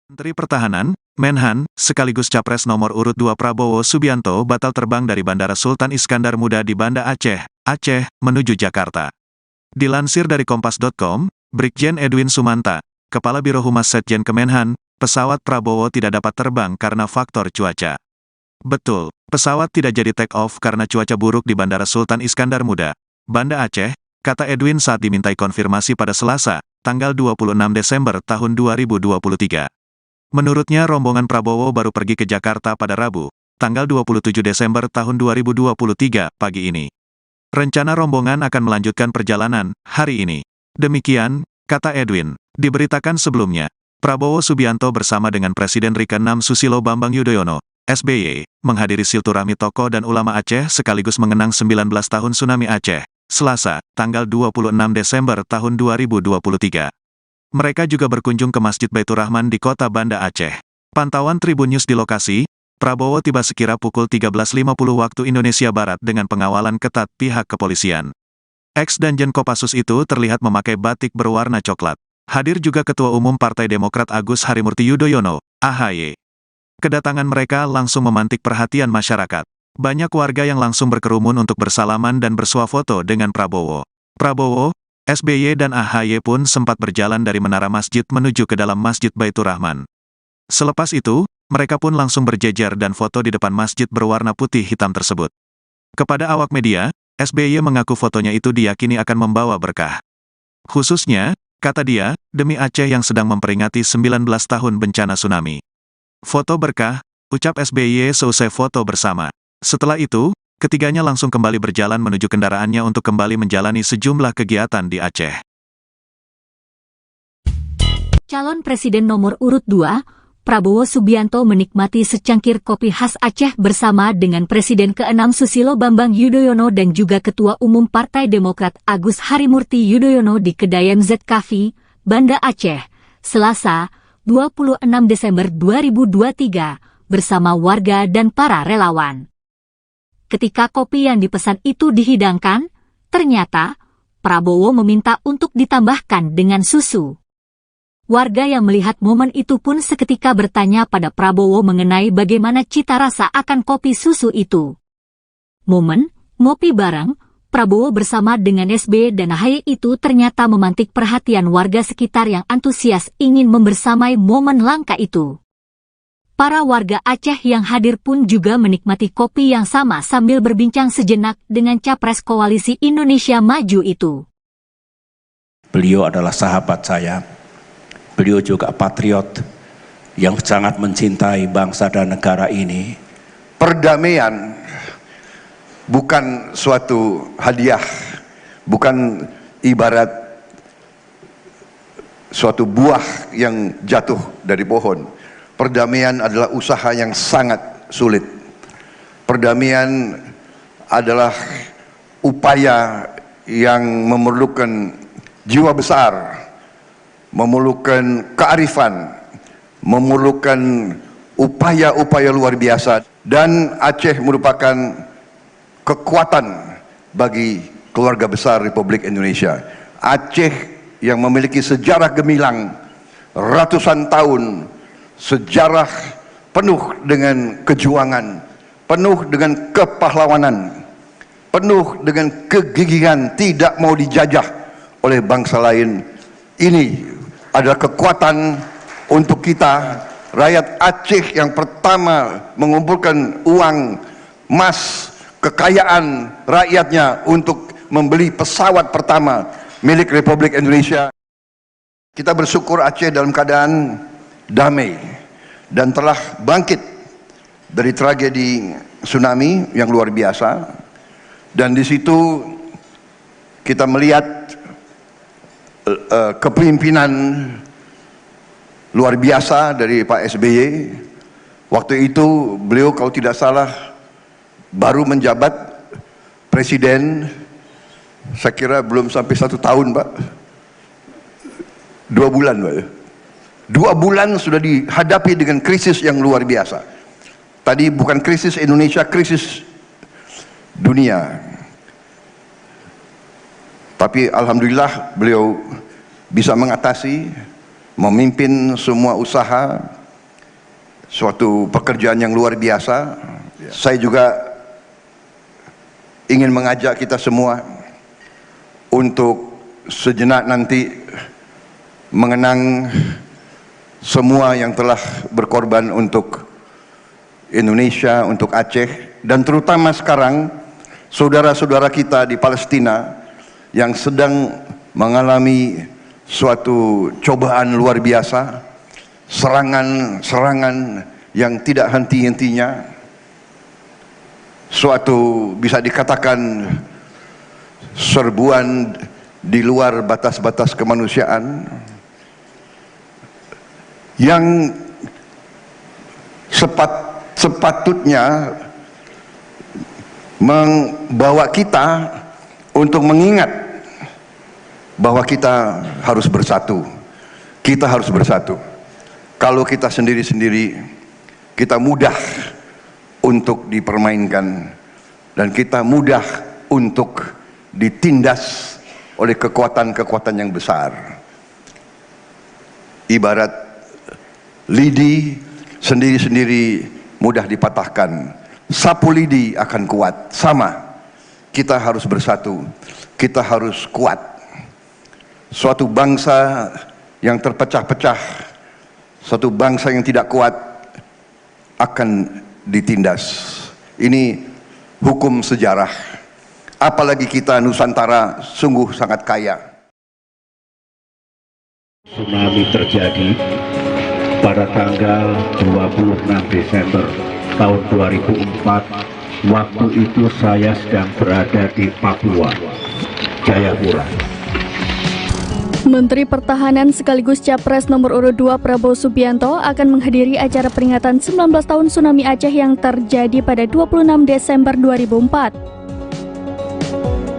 Menteri Pertahanan, Menhan, sekaligus Capres nomor urut 2 Prabowo Subianto batal terbang dari Bandara Sultan Iskandar Muda di Banda Aceh, Aceh, menuju Jakarta. Dilansir dari Kompas.com, Brigjen Edwin Sumanta, Kepala Biro Humas Setjen Kemenhan, pesawat Prabowo tidak dapat terbang karena faktor cuaca. Betul, pesawat tidak jadi take off karena cuaca buruk di Bandara Sultan Iskandar Muda, Banda Aceh, kata Edwin saat dimintai konfirmasi pada Selasa, tanggal 26 Desember tahun 2023. Menurutnya rombongan Prabowo baru pergi ke Jakarta pada Rabu, tanggal 27 Desember tahun 2023 pagi ini. Rencana rombongan akan melanjutkan perjalanan hari ini. Demikian, kata Edwin, diberitakan sebelumnya, Prabowo Subianto bersama dengan Presiden ke-6 Susilo Bambang Yudhoyono, SBY, menghadiri silaturahmi tokoh dan ulama Aceh sekaligus mengenang 19 tahun tsunami Aceh, Selasa, tanggal 26 Desember tahun 2023. Mereka juga berkunjung ke Masjid Baitur Rahman di kota Banda Aceh. Pantauan Tribun News di lokasi, Prabowo tiba sekira pukul 13.50 waktu Indonesia Barat dengan pengawalan ketat pihak kepolisian. Ex-Danjen Kopassus itu terlihat memakai batik berwarna coklat. Hadir juga Ketua Umum Partai Demokrat Agus Harimurti Yudhoyono, AHY. Kedatangan mereka langsung memantik perhatian masyarakat. Banyak warga yang langsung berkerumun untuk bersalaman dan bersuah foto dengan Prabowo. Prabowo, SBY dan AHY pun sempat berjalan dari menara masjid menuju ke dalam Masjid Baitur Rahman. Selepas itu, mereka pun langsung berjejer dan foto di depan masjid berwarna putih hitam tersebut. Kepada awak media, SBY mengaku fotonya itu diyakini akan membawa berkah. Khususnya, kata dia, demi Aceh yang sedang memperingati 19 tahun bencana tsunami. Foto berkah, ucap SBY seusai foto bersama. Setelah itu, ketiganya langsung kembali berjalan menuju kendaraannya untuk kembali menjalani sejumlah kegiatan di Aceh. Calon Presiden nomor urut 2, Prabowo Subianto menikmati secangkir kopi khas Aceh bersama dengan Presiden ke-6 Susilo Bambang Yudhoyono dan juga Ketua Umum Partai Demokrat Agus Harimurti Yudhoyono di Kedai MZ Cafe, Banda Aceh, Selasa, 26 Desember 2023, bersama warga dan para relawan. Ketika kopi yang dipesan itu dihidangkan, ternyata Prabowo meminta untuk ditambahkan dengan susu. Warga yang melihat momen itu pun seketika bertanya pada Prabowo mengenai bagaimana cita rasa akan kopi susu itu. Momen ngopi bareng Prabowo bersama dengan SBY dan AHY itu ternyata memantik perhatian warga sekitar yang antusias ingin membersamai momen langka itu. Para warga Aceh yang hadir pun juga menikmati kopi yang sama sambil berbincang sejenak dengan Capres Koalisi Indonesia Maju itu. Beliau adalah sahabat saya. Beliau juga patriot yang sangat mencintai bangsa dan negara ini. Perdamaian bukan suatu hadiah, bukan ibarat suatu buah yang jatuh dari pohon. Perdamaian adalah usaha yang sangat sulit. Perdamaian adalah upaya yang memerlukan jiwa besar, memerlukan kearifan, memerlukan upaya-upaya luar biasa. Dan Aceh merupakan kekuatan bagi keluarga besar Republik Indonesia. Aceh yang memiliki sejarah gemilang ratusan tahun, sejarah penuh dengan kejuangan, penuh dengan kepahlawanan, penuh dengan kegigihan, tidak mau dijajah oleh bangsa lain. Ini adalah kekuatan untuk kita, rakyat Aceh yang pertama mengumpulkan uang, emas, kekayaan rakyatnya untuk membeli pesawat pertama milik Republik Indonesia. Kita bersyukur Aceh dalam keadaan damai dan telah bangkit dari tragedi tsunami yang luar biasa. Dan di situ kita melihat kepemimpinan luar biasa dari Pak SBY. Waktu itu beliau kalau tidak salah baru menjabat presiden, saya kira belum sampai 1 tahun Pak, 2 bulan Pak. 2 bulan sudah dihadapi dengan krisis yang luar biasa. Tadi bukan krisis Indonesia, krisis dunia. Tapi alhamdulillah beliau bisa mengatasi, memimpin semua usaha, suatu pekerjaan yang luar biasa. Saya juga ingin mengajak kita semua untuk sejenak nanti mengenang semua yang telah berkorban untuk Indonesia, untuk Aceh, dan terutama sekarang saudara-saudara kita di Palestina yang sedang mengalami suatu cobaan luar biasa, serangan yang tidak henti-hentinya, suatu bisa dikatakan serbuan di luar batas-batas kemanusiaan yang sepatutnya membawa kita untuk mengingat bahwa kita harus bersatu. Kita harus bersatu. Kalau kita sendiri-sendiri, kita mudah untuk dipermainkan dan kita mudah untuk ditindas oleh kekuatan-kekuatan yang besar. Ibarat lidi sendiri-sendiri mudah dipatahkan, sapu lidi akan kuat. Sama, kita harus bersatu, kita harus kuat. Suatu bangsa yang terpecah-pecah, suatu bangsa yang tidak kuat akan ditindas. Ini hukum sejarah. Apalagi kita Nusantara sungguh sangat kaya. Tsunami terjadi pada tanggal 26 Desember tahun 2004. Waktu itu saya sedang berada di Papua, Jayapura. Menteri Pertahanan sekaligus Capres nomor urut 2 Prabowo Subianto akan menghadiri acara peringatan 19 tahun tsunami Aceh yang terjadi pada 26 Desember 2004.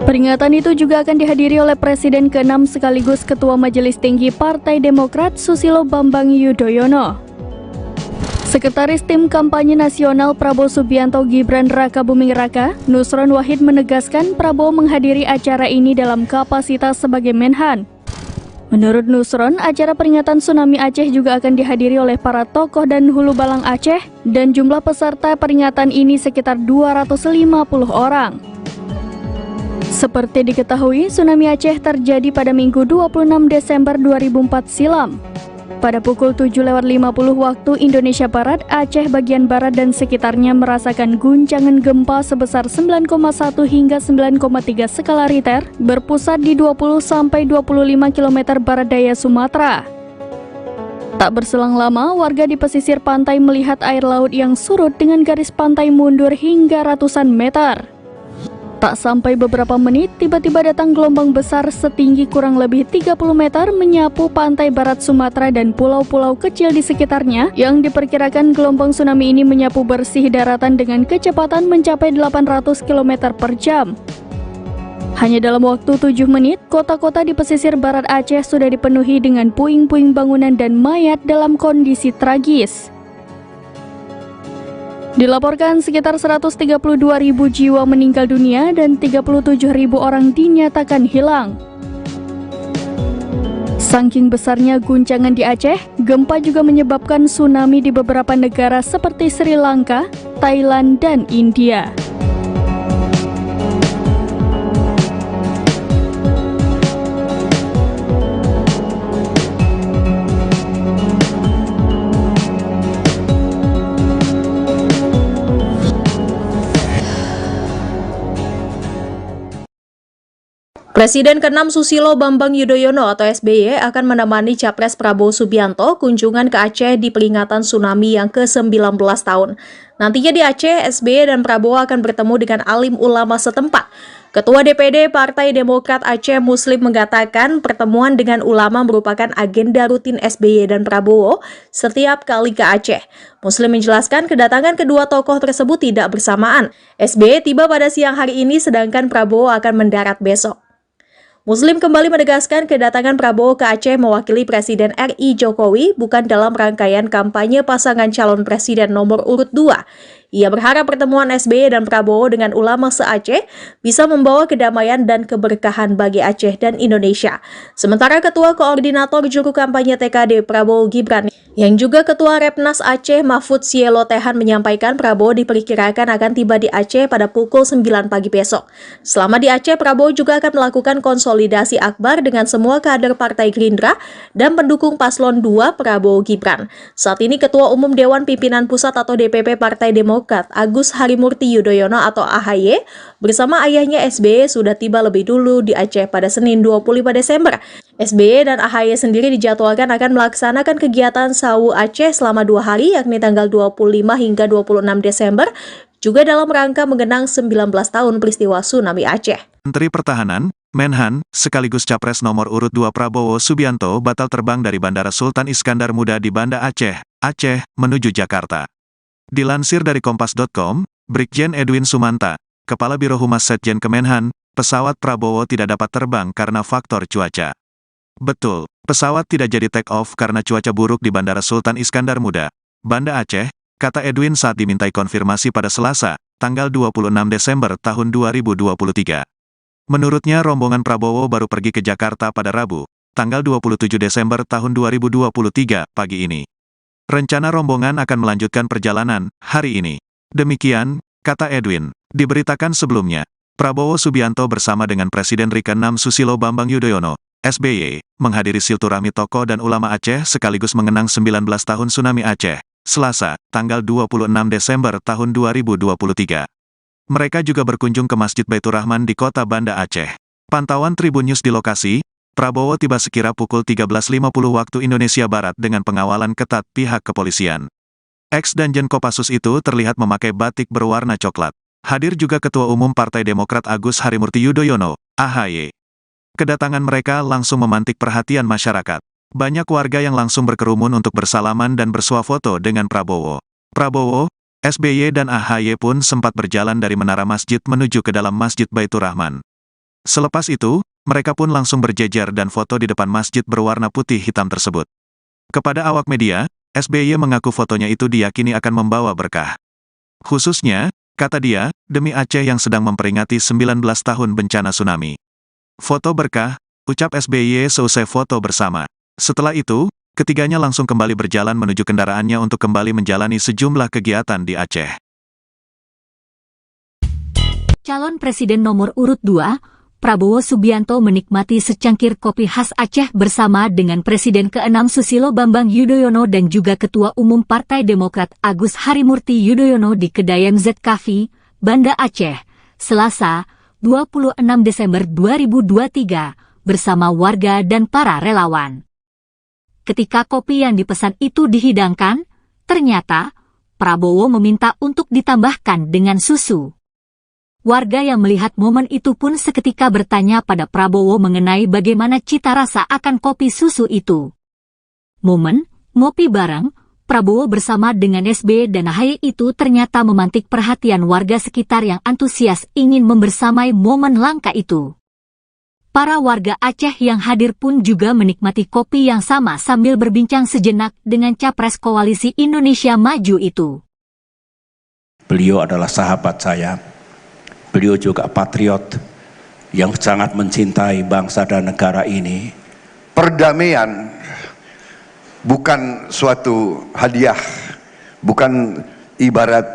Peringatan itu juga akan dihadiri oleh Presiden ke-6 sekaligus Ketua Majelis Tinggi Partai Demokrat Susilo Bambang Yudhoyono. Sekretaris Tim Kampanye Nasional Prabowo Subianto Gibran Rakabuming Raka, Nusron Wahid menegaskan Prabowo menghadiri acara ini dalam kapasitas sebagai Menhan. Menurut Nusron, acara peringatan tsunami Aceh juga akan dihadiri oleh para tokoh dan hulu balang Aceh dan jumlah peserta peringatan ini sekitar 250 orang. Seperti diketahui, tsunami Aceh terjadi pada Minggu 26 Desember 2004 silam. Pada pukul 7.50 waktu Indonesia Barat, Aceh bagian barat dan sekitarnya merasakan guncangan gempa sebesar 9,1 hingga 9,3 skala Richter berpusat di 20-25 km barat daya Sumatera. Tak berselang lama, warga di pesisir pantai melihat air laut yang surut dengan garis pantai mundur hingga ratusan meter. Tak sampai beberapa menit, tiba-tiba datang gelombang besar setinggi kurang lebih 30 meter menyapu pantai barat Sumatera dan pulau-pulau kecil di sekitarnya yang diperkirakan gelombang tsunami ini menyapu bersih daratan dengan kecepatan mencapai 800 km per jam. Hanya dalam waktu 7 menit, kota-kota di pesisir barat Aceh sudah dipenuhi dengan puing-puing bangunan dan mayat dalam kondisi tragis. Dilaporkan sekitar 132.000 jiwa meninggal dunia dan 37.000 orang dinyatakan hilang. Saking besarnya guncangan di Aceh, gempa juga menyebabkan tsunami di beberapa negara seperti Sri Lanka, Thailand, dan India. Presiden ke-6 Susilo Bambang Yudhoyono atau SBY akan menemani Capres Prabowo Subianto kunjungan ke Aceh di peringatan tsunami yang ke-19 tahun. Nantinya di Aceh, SBY dan Prabowo akan bertemu dengan alim ulama setempat. Ketua DPD Partai Demokrat Aceh Muslim mengatakan pertemuan dengan ulama merupakan agenda rutin SBY dan Prabowo setiap kali ke Aceh. Muslim menjelaskan kedatangan kedua tokoh tersebut tidak bersamaan. SBY tiba pada siang hari ini sedangkan Prabowo akan mendarat besok. Muslim kembali menegaskan kedatangan Prabowo ke Aceh mewakili Presiden RI Jokowi bukan dalam rangkaian kampanye pasangan calon presiden nomor urut 2 Ia berharap pertemuan SBY dan Prabowo dengan ulama se-Aceh bisa membawa kedamaian dan keberkahan bagi Aceh dan Indonesia. Sementara Ketua Koordinator Juru Kampanye TKD Prabowo Gibran yang juga Ketua Repnas Aceh Mahfud Sielo Tehan menyampaikan Prabowo diperkirakan akan tiba di Aceh pada pukul 9 pagi besok. Selama di Aceh, Prabowo juga akan melakukan konsolidasi akbar dengan semua kader Partai Gerindra dan pendukung Paslon 2 Prabowo Gibran. Saat ini Ketua Umum Dewan Pimpinan Pusat atau DPP Partai Demokrat Agus Harimurti Yudhoyono atau AHY bersama ayahnya SBY sudah tiba lebih dulu di Aceh pada Senin 25 Desember. SBY dan AHY sendiri dijadwalkan akan melaksanakan kegiatan Sawu Aceh selama 2 hari yakni tanggal 25 hingga 26 Desember juga dalam rangka mengenang 19 tahun peristiwa tsunami Aceh. Menteri Pertahanan, Menhan, sekaligus Capres nomor urut 2 Prabowo Subianto batal terbang dari Bandara Sultan Iskandar Muda di Banda Aceh, Aceh, menuju Jakarta. Dilansir dari Kompas.com, Brigjen Edwin Sumanta, Kepala Biro Humas Setjen Kemenhan, pesawat Prabowo tidak dapat terbang karena faktor cuaca. Betul, pesawat tidak jadi take off karena cuaca buruk di Bandara Sultan Iskandar Muda, Banda Aceh, kata Edwin saat dimintai konfirmasi pada Selasa, tanggal 26 Desember tahun 2023. Menurutnya rombongan Prabowo baru pergi ke Jakarta pada Rabu, tanggal 27 Desember tahun 2023 pagi ini. Rencana rombongan akan melanjutkan perjalanan hari ini. Demikian, kata Edwin, diberitakan sebelumnya, Prabowo Subianto bersama dengan Presiden ke-6 Susilo Bambang Yudhoyono, SBY, menghadiri silaturahmi tokoh dan ulama Aceh sekaligus mengenang 19 tahun tsunami Aceh, Selasa, tanggal 26 Desember tahun 2023. Mereka juga berkunjung ke Masjid Baitur Rahman di kota Banda Aceh. Pantauan Tribun News di lokasi, Prabowo tiba sekira pukul 13.50 waktu Indonesia Barat dengan pengawalan ketat pihak kepolisian. Ex-Danjen Kopassus itu terlihat memakai batik berwarna coklat. Hadir juga Ketua Umum Partai Demokrat Agus Harimurti Yudhoyono, AHY. Kedatangan mereka langsung memantik perhatian masyarakat. Banyak warga yang langsung berkerumun untuk bersalaman dan bersuah foto dengan Prabowo. Prabowo, SBY dan AHY pun sempat berjalan dari menara masjid menuju ke dalam Masjid Baitur Rahman. Selepas itu, mereka pun langsung berjejer dan foto di depan masjid berwarna putih hitam tersebut. Kepada awak media, SBY mengaku fotonya itu diyakini akan membawa berkah. Khususnya, kata dia, demi Aceh yang sedang memperingati 19 tahun bencana tsunami. Foto berkah, ucap SBY seusai foto bersama. Setelah itu, ketiganya langsung kembali berjalan menuju kendaraannya untuk kembali menjalani sejumlah kegiatan di Aceh. Calon Presiden nomor urut 2, Prabowo Subianto menikmati secangkir kopi khas Aceh bersama dengan Presiden ke-6 Susilo Bambang Yudhoyono dan juga Ketua Umum Partai Demokrat Agus Harimurti Yudhoyono di kedai MZ Cafe, Banda Aceh, Selasa, 26 Desember 2023, bersama warga dan para relawan. Ketika kopi yang dipesan itu dihidangkan, ternyata Prabowo meminta untuk ditambahkan dengan susu. Warga yang melihat momen itu pun seketika bertanya pada Prabowo mengenai bagaimana cita rasa akan kopi susu itu. Momen ngopi bareng Prabowo bersama dengan SBY dan AHY itu ternyata memantik perhatian warga sekitar yang antusias ingin membersamai momen langka itu. Para warga Aceh yang hadir pun juga menikmati kopi yang sama sambil berbincang sejenak dengan Capres Koalisi Indonesia Maju itu. Beliau adalah sahabat saya. Beliau juga patriot yang sangat mencintai bangsa dan negara ini. Perdamaian bukan suatu hadiah, bukan ibarat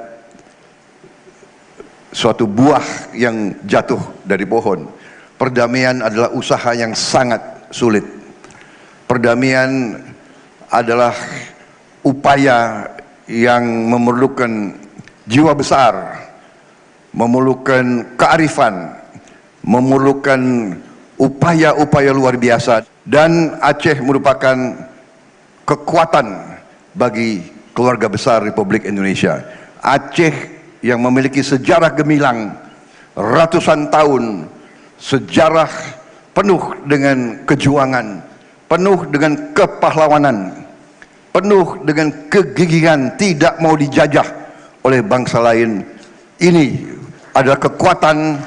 suatu buah yang jatuh dari pohon. Perdamaian adalah usaha yang sangat sulit. Perdamaian adalah upaya yang memerlukan jiwa besar, memerlukan kearifan, memerlukan upaya-upaya luar biasa, dan Aceh merupakan kekuatan bagi keluarga besar Republik Indonesia. Aceh yang memiliki sejarah gemilang ratusan tahun, sejarah penuh dengan kejuangan, penuh dengan kepahlawanan, penuh dengan kegigihan, tidak mau dijajah oleh bangsa lain. Ini adalah kekuatan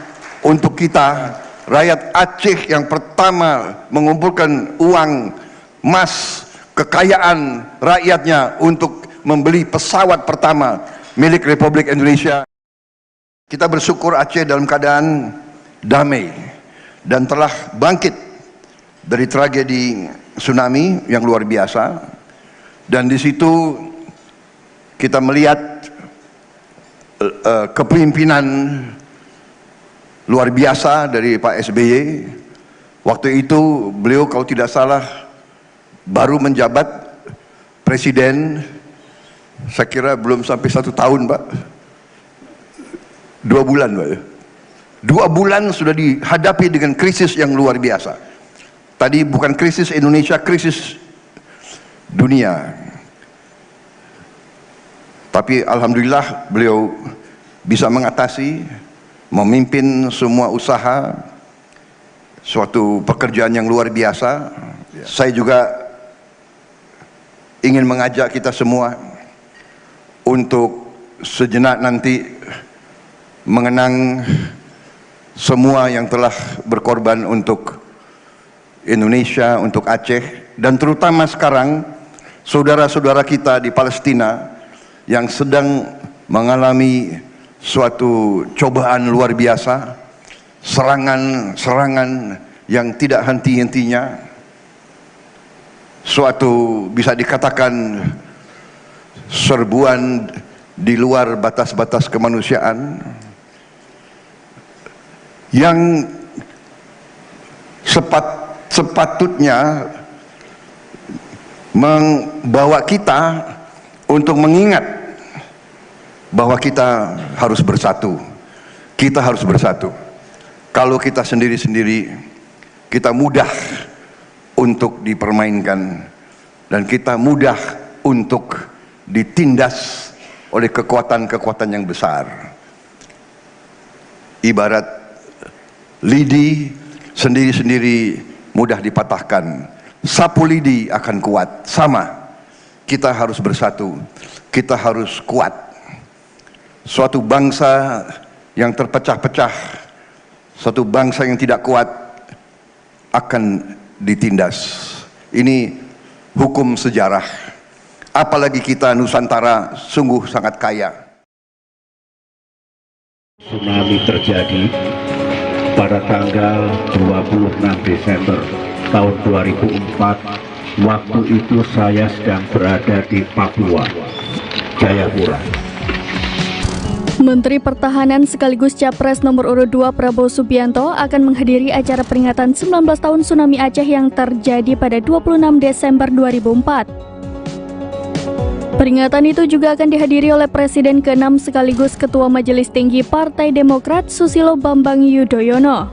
untuk kita, rakyat Aceh yang pertama mengumpulkan uang, emas, kekayaan rakyatnya untuk membeli pesawat pertama milik Republik Indonesia. Kita bersyukur Aceh dalam keadaan damai dan telah bangkit dari tragedi tsunami yang luar biasa. Dan di situ kita melihat kepemimpinan luar biasa dari Pak SBY. Waktu itu beliau kalau tidak salah baru menjabat presiden, saya kira belum sampai 1 tahun Pak, 2 bulan Pak. 2 bulan sudah dihadapi dengan krisis yang luar biasa. Tadi bukan krisis Indonesia, krisis dunia. Tapi alhamdulillah beliau bisa mengatasi, memimpin semua usaha, suatu pekerjaan yang luar biasa. Saya juga ingin mengajak kita semua untuk sejenak nanti mengenang semua yang telah berkorban untuk Indonesia, untuk Aceh, dan terutama sekarang saudara-saudara kita di Palestina yang sedang mengalami suatu cobaan luar biasa, serangan yang tidak henti-hentinya, suatu bisa dikatakan serbuan di luar batas-batas kemanusiaan yang sepatutnya membawa kita untuk mengingat bahwa kita harus bersatu. Kita harus bersatu. Kalau kita sendiri-sendiri, kita mudah untuk dipermainkan dan kita mudah untuk ditindas oleh kekuatan-kekuatan yang besar. Ibarat lidi sendiri-sendiri mudah dipatahkan, sapu lidi akan kuat. Sama, kita harus bersatu, kita harus kuat. Suatu bangsa yang terpecah-pecah, suatu bangsa yang tidak kuat akan ditindas. Ini hukum sejarah. Apalagi kita Nusantara sungguh sangat kaya. Tsunami terjadi pada tanggal 26 Desember tahun 2004. Waktu itu saya sedang berada di Papua, Jayapura. Menteri Pertahanan sekaligus Capres nomor urut 2 Prabowo Subianto akan menghadiri acara peringatan 19 tahun tsunami Aceh yang terjadi pada 26 Desember 2004. Peringatan itu juga akan dihadiri oleh Presiden ke-6 sekaligus Ketua Majelis Tinggi Partai Demokrat Susilo Bambang Yudhoyono.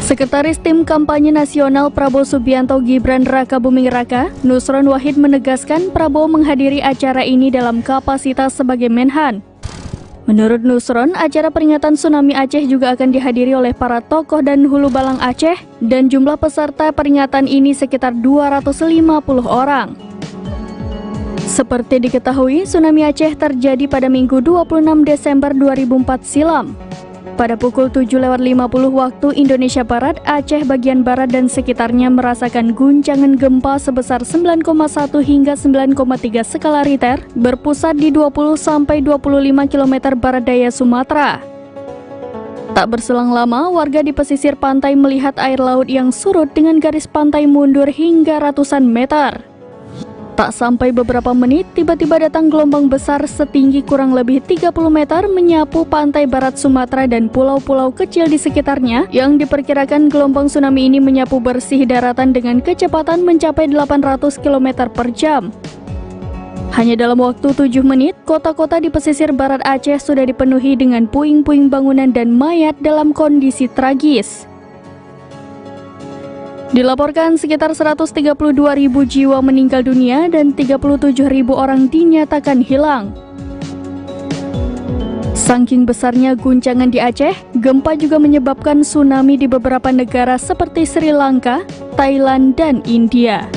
Sekretaris Tim Kampanye Nasional Prabowo Subianto Gibran Rakabuming Raka, Nusron Wahid menegaskan Prabowo menghadiri acara ini dalam kapasitas sebagai Menhan. Menurut Nusron, acara peringatan tsunami Aceh juga akan dihadiri oleh para tokoh dan hulu balang Aceh dan jumlah peserta peringatan ini sekitar 250 orang. Seperti diketahui, tsunami Aceh terjadi pada Minggu 26 Desember 2004 silam. Pada pukul 7:50 waktu Indonesia Barat, Aceh bagian barat dan sekitarnya merasakan guncangan gempa sebesar 9,1 hingga 9,3 skala Richter berpusat di 20-25 km barat daya Sumatera. Tak berselang lama, warga di pesisir pantai melihat air laut yang surut dengan garis pantai mundur hingga ratusan meter. Tak sampai beberapa menit, tiba-tiba datang gelombang besar setinggi kurang lebih 30 meter menyapu pantai barat Sumatera dan pulau-pulau kecil di sekitarnya yang diperkirakan gelombang tsunami ini menyapu bersih daratan dengan kecepatan mencapai 800 km per jam. Hanya dalam waktu 7 menit, kota-kota di pesisir barat Aceh sudah dipenuhi dengan puing-puing bangunan dan mayat dalam kondisi tragis. Dilaporkan sekitar 132.000 jiwa meninggal dunia dan 37.000 orang dinyatakan hilang. Saking besarnya guncangan di Aceh, gempa juga menyebabkan tsunami di beberapa negara seperti Sri Lanka, Thailand, dan India.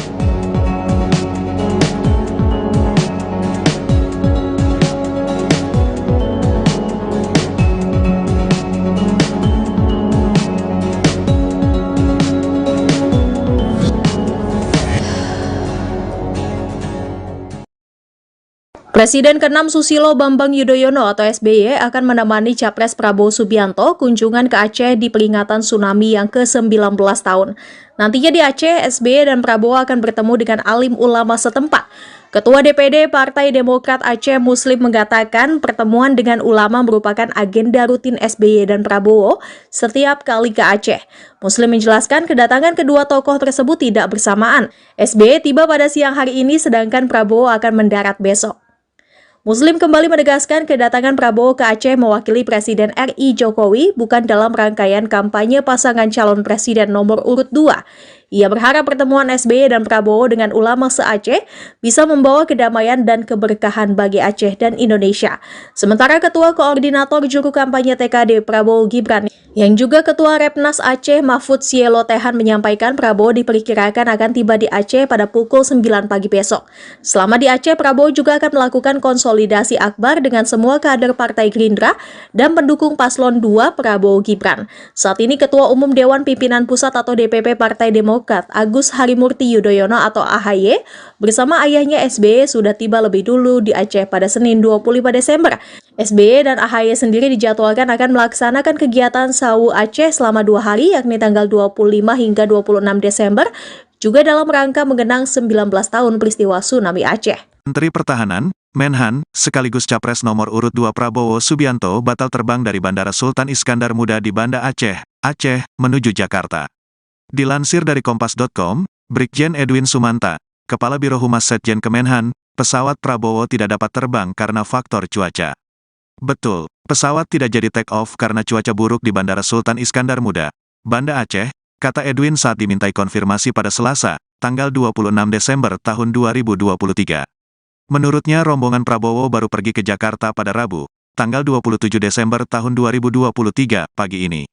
Presiden ke-6 Susilo Bambang Yudhoyono atau SBY akan menemani Capres Prabowo Subianto kunjungan ke Aceh di peringatan tsunami yang ke-19 tahun. Nantinya di Aceh, SBY dan Prabowo akan bertemu dengan alim ulama setempat. Ketua DPD Partai Demokrat Aceh Muslim mengatakan pertemuan dengan ulama merupakan agenda rutin SBY dan Prabowo setiap kali ke Aceh. Muslim menjelaskan kedatangan kedua tokoh tersebut tidak bersamaan. SBY tiba pada siang hari ini sedangkan Prabowo akan mendarat besok. Muslim kembali menegaskan kedatangan Prabowo ke Aceh mewakili Presiden RI Jokowi bukan dalam rangkaian kampanye pasangan calon presiden nomor urut 2. Ia berharap pertemuan SBY dan Prabowo dengan ulama se-Aceh bisa membawa kedamaian dan keberkahan bagi Aceh dan Indonesia. Sementara Ketua Koordinator Juru Kampanye TKD Prabowo Gibran yang juga Ketua Repnas Aceh Mahfud Sielo Tehan menyampaikan Prabowo diperkirakan akan tiba di Aceh pada pukul 9 pagi besok. Selama di Aceh, Prabowo juga akan melakukan konsolidasi akbar dengan semua kader Partai Gerindra dan pendukung Paslon 2 Prabowo Gibran. Saat ini Ketua Umum Dewan Pimpinan Pusat atau DPP Partai Demokrat Agus Harimurti Yudhoyono atau AHY bersama ayahnya SBY sudah tiba lebih dulu di Aceh pada Senin 25 Desember. SBY dan AHY sendiri dijadwalkan akan melaksanakan kegiatan Sawu Aceh selama 2 hari yakni tanggal 25 hingga 26 Desember juga dalam rangka mengenang 19 tahun peristiwa tsunami Aceh. Menteri Pertahanan, Menhan, sekaligus Capres nomor urut 2 Prabowo Subianto batal terbang dari Bandara Sultan Iskandar Muda di Banda Aceh, Aceh, menuju Jakarta. Dilansir dari Kompas.com, Brigjen Edwin Sumanta, Kepala Biro Humas Setjen Kemenhan, pesawat Prabowo tidak dapat terbang karena faktor cuaca. Betul, pesawat tidak jadi take off karena cuaca buruk di Bandara Sultan Iskandar Muda, Banda Aceh, kata Edwin saat dimintai konfirmasi pada Selasa, tanggal 26 Desember tahun 2023. Menurutnya rombongan Prabowo baru pergi ke Jakarta pada Rabu, tanggal 27 Desember tahun 2023 pagi ini.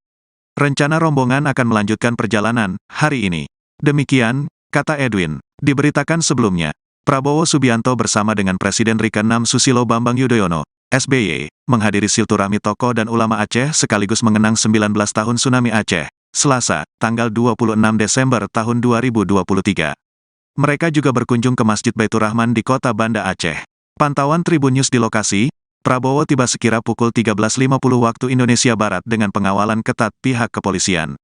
Rencana rombongan akan melanjutkan perjalanan hari ini. Demikian, kata Edwin, diberitakan sebelumnya, Prabowo Subianto bersama dengan Presiden RI ke-6 Susilo Bambang Yudhoyono, SBY, menghadiri silaturahmi tokoh dan ulama Aceh sekaligus mengenang 19 tahun tsunami Aceh, Selasa, tanggal 26 Desember tahun 2023. Mereka juga berkunjung ke Masjid Baitur Rahman di kota Banda Aceh. Pantauan Tribun News di lokasi, Prabowo tiba sekira pukul 13.50 waktu Indonesia Barat dengan pengawalan ketat pihak kepolisian.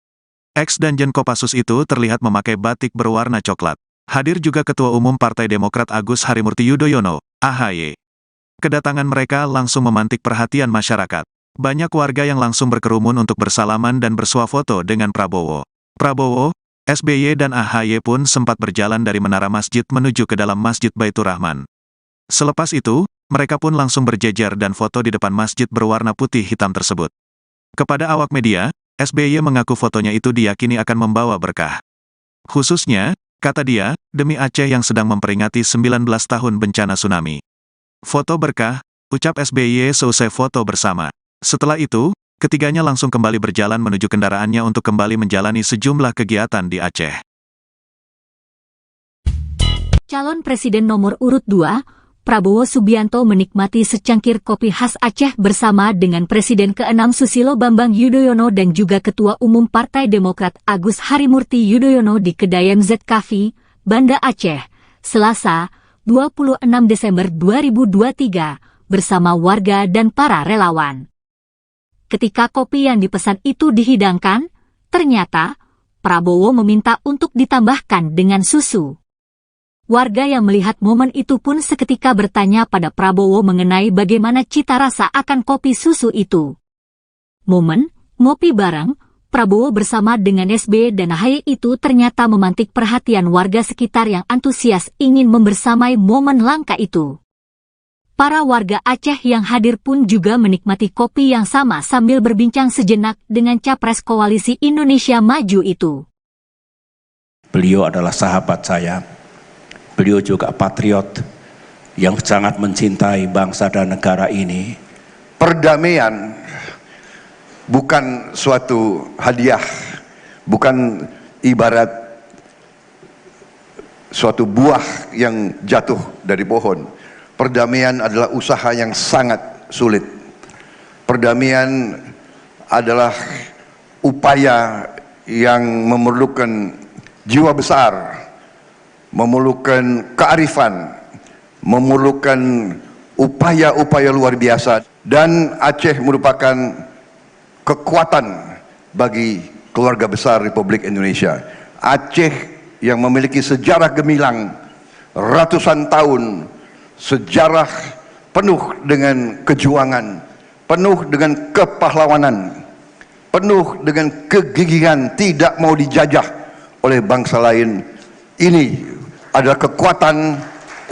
Ex-Danjen Kopassus itu terlihat memakai batik berwarna coklat. Hadir juga Ketua Umum Partai Demokrat Agus Harimurti Yudhoyono, AHY. Kedatangan mereka langsung memantik perhatian masyarakat. Banyak warga yang langsung berkerumun untuk bersalaman dan bersuah foto dengan Prabowo. Prabowo, SBY dan AHY pun sempat berjalan dari menara masjid menuju ke dalam Masjid Baitur Rahman. Selepas itu, mereka pun langsung berjejer dan foto di depan masjid berwarna putih hitam tersebut. Kepada awak media, SBY mengaku fotonya itu diyakini akan membawa berkah. Khususnya, kata dia, demi Aceh yang sedang memperingati 19 tahun bencana tsunami. Foto berkah, ucap SBY seusai foto bersama. Setelah itu, ketiganya langsung kembali berjalan menuju kendaraannya untuk kembali menjalani sejumlah kegiatan di Aceh. Calon Presiden nomor urut 2, Prabowo Subianto menikmati secangkir kopi khas Aceh bersama dengan Presiden ke-6 Susilo Bambang Yudhoyono dan juga Ketua Umum Partai Demokrat Agus Harimurti Yudhoyono di kedai MZ Cafe, Banda Aceh, Selasa, 26 Desember 2023, bersama warga dan para relawan. Ketika kopi yang dipesan itu dihidangkan, ternyata Prabowo meminta untuk ditambahkan dengan susu. Warga yang melihat momen itu pun seketika bertanya pada Prabowo mengenai bagaimana cita rasa akan kopi susu itu. Momen ngopi bareng Prabowo bersama dengan SBY dan AHY itu ternyata memantik perhatian warga sekitar yang antusias ingin membersamai momen langka itu. Para warga Aceh yang hadir pun juga menikmati kopi yang sama sambil berbincang sejenak dengan Capres Koalisi Indonesia Maju itu. Beliau adalah sahabat saya. Beliau juga patriot yang sangat mencintai bangsa dan negara ini. Perdamaian bukan suatu hadiah, bukan ibarat suatu buah yang jatuh dari pohon. Perdamaian adalah usaha yang sangat sulit. Perdamaian adalah upaya yang memerlukan jiwa besar, memerlukan kearifan, memerlukan upaya-upaya luar biasa, dan Aceh merupakan kekuatan bagi keluarga besar Republik Indonesia. Aceh yang memiliki sejarah gemilang ratusan tahun, sejarah penuh dengan kejuangan, penuh dengan kepahlawanan, penuh dengan kegigihan, tidak mau dijajah oleh bangsa lain. Ini adalah kekuatan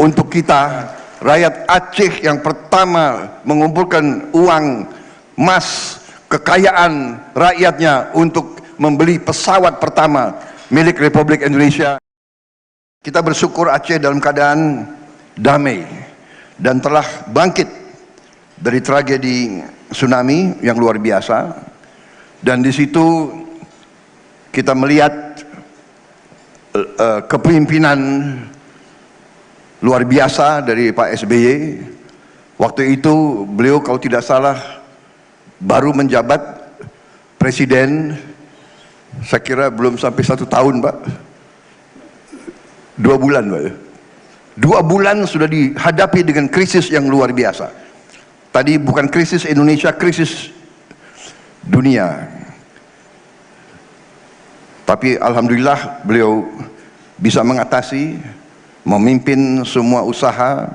untuk kita, rakyat Aceh yang pertama mengumpulkan uang, emas, kekayaan rakyatnya untuk membeli pesawat pertama milik Republik Indonesia. Kita bersyukur Aceh dalam keadaan damai dan telah bangkit dari tragedi tsunami yang luar biasa. Dan di situ kita melihat kepemimpinan luar biasa dari Pak SBY. Waktu itu beliau kalau tidak salah baru menjabat presiden, saya kira belum sampai 1 tahun, Pak. 2 bulan, Pak. 2 bulan sudah dihadapi dengan krisis yang luar biasa. Tadi bukan krisis Indonesia, krisis dunia. Tapi alhamdulillah beliau bisa mengatasi, memimpin semua usaha,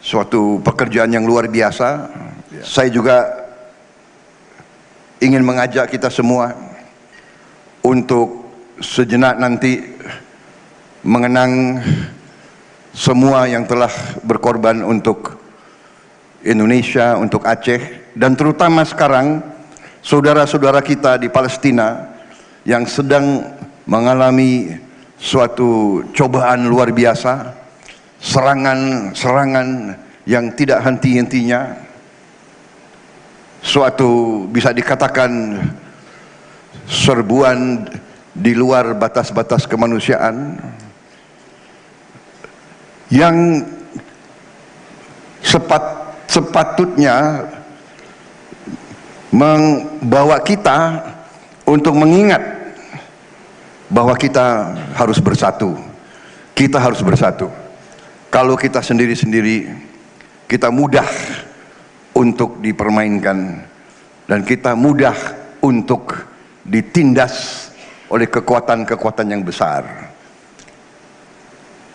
suatu pekerjaan yang luar biasa. Saya juga ingin mengajak kita semua untuk sejenak nanti mengenang semua yang telah berkorban untuk Indonesia, untuk Aceh, dan terutama sekarang saudara-saudara kita di Palestina yang sedang mengalami suatu cobaan luar biasa, serangan-serangan yang tidak henti-hentinya, suatu bisa dikatakan serbuan di luar batas-batas kemanusiaan yang sepatutnya membawa kita untuk mengingat bahwa kita harus bersatu. Kita harus bersatu. Kalau kita sendiri-sendiri, kita mudah untuk dipermainkan dan kita mudah untuk ditindas oleh kekuatan-kekuatan yang besar.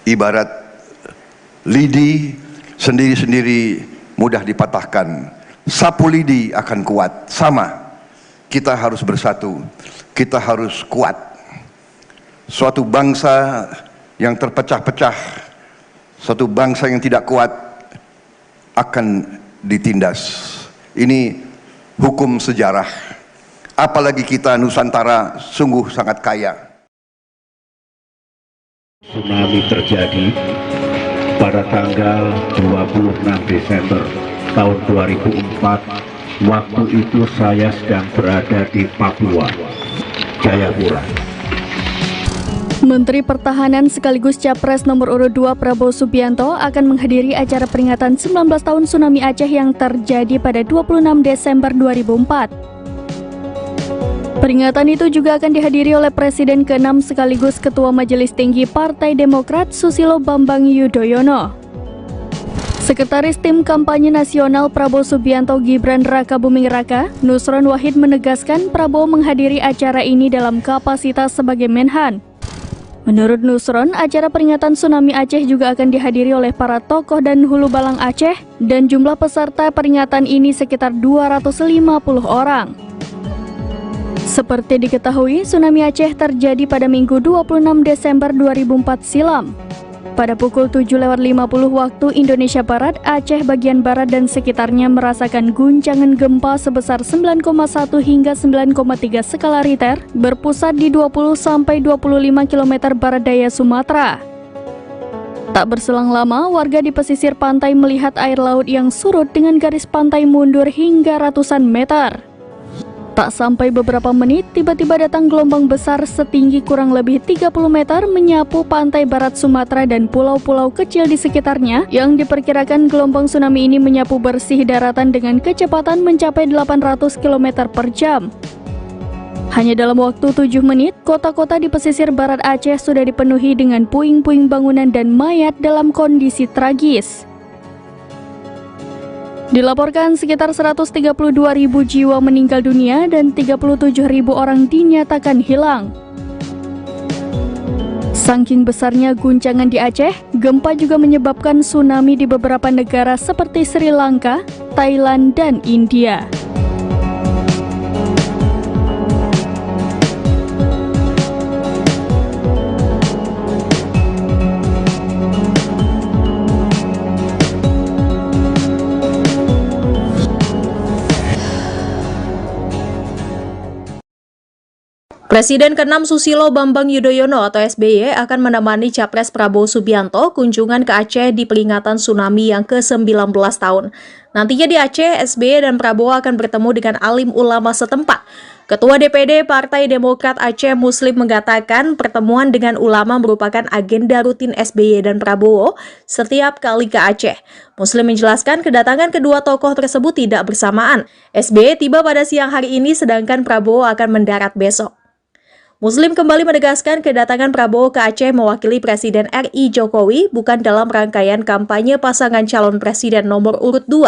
Ibarat lidi sendiri-sendiri mudah dipatahkan, sapu lidi akan kuat. Sama, kita harus bersatu, kita harus kuat. Suatu bangsa yang terpecah-pecah, suatu bangsa yang tidak kuat akan ditindas. Ini hukum sejarah. Apalagi kita Nusantara sungguh sangat kaya. Tsunami terjadi pada tanggal 26 Desember tahun 2004. Waktu itu saya sedang berada di Papua, Jayapura. Menteri Pertahanan sekaligus Capres nomor urut 2 Prabowo Subianto akan menghadiri acara peringatan 19 tahun tsunami Aceh yang terjadi pada 26 Desember 2004. Peringatan itu juga akan dihadiri oleh Presiden ke-6 sekaligus Ketua Majelis Tinggi Partai Demokrat Susilo Bambang Yudhoyono. Sekretaris Tim Kampanye Nasional Prabowo Subianto Gibran Rakabuming Raka, Nusron Wahid menegaskan Prabowo menghadiri acara ini dalam kapasitas sebagai Menhan. Menurut Nusron, acara peringatan tsunami Aceh juga akan dihadiri oleh para tokoh dan hulu balang Aceh dan jumlah peserta peringatan ini sekitar 250 orang. Seperti diketahui, tsunami Aceh terjadi pada Minggu 26 Desember 2004 silam. Pada pukul 7.50 waktu Indonesia Barat, Aceh bagian barat dan sekitarnya merasakan guncangan gempa sebesar 9,1 hingga 9,3 skala Richter berpusat di 20-25 km barat daya Sumatera. Tak berselang lama, warga di pesisir pantai melihat air laut yang surut dengan garis pantai mundur hingga ratusan meter. Tak sampai beberapa menit, tiba-tiba datang gelombang besar setinggi kurang lebih 30 meter menyapu pantai barat Sumatera dan pulau-pulau kecil di sekitarnya yang diperkirakan gelombang tsunami ini menyapu bersih daratan dengan kecepatan mencapai 800 km per jam. Hanya dalam waktu 7 menit, kota-kota di pesisir barat Aceh sudah dipenuhi dengan puing-puing bangunan dan mayat dalam kondisi tragis. Dilaporkan sekitar 132.000 jiwa meninggal dunia dan 37.000 orang dinyatakan hilang. Saking besarnya guncangan di Aceh, gempa juga menyebabkan tsunami di beberapa negara seperti Sri Lanka, Thailand, dan India. Presiden ke-6 Susilo Bambang Yudhoyono atau SBY akan menemani Capres Prabowo Subianto kunjungan ke Aceh di peringatan tsunami yang ke-19 tahun. Nantinya di Aceh, SBY dan Prabowo akan bertemu dengan alim ulama setempat. Ketua DPD Partai Demokrat Aceh Muslim mengatakan pertemuan dengan ulama merupakan agenda rutin SBY dan Prabowo setiap kali ke Aceh. Muslim menjelaskan kedatangan kedua tokoh tersebut tidak bersamaan. SBY tiba pada siang hari ini sedangkan Prabowo akan mendarat besok. Muslim kembali menegaskan kedatangan Prabowo ke Aceh mewakili Presiden RI Jokowi bukan dalam rangkaian kampanye pasangan calon presiden nomor urut 2.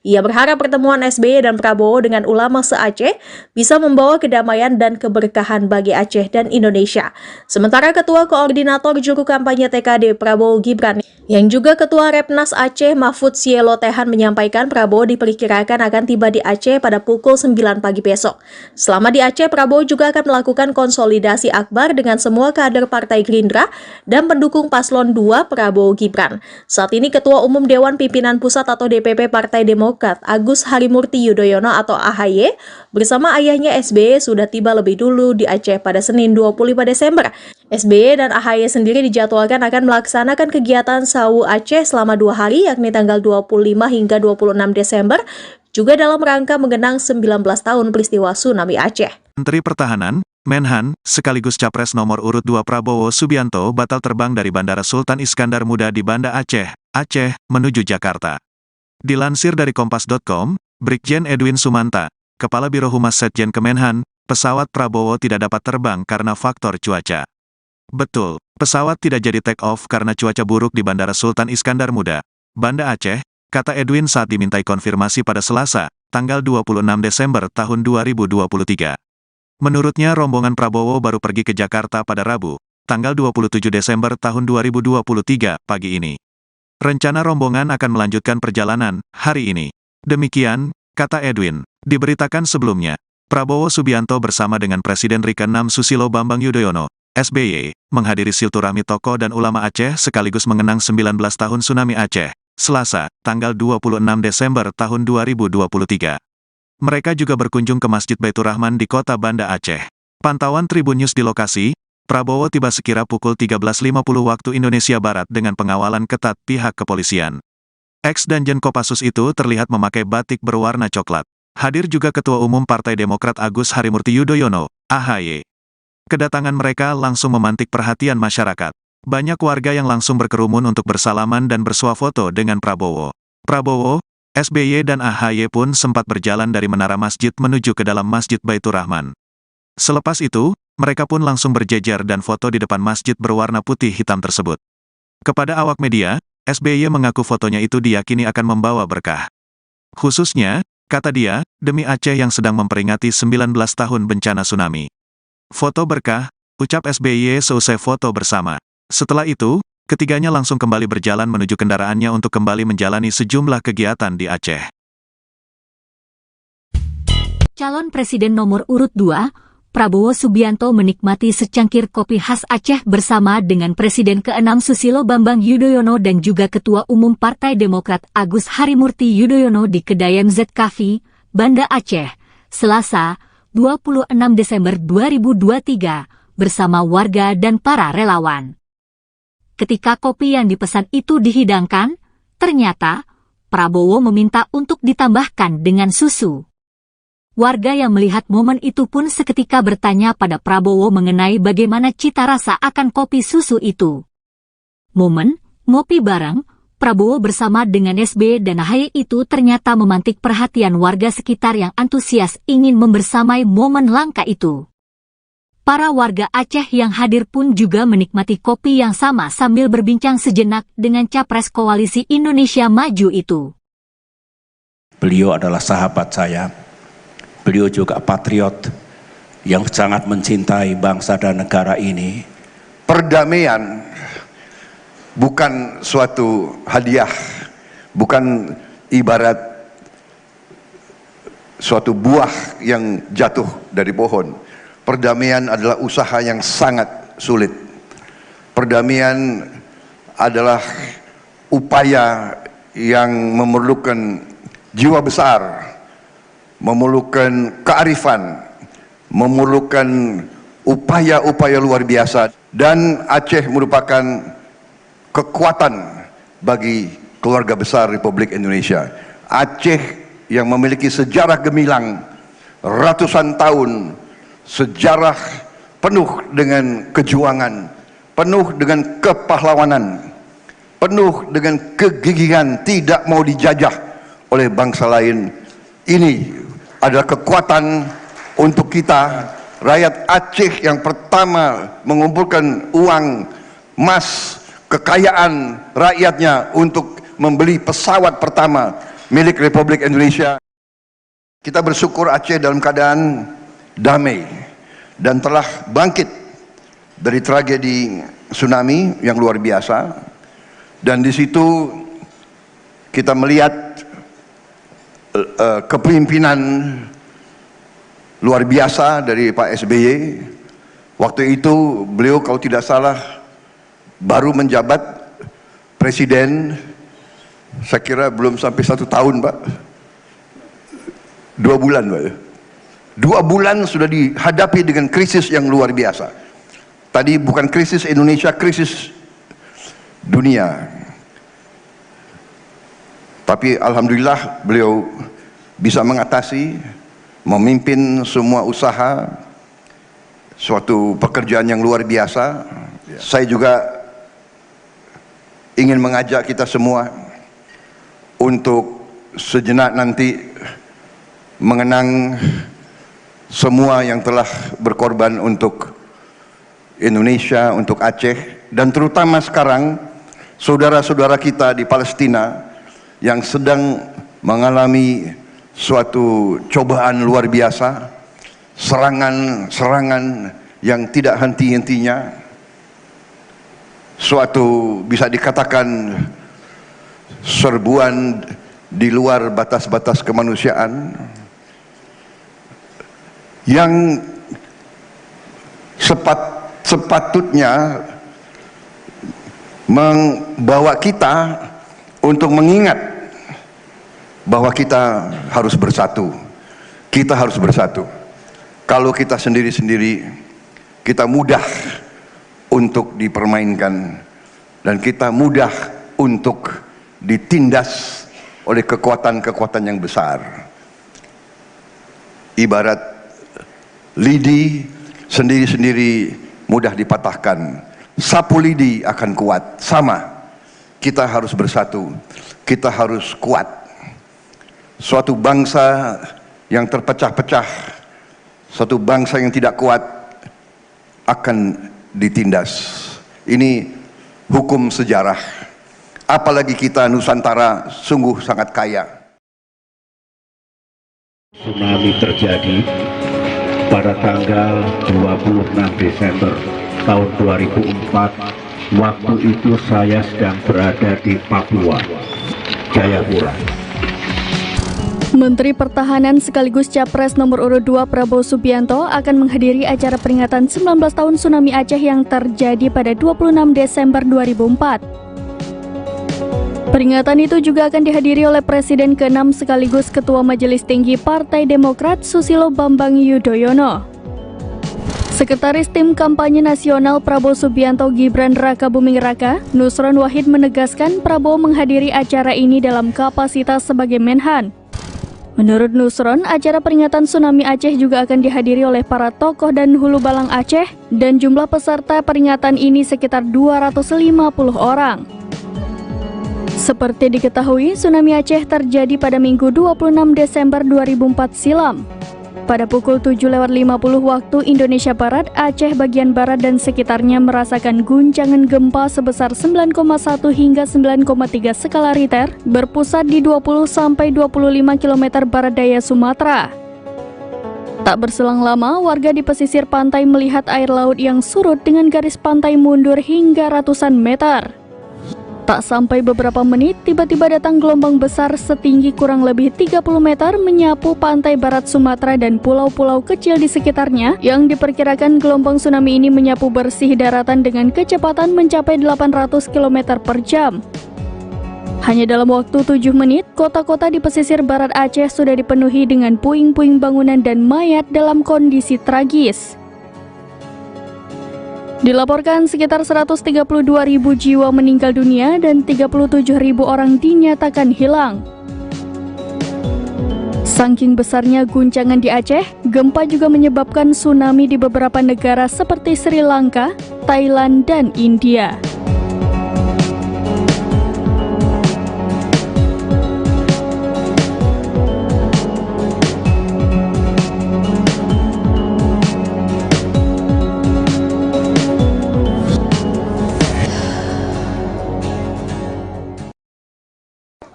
Ia berharap pertemuan SBY dan Prabowo dengan ulama se-Aceh bisa membawa kedamaian dan keberkahan bagi Aceh dan Indonesia. Sementara Ketua Koordinator Juru Kampanye TKD Prabowo Gibran yang juga Ketua Repnas Aceh Mahfud Sielo Tehan menyampaikan Prabowo diperkirakan akan tiba di Aceh pada pukul 9 pagi besok. Selama di Aceh, Prabowo juga akan melakukan konsolidasi akbar dengan semua kader Partai Gerindra dan pendukung Paslon 2 Prabowo Gibran. Saat ini Ketua Umum Dewan Pimpinan Pusat atau DPP Partai Demokrat Agus Harimurti Yudhoyono atau AHY bersama ayahnya SBY sudah tiba lebih dulu di Aceh pada Senin 25 Desember. SBY dan AHY sendiri dijadwalkan akan melaksanakan kegiatan Sawu Aceh selama 2 hari yakni tanggal 25 hingga 26 Desember juga dalam rangka mengenang 19 tahun peristiwa tsunami Aceh. Menteri Pertahanan, Menhan, sekaligus Capres nomor urut 2 Prabowo Subianto batal terbang dari Bandara Sultan Iskandar Muda di Banda Aceh, Aceh, menuju Jakarta. Dilansir dari Kompas.com, Brigjen Edwin Sumanta, Kepala Biro Humas Setjen Kemenhan, pesawat Prabowo tidak dapat terbang karena faktor cuaca. Betul, pesawat tidak jadi take off karena cuaca buruk di Bandara Sultan Iskandar Muda, Banda Aceh, kata Edwin saat dimintai konfirmasi pada Selasa, tanggal 26 Desember tahun 2023. Menurutnya rombongan Prabowo baru pergi ke Jakarta pada Rabu, tanggal 27 Desember tahun 2023 pagi ini. Rencana rombongan akan melanjutkan perjalanan hari ini. Demikian, kata Edwin. Diberitakan sebelumnya, Prabowo Subianto bersama dengan Presiden RI ke-6 Susilo Bambang Yudhoyono, SBY, menghadiri silaturahmi tokoh dan ulama Aceh sekaligus mengenang 19 tahun tsunami Aceh, Selasa, tanggal 26 Desember tahun 2023. Mereka juga berkunjung ke Masjid Baitur Rahman di kota Banda Aceh. Pantauan Tribun News di lokasi, Prabowo tiba sekira pukul 13.50 waktu Indonesia Barat dengan pengawalan ketat pihak kepolisian. Ex-Danjen Kopassus itu terlihat memakai batik berwarna coklat. Hadir juga Ketua Umum Partai Demokrat Agus Harimurti Yudhoyono, AHY. Kedatangan mereka langsung memantik perhatian masyarakat. Banyak warga yang langsung berkerumun untuk bersalaman dan bersuah foto dengan Prabowo. Prabowo, SBY dan AHY pun sempat berjalan dari menara masjid menuju ke dalam Masjid Baitur Rahman. Selepas itu, mereka pun langsung berjejer dan foto di depan masjid berwarna putih hitam tersebut. Kepada awak media, SBY mengaku fotonya itu diyakini akan membawa berkah. Khususnya, kata dia, demi Aceh yang sedang memperingati 19 tahun bencana tsunami. Foto berkah, ucap SBY seusai foto bersama. Setelah itu, ketiganya langsung kembali berjalan menuju kendaraannya untuk kembali menjalani sejumlah kegiatan di Aceh. Calon Presiden nomor urut 2, Prabowo Subianto menikmati secangkir kopi khas Aceh bersama dengan Presiden ke-6 Susilo Bambang Yudhoyono dan juga Ketua Umum Partai Demokrat Agus Harimurti Yudhoyono di kedai MZ Cafe, Banda Aceh, Selasa, 26 Desember 2023, bersama warga dan para relawan. Ketika kopi yang dipesan itu dihidangkan, ternyata Prabowo meminta untuk ditambahkan dengan susu. Warga yang melihat momen itu pun seketika bertanya pada Prabowo mengenai bagaimana cita rasa akan kopi susu itu. Momen ngopi bareng Prabowo bersama dengan SBY dan AHY itu ternyata memantik perhatian warga sekitar yang antusias ingin membersamai momen langka itu. Para warga Aceh yang hadir pun juga menikmati kopi yang sama sambil berbincang sejenak dengan Capres Koalisi Indonesia Maju itu. Beliau adalah sahabat saya. Beliau juga patriot yang sangat mencintai bangsa dan negara ini. Perdamaian bukan suatu hadiah, bukan ibarat suatu buah yang jatuh dari pohon. Perdamaian adalah usaha yang sangat sulit. Perdamaian adalah upaya yang memerlukan jiwa besar, memerlukan kearifan, memerlukan upaya-upaya luar biasa. Dan Aceh merupakan kekuatan bagi keluarga besar Republik Indonesia. Aceh yang memiliki sejarah gemilang ratusan tahun, sejarah penuh dengan kejuangan, penuh dengan kepahlawanan, penuh dengan kegigihan, tidak mau dijajah oleh bangsa lain. Ini adalah kekuatan untuk kita, rakyat Aceh yang pertama mengumpulkan uang, emas, kekayaan rakyatnya untuk membeli pesawat pertama milik Republik Indonesia. Kita bersyukur Aceh dalam keadaan damai dan telah bangkit dari tragedi tsunami yang luar biasa. Dan di situ kita melihat kepemimpinan luar biasa dari Pak SBY. Waktu itu beliau kalau tidak salah baru menjabat presiden, saya kira belum sampai 1 tahun Pak, 2 bulan Pak. 2 bulan sudah dihadapi dengan krisis yang luar biasa. Tadi bukan krisis Indonesia, krisis dunia. Tapi alhamdulillah beliau bisa mengatasi, memimpin semua usaha, suatu pekerjaan yang luar biasa. Saya juga ingin mengajak kita semua untuk sejenak nanti mengenang semua yang telah berkorban untuk Indonesia, untuk Aceh, dan terutama sekarang saudara-saudara kita di Palestina yang sedang mengalami suatu cobaan luar biasa, serangan-serangan yang tidak henti-hentinya, suatu bisa dikatakan serbuan di luar batas-batas kemanusiaan yang sepatutnya membawa kita untuk mengingat bahwa kita harus bersatu. Kita harus bersatu. Kalau kita sendiri-sendiri, kita mudah untuk dipermainkan dan kita mudah untuk ditindas oleh kekuatan-kekuatan yang besar. Ibarat lidi sendiri-sendiri mudah dipatahkan, sapu lidi akan kuat. Sama, kita harus bersatu, kita harus kuat. Suatu bangsa yang terpecah-pecah, suatu bangsa yang tidak kuat akan ditindas. Ini hukum sejarah. Apalagi kita Nusantara sungguh sangat kaya. Tsunami terjadi pada tanggal 26 Desember tahun 2004. Waktu itu saya sedang berada di Papua, Jayapura. Menteri Pertahanan sekaligus Capres nomor urut 2 Prabowo Subianto akan menghadiri acara peringatan 19 tahun tsunami Aceh yang terjadi pada 26 Desember 2004. Peringatan itu juga akan dihadiri oleh Presiden ke-6 sekaligus Ketua Majelis Tinggi Partai Demokrat Susilo Bambang Yudhoyono. Sekretaris Tim Kampanye Nasional Prabowo Subianto Gibran Raka Buming Raka, Nusron Wahid menegaskan Prabowo menghadiri acara ini dalam kapasitas sebagai Menhan. Menurut Nusron, acara peringatan tsunami Aceh juga akan dihadiri oleh para tokoh dan hulu balang Aceh dan jumlah peserta peringatan ini sekitar 250 orang. Seperti diketahui, tsunami Aceh terjadi pada Minggu 26 Desember 2004 silam. Pada pukul 7:50 waktu Indonesia Barat, Aceh bagian barat dan sekitarnya merasakan guncangan gempa sebesar 9,1 hingga 9,3 skala Richter berpusat di 20-25 km barat daya Sumatera. Tak berselang lama, warga di pesisir pantai melihat air laut yang surut dengan garis pantai mundur hingga ratusan meter. Tak sampai beberapa menit, tiba-tiba datang gelombang besar setinggi kurang lebih 30 meter menyapu pantai barat Sumatera dan pulau-pulau kecil di sekitarnya yang diperkirakan gelombang tsunami ini menyapu bersih daratan dengan kecepatan mencapai 800 km per jam. Hanya dalam waktu 7 menit, kota-kota di pesisir barat Aceh sudah dipenuhi dengan puing-puing bangunan dan mayat dalam kondisi tragis. Dilaporkan sekitar 132.000 jiwa meninggal dunia dan 37.000 orang dinyatakan hilang. Saking besarnya guncangan di Aceh, gempa juga menyebabkan tsunami di beberapa negara seperti Sri Lanka, Thailand, dan India.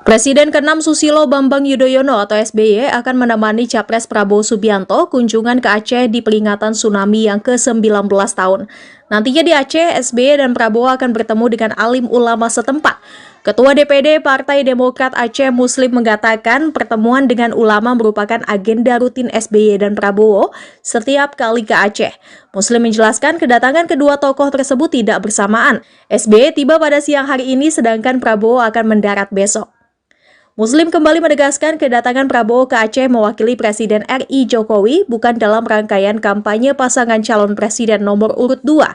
Presiden ke-6 Susilo Bambang Yudhoyono atau SBY akan menemani Capres Prabowo Subianto kunjungan ke Aceh di peringatan tsunami yang ke-19 tahun. Nantinya di Aceh, SBY dan Prabowo akan bertemu dengan alim ulama setempat. Ketua DPD Partai Demokrat Aceh Muslim mengatakan pertemuan dengan ulama merupakan agenda rutin SBY dan Prabowo setiap kali ke Aceh. Muslim menjelaskan kedatangan kedua tokoh tersebut tidak bersamaan. SBY tiba pada siang hari ini sedangkan Prabowo akan mendarat besok. Muslim kembali menegaskan kedatangan Prabowo ke Aceh mewakili Presiden RI Jokowi bukan dalam rangkaian kampanye pasangan calon presiden nomor urut 2.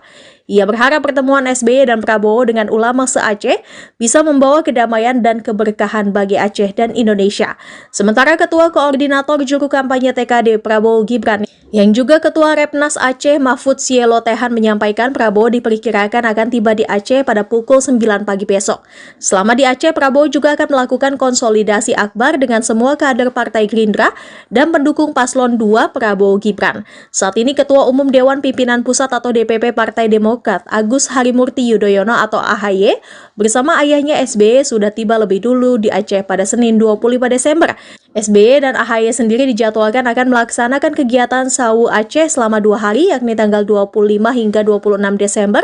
Ia berharap pertemuan SBY dan Prabowo dengan ulama se-Aceh bisa membawa kedamaian dan keberkahan bagi Aceh dan Indonesia. Sementara Ketua Koordinator Juru Kampanye TKD Prabowo Gibran yang juga Ketua Repnas Aceh Mahfud Sielo Tehan menyampaikan Prabowo diperkirakan akan tiba di Aceh pada pukul 9 pagi besok. Selama di Aceh, Prabowo juga akan melakukan konsolidasi akbar dengan semua kader Partai Gerindra dan pendukung Paslon 2 Prabowo Gibran. Saat ini Ketua Umum Dewan Pimpinan Pusat atau DPP Partai Demokrat Agus Harimurti Yudhoyono atau AHY bersama ayahnya SBY sudah tiba lebih dulu di Aceh pada Senin 25 Desember. SBY dan AHY sendiri dijadwalkan akan melaksanakan kegiatan Sawu Aceh selama 2 hari yakni tanggal 25 hingga 26 Desember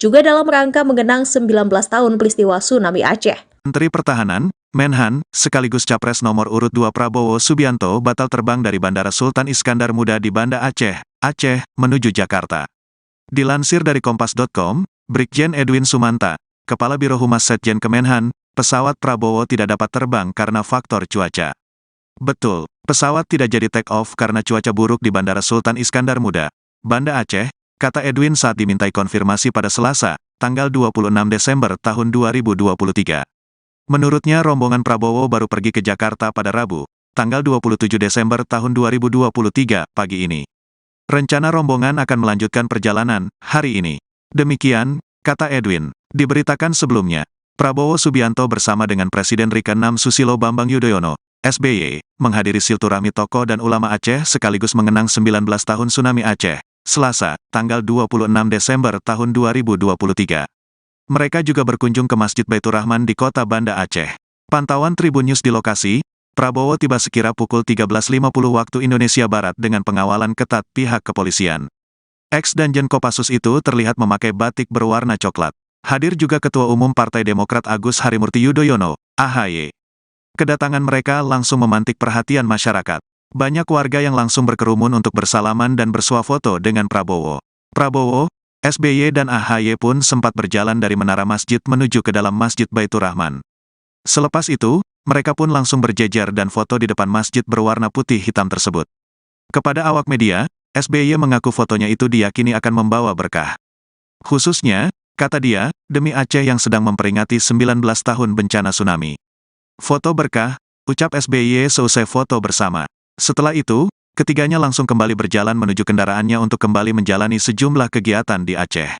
juga dalam rangka mengenang 19 tahun peristiwa tsunami Aceh. Menteri Pertahanan, Menhan, sekaligus Capres nomor urut 2 Prabowo Subianto batal terbang dari Bandara Sultan Iskandar Muda di Banda Aceh, menuju Jakarta. Dilansir dari Kompas.com, Brigjen Edwin Sumanta, Kepala Biro Humas Setjen Kemenhan, pesawat Prabowo tidak dapat terbang karena faktor cuaca. Betul, pesawat tidak jadi take off karena cuaca buruk di Bandara Sultan Iskandar Muda, Banda Aceh, kata Edwin saat dimintai konfirmasi pada Selasa, tanggal 26 Desember tahun 2023. Menurutnya rombongan Prabowo baru pergi ke Jakarta pada Rabu, tanggal 27 Desember tahun 2023 pagi ini. Rencana rombongan akan melanjutkan perjalanan hari ini. Demikian, kata Edwin, diberitakan sebelumnya, Prabowo Subianto bersama dengan Presiden RI ke-6 Susilo Bambang Yudhoyono, SBY, menghadiri silaturahmi tokoh dan ulama Aceh sekaligus mengenang 19 tahun tsunami Aceh, Selasa, tanggal 26 Desember tahun 2023. Mereka juga berkunjung ke Masjid Baitur Rahman di kota Banda Aceh. Pantauan Tribun News di lokasi, Prabowo tiba sekira pukul 13.50 waktu Indonesia Barat dengan pengawalan ketat pihak kepolisian. Ex-Danjen Kopassus itu terlihat memakai batik berwarna coklat. Hadir juga Ketua Umum Partai Demokrat Agus Harimurti Yudhoyono, AHY. Kedatangan mereka langsung memantik perhatian masyarakat. Banyak warga yang langsung berkerumun untuk bersalaman dan bersuah foto dengan Prabowo. Prabowo, SBY dan AHY pun sempat berjalan dari menara masjid menuju ke dalam Masjid Baitur Rahman. Selepas itu, mereka pun langsung berjejer dan foto di depan masjid berwarna putih hitam tersebut. Kepada awak media, SBY mengaku fotonya itu diyakini akan membawa berkah. Khususnya, kata dia, demi Aceh yang sedang memperingati 19 tahun bencana tsunami. Foto berkah, ucap SBY seusai foto bersama. Setelah itu, ketiganya langsung kembali berjalan menuju kendaraannya untuk kembali menjalani sejumlah kegiatan di Aceh.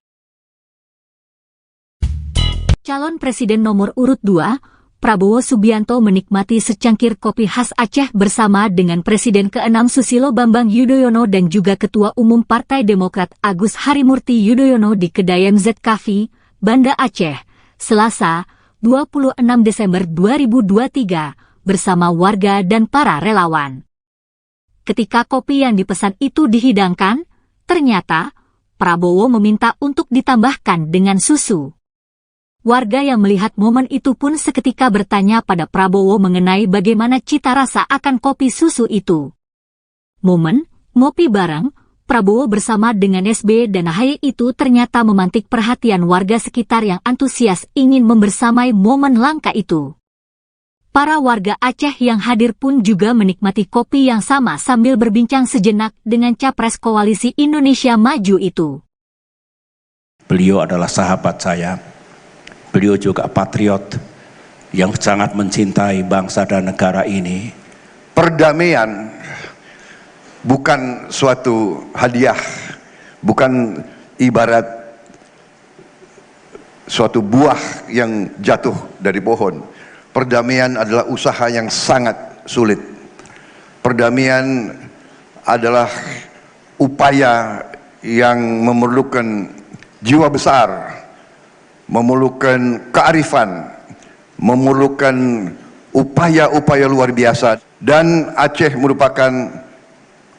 Calon Presiden nomor urut 2, Prabowo Subianto menikmati secangkir kopi khas Aceh bersama dengan Presiden ke-6 Susilo Bambang Yudhoyono dan juga Ketua Umum Partai Demokrat Agus Harimurti Yudhoyono di kedai MZ Cafe, Banda Aceh, Selasa, 26 Desember 2023, bersama warga dan para relawan. Ketika kopi yang dipesan itu dihidangkan, ternyata Prabowo meminta untuk ditambahkan dengan susu. Warga yang melihat momen itu pun seketika bertanya pada Prabowo mengenai bagaimana cita rasa akan kopi susu itu. Momen ngopi bareng Prabowo bersama dengan SBY dan AHY itu ternyata memantik perhatian warga sekitar yang antusias ingin membersamai momen langka itu. Para warga Aceh yang hadir pun juga menikmati kopi yang sama sambil berbincang sejenak dengan capres koalisi Indonesia Maju itu. Beliau adalah sahabat saya. Beliau juga patriot yang sangat mencintai bangsa dan negara ini. Perdamaian bukan suatu hadiah, bukan ibarat suatu buah yang jatuh dari pohon. Perdamaian adalah usaha yang sangat sulit. Perdamaian adalah upaya yang memerlukan jiwa besar, memerlukan kearifan, memerlukan upaya-upaya luar biasa, dan Aceh merupakan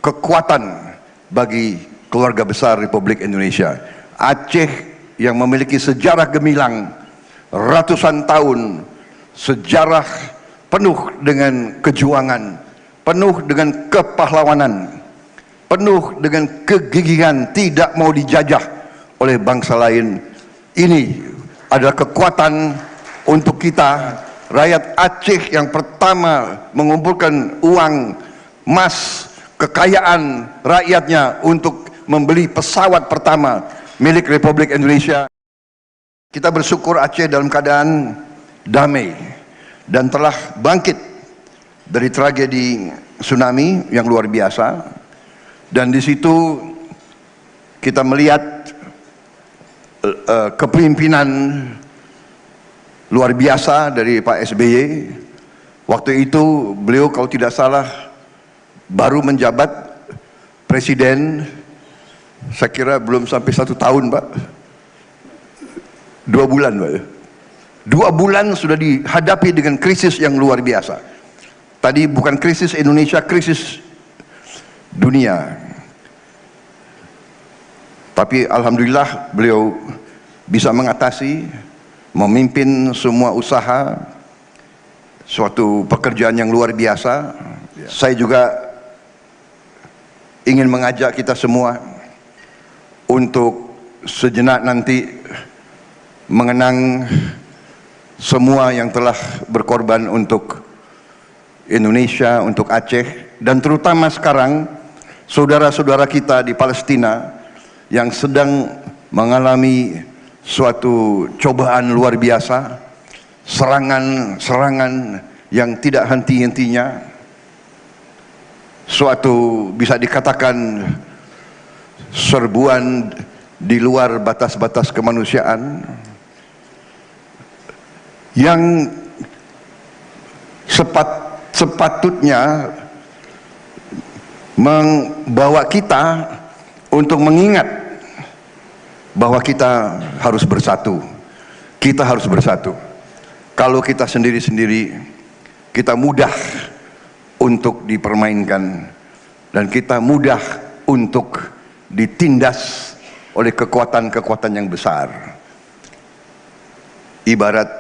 kekuatan bagi keluarga besar Republik Indonesia. Aceh yang memiliki sejarah gemilang ratusan tahun, sejarah penuh dengan kejuangan, penuh dengan kepahlawanan, penuh dengan kegigihan, tidak mau dijajah oleh bangsa lain. Ini adalah kekuatan untuk kita, rakyat Aceh yang pertama mengumpulkan uang, emas, kekayaan rakyatnya untuk membeli pesawat pertama milik Republik Indonesia. Kita bersyukur Aceh dalam keadaan damai dan telah bangkit dari tragedi tsunami yang luar biasa. Dan di situ kita melihat kepemimpinan luar biasa dari Pak SBY. Waktu itu beliau kalau tidak salah baru menjabat presiden, saya kira belum sampai 1 tahun Pak, 2 bulan Pak. 2 bulan sudah dihadapi dengan krisis yang luar biasa. Tadi bukan krisis Indonesia, krisis dunia. Tapi alhamdulillah beliau bisa mengatasi, memimpin semua usaha, suatu pekerjaan yang luar biasa. Saya juga ingin mengajak kita semua untuk sejenak nanti mengenang semua yang telah berkorban untuk Indonesia, untuk Aceh, dan terutama sekarang saudara-saudara kita di Palestina yang sedang mengalami suatu cobaan luar biasa, serangan-serangan yang tidak henti-hentinya, suatu bisa dikatakan serbuan di luar batas-batas kemanusiaan yang sepatutnya membawa kita untuk mengingat bahwa kita harus bersatu. Kita harus bersatu. Kalau kita sendiri-sendiri, kita mudah untuk dipermainkan dan kita mudah untuk ditindas oleh kekuatan-kekuatan yang besar. Ibarat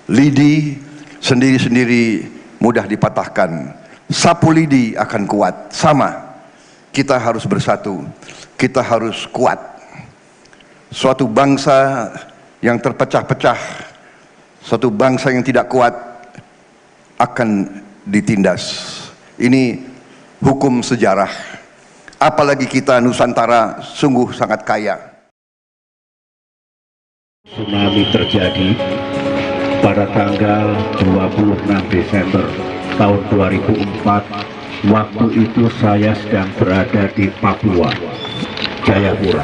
lidi sendiri-sendiri mudah dipatahkan, sapu lidi akan kuat. Sama, kita harus bersatu, kita harus kuat. Suatu bangsa yang terpecah-pecah, suatu bangsa yang tidak kuat akan ditindas. Ini hukum sejarah. Apalagi kita Nusantara sungguh sangat kaya. Tsunami terjadi pada tanggal 26 Desember tahun 2004. Waktu itu saya sedang berada di Papua, Jayapura.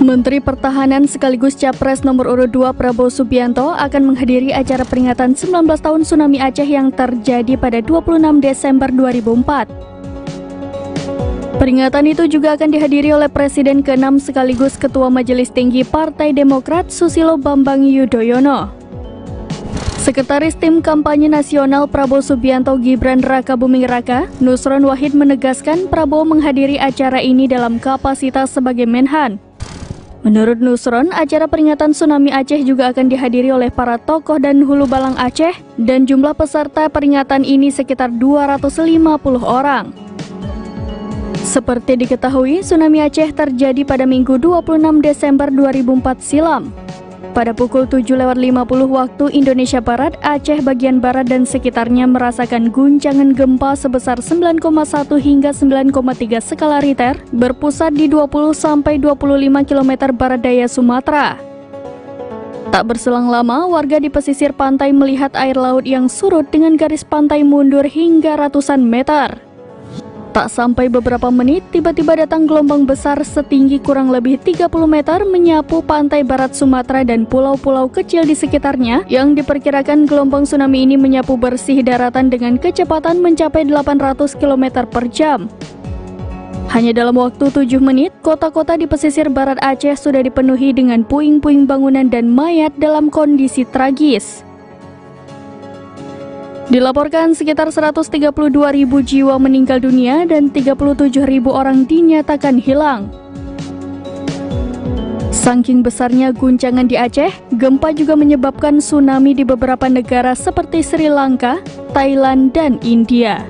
Menteri Pertahanan sekaligus Capres nomor urut 2 Prabowo Subianto akan menghadiri acara peringatan 19 tahun tsunami Aceh yang terjadi pada 26 Desember 2004. Peringatan itu juga akan dihadiri oleh Presiden ke-6 sekaligus Ketua Majelis Tinggi Partai Demokrat Susilo Bambang Yudhoyono. Sekretaris Tim Kampanye Nasional Prabowo Subianto Gibran Rakabuming Raka, Nusron Wahid menegaskan Prabowo menghadiri acara ini dalam kapasitas sebagai Menhan. Menurut Nusron, acara peringatan tsunami Aceh juga akan dihadiri oleh para tokoh dan hulu balang Aceh dan jumlah peserta peringatan ini sekitar 250 orang. Seperti diketahui, tsunami Aceh terjadi pada Minggu 26 Desember 2004 silam. Pada pukul 7.50 waktu Indonesia Barat, Aceh bagian barat dan sekitarnya merasakan guncangan gempa sebesar 9,1 hingga 9,3 skala Richter berpusat di 20-25 km barat daya Sumatera. Tak berselang lama, warga di pesisir pantai melihat air laut yang surut dengan garis pantai mundur hingga ratusan meter. Tak sampai beberapa menit, tiba-tiba datang gelombang besar setinggi kurang lebih 30 meter menyapu pantai barat Sumatera dan pulau-pulau kecil di sekitarnya yang diperkirakan gelombang tsunami ini menyapu bersih daratan dengan kecepatan mencapai 800 km per jam. Hanya dalam waktu 7 menit, kota-kota di pesisir barat Aceh sudah dipenuhi dengan puing-puing bangunan dan mayat dalam kondisi tragis. Dilaporkan sekitar 132.000 jiwa meninggal dunia dan 37.000 orang dinyatakan hilang. Saking besarnya guncangan di Aceh, gempa juga menyebabkan tsunami di beberapa negara seperti Sri Lanka, Thailand, dan India.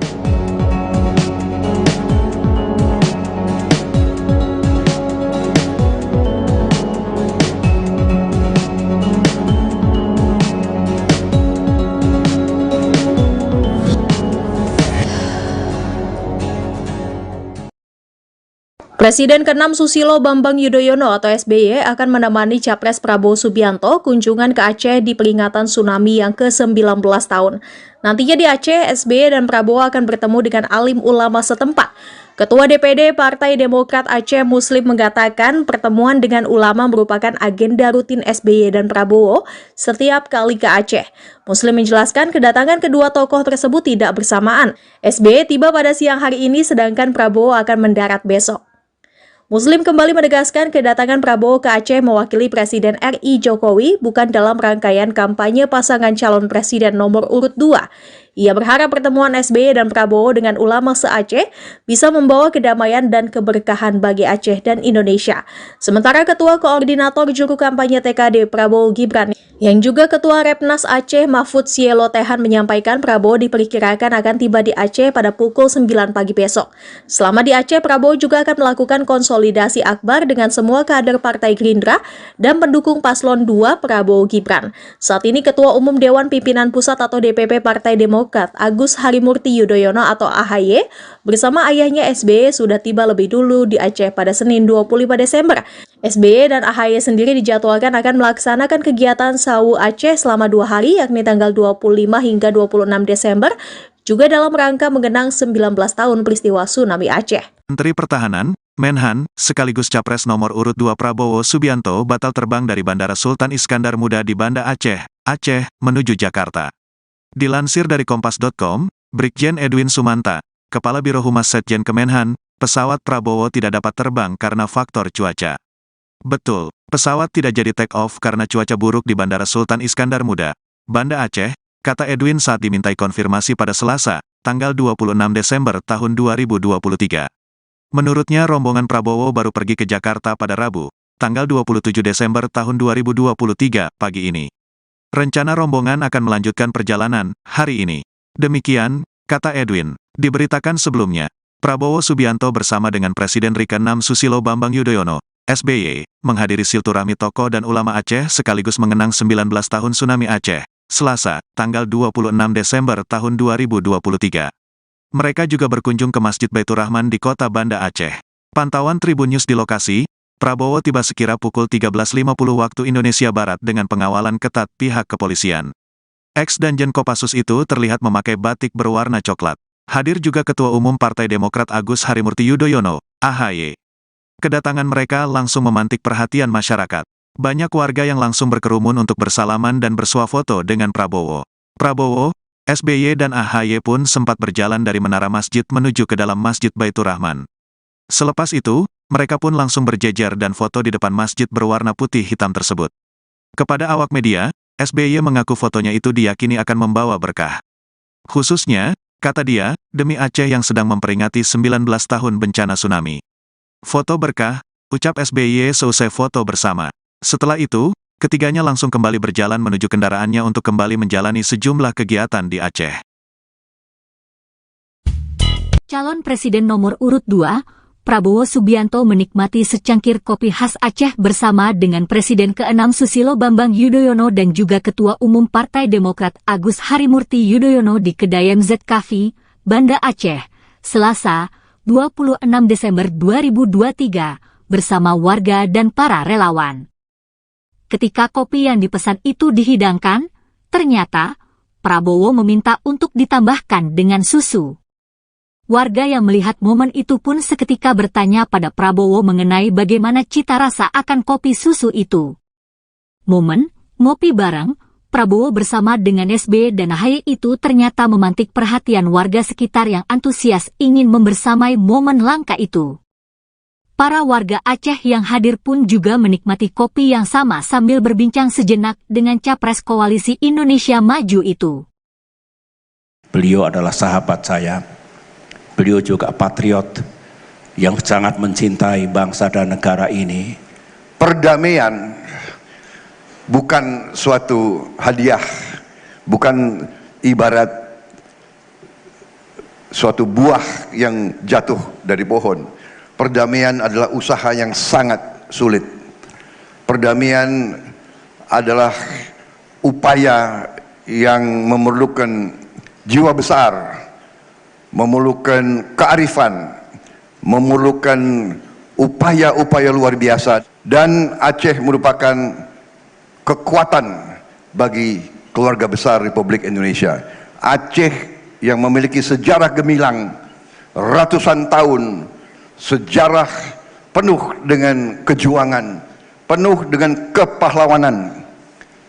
Presiden ke-6 Susilo Bambang Yudhoyono atau SBY akan menemani Capres Prabowo Subianto kunjungan ke Aceh di peringatan tsunami yang ke-19 tahun. Nantinya di Aceh, SBY dan Prabowo akan bertemu dengan alim ulama setempat. Ketua DPD Partai Demokrat Aceh Muslim mengatakan pertemuan dengan ulama merupakan agenda rutin SBY dan Prabowo setiap kali ke Aceh. Muslim menjelaskan kedatangan kedua tokoh tersebut tidak bersamaan. SBY tiba pada siang hari ini sedangkan Prabowo akan mendarat besok. Muslim kembali menegaskan kedatangan Prabowo ke Aceh mewakili Presiden RI Jokowi bukan dalam rangkaian kampanye pasangan calon presiden nomor urut 2. Ia berharap pertemuan SBY dan Prabowo dengan ulama se-Aceh bisa membawa kedamaian dan keberkahan bagi Aceh dan Indonesia. Sementara Ketua Koordinator Juru Kampanye TKD Prabowo Gibran yang juga Ketua Repnas Aceh Mahfud Sielo Tehan menyampaikan Prabowo diperkirakan akan tiba di Aceh pada pukul 9 pagi besok. Selama di Aceh, Prabowo juga akan melakukan konsolidasi akbar dengan semua kader Partai Gerindra dan pendukung Paslon 2 Prabowo Gibran. Saat ini Ketua Umum Dewan Pimpinan Pusat atau DPP Partai Demokrat Agus Harimurti Yudhoyono atau AHY bersama ayahnya SBY sudah tiba lebih dulu di Aceh pada Senin 25 Desember. SBY dan AHY sendiri dijadwalkan akan melaksanakan kegiatan Sawu Aceh selama 2 hari yakni tanggal 25 hingga 26 Desember juga dalam rangka mengenang 19 tahun peristiwa tsunami Aceh. Menteri Pertahanan, Menhan, sekaligus Capres nomor urut 2 Prabowo Subianto batal terbang dari Bandara Sultan Iskandar Muda di Banda Aceh, Aceh, menuju Jakarta. Dilansir dari Kompas.com, Brigjen Edwin Sumanta, Kepala Biro Humas Setjen Kemenhan, pesawat Prabowo tidak dapat terbang karena faktor cuaca. Betul, pesawat tidak jadi take off karena cuaca buruk di Bandara Sultan Iskandar Muda, Banda Aceh, kata Edwin saat dimintai konfirmasi pada Selasa, tanggal 26 Desember tahun 2023. Menurutnya rombongan Prabowo baru pergi ke Jakarta pada Rabu, tanggal 27 Desember tahun 2023 pagi ini. Rencana rombongan akan melanjutkan perjalanan hari ini. Demikian, kata Edwin. Diberitakan sebelumnya, Prabowo Subianto bersama dengan Presiden RI ke-6 Susilo Bambang Yudhoyono, SBY, menghadiri silaturahmi tokoh dan ulama Aceh sekaligus mengenang 19 tahun tsunami Aceh, Selasa, tanggal 26 Desember tahun 2023. Mereka juga berkunjung ke Masjid Baitur Rahman di kota Banda Aceh. Pantauan Tribun News di lokasi, Prabowo tiba sekira pukul 13.50 waktu Indonesia Barat dengan pengawalan ketat pihak kepolisian. Ex-Danjen Kopassus itu terlihat memakai batik berwarna coklat. Hadir juga Ketua Umum Partai Demokrat Agus Harimurti Yudhoyono, AHY. Kedatangan mereka langsung memantik perhatian masyarakat. Banyak warga yang langsung berkerumun untuk bersalaman dan bersuah foto dengan Prabowo. Prabowo, SBY dan AHY pun sempat berjalan dari menara masjid menuju ke dalam Masjid Baitur Rahman. Selepas itu, mereka pun langsung berjejer dan foto di depan masjid berwarna putih hitam tersebut. Kepada awak media, SBY mengaku fotonya itu diyakini akan membawa berkah. Khususnya, kata dia, demi Aceh yang sedang memperingati 19 tahun bencana tsunami. Foto berkah, ucap SBY seusai foto bersama. Setelah itu, ketiganya langsung kembali berjalan menuju kendaraannya untuk kembali menjalani sejumlah kegiatan di Aceh. Calon Presiden nomor urut 2, Prabowo Subianto menikmati secangkir kopi khas Aceh bersama dengan Presiden ke-6 Susilo Bambang Yudhoyono dan juga Ketua Umum Partai Demokrat Agus Harimurti Yudhoyono di kedai MZ Cafe, Banda Aceh, Selasa, 26 Desember 2023, bersama warga dan para relawan. Ketika kopi yang dipesan itu dihidangkan, ternyata Prabowo meminta untuk ditambahkan dengan susu. Warga yang melihat momen itu pun seketika bertanya pada Prabowo mengenai bagaimana cita rasa akan kopi susu itu. Momen ngopi bareng Prabowo bersama dengan SBY dan AHY itu ternyata memantik perhatian warga sekitar yang antusias ingin membersamai momen langka itu. Para warga Aceh yang hadir pun juga menikmati kopi yang sama sambil berbincang sejenak dengan capres Koalisi Indonesia Maju itu. Beliau adalah sahabat saya. Beliau juga patriot yang sangat mencintai bangsa dan negara ini. Perdamaian bukan suatu hadiah, bukan ibarat suatu buah yang jatuh dari pohon. Perdamaian adalah usaha yang sangat sulit. Perdamaian adalah upaya yang memerlukan jiwa besar, memerlukan kearifan, memerlukan upaya-upaya luar biasa, dan Aceh merupakan kekuatan bagi keluarga besar Republik Indonesia. Aceh yang memiliki sejarah gemilang ratusan tahun, sejarah penuh dengan kejuangan, penuh dengan kepahlawanan,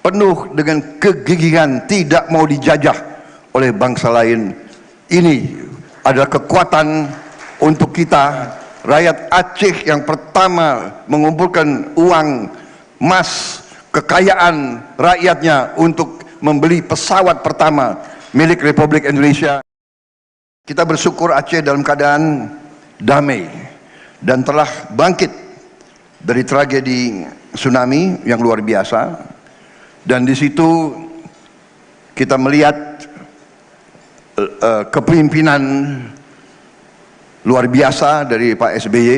penuh dengan kegigihan, tidak mau dijajah oleh bangsa lain. Ini adalah kekuatan untuk kita, rakyat Aceh yang pertama mengumpulkan uang, emas, kekayaan rakyatnya untuk membeli pesawat pertama milik Republik Indonesia. Kita bersyukur Aceh dalam keadaan damai dan telah bangkit dari tragedi tsunami yang luar biasa. Dan di situ kita melihat kepemimpinan luar biasa dari Pak SBY.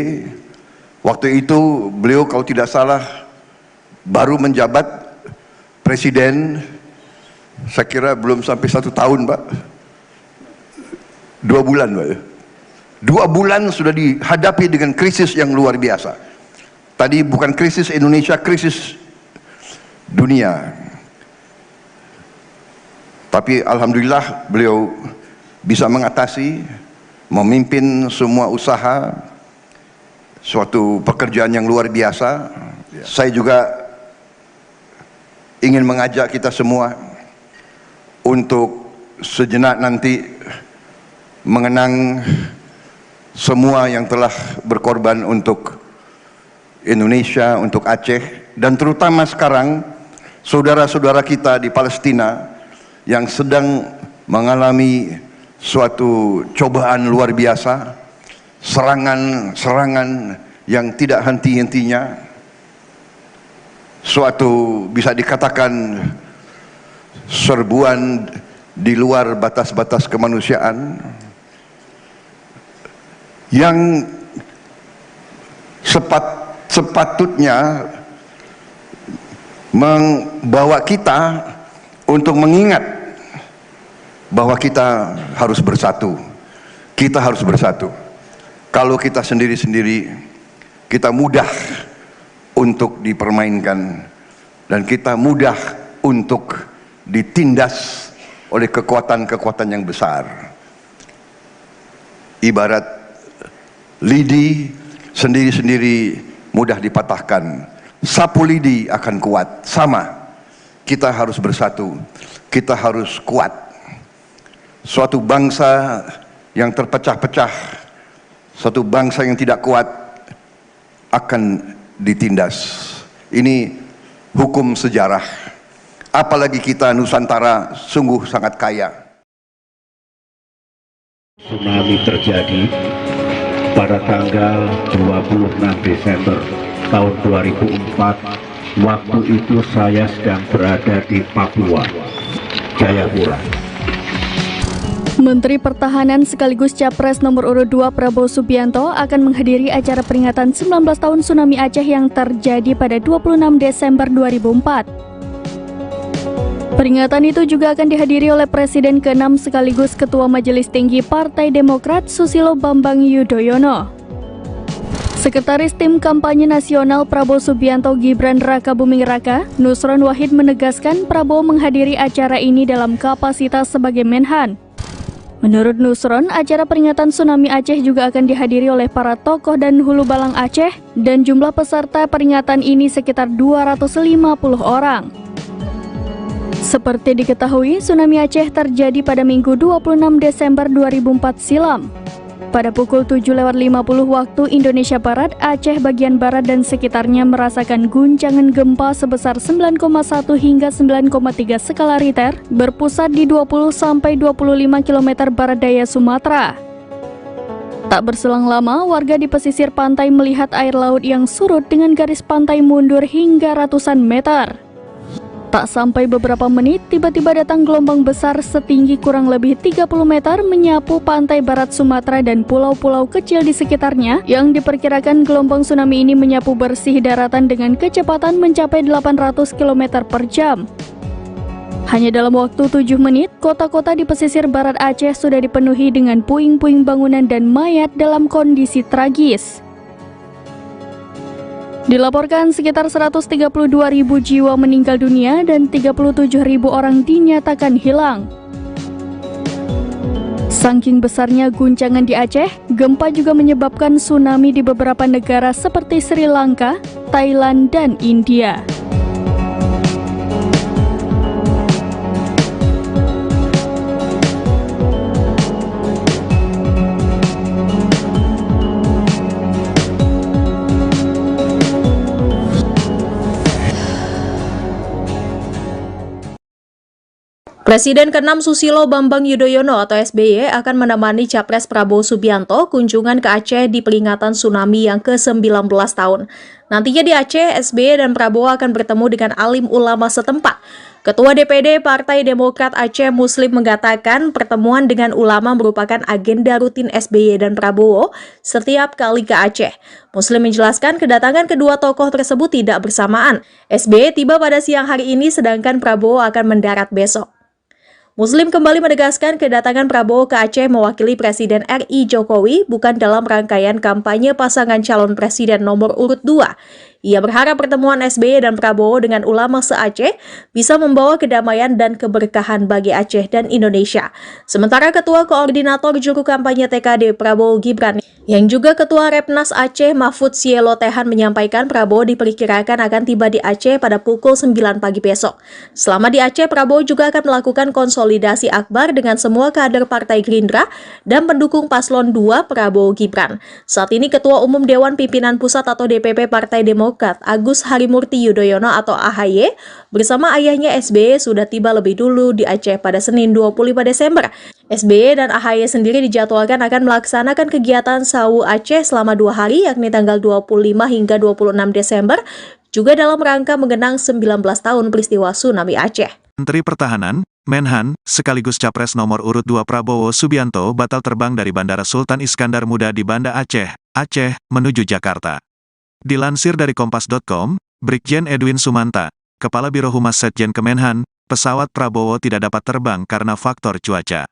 Waktu itu beliau kalau tidak salah baru menjabat presiden, saya kira belum sampai 1 tahun Pak, 2 bulan Pak. 2 bulan sudah dihadapi dengan krisis yang luar biasa. Tadi bukan krisis Indonesia, krisis dunia. Tapi alhamdulillah beliau bisa mengatasi, memimpin semua usaha, suatu pekerjaan yang luar biasa. Saya juga ingin mengajak kita semua untuk sejenak nanti mengenang semua yang telah berkorban untuk Indonesia, untuk Aceh, dan terutama sekarang saudara-saudara kita di Palestina yang sedang mengalami suatu cobaan luar biasa, serangan-serangan yang tidak henti-hentinya, suatu bisa dikatakan serbuan di luar batas-batas kemanusiaan yang sepatutnya membawa kita untuk mengingat bahwa kita harus bersatu. Kita harus bersatu. Kalau kita sendiri-sendiri, kita mudah untuk dipermainkan dan kita mudah untuk ditindas oleh kekuatan-kekuatan yang besar. Ibarat lidi sendiri-sendiri mudah dipatahkan. Sapu lidi akan kuat. Sama, kita harus bersatu, kita harus kuat. Suatu bangsa yang terpecah-pecah, suatu bangsa yang tidak kuat akan ditindas. Ini hukum sejarah. Apalagi kita Nusantara sungguh sangat kaya. Tsunami terjadi pada tanggal 26 Desember tahun 2004. Waktu itu saya sedang berada di Papua, Jayapura. Menteri Pertahanan sekaligus Capres nomor urut 2 Prabowo Subianto akan menghadiri acara peringatan 19 tahun tsunami Aceh yang terjadi pada 26 Desember 2004. Peringatan itu juga akan dihadiri oleh Presiden ke-6 sekaligus Ketua Majelis Tinggi Partai Demokrat Susilo Bambang Yudhoyono. Sekretaris Tim Kampanye Nasional Prabowo Subianto Gibran Rakabuming Raka, Nusron Wahid menegaskan Prabowo menghadiri acara ini dalam kapasitas sebagai Menhan. Menurut Nusron, acara peringatan tsunami Aceh juga akan dihadiri oleh para tokoh dan hulu balang Aceh dan jumlah peserta peringatan ini sekitar 250 orang. Seperti diketahui, tsunami Aceh terjadi pada Minggu 26 Desember 2004 silam. Pada pukul 7.50 waktu Indonesia Barat, Aceh bagian barat dan sekitarnya merasakan guncangan gempa sebesar 9,1 hingga 9,3 skala Richter berpusat di 20-25 km barat daya Sumatera. Tak berselang lama, warga di pesisir pantai melihat air laut yang surut dengan garis pantai mundur hingga ratusan meter. Tak sampai beberapa menit, tiba-tiba datang gelombang besar setinggi kurang lebih 30 meter menyapu pantai barat Sumatera dan pulau-pulau kecil di sekitarnya yang diperkirakan gelombang tsunami ini menyapu bersih daratan dengan kecepatan mencapai 800 km per jam. Hanya dalam waktu 7 menit, kota-kota di pesisir barat Aceh sudah dipenuhi dengan puing-puing bangunan dan mayat dalam kondisi tragis. Dilaporkan sekitar 132.000 jiwa meninggal dunia dan 37.000 orang dinyatakan hilang. Saking besarnya guncangan di Aceh, gempa juga menyebabkan tsunami di beberapa negara seperti Sri Lanka, Thailand, dan India. Presiden ke-6 Susilo Bambang Yudhoyono atau SBY akan menemani Capres Prabowo Subianto kunjungan ke Aceh di peringatan tsunami yang ke-19 tahun. Nantinya di Aceh, SBY dan Prabowo akan bertemu dengan alim ulama setempat. Ketua DPD Partai Demokrat Aceh Muslim mengatakan pertemuan dengan ulama merupakan agenda rutin SBY dan Prabowo setiap kali ke Aceh. Muslim menjelaskan kedatangan kedua tokoh tersebut tidak bersamaan. SBY tiba pada siang hari ini sedangkan Prabowo akan mendarat besok. Muslim kembali menegaskan kedatangan Prabowo ke Aceh mewakili Presiden RI Jokowi bukan dalam rangkaian kampanye pasangan calon presiden nomor urut 2. Ia berharap pertemuan SBY dan Prabowo dengan ulama se-Aceh bisa membawa kedamaian dan keberkahan bagi Aceh dan Indonesia. Sementara Ketua Koordinator Juru Kampanye TKD Prabowo Gibran yang juga Ketua Repnas Aceh Mahfud Sielo Tehan menyampaikan Prabowo diperkirakan akan tiba di Aceh pada pukul 9 pagi besok. Selama di Aceh, Prabowo juga akan melakukan konsolidasi akbar dengan semua kader Partai Gerindra dan pendukung Paslon 2 Prabowo Gibran. Saat ini Ketua Umum Dewan Pimpinan Pusat atau DPP Partai Demokrat Agus Harimurti Yudhoyono atau AHY bersama ayahnya SBY sudah tiba lebih dulu di Aceh pada Senin 25 Desember. SBY dan AHY sendiri dijadwalkan akan melaksanakan kegiatan Sawu Aceh selama 2 hari yakni tanggal 25 hingga 26 Desember juga dalam rangka mengenang 19 tahun peristiwa tsunami Aceh. Menteri Pertahanan, Menhan, sekaligus Capres nomor urut 2 Prabowo Subianto batal terbang dari Bandara Sultan Iskandar Muda di Banda Aceh, menuju Jakarta. Dilansir dari Kompas.com, Brigjen Edwin Sumanta, Kepala Biro Humas Setjen Kemenhan, pesawat Prabowo tidak dapat terbang karena faktor cuaca.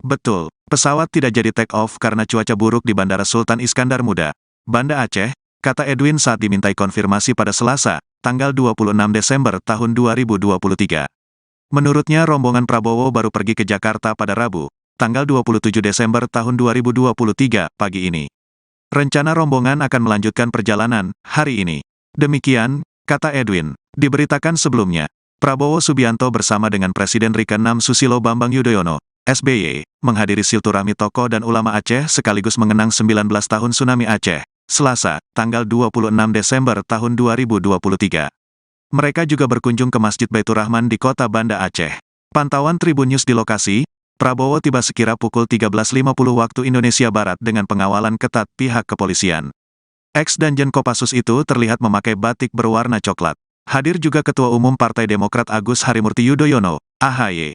Betul, pesawat tidak jadi take off karena cuaca buruk di Bandara Sultan Iskandar Muda, Banda Aceh, kata Edwin saat dimintai konfirmasi pada Selasa, tanggal 26 Desember tahun 2023. Menurutnya rombongan Prabowo baru pergi ke Jakarta pada Rabu, tanggal 27 Desember tahun 2023 pagi ini. Rencana rombongan akan melanjutkan perjalanan hari ini. Demikian, kata Edwin. Diberitakan sebelumnya, Prabowo Subianto bersama dengan Presiden ke-6 Susilo Bambang Yudhoyono, SBY, menghadiri silaturahmi tokoh dan ulama Aceh sekaligus mengenang 19 tahun tsunami Aceh, Selasa, tanggal 26 Desember tahun 2023. Mereka juga berkunjung ke Masjid Baitur Rahman di kota Banda Aceh. Pantauan Tribun News di lokasi, Prabowo tiba sekira pukul 13.50 waktu Indonesia Barat dengan pengawalan ketat pihak kepolisian. Ex-Danjen Kopassus itu terlihat memakai batik berwarna coklat. Hadir juga Ketua Umum Partai Demokrat Agus Harimurti Yudhoyono, AHY.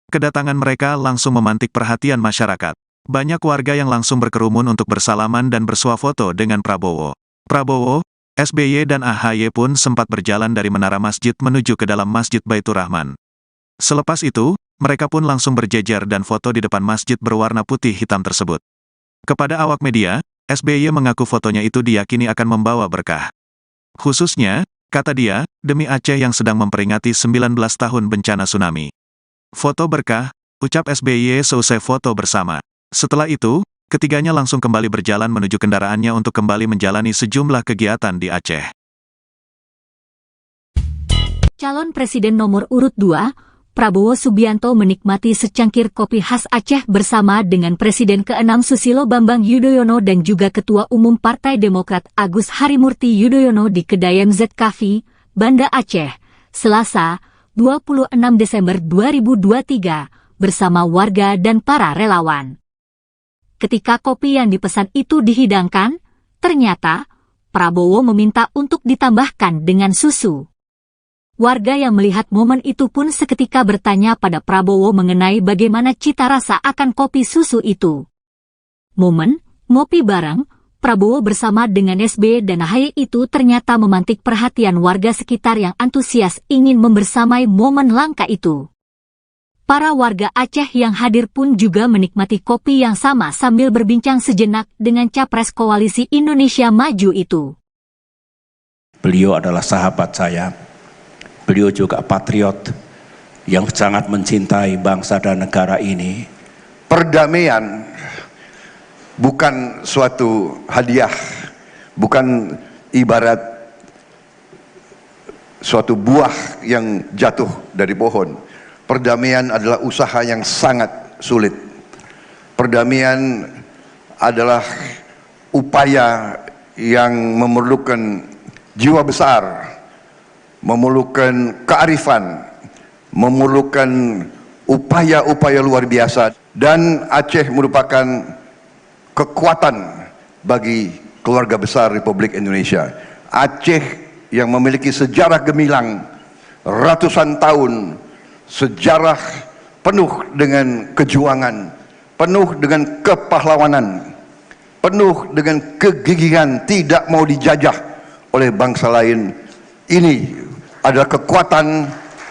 Kedatangan mereka langsung memantik perhatian masyarakat. Banyak warga yang langsung berkerumun untuk bersalaman dan bersuah foto dengan Prabowo. Prabowo, SBY dan AHY pun sempat berjalan dari menara masjid menuju ke dalam Masjid Baitur Rahman. Selepas itu, mereka pun langsung berjejer dan foto di depan masjid berwarna putih hitam tersebut. Kepada awak media, SBY mengaku fotonya itu diyakini akan membawa berkah. Khususnya, kata dia, demi Aceh yang sedang memperingati 19 tahun bencana tsunami. Foto berkah, ucap SBY seusai foto bersama. Setelah itu, ketiganya langsung kembali berjalan menuju kendaraannya untuk kembali menjalani sejumlah kegiatan di Aceh. Calon Presiden nomor urut 2, Prabowo Subianto menikmati secangkir kopi khas Aceh bersama dengan Presiden ke-6 Susilo Bambang Yudhoyono dan juga Ketua Umum Partai Demokrat Agus Harimurti Yudhoyono di kedai MZ Cafe, Banda Aceh, Selasa, 26 Desember 2023, bersama warga dan para relawan. Ketika kopi yang dipesan itu dihidangkan, ternyata Prabowo meminta untuk ditambahkan dengan susu. Warga yang melihat momen itu pun seketika bertanya pada Prabowo mengenai bagaimana cita rasa akan kopi susu itu. Momen ngopi bareng Prabowo bersama dengan SBY dan AHY itu ternyata memantik perhatian warga sekitar yang antusias ingin membersamai momen langka itu. Para warga Aceh yang hadir pun juga menikmati kopi yang sama sambil berbincang sejenak dengan capres koalisi Indonesia Maju itu. Beliau adalah sahabat saya. Beliau juga patriot yang sangat mencintai bangsa dan negara ini. Perdamaian bukan suatu hadiah, bukan ibarat suatu buah yang jatuh dari pohon. Perdamaian adalah usaha yang sangat sulit. Perdamaian adalah upaya yang memerlukan jiwa besar, memerlukan kearifan, memerlukan upaya-upaya luar biasa, dan Aceh merupakan kekuatan bagi keluarga besar Republik Indonesia. Aceh yang memiliki sejarah gemilang ratusan tahun, sejarah penuh dengan kejuangan, penuh dengan kepahlawanan, penuh dengan kegigihan, tidak mau dijajah oleh bangsa lain. Ini adalah kekuatan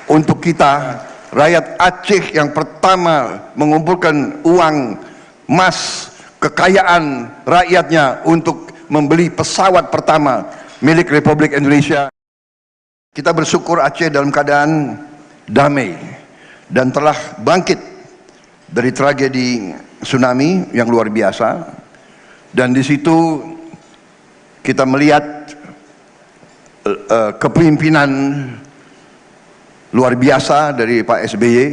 untuk kita, rakyat Aceh yang pertama mengumpulkan uang, emas, kekayaan rakyatnya untuk membeli pesawat pertama milik Republik Indonesia. Kita bersyukur Aceh dalam keadaan damai dan telah bangkit dari tragedi tsunami yang luar biasa, dan di situ kita melihat kepemimpinan luar biasa dari Pak SBY.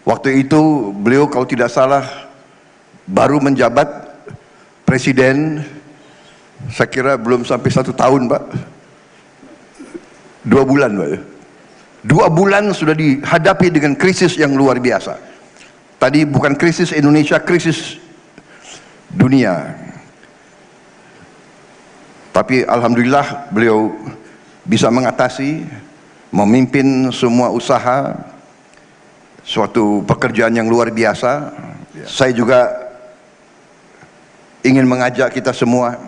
Waktu itu beliau kalau tidak salah baru menjabat presiden, saya kira belum sampai 1 tahun Pak, 2 bulan Pak. 2 bulan sudah dihadapi dengan krisis yang luar biasa. Tadi bukan krisis Indonesia, krisis dunia. Tapi alhamdulillah beliau bisa mengatasi, memimpin semua usaha, suatu pekerjaan yang luar biasa. Saya juga ingin mengajak kita semua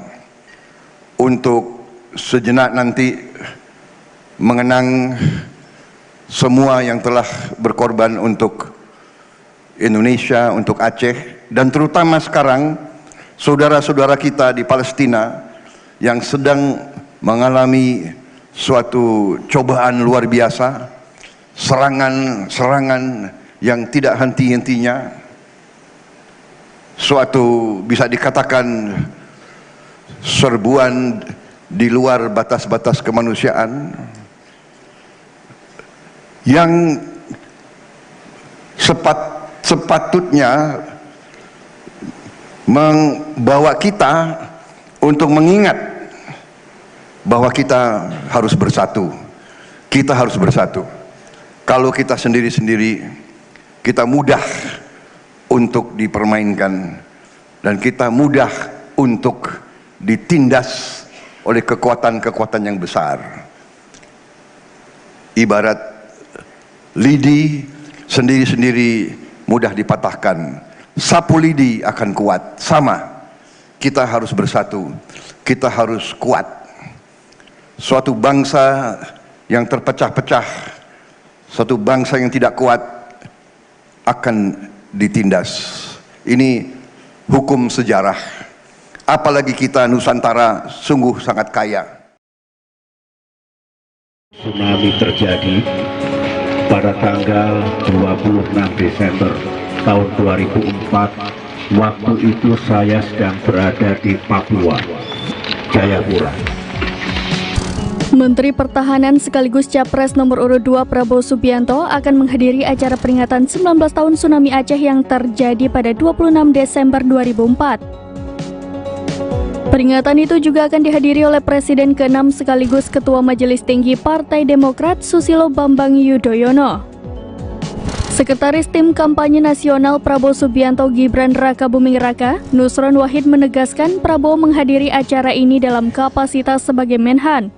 untuk sejenak nanti mengenang semua yang telah berkorban untuk Indonesia, untuk Aceh, dan terutama sekarang saudara-saudara kita di Palestina yang sedang mengalami suatu cobaan luar biasa, serangan-serangan yang tidak henti-hentinya, suatu bisa dikatakan serbuan di luar batas-batas kemanusiaan yang sepatutnya membawa kita untuk mengingat bahwa kita harus bersatu. Kita harus bersatu. Kalau kita sendiri-sendiri, kita mudah untuk dipermainkan dan kita mudah untuk ditindas oleh kekuatan-kekuatan yang besar. Ibarat lidi sendiri-sendiri mudah dipatahkan, sapu lidi akan kuat. Sama, kita harus bersatu, kita harus kuat. Suatu bangsa yang terpecah-pecah, suatu bangsa yang tidak kuat akan ditindas. Ini hukum sejarah. Apalagi kita Nusantara sungguh sangat kaya. Tsunami terjadi pada tanggal 26 Desember tahun 2004. Waktu itu saya sedang berada di Papua, Jayapura. Menteri Pertahanan sekaligus Capres nomor urut 2 Prabowo Subianto akan menghadiri acara peringatan 19 tahun tsunami Aceh yang terjadi pada 26 Desember 2004. Peringatan itu juga akan dihadiri oleh Presiden ke-6 sekaligus Ketua Majelis Tinggi Partai Demokrat Susilo Bambang Yudhoyono. Sekretaris Tim Kampanye Nasional Prabowo Subianto Gibran Rakabuming Raka, Nusron Wahid menegaskan Prabowo menghadiri acara ini dalam kapasitas sebagai Menhan.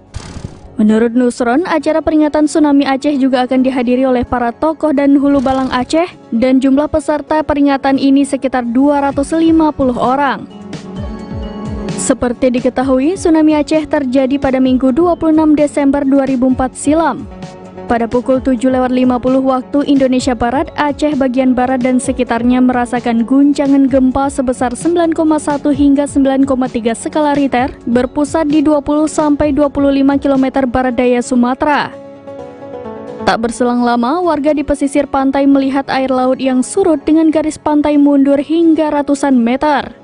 Menurut Nusron, acara peringatan tsunami Aceh juga akan dihadiri oleh para tokoh dan hulu balang Aceh dan jumlah peserta peringatan ini sekitar 250 orang. Seperti diketahui, tsunami Aceh terjadi pada Minggu 26 Desember 2004 silam. Pada pukul 7.50 waktu Indonesia Barat, Aceh bagian barat dan sekitarnya merasakan guncangan gempa sebesar 9,1 hingga 9,3 skala Richter berpusat di 20-25 km barat daya Sumatera. Tak berselang lama, warga di pesisir pantai melihat air laut yang surut dengan garis pantai mundur hingga ratusan meter.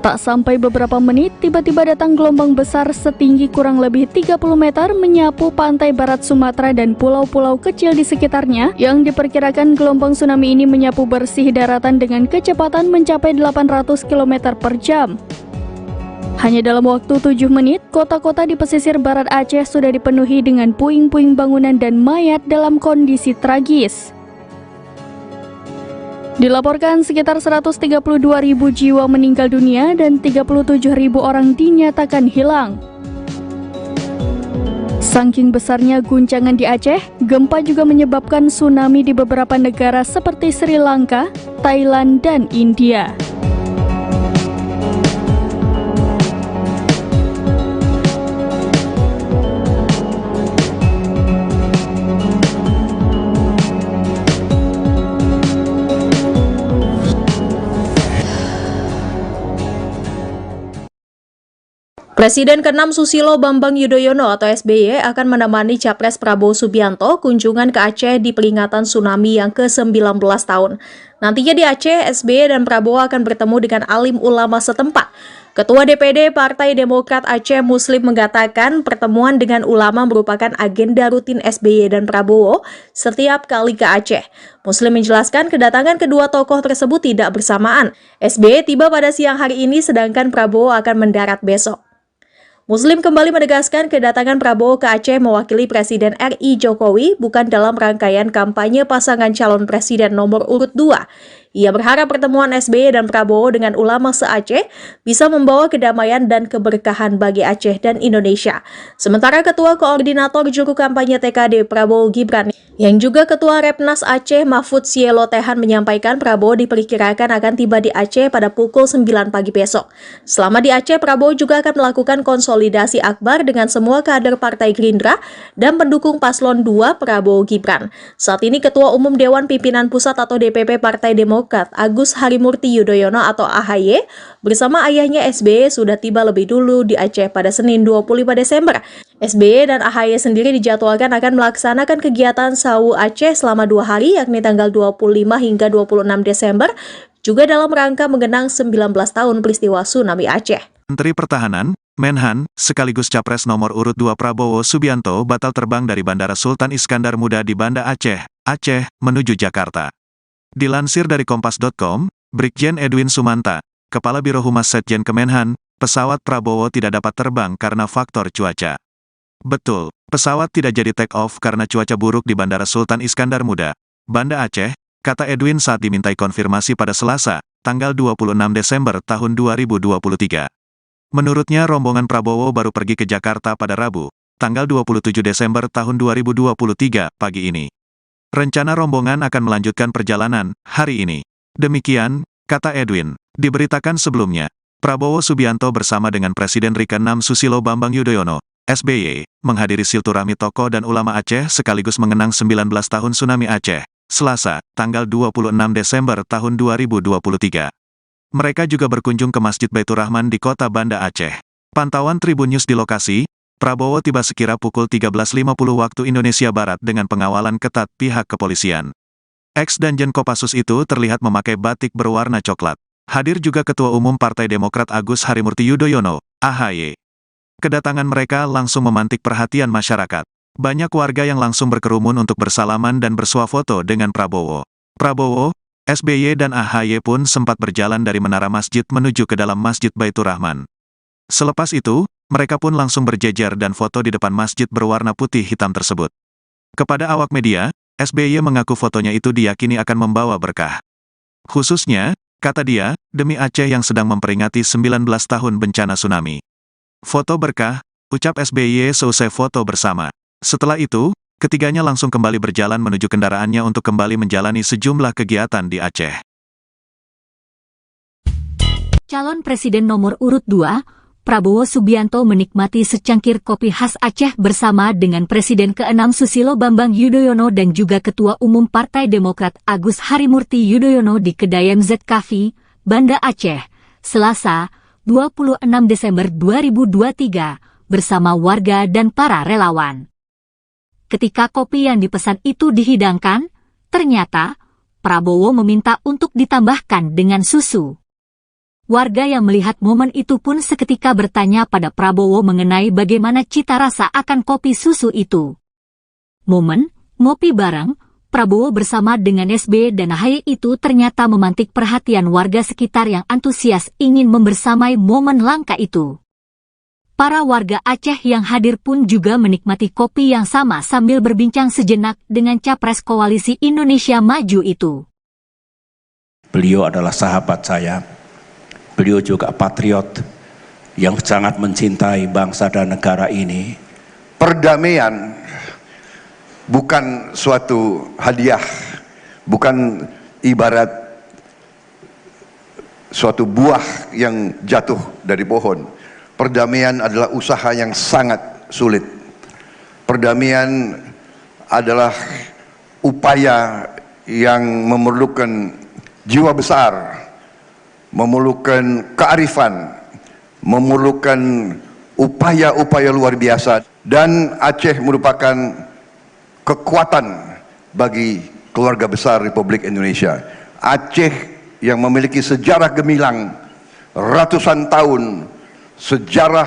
Tak sampai beberapa menit, tiba-tiba datang gelombang besar setinggi kurang lebih 30 meter menyapu pantai barat Sumatera dan pulau-pulau kecil di sekitarnya yang diperkirakan gelombang tsunami ini menyapu bersih daratan dengan kecepatan mencapai 800 km per jam. Hanya dalam waktu 7 menit, kota-kota di pesisir barat Aceh sudah dipenuhi dengan puing-puing bangunan dan mayat dalam kondisi tragis. Dilaporkan sekitar 132.000 jiwa meninggal dunia dan 37.000 orang dinyatakan hilang. Saking besarnya guncangan di Aceh, gempa juga menyebabkan tsunami di beberapa negara seperti Sri Lanka, Thailand, dan India. Presiden ke-6 Susilo Bambang Yudhoyono atau SBY akan menemani Capres Prabowo Subianto kunjungan ke Aceh di peringatan tsunami yang ke-19 tahun. Nantinya di Aceh, SBY dan Prabowo akan bertemu dengan alim ulama setempat. Ketua DPD Partai Demokrat Aceh Muslim mengatakan pertemuan dengan ulama merupakan agenda rutin SBY dan Prabowo setiap kali ke Aceh. Muslim menjelaskan kedatangan kedua tokoh tersebut tidak bersamaan. SBY tiba pada siang hari ini sedangkan Prabowo akan mendarat besok. Muslim kembali menegaskan kedatangan Prabowo ke Aceh mewakili Presiden RI Jokowi bukan dalam rangkaian kampanye pasangan calon presiden nomor urut 2. Ia berharap pertemuan SBY dan Prabowo dengan ulama se-Aceh bisa membawa kedamaian dan keberkahan bagi Aceh dan Indonesia. Sementara Ketua Koordinator Juru Kampanye TKD Prabowo Gibran yang juga Ketua Repnas Aceh Mahfud Sielo Tehan menyampaikan Prabowo diperkirakan akan tiba di Aceh pada pukul 9 pagi besok. Selama di Aceh, Prabowo juga akan melakukan konsolidasi akbar dengan semua kader Partai Gerindra dan pendukung Paslon 2 Prabowo Gibran. Saat ini Ketua Umum Dewan Pimpinan Pusat atau DPP Partai Demokrat Agus Harimurti Yudhoyono atau AHY bersama ayahnya SBY sudah tiba lebih dulu di Aceh pada Senin 25 Desember. SBY dan AHY sendiri dijadwalkan akan melaksanakan kegiatan Sawu Aceh selama 2 hari yakni tanggal 25 hingga 26 Desember juga dalam rangka mengenang 19 tahun peristiwa tsunami Aceh. Menteri Pertahanan, Menhan, sekaligus Capres nomor urut 2 Prabowo Subianto batal terbang dari Bandara Sultan Iskandar Muda di Banda Aceh, menuju Jakarta. Dilansir dari Kompas.com, Brigjen Edwin Sumanta, Kepala Biro Humas Setjen Kemenhan, pesawat Prabowo tidak dapat terbang karena faktor cuaca. Betul, pesawat tidak jadi take off karena cuaca buruk di Bandara Sultan Iskandar Muda, Banda Aceh, kata Edwin saat dimintai konfirmasi pada Selasa, tanggal 26 Desember tahun 2023. Menurutnya rombongan Prabowo baru pergi ke Jakarta pada Rabu, tanggal 27 Desember tahun 2023 pagi ini. Rencana rombongan akan melanjutkan perjalanan hari ini. Demikian, kata Edwin, diberitakan sebelumnya, Prabowo Subianto bersama dengan Presiden ke-6 Susilo Bambang Yudhoyono, SBY, menghadiri silaturahmi tokoh dan ulama Aceh sekaligus mengenang 19 tahun tsunami Aceh, Selasa, tanggal 26 Desember tahun 2023. Mereka juga berkunjung ke Masjid Baitur Rahman di kota Banda Aceh. Pantauan Tribun News di lokasi, Prabowo tiba sekira pukul 13.50 waktu Indonesia Barat dengan pengawalan ketat pihak kepolisian. Ex-Danjen Kopassus itu terlihat memakai batik berwarna coklat. Hadir juga Ketua Umum Partai Demokrat Agus Harimurti Yudhoyono, AHY. Kedatangan mereka langsung memantik perhatian masyarakat. Banyak warga yang langsung berkerumun untuk bersalaman dan bersuah foto dengan Prabowo. Prabowo, SBY dan AHY pun sempat berjalan dari menara masjid menuju ke dalam Masjid Baitur Rahman. Selepas itu, mereka pun langsung berjejer dan foto di depan masjid berwarna putih hitam tersebut. Kepada awak media, SBY mengaku fotonya itu diyakini akan membawa berkah. Khususnya, kata dia, demi Aceh yang sedang memperingati 19 tahun bencana tsunami. Foto berkah, ucap SBY seusai foto bersama. Setelah itu, ketiganya langsung kembali berjalan menuju kendaraannya untuk kembali menjalani sejumlah kegiatan di Aceh. Calon Presiden nomor urut 2, Prabowo Subianto menikmati secangkir kopi khas Aceh bersama dengan Presiden ke-6 Susilo Bambang Yudhoyono dan juga Ketua Umum Partai Demokrat Agus Harimurti Yudhoyono di kedai MZ Cafe, Banda Aceh, Selasa, 26 Desember 2023, bersama warga dan para relawan. Ketika kopi yang dipesan itu dihidangkan, ternyata Prabowo meminta untuk ditambahkan dengan susu. Warga yang melihat momen itu pun seketika bertanya pada Prabowo mengenai bagaimana cita rasa akan kopi susu itu. Momen ngopi bareng Prabowo bersama dengan SBY dan AHY itu ternyata memantik perhatian warga sekitar yang antusias ingin membersamai momen langka itu. Para warga Aceh yang hadir pun juga menikmati kopi yang sama sambil berbincang sejenak dengan Capres Koalisi Indonesia Maju itu. Beliau adalah sahabat saya. Beliau juga patriot yang sangat mencintai bangsa dan negara ini. Perdamaian bukan suatu hadiah, bukan ibarat suatu buah yang jatuh dari pohon. Perdamaian adalah usaha yang sangat sulit. Perdamaian adalah upaya yang memerlukan jiwa besar, memerlukan kearifan, memerlukan upaya-upaya luar biasa. Dan Aceh merupakan kekuatan bagi keluarga besar Republik Indonesia. Aceh yang memiliki sejarah gemilang ratusan tahun, sejarah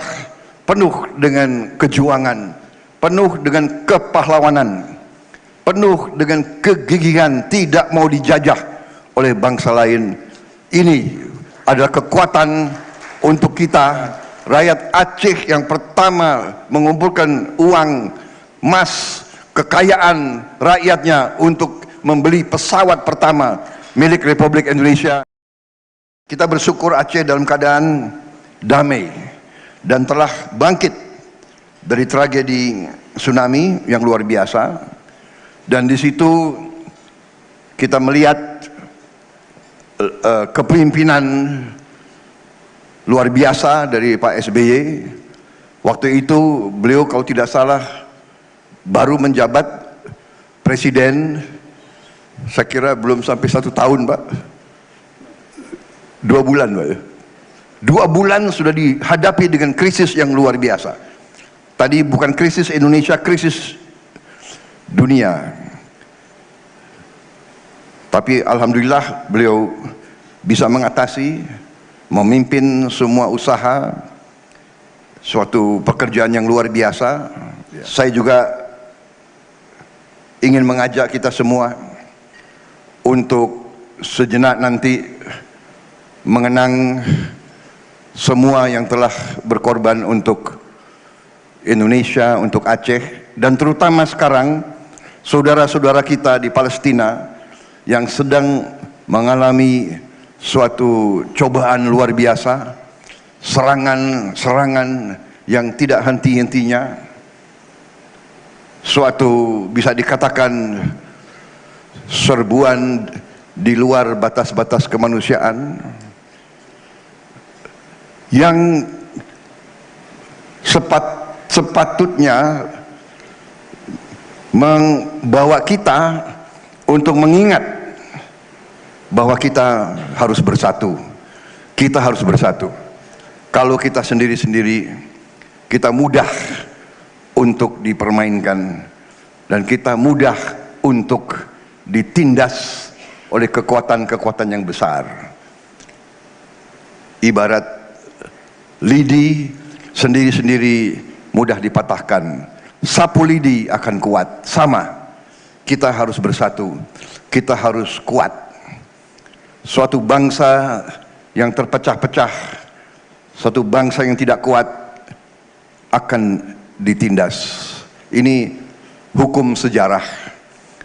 penuh dengan kejuangan, penuh dengan kepahlawanan, penuh dengan kegigihan, tidak mau dijajah oleh bangsa lain. Ini adalah kekuatan untuk kita, rakyat Aceh yang pertama mengumpulkan uang, emas, kekayaan rakyatnya untuk membeli pesawat pertama milik Republik Indonesia. Kita bersyukur Aceh dalam keadaan damai dan telah bangkit dari tragedi tsunami yang luar biasa. Dan di situ kita melihat kepemimpinan luar biasa dari Pak SBY. Waktu itu beliau kalau tidak salah baru menjabat presiden, saya kira belum sampai 1 tahun Pak, 2 bulan Pak. 2 bulan sudah dihadapi dengan krisis yang luar biasa. Tadi bukan krisis Indonesia, krisis dunia. Tapi alhamdulillah beliau bisa mengatasi, memimpin semua usaha suatu pekerjaan yang luar biasa. Saya juga ingin mengajak kita semua untuk sejenak nanti mengenang semua yang telah berkorban untuk Indonesia, untuk Aceh, dan terutama sekarang saudara-saudara kita di Palestina yang sedang mengalami suatu cobaan luar biasa, serangan yang tidak henti-hentinya, suatu bisa dikatakan serbuan di luar batas-batas kemanusiaan yang sepatutnya membawa kita untuk mengingat bahwa kita harus bersatu. Kita harus bersatu. Kalau kita sendiri-sendiri, kita mudah untuk dipermainkan dan kita mudah untuk ditindas oleh kekuatan-kekuatan yang besar. Ibarat lidi sendiri-sendiri mudah dipatahkan, sapu lidi akan kuat. Sama, kita harus bersatu, kita harus kuat. Suatu bangsa yang terpecah-pecah, suatu bangsa yang tidak kuat akan ditindas. Ini hukum sejarah.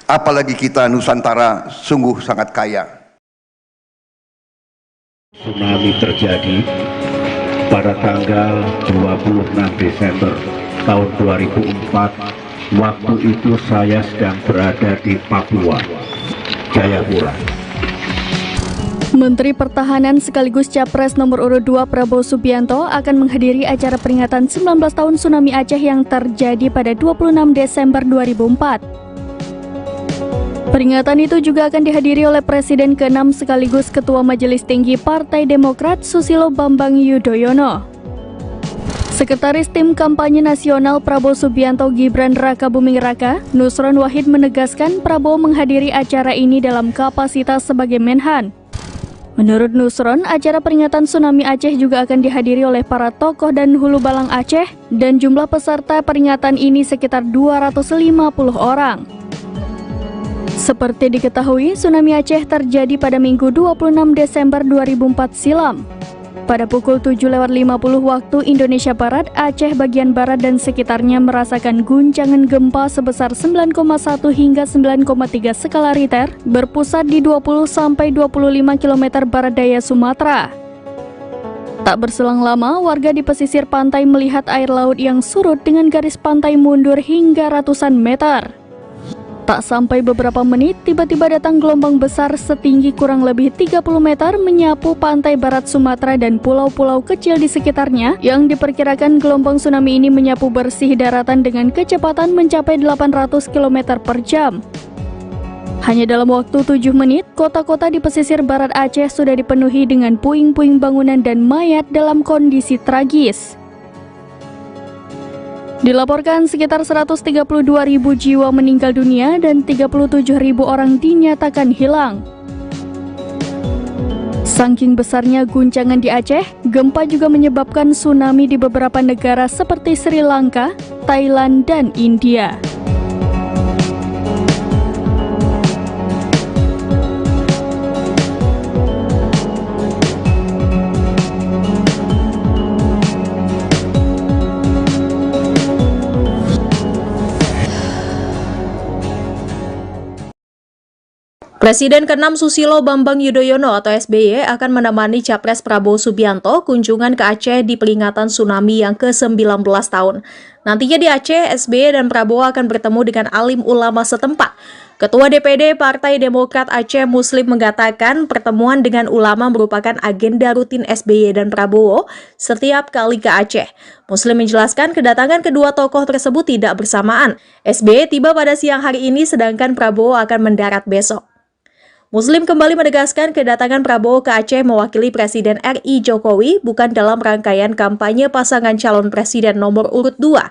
Apalagi kita Nusantara sungguh sangat kaya. Tsunami terjadi pada tanggal 26 Desember tahun 2004. Waktu itu saya sedang berada di Papua, Jayapura. Menteri Pertahanan sekaligus Capres nomor urut 2 Prabowo Subianto akan menghadiri acara peringatan 19 tahun tsunami Aceh yang terjadi pada 26 Desember 2004. Peringatan itu juga akan dihadiri oleh Presiden ke-6 sekaligus Ketua Majelis Tinggi Partai Demokrat Susilo Bambang Yudhoyono. Sekretaris Tim Kampanye Nasional Prabowo Subianto Gibran Rakabuming Raka, Nusron Wahid menegaskan Prabowo menghadiri acara ini dalam kapasitas sebagai Menhan. Menurut Nusron, acara peringatan tsunami Aceh juga akan dihadiri oleh para tokoh dan hulu balang Aceh dan jumlah peserta peringatan ini sekitar 250 orang. Seperti diketahui, tsunami Aceh terjadi pada Minggu 26 Desember 2004 silam. Pada pukul 7.50 waktu Indonesia Barat, Aceh bagian barat dan sekitarnya merasakan guncangan gempa sebesar 9,1 hingga 9,3 skala Richter berpusat di 20-25 km barat daya Sumatera. Tak berselang lama, warga di pesisir pantai melihat air laut yang surut dengan garis pantai mundur hingga ratusan meter. Tak sampai beberapa menit, tiba-tiba datang gelombang besar setinggi kurang lebih 30 meter menyapu pantai barat Sumatera dan pulau-pulau kecil di sekitarnya yang diperkirakan gelombang tsunami ini menyapu bersih daratan dengan kecepatan mencapai 800 km per jam. Hanya dalam waktu 7 menit, kota-kota di pesisir barat Aceh sudah dipenuhi dengan puing-puing bangunan dan mayat dalam kondisi tragis. Dilaporkan sekitar 132.000 jiwa meninggal dunia dan 37.000 orang dinyatakan hilang. Saking besarnya guncangan di Aceh, gempa juga menyebabkan tsunami di beberapa negara seperti Sri Lanka, Thailand, dan India. Presiden ke-6 Susilo Bambang Yudhoyono atau SBY akan menemani Capres Prabowo Subianto kunjungan ke Aceh di peringatan tsunami yang ke-19 tahun. Nantinya di Aceh, SBY dan Prabowo akan bertemu dengan alim ulama setempat. Ketua DPD Partai Demokrat Aceh Muslim mengatakan pertemuan dengan ulama merupakan agenda rutin SBY dan Prabowo setiap kali ke Aceh. Muslim menjelaskan kedatangan kedua tokoh tersebut tidak bersamaan. SBY tiba pada siang hari ini sedangkan Prabowo akan mendarat besok. Muslim kembali menegaskan kedatangan Prabowo ke Aceh mewakili Presiden RI Jokowi bukan dalam rangkaian kampanye pasangan calon presiden nomor urut 2.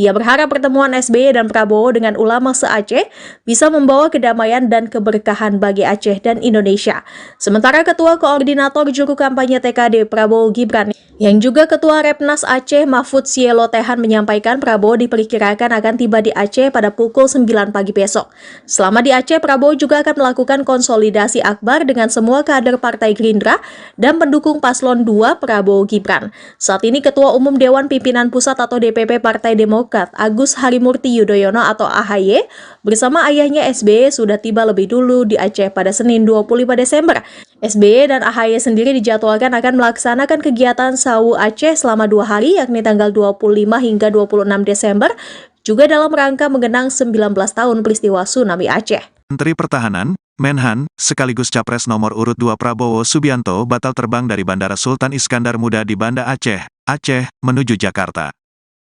Ia berharap pertemuan SBY dan Prabowo dengan ulama se-Aceh bisa membawa kedamaian dan keberkahan bagi Aceh dan Indonesia. Sementara Ketua Koordinator Juru Kampanye TKD Prabowo Gibran Yang juga Ketua Repnas Aceh Mahfud Sielo Tehan menyampaikan Prabowo diperkirakan akan tiba di Aceh pada pukul 9 pagi besok. Selama di Aceh, Prabowo juga akan melakukan konsolidasi akbar dengan semua kader Partai Gerindra dan pendukung Paslon 2 Prabowo Gibran. Saat ini Ketua Umum Dewan Pimpinan Pusat atau DPP Partai Demokrat Agus Harimurti Yudhoyono atau AHY bersama ayahnya SBY sudah tiba lebih dulu di Aceh pada Senin 25 Desember. SBY dan AHY sendiri dijadwalkan akan melaksanakan kegiatan Sawu Aceh selama 2 hari, yakni tanggal 25 hingga 26 Desember, juga dalam rangka mengenang 19 tahun peristiwa tsunami Aceh. Menteri Pertahanan, Menhan, sekaligus Capres nomor urut 2 Prabowo Subianto batal terbang dari Bandara Sultan Iskandar Muda di Banda Aceh, Aceh, menuju Jakarta.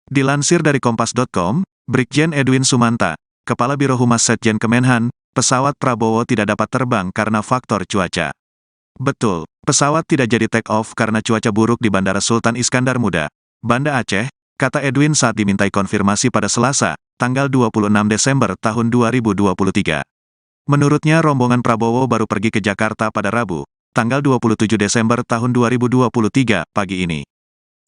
Dilansir dari Kompas.com, Brigjen Edwin Sumanta, Kepala Biro Humas Setjen Kemenhan, pesawat Prabowo tidak dapat terbang karena faktor cuaca. Betul, pesawat tidak jadi take off karena cuaca buruk di Bandara Sultan Iskandar Muda, Banda Aceh, kata Edwin saat dimintai konfirmasi pada Selasa, tanggal 26 Desember tahun 2023. Menurutnya rombongan Prabowo baru pergi ke Jakarta pada Rabu, tanggal 27 Desember tahun 2023 pagi ini.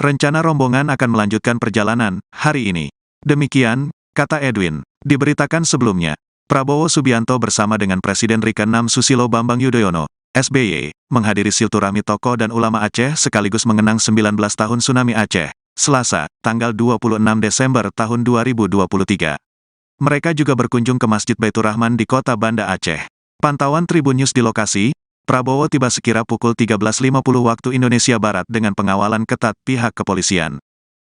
Rencana rombongan akan melanjutkan perjalanan hari ini. Demikian, kata Edwin, diberitakan sebelumnya, Prabowo Subianto bersama dengan Presiden ke-6 Susilo Bambang Yudhoyono, SBY, menghadiri silaturahmi tokoh dan ulama Aceh sekaligus mengenang 19 tahun tsunami Aceh, Selasa, tanggal 26 Desember tahun 2023. Mereka juga berkunjung ke Masjid Baitur Rahman di kota Banda Aceh. Pantauan Tribun News di lokasi, Prabowo tiba sekira pukul 13.50 waktu Indonesia Barat dengan pengawalan ketat pihak kepolisian.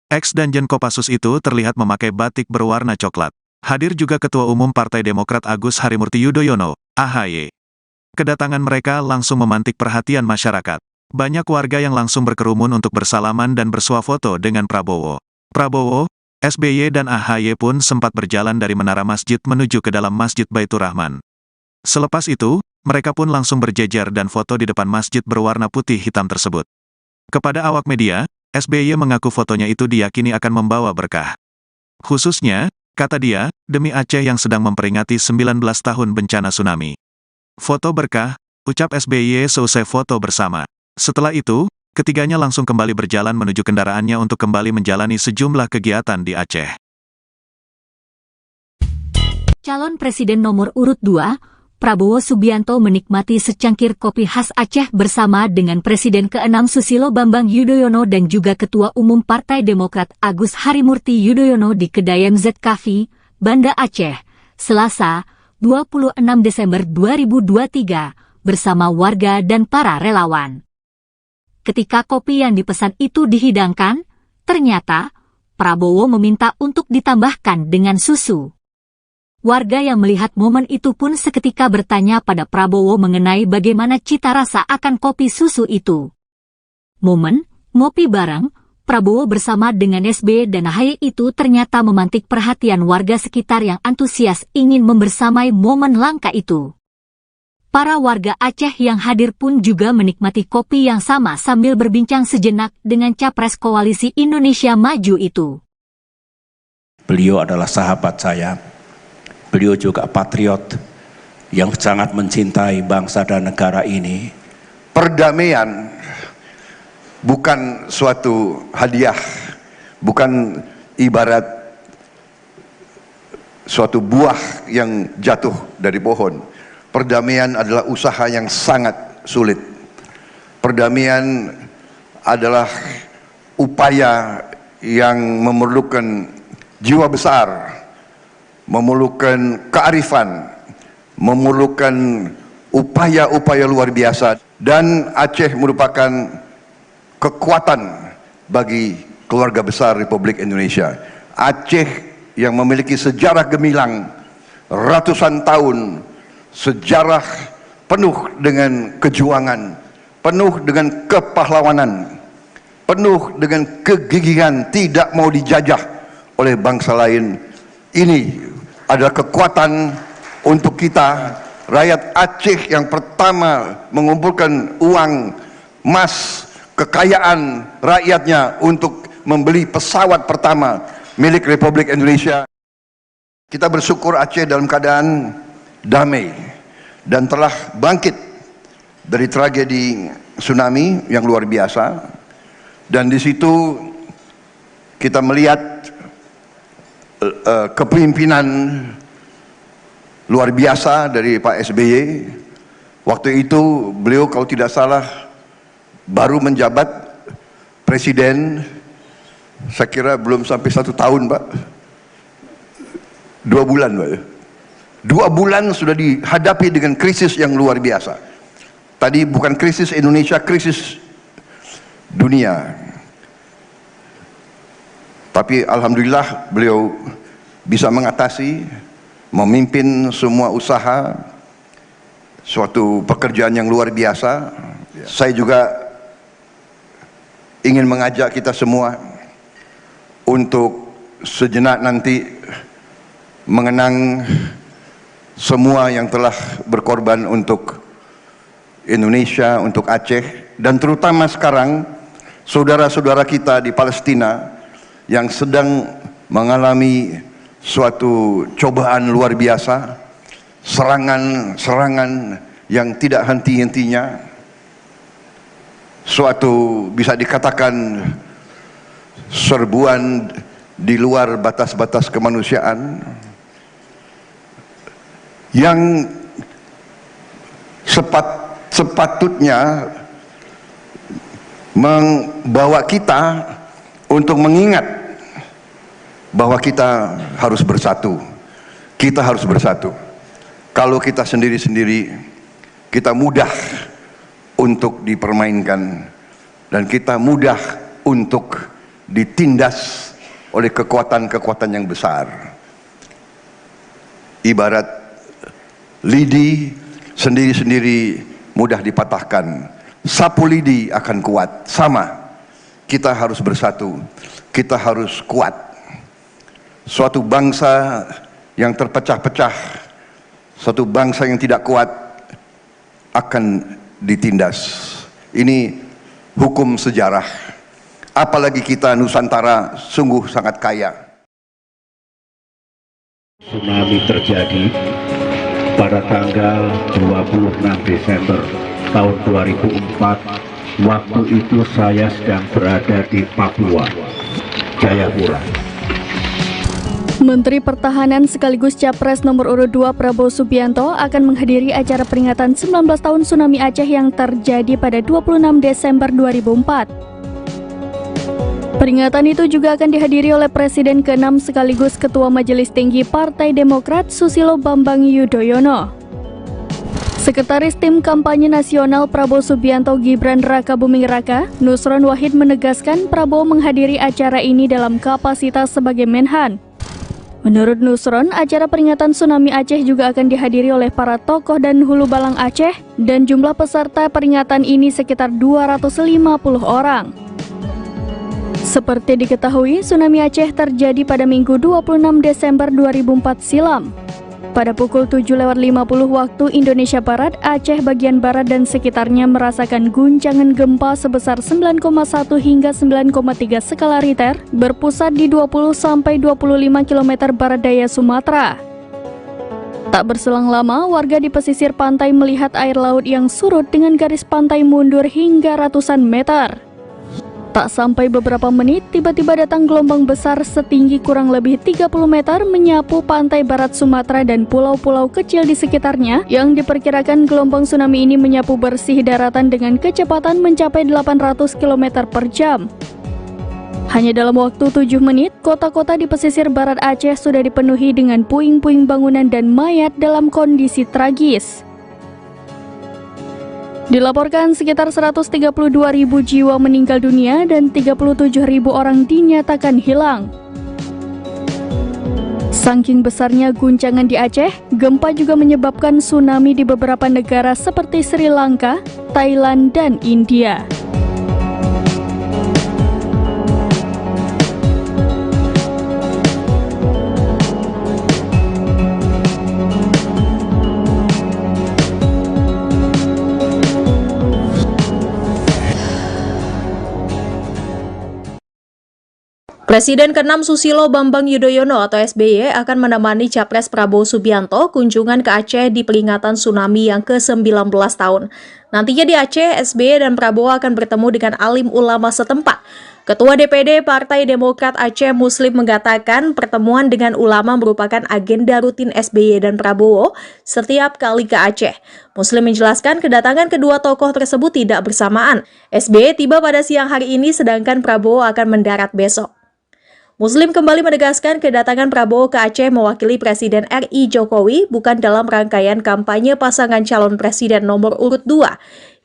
Ex-Danjen Kopassus itu terlihat memakai batik berwarna coklat. Hadir juga Ketua Umum Partai Demokrat Agus Harimurti Yudhoyono, AHY. Kedatangan mereka langsung memantik perhatian masyarakat. Banyak warga yang langsung berkerumun untuk bersalaman dan bersuah foto dengan Prabowo. Prabowo, SBY dan AHY pun sempat berjalan dari menara masjid menuju ke dalam Masjid Baitur Rahman. Selepas itu, mereka pun langsung berjejer dan foto di depan masjid berwarna putih hitam tersebut. Kepada awak media, SBY mengaku fotonya itu diyakini akan membawa berkah. Khususnya, kata dia, demi Aceh yang sedang memperingati 19 tahun bencana tsunami. Foto berkah, ucap SBY seusai foto bersama. Setelah itu, ketiganya langsung kembali berjalan menuju kendaraannya untuk kembali menjalani sejumlah kegiatan di Aceh. Calon Presiden nomor urut 2, Prabowo Subianto menikmati secangkir kopi khas Aceh bersama dengan Presiden ke-6 Susilo Bambang Yudhoyono dan juga Ketua Umum Partai Demokrat Agus Harimurti Yudhoyono di kedai MZ Cafe, Banda Aceh, Selasa, 26 Desember 2023, bersama warga dan para relawan. Ketika kopi yang dipesan itu dihidangkan, ternyata Prabowo meminta untuk ditambahkan dengan susu. Warga yang melihat momen itu pun seketika bertanya pada Prabowo mengenai bagaimana cita rasa akan kopi susu itu. Momen ngopi bareng Prabowo bersama dengan SBY dan AHY itu ternyata memantik perhatian warga sekitar yang antusias ingin membersamai momen langka itu. Para warga Aceh yang hadir pun juga menikmati kopi yang sama sambil berbincang sejenak dengan Capres Koalisi Indonesia Maju itu. Beliau adalah sahabat saya. Beliau juga patriot yang sangat mencintai bangsa dan negara ini. Perdamaian bukan suatu hadiah, bukan ibarat suatu buah yang jatuh dari pohon. Perdamaian adalah usaha yang sangat sulit. Perdamaian adalah upaya yang memerlukan jiwa besar, memerlukan kearifan, memerlukan upaya-upaya luar biasa. Dan Aceh merupakan kekuatan bagi keluarga besar Republik Indonesia. Aceh yang memiliki sejarah gemilang ratusan tahun, sejarah penuh dengan kejuangan, penuh dengan kepahlawanan, penuh dengan kegigihan, tidak mau dijajah oleh bangsa lain. Ini adalah kekuatan untuk kita, rakyat Aceh yang pertama mengumpulkan uang, emas, kekayaan rakyatnya untuk membeli pesawat pertama milik Republik Indonesia. Kita bersyukur Aceh dalam keadaan damai dan telah bangkit dari tragedi tsunami yang luar biasa. Dan di situ kita melihat kepemimpinan luar biasa dari Pak SBY. Waktu itu beliau kalau tidak salah baru menjabat presiden, saya kira belum sampai 1 tahun Pak, 2 bulan Pak. 2 bulan sudah dihadapi dengan krisis yang luar biasa. Tadi bukan krisis Indonesia, krisis dunia. Tapi alhamdulillah beliau bisa mengatasi, memimpin semua usaha, suatu pekerjaan yang luar biasa. Saya juga ingin mengajak kita semua untuk sejenak nanti mengenang semua yang telah berkorban untuk Indonesia, untuk Aceh, dan terutama sekarang saudara-saudara kita di Palestina yang sedang mengalami suatu cobaan luar biasa, serangan yang tidak henti-hentinya, suatu bisa dikatakan serbuan di luar batas-batas kemanusiaan yang sepatutnya membawa kita untuk mengingat bahwa kita harus bersatu. Kita harus bersatu. Kalau kita sendiri-sendiri, kita mudah untuk dipermainkan dan kita mudah untuk ditindas oleh kekuatan-kekuatan yang besar. Ibarat lidi sendiri-sendiri mudah dipatahkan, sapu lidi akan kuat. Sama, kita harus bersatu, kita harus kuat. Suatu bangsa yang terpecah-pecah, suatu bangsa yang tidak kuat akan ditindas. Ini hukum sejarah. Apalagi kita Nusantara sungguh sangat kaya. Tsunami terjadi pada tanggal 26 Desember tahun 2004. Waktu itu saya sedang berada di Papua, Jayapura. Menteri Pertahanan sekaligus Capres nomor urut 2 Prabowo Subianto akan menghadiri acara peringatan 19 tahun tsunami Aceh yang terjadi pada 26 Desember 2004. Peringatan itu juga akan dihadiri oleh Presiden ke-6 sekaligus Ketua Majelis Tinggi Partai Demokrat Susilo Bambang Yudhoyono. Sekretaris Tim Kampanye Nasional Prabowo Subianto Gibran Rakabuming Raka, Nusron Wahid menegaskan Prabowo menghadiri acara ini dalam kapasitas sebagai Menhan. Menurut Nusron, acara peringatan tsunami Aceh juga akan dihadiri oleh para tokoh dan hulu balang Aceh dan jumlah peserta peringatan ini sekitar 250 orang. Seperti diketahui, tsunami Aceh terjadi pada Minggu 26 Desember 2004 silam. Pada pukul 7.50 waktu Indonesia Barat, Aceh bagian barat dan sekitarnya merasakan guncangan gempa sebesar 9,1 hingga 9,3 skala Richter berpusat di 20-25 km barat daya Sumatera. Tak berselang lama, warga di pesisir pantai melihat air laut yang surut dengan garis pantai mundur hingga ratusan meter. Tak sampai beberapa menit, tiba-tiba datang gelombang besar setinggi kurang lebih 30 meter menyapu pantai barat Sumatera dan pulau-pulau kecil di sekitarnya yang diperkirakan gelombang tsunami ini menyapu bersih daratan dengan kecepatan mencapai 800 km per jam. Hanya dalam waktu 7 menit, kota-kota di pesisir barat Aceh sudah dipenuhi dengan puing-puing bangunan dan mayat dalam kondisi tragis. Dilaporkan sekitar 132.000 jiwa meninggal dunia dan 37.000 orang dinyatakan hilang. Saking besarnya guncangan di Aceh, gempa juga menyebabkan tsunami di beberapa negara seperti Sri Lanka, Thailand, dan India. Presiden ke-6 Susilo Bambang Yudhoyono atau SBY akan menemani Capres Prabowo Subianto kunjungan ke Aceh di peringatan tsunami yang ke-19 tahun. Nantinya di Aceh, SBY dan Prabowo akan bertemu dengan alim ulama setempat. Ketua DPD Partai Demokrat Aceh Muslim mengatakan pertemuan dengan ulama merupakan agenda rutin SBY dan Prabowo setiap kali ke Aceh. Muslim menjelaskan kedatangan kedua tokoh tersebut tidak bersamaan. SBY tiba pada siang hari ini sedangkan Prabowo akan mendarat besok. Muslim kembali menegaskan kedatangan Prabowo ke Aceh mewakili Presiden RI Jokowi bukan dalam rangkaian kampanye pasangan calon presiden nomor urut 2.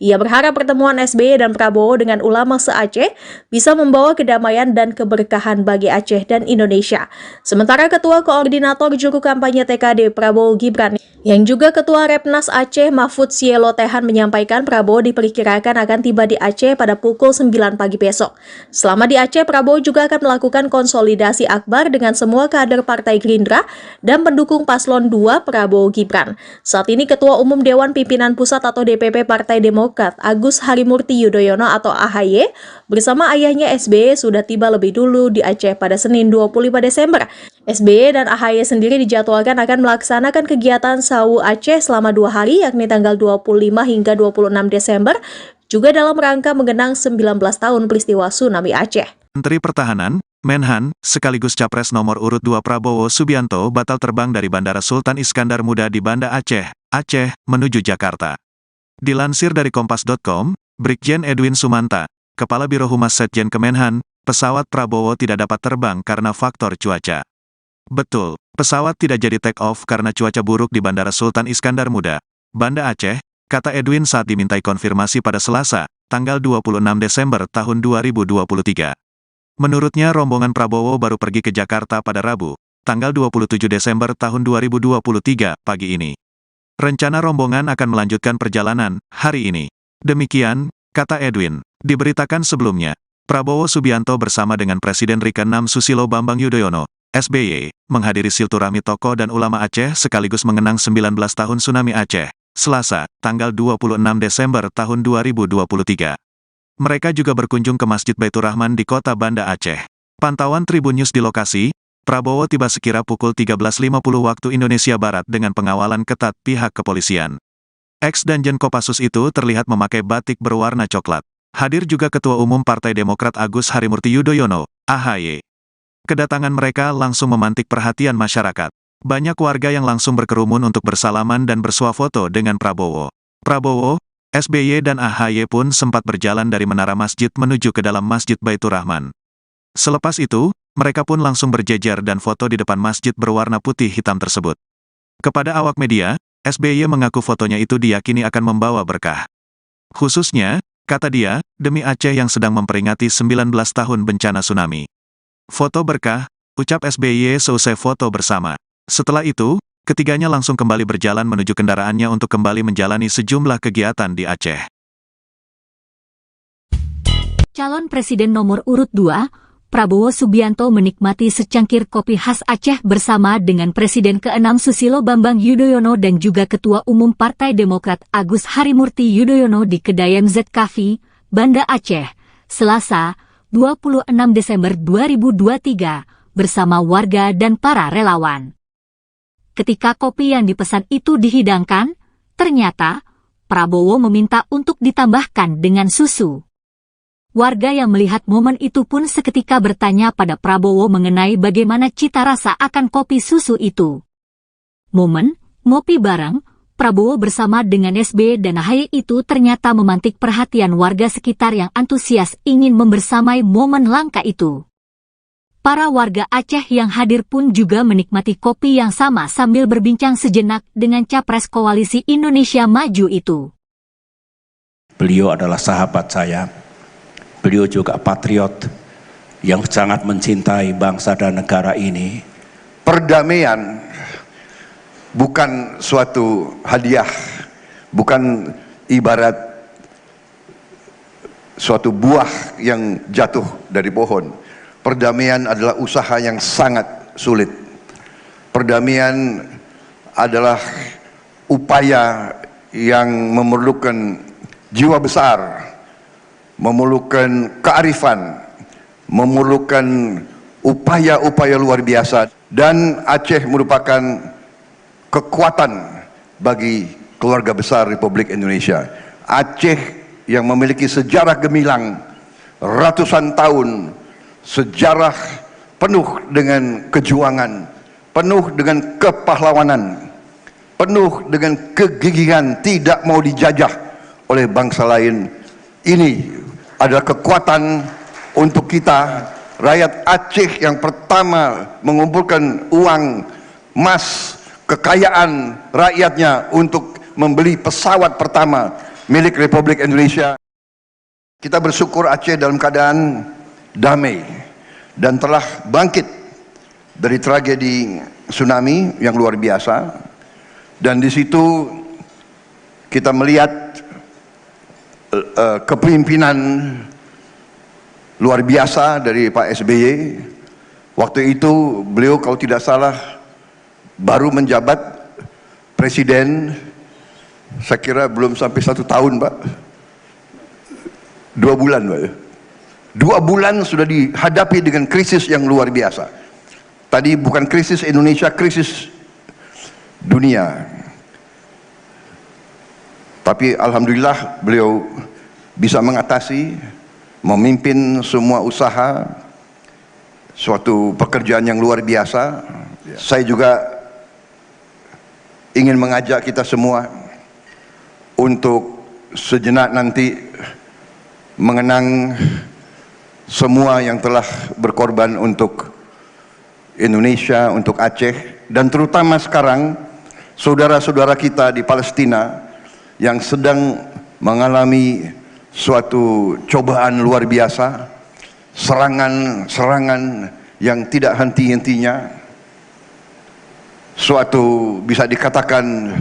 Ia berharap pertemuan SBY dan Prabowo dengan ulama se-Aceh bisa membawa kedamaian dan keberkahan bagi Aceh dan Indonesia. Sementara Ketua Koordinator Juru Kampanye TKD Prabowo Gibran yang juga Ketua Repnas Aceh Mahfud Sielo Tehan menyampaikan Prabowo diperkirakan akan tiba di Aceh pada pukul 9 pagi besok. Selama di Aceh, Prabowo juga akan melakukan konsolidasi akbar dengan semua kader Partai Gerindra dan pendukung Paslon 2 Prabowo Gibran. Saat ini Ketua Umum Dewan Pimpinan Pusat atau DPP Partai Demokrat Agus Harimurti Yudhoyono atau AHY bersama ayahnya SBY sudah tiba lebih dulu di Aceh pada Senin 25 Desember. SBY dan AHY sendiri dijadwalkan akan melaksanakan kegiatan Sawu Aceh selama 2 hari yakni tanggal 25 hingga 26 Desember juga dalam rangka mengenang 19 tahun peristiwa tsunami Aceh. Menteri Pertahanan, Menhan, sekaligus Capres nomor urut 2 Prabowo Subianto batal terbang dari Bandara Sultan Iskandar Muda di Banda Aceh, Aceh, menuju Jakarta. Dilansir dari Kompas.com, Brigjen Edwin Sumanta, Kepala Biro Humas Setjen Kemenhan, pesawat Prabowo tidak dapat terbang karena faktor cuaca. Betul, pesawat tidak jadi take off karena cuaca buruk di Bandara Sultan Iskandar Muda, Banda Aceh, kata Edwin saat dimintai konfirmasi pada Selasa, tanggal 26 Desember tahun 2023. Menurutnya rombongan Prabowo baru pergi ke Jakarta pada Rabu, tanggal 27 Desember tahun 2023 pagi ini. Rencana rombongan akan melanjutkan perjalanan hari ini. Demikian, kata Edwin, diberitakan sebelumnya, Prabowo Subianto bersama dengan Presiden ke-6 Susilo Bambang Yudhoyono, SBY, menghadiri silaturahmi tokoh dan ulama Aceh sekaligus mengenang 19 tahun tsunami Aceh, Selasa, tanggal 26 Desember tahun 2023. Mereka juga berkunjung ke Masjid Baitur Rahman di kota Banda Aceh. Pantauan Tribun News di lokasi, Prabowo tiba sekira pukul 13.50 waktu Indonesia Barat dengan pengawalan ketat pihak kepolisian. Ex-Danjen Kopassus itu terlihat memakai batik berwarna coklat. Hadir juga Ketua Umum Partai Demokrat Agus Harimurti Yudhoyono, AHY. Kedatangan mereka langsung memantik perhatian masyarakat. Banyak warga yang langsung berkerumun untuk bersalaman dan bersuah foto dengan Prabowo. Prabowo, SBY dan AHY pun sempat berjalan dari menara masjid menuju ke dalam Masjid Baitur Rahman. Selepas itu, mereka pun langsung berjejer dan foto di depan masjid berwarna putih hitam tersebut. Kepada awak media, SBY mengaku fotonya itu diyakini akan membawa berkah. Khususnya, kata dia, demi Aceh yang sedang memperingati 19 tahun bencana tsunami. Foto berkah, ucap SBY seusai foto bersama. Setelah itu, ketiganya langsung kembali berjalan menuju kendaraannya untuk kembali menjalani sejumlah kegiatan di Aceh. Calon Presiden nomor urut 2, Prabowo Subianto menikmati secangkir kopi khas Aceh bersama dengan Presiden ke-6 Susilo Bambang Yudhoyono dan juga Ketua Umum Partai Demokrat Agus Harimurti Yudhoyono di kedai MZ Cafe, Banda Aceh, Selasa, 26 Desember 2023, bersama warga dan para relawan. Ketika kopi yang dipesan itu dihidangkan, ternyata Prabowo meminta untuk ditambahkan dengan susu. Warga yang melihat momen itu pun seketika bertanya pada Prabowo mengenai bagaimana cita rasa akan kopi susu itu. Momen ngopi bareng Prabowo bersama dengan SBY dan AHY itu ternyata memantik perhatian warga sekitar yang antusias ingin membersamai momen langka itu. Para warga Aceh yang hadir pun juga menikmati kopi yang sama sambil berbincang sejenak dengan Capres Koalisi Indonesia Maju itu. Beliau adalah sahabat saya. Beliau juga patriot yang sangat mencintai bangsa dan negara ini. Perdamaian bukan suatu hadiah, bukan ibarat suatu buah yang jatuh dari pohon. Perdamaian adalah usaha yang sangat sulit. Perdamaian adalah upaya yang memerlukan jiwa besar, memerlukan kearifan, memerlukan upaya-upaya luar biasa, dan Aceh merupakan kekuatan bagi keluarga besar Republik Indonesia. Aceh yang memiliki sejarah gemilang ratusan tahun, sejarah penuh dengan kejuangan, penuh dengan kepahlawanan, penuh dengan kegigihan, tidak mau dijajah oleh bangsa lain. Ini adalah kekuatan untuk kita, rakyat Aceh yang pertama mengumpulkan uang, emas, kekayaan rakyatnya untuk membeli pesawat pertama milik Republik Indonesia. Kita bersyukur Aceh dalam keadaan damai dan telah bangkit dari tragedi tsunami yang luar biasa. Dan di situ kita melihat kepemimpinan luar biasa dari Pak SBY. Waktu itu beliau kalau tidak salah baru menjabat presiden, saya kira belum sampai 1 tahun Pak, 2 bulan Pak. 2 bulan sudah dihadapi dengan krisis yang luar biasa. Tadi bukan krisis Indonesia, krisis dunia. Tapi alhamdulillah beliau bisa mengatasi, memimpin semua usaha, suatu pekerjaan yang luar biasa. Saya juga ingin mengajak kita semua untuk sejenak nanti mengenang semua yang telah berkorban untuk Indonesia, untuk Aceh, dan terutama sekarang saudara-saudara kita di Palestina yang sedang mengalami suatu cobaan luar biasa, serangan-serangan yang tidak henti-hentinya, suatu bisa dikatakan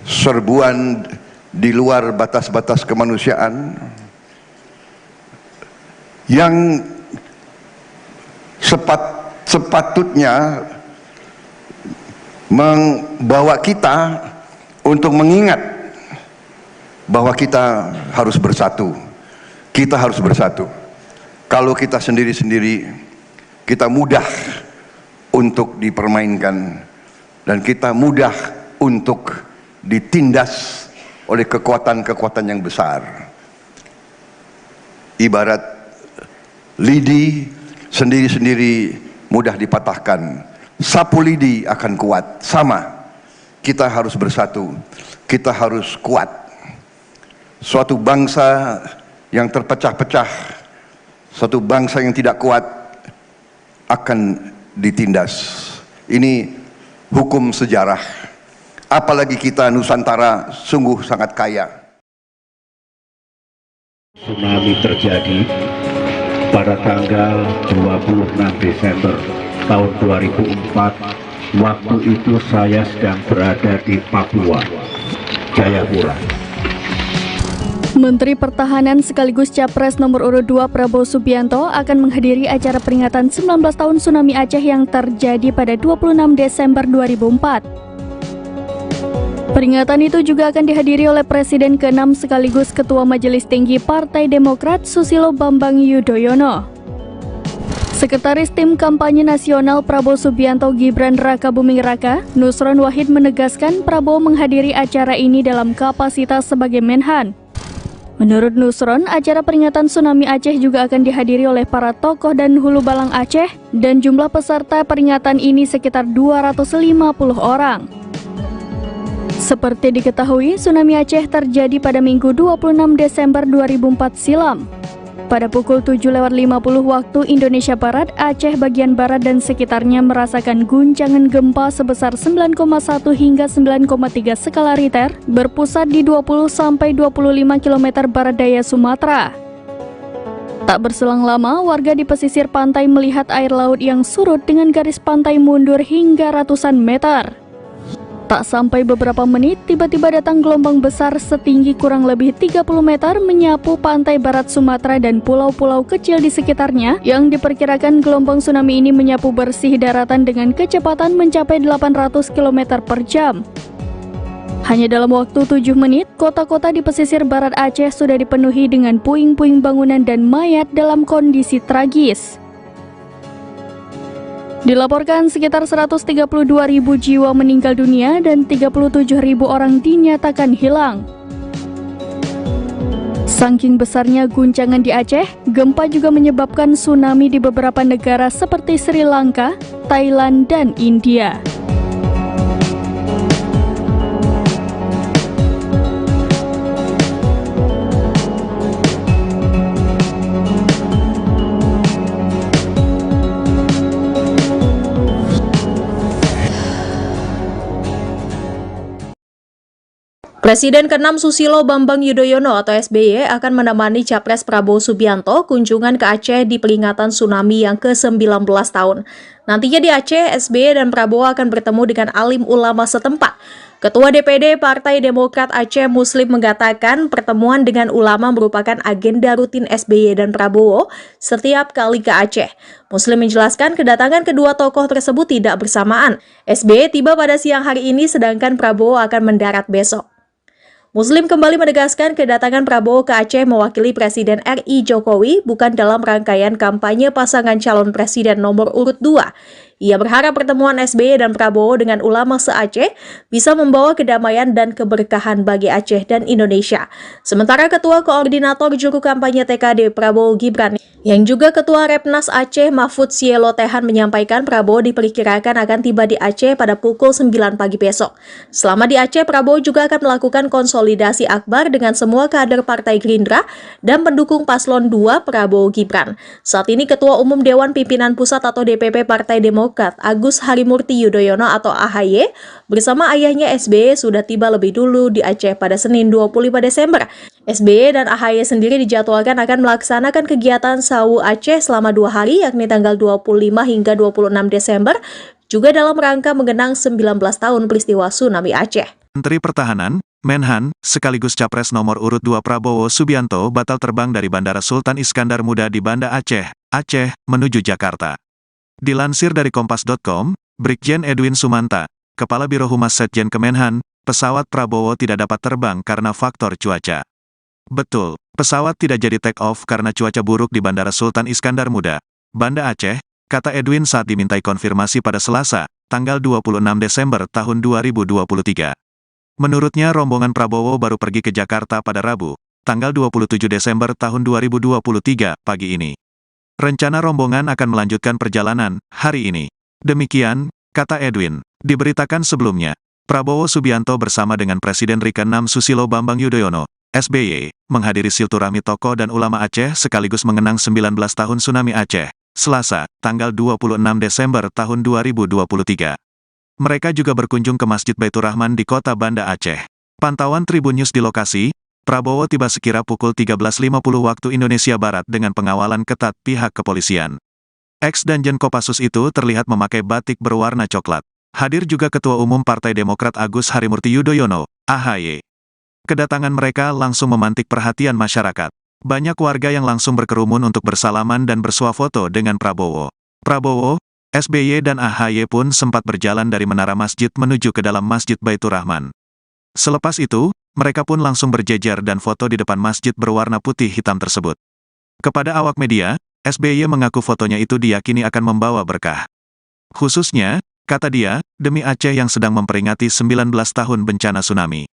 serbuan di luar batas-batas kemanusiaan yang sepatutnya membawa kita untuk mengingat bahwa kita harus bersatu. Kita harus bersatu. Kalau kita sendiri-sendiri, kita mudah untuk dipermainkan dan kita mudah untuk ditindas oleh kekuatan-kekuatan yang besar. Ibarat lidi sendiri-sendiri mudah dipatahkan, sapu lidi akan kuat. Sama, kita harus bersatu, kita harus kuat. Suatu bangsa yang terpecah-pecah, suatu bangsa yang tidak kuat akan ditindas. Ini hukum sejarah. Apalagi kita Nusantara sungguh sangat kaya. Tsunami terjadi pada tanggal 26 Desember tahun 2004. Waktu itu saya sedang berada di Papua, Jayapura. Menteri Pertahanan sekaligus Capres nomor urut 2 Prabowo Subianto akan menghadiri acara peringatan 19 tahun tsunami Aceh yang terjadi pada 26 Desember 2004. Peringatan itu juga akan dihadiri oleh Presiden ke-6 sekaligus Ketua Majelis Tinggi Partai Demokrat Susilo Bambang Yudhoyono. Sekretaris Tim Kampanye Nasional Prabowo Subianto Gibran Rakabuming Raka, Nusron Wahid menegaskan Prabowo menghadiri acara ini dalam kapasitas sebagai Menhan. Menurut Nusron, acara peringatan tsunami Aceh juga akan dihadiri oleh para tokoh dan hulu balang Aceh dan jumlah peserta peringatan ini sekitar 250 orang. Seperti diketahui, tsunami Aceh terjadi pada Minggu 26 Desember 2004 silam. Pada pukul 7.50 waktu Indonesia Barat, Aceh bagian barat dan sekitarnya merasakan guncangan gempa sebesar 9,1 hingga 9,3 skala Richter berpusat di 20-25 km barat daya Sumatera. Tak berselang lama, warga di pesisir pantai melihat air laut yang surut dengan garis pantai mundur hingga ratusan meter. Tak sampai beberapa menit, tiba-tiba datang gelombang besar setinggi kurang lebih 30 meter menyapu pantai barat Sumatera dan pulau-pulau kecil di sekitarnya yang diperkirakan gelombang tsunami ini menyapu bersih daratan dengan kecepatan mencapai 800 km per jam. Hanya dalam waktu 7 menit, kota-kota di pesisir barat Aceh sudah dipenuhi dengan puing-puing bangunan dan mayat dalam kondisi tragis. Dilaporkan sekitar 132.000 jiwa meninggal dunia dan 37.000 orang dinyatakan hilang. Saking besarnya guncangan di Aceh, gempa juga menyebabkan tsunami di beberapa negara seperti Sri Lanka, Thailand, dan India. Presiden ke-6 Susilo Bambang Yudhoyono atau SBY akan menemani Capres Prabowo Subianto kunjungan ke Aceh di peringatan tsunami yang ke-19 tahun. Nantinya di Aceh, SBY dan Prabowo akan bertemu dengan alim ulama setempat. Ketua DPD Partai Demokrat Aceh Muslim mengatakan pertemuan dengan ulama merupakan agenda rutin SBY dan Prabowo setiap kali ke Aceh. Muslim menjelaskan kedatangan kedua tokoh tersebut tidak bersamaan. SBY tiba pada siang hari ini sedangkan Prabowo akan mendarat besok. Muslim kembali menegaskan kedatangan Prabowo ke Aceh mewakili Presiden RI Jokowi bukan dalam rangkaian kampanye pasangan calon presiden nomor urut 2. Ia berharap pertemuan SBY dan Prabowo dengan ulama se-Aceh bisa membawa kedamaian dan keberkahan bagi Aceh dan Indonesia. Sementara Ketua Koordinator Juru Kampanye TKD Prabowo Gibran yang juga Ketua Repnas Aceh Mahfud Sielo Tehan menyampaikan Prabowo diperkirakan akan tiba di Aceh pada pukul 9 pagi besok. Selama di Aceh, Prabowo juga akan melakukan konsolidasi akbar dengan semua kader Partai Gerindra dan pendukung Paslon 2 Prabowo Gibran. Saat ini Ketua Umum Dewan Pimpinan Pusat atau DPP Partai Demokrat Agus Harimurti Yudhoyono atau AHY bersama ayahnya SBY sudah tiba lebih dulu di Aceh pada Senin 25 Desember. SBY dan AHY sendiri dijadwalkan akan melaksanakan kegiatan Sawu Aceh selama 2 hari yakni tanggal 25 hingga 26 Desember juga dalam rangka mengenang 19 tahun peristiwa tsunami Aceh. Menteri Pertahanan, Menhan, sekaligus Capres nomor urut 2 Prabowo Subianto batal terbang dari Bandara Sultan Iskandar Muda di Banda Aceh, Aceh, menuju Jakarta. Dilansir dari Kompas.com, Brigjen Edwin Sumanta, Kepala Biro Humas Setjen Kemenhan, pesawat Prabowo tidak dapat terbang karena faktor cuaca. Betul, pesawat tidak jadi take off karena cuaca buruk di Bandara Sultan Iskandar Muda, Banda Aceh, kata Edwin saat dimintai konfirmasi pada Selasa, tanggal 26 Desember tahun 2023. Menurutnya rombongan Prabowo baru pergi ke Jakarta pada Rabu, tanggal 27 Desember tahun 2023 pagi ini. Rencana rombongan akan melanjutkan perjalanan hari ini. Demikian, kata Edwin. Diberitakan sebelumnya, Prabowo Subianto bersama dengan Presiden RI ke-6 Susilo Bambang Yudhoyono, SBY, menghadiri silaturahmi tokoh dan ulama Aceh sekaligus mengenang 19 tahun tsunami Aceh, Selasa, tanggal 26 Desember tahun 2023. Mereka juga berkunjung ke Masjid Baitur Rahman di kota Banda Aceh. Pantauan Tribun News di lokasi, Prabowo tiba sekira pukul 13.50 waktu Indonesia Barat dengan pengawalan ketat pihak kepolisian. Ex-Danjen Kopassus itu terlihat memakai batik berwarna coklat. Hadir juga Ketua Umum Partai Demokrat Agus Harimurti Yudhoyono, AHY. Kedatangan mereka langsung memantik perhatian masyarakat. Banyak warga yang langsung berkerumun untuk bersalaman dan bersuah foto dengan Prabowo. Prabowo, SBY dan AHY pun sempat berjalan dari menara masjid menuju ke dalam Masjid Baitur Rahman. Selepas itu, mereka pun langsung berjejer dan foto di depan masjid berwarna putih hitam tersebut. Kepada awak media, SBY mengaku fotonya itu diyakini akan membawa berkah. Khususnya, kata dia, demi Aceh yang sedang memperingati 19 tahun bencana tsunami.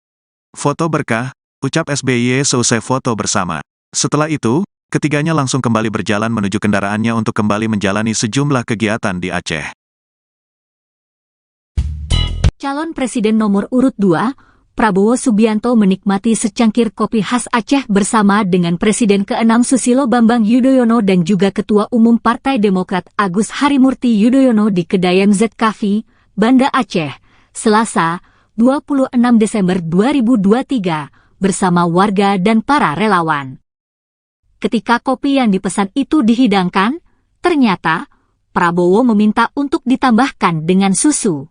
Foto berkah, ucap SBY seusai foto bersama. Setelah itu, ketiganya langsung kembali berjalan menuju kendaraannya untuk kembali menjalani sejumlah kegiatan di Aceh. Calon Presiden nomor urut 2, Prabowo Subianto menikmati secangkir kopi khas Aceh bersama dengan Presiden ke-6 Susilo Bambang Yudhoyono dan juga Ketua Umum Partai Demokrat Agus Harimurti Yudhoyono di kedai MZ Cafe, Banda Aceh, Selasa, 26 Desember 2023, bersama warga dan para relawan. Ketika kopi yang dipesan itu dihidangkan, ternyata Prabowo meminta untuk ditambahkan dengan susu.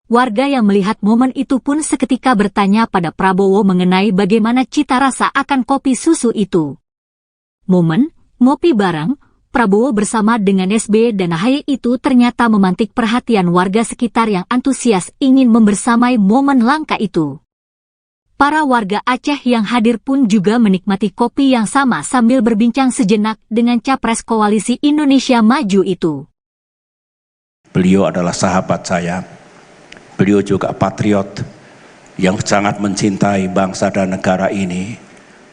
Warga yang melihat momen itu pun seketika bertanya pada Prabowo mengenai bagaimana cita rasa akan kopi susu itu. Momen ngopi bareng Prabowo bersama dengan SBY dan AHY itu ternyata memantik perhatian warga sekitar yang antusias ingin membersamai momen langka itu. Para warga Aceh yang hadir pun juga menikmati kopi yang sama sambil berbincang sejenak dengan Capres Koalisi Indonesia Maju itu. Beliau adalah sahabat saya. Beliau juga patriot yang sangat mencintai bangsa dan negara ini.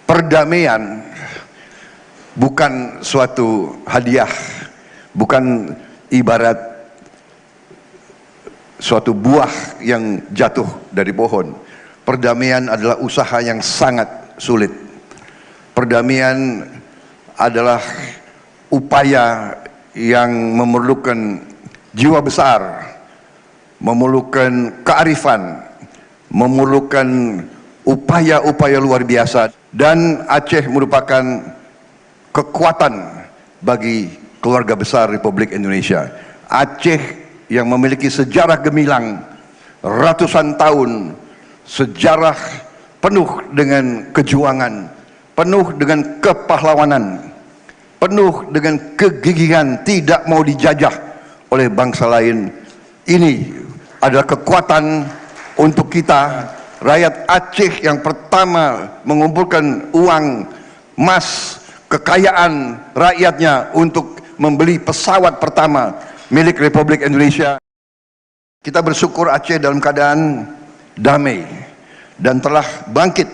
Perdamaian bukan suatu hadiah, bukan ibarat suatu buah yang jatuh dari pohon. Perdamaian adalah usaha yang sangat sulit. Perdamaian adalah upaya yang memerlukan jiwa besar, memerlukan kearifan, memerlukan upaya-upaya luar biasa. Dan Aceh merupakan kekuatan bagi keluarga besar Republik Indonesia. Aceh yang memiliki sejarah gemilang ratusan tahun, sejarah penuh dengan kejuangan, penuh dengan kepahlawanan, penuh dengan kegigihan, tidak mau dijajah oleh bangsa lain. Ini adalah kekuatan untuk kita, rakyat Aceh yang pertama mengumpulkan uang, emas, kekayaan rakyatnya untuk membeli pesawat pertama milik Republik Indonesia. Kita bersyukur Aceh dalam keadaan damai dan telah bangkit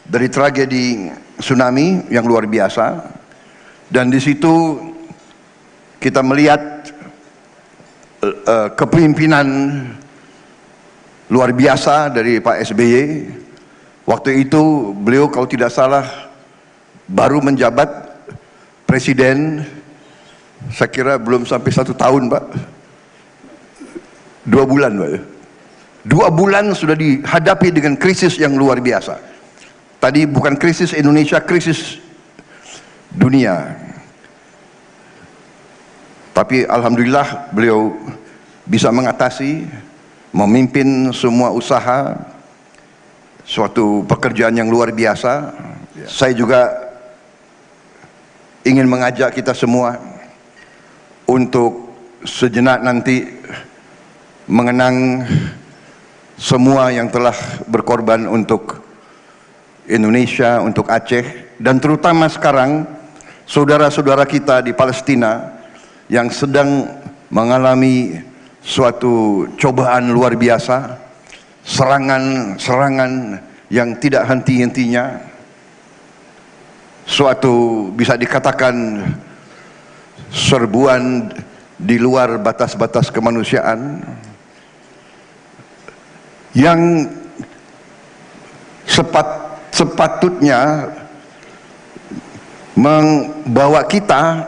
dari tragedi tsunami yang luar biasa. Dan di situ kita melihat kepemimpinan luar biasa dari Pak SBY. Waktu itu beliau kalau tidak salah baru menjabat presiden, saya kira belum sampai 1 tahun Pak, 2 bulan Pak. 2 bulan sudah dihadapi dengan krisis yang luar biasa. Tadi bukan krisis Indonesia, krisis dunia. Tapi alhamdulillah beliau bisa mengatasi, memimpin semua usaha, suatu pekerjaan yang luar biasa. Saya juga ingin mengajak kita semua untuk sejenak nanti mengenang semua yang telah berkorban untuk Indonesia, untuk Aceh, dan terutama sekarang saudara-saudara kita di Palestina yang sedang mengalami suatu cobaan luar biasa, serangan-serangan yang tidak henti-hentinya, suatu bisa dikatakan serbuan di luar batas-batas kemanusiaan yang sepatutnya membawa kita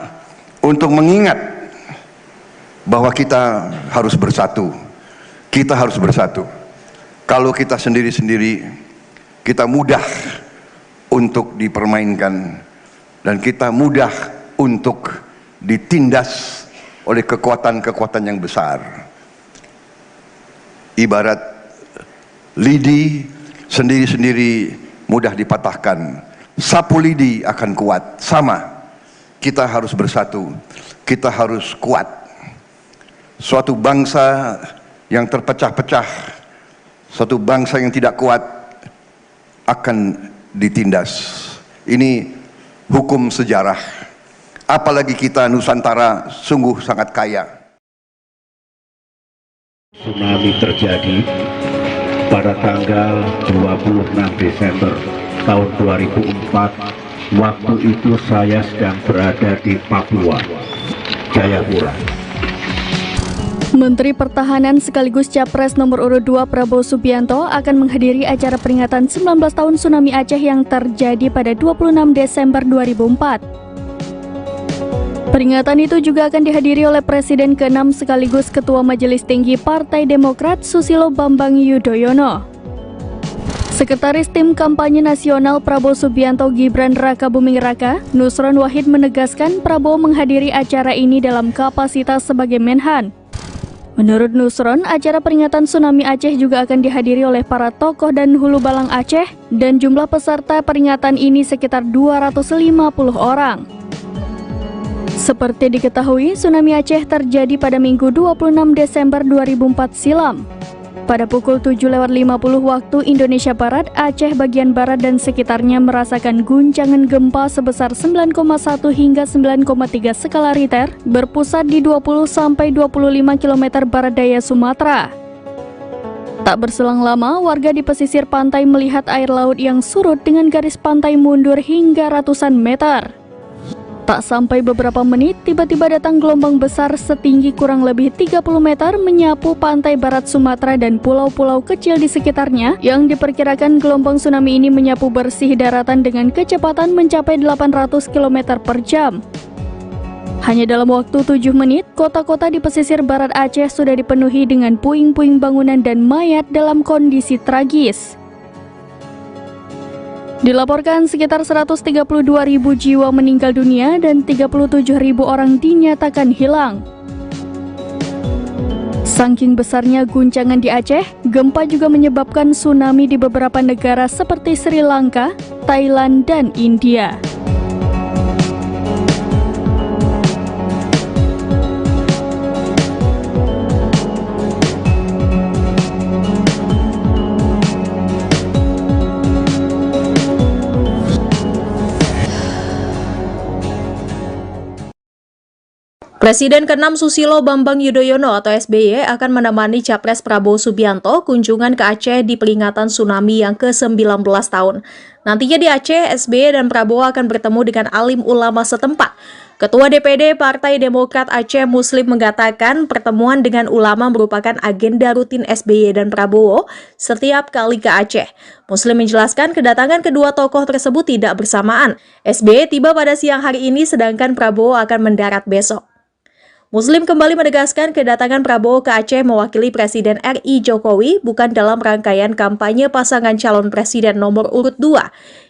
untuk mengingat bahwa kita harus bersatu. Kita harus bersatu. Kalau kita sendiri-sendiri, kita mudah untuk dipermainkan dan kita mudah untuk ditindas oleh kekuatan-kekuatan yang besar. Ibarat lidi sendiri-sendiri mudah dipatahkan, sapu lidi akan kuat. Sama, kita harus bersatu, kita harus kuat. Suatu bangsa yang terpecah-pecah, suatu bangsa yang tidak kuat akan ditindas. Ini hukum sejarah. Apalagi kita Nusantara sungguh sangat kaya. Tsunami terjadi pada tanggal 26 Desember tahun 2004. Waktu itu saya sedang berada di Papua, Jayapura. Menteri Pertahanan sekaligus Capres nomor urut 2 Prabowo Subianto akan menghadiri acara peringatan 19 tahun tsunami Aceh yang terjadi pada 26 Desember 2004. Peringatan itu juga akan dihadiri oleh Presiden ke-6 sekaligus Ketua Majelis Tinggi Partai Demokrat Susilo Bambang Yudhoyono. Sekretaris Tim Kampanye Nasional Prabowo Subianto Gibran Rakabuming Raka, Nusron Wahid menegaskan Prabowo menghadiri acara ini dalam kapasitas sebagai Menhan. Menurut Nusron, acara peringatan tsunami Aceh juga akan dihadiri oleh para tokoh dan hulu balang Aceh dan jumlah peserta peringatan ini sekitar 250 orang. Seperti diketahui, tsunami Aceh terjadi pada Minggu 26 Desember 2004 silam. Pada pukul 7:50 waktu Indonesia Barat, Aceh bagian barat dan sekitarnya merasakan guncangan gempa sebesar 9,1 hingga 9,3 skala Richter berpusat di 20-25 km barat daya Sumatera. Tak berselang lama, warga di pesisir pantai melihat air laut yang surut dengan garis pantai mundur hingga ratusan meter. Tak sampai beberapa menit, tiba-tiba datang gelombang besar setinggi kurang lebih 30 meter menyapu pantai barat Sumatera dan pulau-pulau kecil di sekitarnya yang diperkirakan gelombang tsunami ini menyapu bersih daratan dengan kecepatan mencapai 800 km per jam. Hanya dalam waktu 7 menit, kota-kota di pesisir barat Aceh sudah dipenuhi dengan puing-puing bangunan dan mayat dalam kondisi tragis. Dilaporkan sekitar 132.000 jiwa meninggal dunia dan 37.000 orang dinyatakan hilang. Saking besarnya guncangan di Aceh, gempa juga menyebabkan tsunami di beberapa negara seperti Sri Lanka, Thailand, dan India. Presiden ke-6 Susilo Bambang Yudhoyono atau SBY akan menemani Capres Prabowo Subianto kunjungan ke Aceh di peringatan tsunami yang ke-19 tahun. Nantinya di Aceh, SBY dan Prabowo akan bertemu dengan alim ulama setempat. Ketua DPD Partai Demokrat Aceh Muslim mengatakan pertemuan dengan ulama merupakan agenda rutin SBY dan Prabowo setiap kali ke Aceh. Muslim menjelaskan kedatangan kedua tokoh tersebut tidak bersamaan. SBY tiba pada siang hari ini sedangkan Prabowo akan mendarat besok. Muslim kembali menegaskan kedatangan Prabowo ke Aceh mewakili Presiden RI Jokowi bukan dalam rangkaian kampanye pasangan calon presiden nomor urut 2.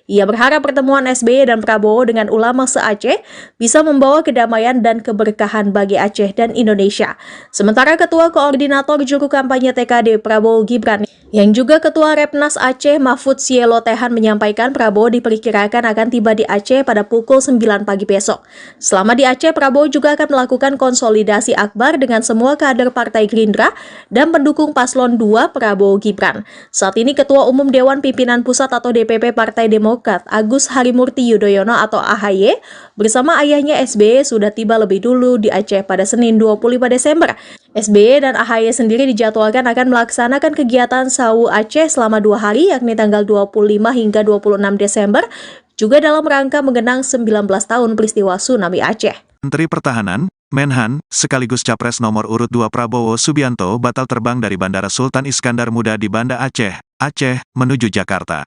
Ia berharap pertemuan SBY dan Prabowo dengan ulama se-Aceh bisa membawa kedamaian dan keberkahan bagi Aceh dan Indonesia. Sementara Ketua Koordinator Juru Kampanye TKD Prabowo Gibran yang juga Ketua Repnas Aceh Mahfud Sielo Tehan menyampaikan Prabowo diperkirakan akan tiba di Aceh pada pukul 9 pagi besok. Selama di Aceh, Prabowo juga akan melakukan konsolidasi akbar dengan semua kader Partai Gerindra dan pendukung Paslon 2 Prabowo Gibran. Saat ini Ketua Umum Dewan Pimpinan Pusat atau DPP Partai Demokrat Agus Harimurti Yudhoyono atau AHY bersama ayahnya SBY sudah tiba lebih dulu di Aceh pada Senin 25 Desember. SBY dan AHY sendiri dijadwalkan akan melaksanakan kegiatan Sawu Aceh selama 2 hari yakni tanggal 25 hingga 26 Desember juga dalam rangka mengenang 19 tahun peristiwa tsunami Aceh. Menteri Pertahanan, Menhan, sekaligus Capres nomor urut 2 Prabowo Subianto batal terbang dari Bandara Sultan Iskandar Muda di Banda Aceh, Aceh, menuju Jakarta.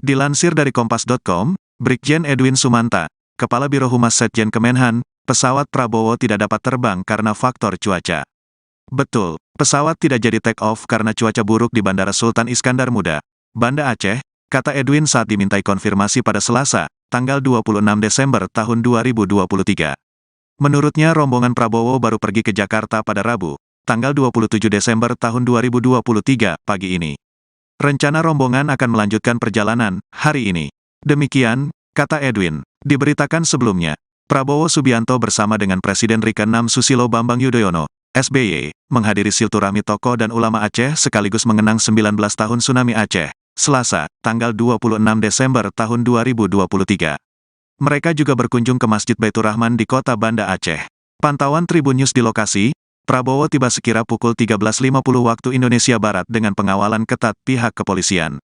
Dilansir dari Kompas.com, Brigjen Edwin Sumanta, Kepala Biro Humas Setjen Kemenhan, pesawat Prabowo tidak dapat terbang karena faktor cuaca. Betul, pesawat tidak jadi take off karena cuaca buruk di Bandara Sultan Iskandar Muda, Banda Aceh, kata Edwin saat dimintai konfirmasi pada Selasa, tanggal 26 Desember tahun 2023. Menurutnya rombongan Prabowo baru pergi ke Jakarta pada Rabu, tanggal 27 Desember tahun 2023 pagi ini. Rencana rombongan akan melanjutkan perjalanan hari ini. Demikian, kata Edwin, diberitakan sebelumnya, Prabowo Subianto bersama dengan Presiden RI ke-6 Susilo Bambang Yudhoyono, SBY, menghadiri silaturahmi tokoh dan ulama Aceh sekaligus mengenang 19 tahun tsunami Aceh, Selasa, tanggal 26 Desember tahun 2023. Mereka juga berkunjung ke Masjid Baitur Rahman di kota Banda Aceh. Pantauan Tribun News di lokasi, Prabowo tiba sekira pukul 13.50 waktu Indonesia Barat dengan pengawalan ketat pihak kepolisian.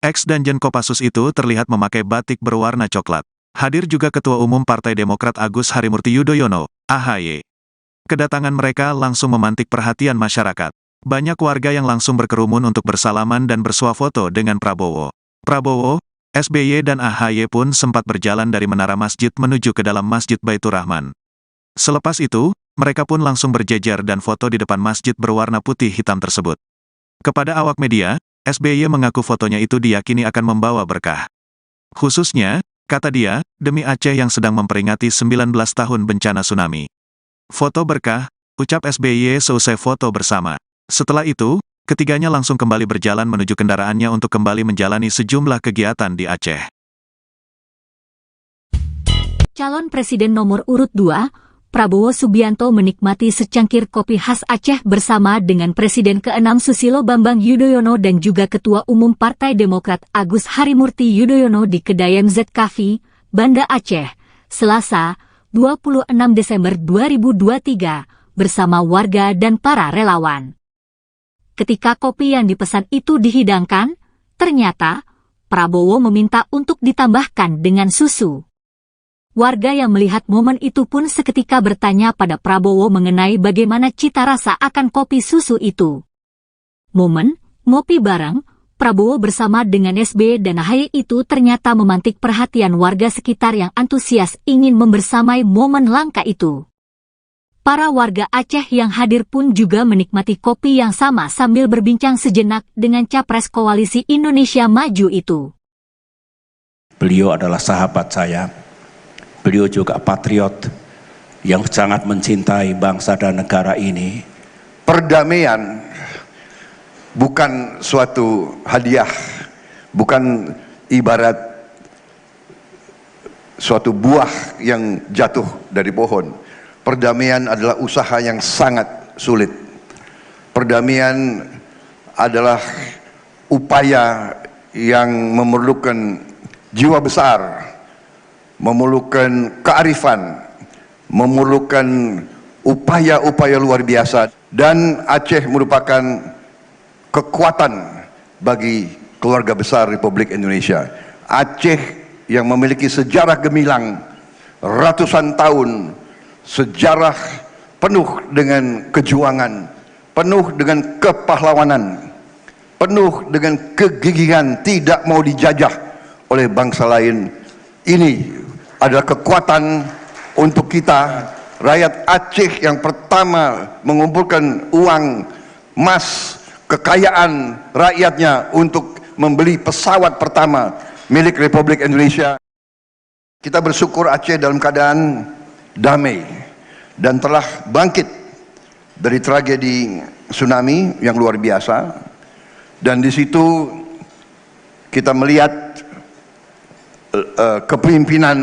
Ex-Danjen Kopassus itu terlihat memakai batik berwarna coklat. Hadir juga Ketua Umum Partai Demokrat Agus Harimurti Yudhoyono, AHY. Kedatangan mereka langsung memantik perhatian masyarakat. Banyak warga yang langsung berkerumun untuk bersalaman dan bersuah foto dengan Prabowo. Prabowo, SBY dan AHY pun sempat berjalan dari menara masjid menuju ke dalam Masjid Baitur Rahman. Selepas itu, mereka pun langsung berjejer dan foto di depan masjid berwarna putih hitam tersebut. Kepada awak media, SBY mengaku fotonya itu diyakini akan membawa berkah. Khususnya, kata dia, demi Aceh yang sedang memperingati 19 tahun bencana tsunami. Foto berkah, ucap SBY seusai foto bersama. Setelah itu, ketiganya langsung kembali berjalan menuju kendaraannya untuk kembali menjalani sejumlah kegiatan di Aceh. Calon Presiden nomor urut 2, Prabowo Subianto menikmati secangkir kopi khas Aceh bersama dengan Presiden ke-6 Susilo Bambang Yudhoyono dan juga Ketua Umum Partai Demokrat Agus Harimurti Yudhoyono di kedai MZ Cafe, Banda Aceh, Selasa, 26 Desember 2023, bersama warga dan para relawan. Ketika kopi yang dipesan itu dihidangkan, ternyata Prabowo meminta untuk ditambahkan dengan susu. Warga yang melihat momen itu pun seketika bertanya pada Prabowo mengenai bagaimana cita rasa akan kopi susu itu. Momen ngopi bareng Prabowo bersama dengan SBY dan AHY itu ternyata memantik perhatian warga sekitar yang antusias ingin membersamai momen langka itu. Para warga Aceh yang hadir pun juga menikmati kopi yang sama sambil berbincang sejenak dengan capres Koalisi Indonesia Maju itu. Beliau adalah sahabat saya. Beliau juga patriot yang sangat mencintai bangsa dan negara ini. Perdamaian bukan suatu hadiah, bukan ibarat suatu buah yang jatuh dari pohon. Perdamaian adalah usaha yang sangat sulit. Perdamaian adalah upaya yang memerlukan jiwa besar, memerlukan kearifan, memerlukan upaya-upaya luar biasa, dan Aceh merupakan kekuatan bagi keluarga besar Republik Indonesia. Aceh yang memiliki sejarah gemilang ratusan tahun, sejarah penuh dengan kejuangan, penuh dengan kepahlawanan, penuh dengan kegigihan, tidak mau dijajah oleh bangsa lain. Ini adalah kekuatan untuk kita, rakyat Aceh yang pertama mengumpulkan uang, emas, kekayaan rakyatnya untuk membeli pesawat pertama milik Republik Indonesia. Kita bersyukur Aceh dalam keadaan damai dan telah bangkit dari tragedi tsunami yang luar biasa. Dan di situ kita melihat kepemimpinan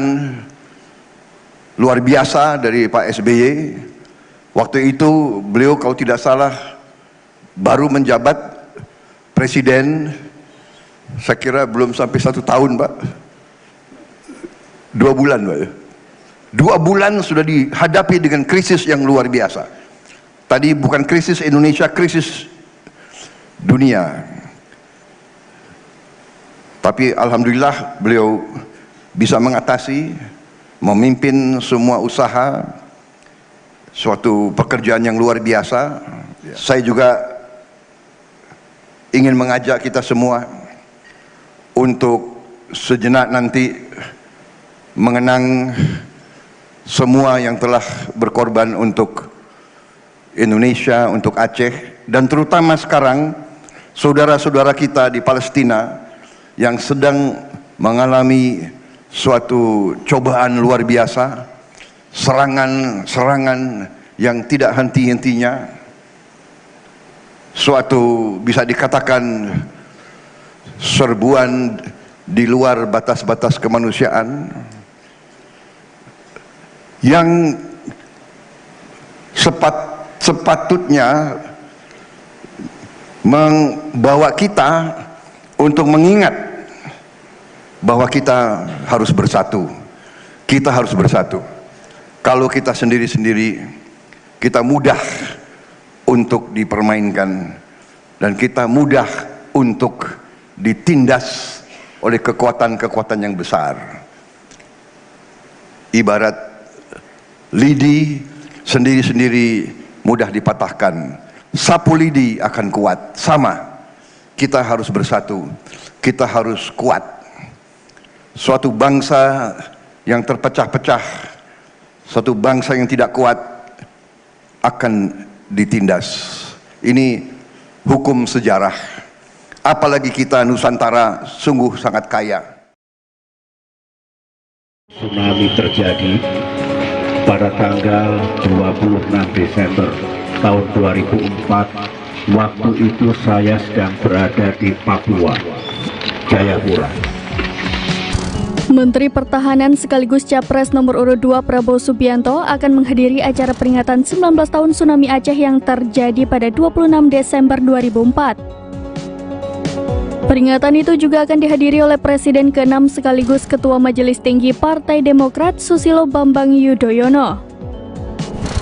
luar biasa dari Pak SBY. Waktu itu beliau kalau tidak salah baru menjabat presiden, saya kira belum sampai 1 tahun Pak, 2 bulan Pak. 2 bulan sudah dihadapi dengan krisis yang luar biasa. Tadi bukan krisis Indonesia, krisis dunia. Tapi alhamdulillah beliau bisa mengatasi, memimpin semua usaha, suatu pekerjaan yang luar biasa. Saya juga ingin mengajak kita semua untuk sejenak nanti mengenang semua yang telah berkorban untuk Indonesia, untuk Aceh, dan terutama sekarang saudara-saudara kita di Palestina yang sedang mengalami suatu cobaan luar biasa, serangan-serangan yang tidak henti-hentinya, suatu bisa dikatakan serbuan di luar batas-batas kemanusiaan yang sepatutnya membawa kita untuk mengingat bahwa kita harus bersatu. Kita harus bersatu. Kalau kita sendiri-sendiri, kita mudah untuk dipermainkan dan kita mudah untuk ditindas oleh kekuatan-kekuatan yang besar. Ibarat lidi sendiri-sendiri mudah dipatahkan, sapu lidi akan kuat. Sama, kita harus bersatu, kita harus kuat. Suatu bangsa yang terpecah-pecah, suatu bangsa yang tidak kuat akan ditindas. Ini hukum sejarah. Apalagi kita Nusantara sungguh sangat kaya. Tsunami terjadi pada tanggal 26 Desember tahun 2004. Waktu itu saya sedang berada di Papua, Jayapura. Menteri Pertahanan sekaligus Capres nomor urut 2 Prabowo Subianto akan menghadiri acara peringatan 19 tahun tsunami Aceh yang terjadi pada 26 Desember 2004. Peringatan itu juga akan dihadiri oleh Presiden ke-6 sekaligus Ketua Majelis Tinggi Partai Demokrat Susilo Bambang Yudhoyono.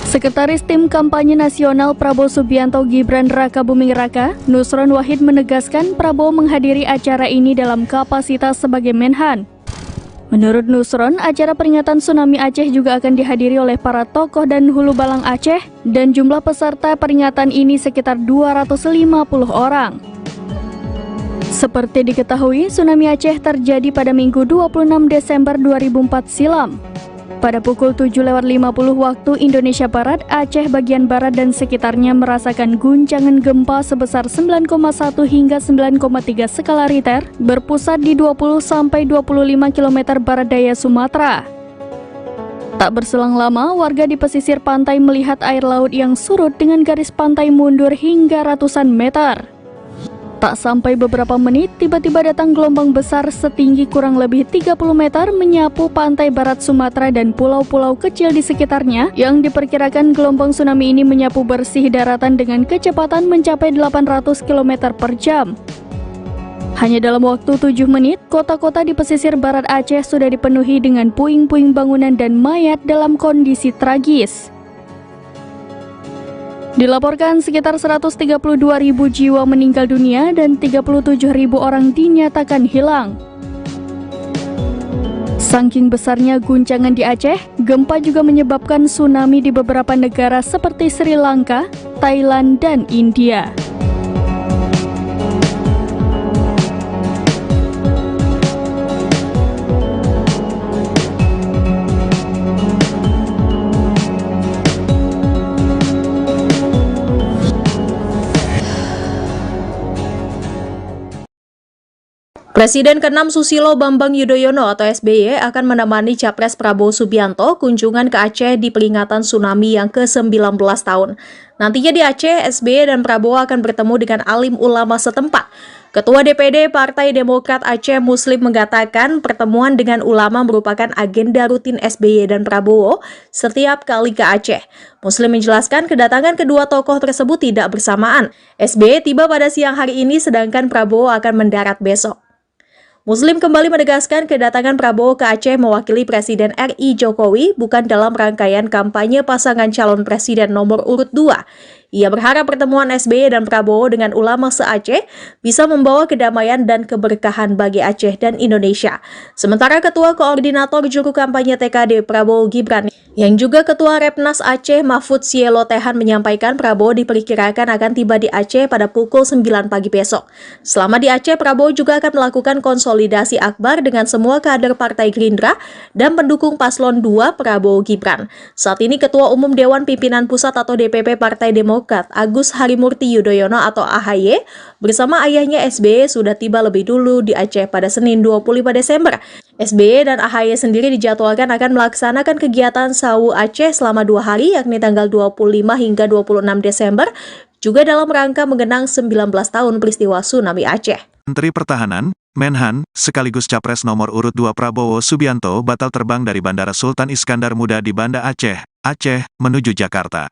Sekretaris Tim Kampanye Nasional Prabowo Subianto Gibran Rakabuming Raka, Nusron Wahid menegaskan Prabowo menghadiri acara ini dalam kapasitas sebagai Menhan. Menurut Nusron, acara peringatan tsunami Aceh juga akan dihadiri oleh para tokoh dan hulu balang Aceh dan jumlah peserta peringatan ini sekitar 250 orang. Seperti diketahui, tsunami Aceh terjadi pada Minggu 26 Desember 2004 silam. Pada pukul 7.50 waktu Indonesia Barat, Aceh bagian barat dan sekitarnya merasakan guncangan gempa sebesar 9,1 hingga 9,3 skala Richter berpusat di 20-25 km barat daya Sumatera. Tak berselang lama, warga di pesisir pantai melihat air laut yang surut dengan garis pantai mundur hingga ratusan meter. Tak sampai beberapa menit, tiba-tiba datang gelombang besar setinggi kurang lebih 30 meter menyapu pantai barat Sumatera dan pulau-pulau kecil di sekitarnya yang diperkirakan gelombang tsunami ini menyapu bersih daratan dengan kecepatan mencapai 800 km per jam. Hanya dalam waktu 7 menit, kota-kota di pesisir barat Aceh sudah dipenuhi dengan puing-puing bangunan dan mayat dalam kondisi tragis. Dilaporkan sekitar 132.000 jiwa meninggal dunia dan 37.000 orang dinyatakan hilang. Saking besarnya guncangan di Aceh, gempa juga menyebabkan tsunami di beberapa negara seperti Sri Lanka, Thailand, dan India. Presiden ke-6 Susilo Bambang Yudhoyono atau SBY akan menemani Capres Prabowo Subianto kunjungan ke Aceh di peringatan tsunami yang ke-19 tahun. Nantinya di Aceh, SBY dan Prabowo akan bertemu dengan alim ulama setempat. Ketua DPD Partai Demokrat Aceh Muslim mengatakan pertemuan dengan ulama merupakan agenda rutin SBY dan Prabowo setiap kali ke Aceh. Muslim menjelaskan kedatangan kedua tokoh tersebut tidak bersamaan. SBY tiba pada siang hari ini sedangkan Prabowo akan mendarat besok. Muslim kembali menegaskan kedatangan Prabowo ke Aceh mewakili Presiden RI Jokowi bukan dalam rangkaian kampanye pasangan calon presiden nomor urut 2. Ia berharap pertemuan SBY dan Prabowo dengan ulama se-Aceh bisa membawa kedamaian dan keberkahan bagi Aceh dan Indonesia. Sementara Ketua Koordinator Juru Kampanye TKD Prabowo Gibran yang juga Ketua Repnas Aceh Mahfud Sielo Tehan menyampaikan Prabowo diperkirakan akan tiba di Aceh pada pukul 9 pagi besok. Selama di Aceh, Prabowo juga akan melakukan konsolidasi akbar dengan semua kader Partai Gerindra dan pendukung Paslon 2 Prabowo Gibran. Saat ini Ketua Umum Dewan Pimpinan Pusat atau DPP Partai Demokrat Agus Harimurti Yudhoyono atau AHY bersama ayahnya SBY sudah tiba lebih dulu di Aceh pada Senin 25 Desember. SBY dan AHY sendiri dijadwalkan akan melaksanakan kegiatan Sawu Aceh selama 2 hari yakni tanggal 25 hingga 26 Desember juga dalam rangka mengenang 19 tahun peristiwa tsunami Aceh. Menteri Pertahanan, Menhan, sekaligus Capres nomor urut 2 Prabowo Subianto batal terbang dari Bandara Sultan Iskandar Muda di Banda Aceh, Aceh, menuju Jakarta.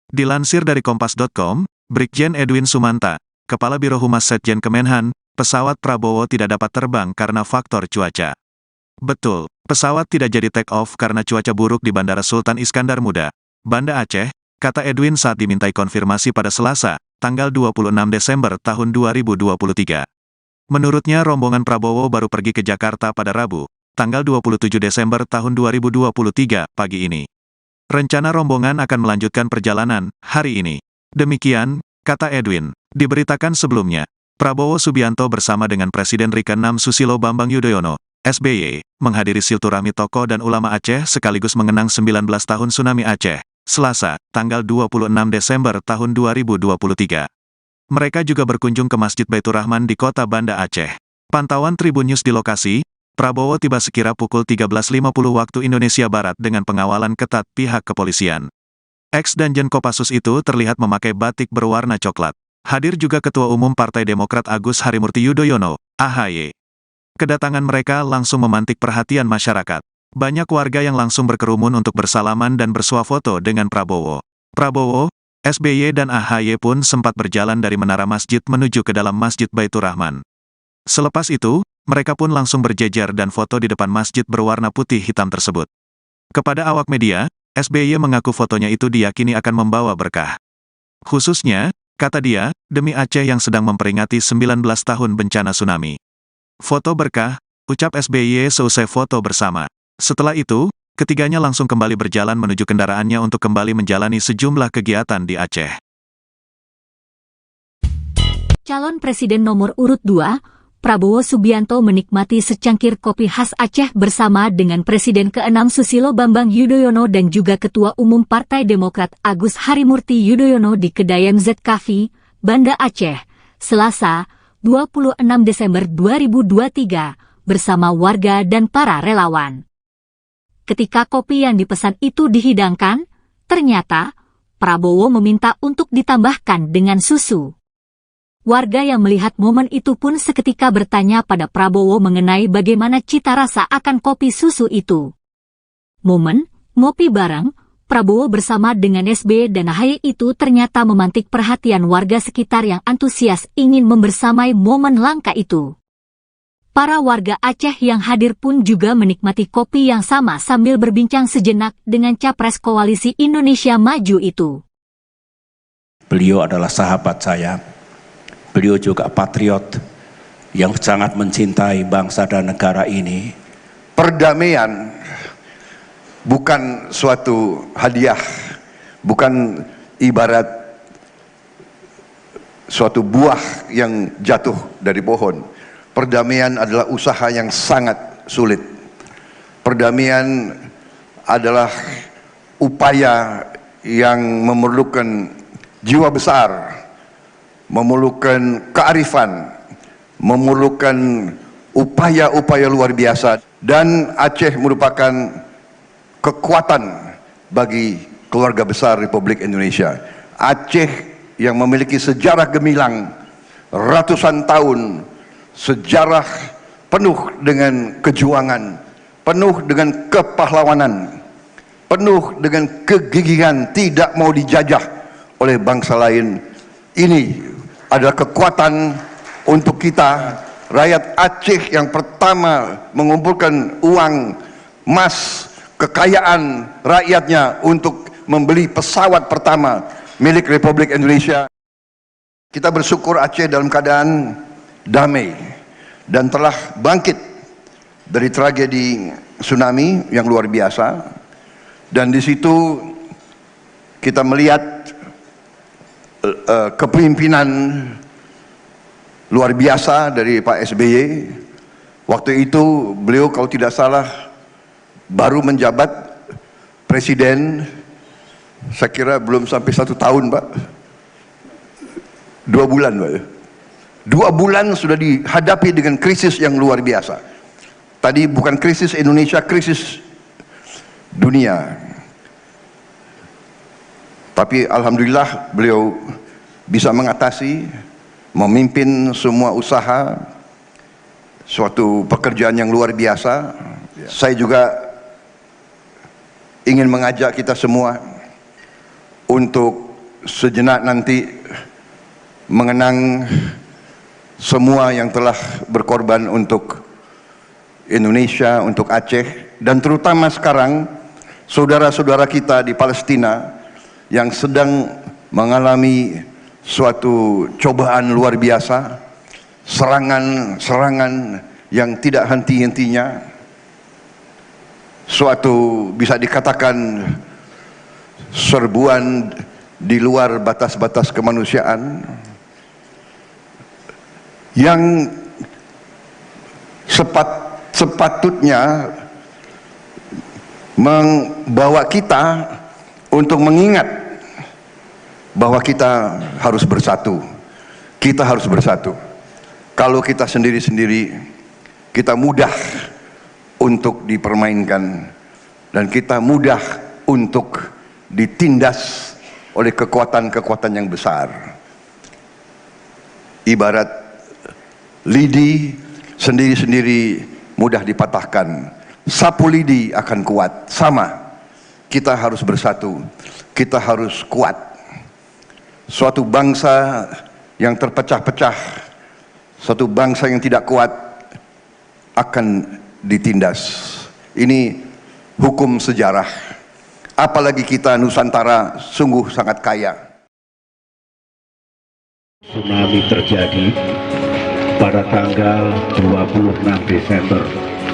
Dilansir dari Kompas.com, Brigjen Edwin Sumanta, Kepala Biro Humas Setjen Kemenhan, pesawat Prabowo tidak dapat terbang karena faktor cuaca. Betul, pesawat tidak jadi take off karena cuaca buruk di Bandara Sultan Iskandar Muda, Banda Aceh, kata Edwin saat dimintai konfirmasi pada Selasa, tanggal 26 Desember tahun 2023. Menurutnya rombongan Prabowo baru pergi ke Jakarta pada Rabu, tanggal 27 Desember tahun 2023 pagi ini. Rencana rombongan akan melanjutkan perjalanan hari ini. Demikian, kata Edwin, diberitakan sebelumnya, Prabowo Subianto bersama dengan Presiden ke-6 Susilo Bambang Yudhoyono, SBY, menghadiri silaturahmi tokoh dan ulama Aceh sekaligus mengenang 19 tahun tsunami Aceh, Selasa, tanggal 26 Desember tahun 2023. Mereka juga berkunjung ke Masjid Baitur Rahman di kota Banda Aceh. Pantauan Tribun News di lokasi, Prabowo tiba sekira pukul 13.50 waktu Indonesia Barat dengan pengawalan ketat pihak kepolisian. Ex-Danjen Kopassus itu terlihat memakai batik berwarna coklat. Hadir juga Ketua Umum Partai Demokrat Agus Harimurti Yudhoyono, AHY. Kedatangan mereka langsung memantik perhatian masyarakat. Banyak warga yang langsung berkerumun untuk bersalaman dan bersuah foto dengan Prabowo. Prabowo, SBY dan AHY pun sempat berjalan dari menara masjid menuju ke dalam Masjid Baitur Rahman. Selepas itu, mereka pun langsung berjejer dan foto di depan masjid berwarna putih hitam tersebut. Kepada awak media, SBY mengaku fotonya itu diyakini akan membawa berkah. Khususnya, kata dia, demi Aceh yang sedang memperingati 19 tahun bencana tsunami. Foto berkah, ucap SBY seusai foto bersama. Setelah itu, ketiganya langsung kembali berjalan menuju kendaraannya untuk kembali menjalani sejumlah kegiatan di Aceh. Calon Presiden nomor urut 2, Prabowo Subianto menikmati secangkir kopi khas Aceh bersama dengan Presiden ke-6 Susilo Bambang Yudhoyono dan juga Ketua Umum Partai Demokrat Agus Harimurti Yudhoyono di kedai MZ Cafe, Banda Aceh, Selasa, 26 Desember 2023, bersama warga dan para relawan. Ketika kopi yang dipesan itu dihidangkan, ternyata Prabowo meminta untuk ditambahkan dengan susu. Warga yang melihat momen itu pun seketika bertanya pada Prabowo mengenai bagaimana cita rasa akan kopi susu itu. Momen ngopi bareng Prabowo bersama dengan SBY dan AHY itu ternyata memantik perhatian warga sekitar yang antusias ingin membersamai momen langka itu. Para warga Aceh yang hadir pun juga menikmati kopi yang sama sambil berbincang sejenak dengan capres koalisi Indonesia Maju itu. Beliau adalah sahabat saya. Beliau juga patriot yang sangat mencintai bangsa dan negara ini. Perdamaian bukan suatu hadiah, bukan ibarat suatu buah yang jatuh dari pohon. Perdamaian adalah usaha yang sangat sulit. Perdamaian adalah upaya yang memerlukan jiwa besar, memerlukan kearifan, memerlukan upaya-upaya luar biasa. Dan Aceh merupakan kekuatan bagi keluarga besar Republik Indonesia. Aceh yang memiliki sejarah gemilang ratusan tahun, sejarah penuh dengan kejuangan, penuh dengan kepahlawanan, penuh dengan kegigihan, tidak mau dijajah oleh bangsa lain. Ini adalah kekuatan untuk kita, rakyat Aceh yang pertama mengumpulkan uang, emas, kekayaan rakyatnya untuk membeli pesawat pertama milik Republik Indonesia. Kita bersyukur Aceh dalam keadaan damai dan telah bangkit dari tragedi tsunami yang luar biasa. Dan di situ kita melihat kepemimpinan luar biasa dari Pak SBY. Waktu itu beliau kalau tidak salah baru menjabat presiden, saya kira belum sampai 1 tahun Pak, 2 bulan Pak. 2 bulan sudah dihadapi dengan krisis yang luar biasa. Tadi bukan krisis Indonesia, krisis dunia. Tapi alhamdulillah beliau bisa mengatasi, memimpin semua usaha, suatu pekerjaan yang luar biasa. Saya juga ingin mengajak kita semua untuk sejenak nanti mengenang semua yang telah berkorban untuk Indonesia, untuk Aceh, dan terutama sekarang saudara-saudara kita di Palestina yang sedang mengalami suatu cobaan luar biasa, serangan-serangan yang tidak henti-hentinya, suatu bisa dikatakan serbuan di luar batas-batas kemanusiaan yang sepatutnya membawa kita untuk mengingat bahwa kita harus bersatu. Kita harus bersatu. Kalau kita sendiri-sendiri, kita mudah untuk dipermainkan dan kita mudah untuk ditindas oleh kekuatan-kekuatan yang besar. Ibarat lidi sendiri-sendiri mudah dipatahkan. Sapu lidi akan kuat. Sama, kita harus bersatu, kita harus kuat. Suatu bangsa yang terpecah-pecah, suatu bangsa yang tidak kuat akan ditindas. Ini hukum sejarah. Apalagi kita Nusantara sungguh sangat kaya. Tsunami terjadi pada tanggal 26 Desember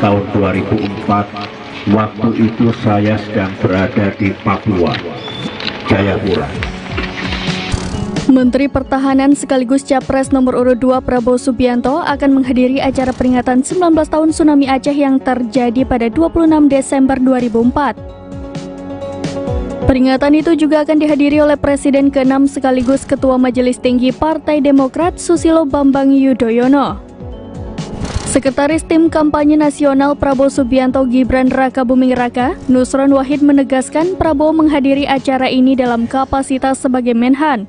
tahun 2004. Waktu itu saya sedang berada di Papua, Jayapura. Menteri Pertahanan sekaligus Capres nomor urut 2 Prabowo Subianto akan menghadiri acara peringatan 19 tahun tsunami Aceh yang terjadi pada 26 Desember 2004. Peringatan itu juga akan dihadiri oleh Presiden ke-6 sekaligus Ketua Majelis Tinggi Partai Demokrat Susilo Bambang Yudhoyono. Sekretaris Tim Kampanye Nasional Prabowo Subianto Gibran Rakabuming Raka, Nusron Wahid menegaskan Prabowo menghadiri acara ini dalam kapasitas sebagai Menhan.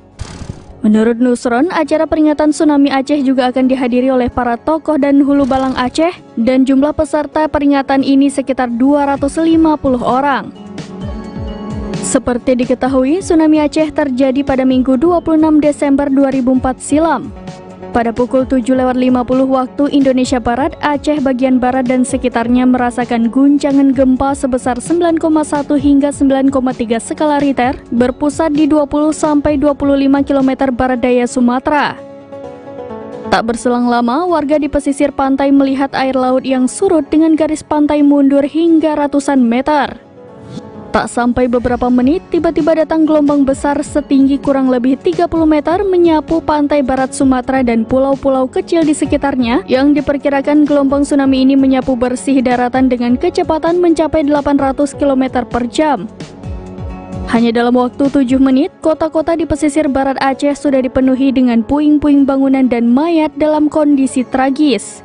Menurut Nusron, acara peringatan tsunami Aceh juga akan dihadiri oleh para tokoh dan hulu balang Aceh dan jumlah peserta peringatan ini sekitar 250 orang. Seperti diketahui, tsunami Aceh terjadi pada Minggu 26 Desember 2004 silam. Pada pukul 7.50 waktu Indonesia Barat, Aceh bagian barat dan sekitarnya merasakan guncangan gempa sebesar 9,1 hingga 9,3 skala Richter berpusat di 20-25 km barat daya Sumatera. Tak berselang lama, warga di pesisir pantai melihat air laut yang surut dengan garis pantai mundur hingga ratusan meter. Tak sampai beberapa menit, tiba-tiba datang gelombang besar setinggi kurang lebih 30 meter menyapu pantai barat Sumatera dan pulau-pulau kecil di sekitarnya yang diperkirakan gelombang tsunami ini menyapu bersih daratan dengan kecepatan mencapai 800 km per jam. Hanya dalam waktu 7 menit, kota-kota di pesisir barat Aceh sudah dipenuhi dengan puing-puing bangunan dan mayat dalam kondisi tragis.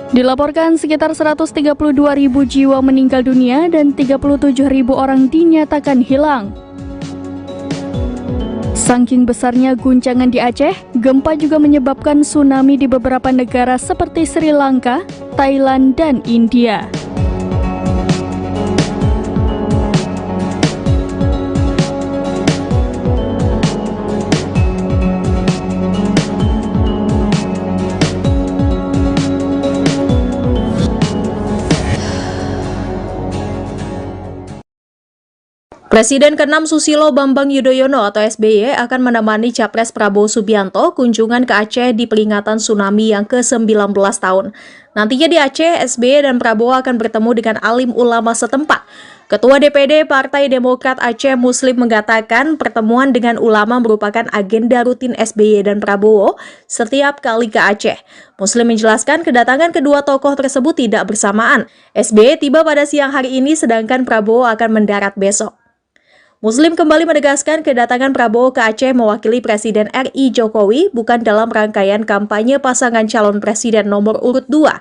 Dilaporkan sekitar 132.000 jiwa meninggal dunia dan 37.000 orang dinyatakan hilang. Saking besarnya guncangan di Aceh, gempa juga menyebabkan tsunami di beberapa negara seperti Sri Lanka, Thailand, dan India. Presiden ke-6 Susilo Bambang Yudhoyono atau SBY akan menemani Capres Prabowo Subianto kunjungan ke Aceh di peringatan tsunami yang ke-19 tahun. Nantinya di Aceh, SBY dan Prabowo akan bertemu dengan alim ulama setempat. Ketua DPD Partai Demokrat Aceh Muslim mengatakan pertemuan dengan ulama merupakan agenda rutin SBY dan Prabowo setiap kali ke Aceh. Muslim menjelaskan kedatangan kedua tokoh tersebut tidak bersamaan. SBY tiba pada siang hari ini sedangkan Prabowo akan mendarat besok. Muslim kembali menegaskan kedatangan Prabowo ke Aceh mewakili Presiden RI Jokowi bukan dalam rangkaian kampanye pasangan calon presiden nomor urut 2.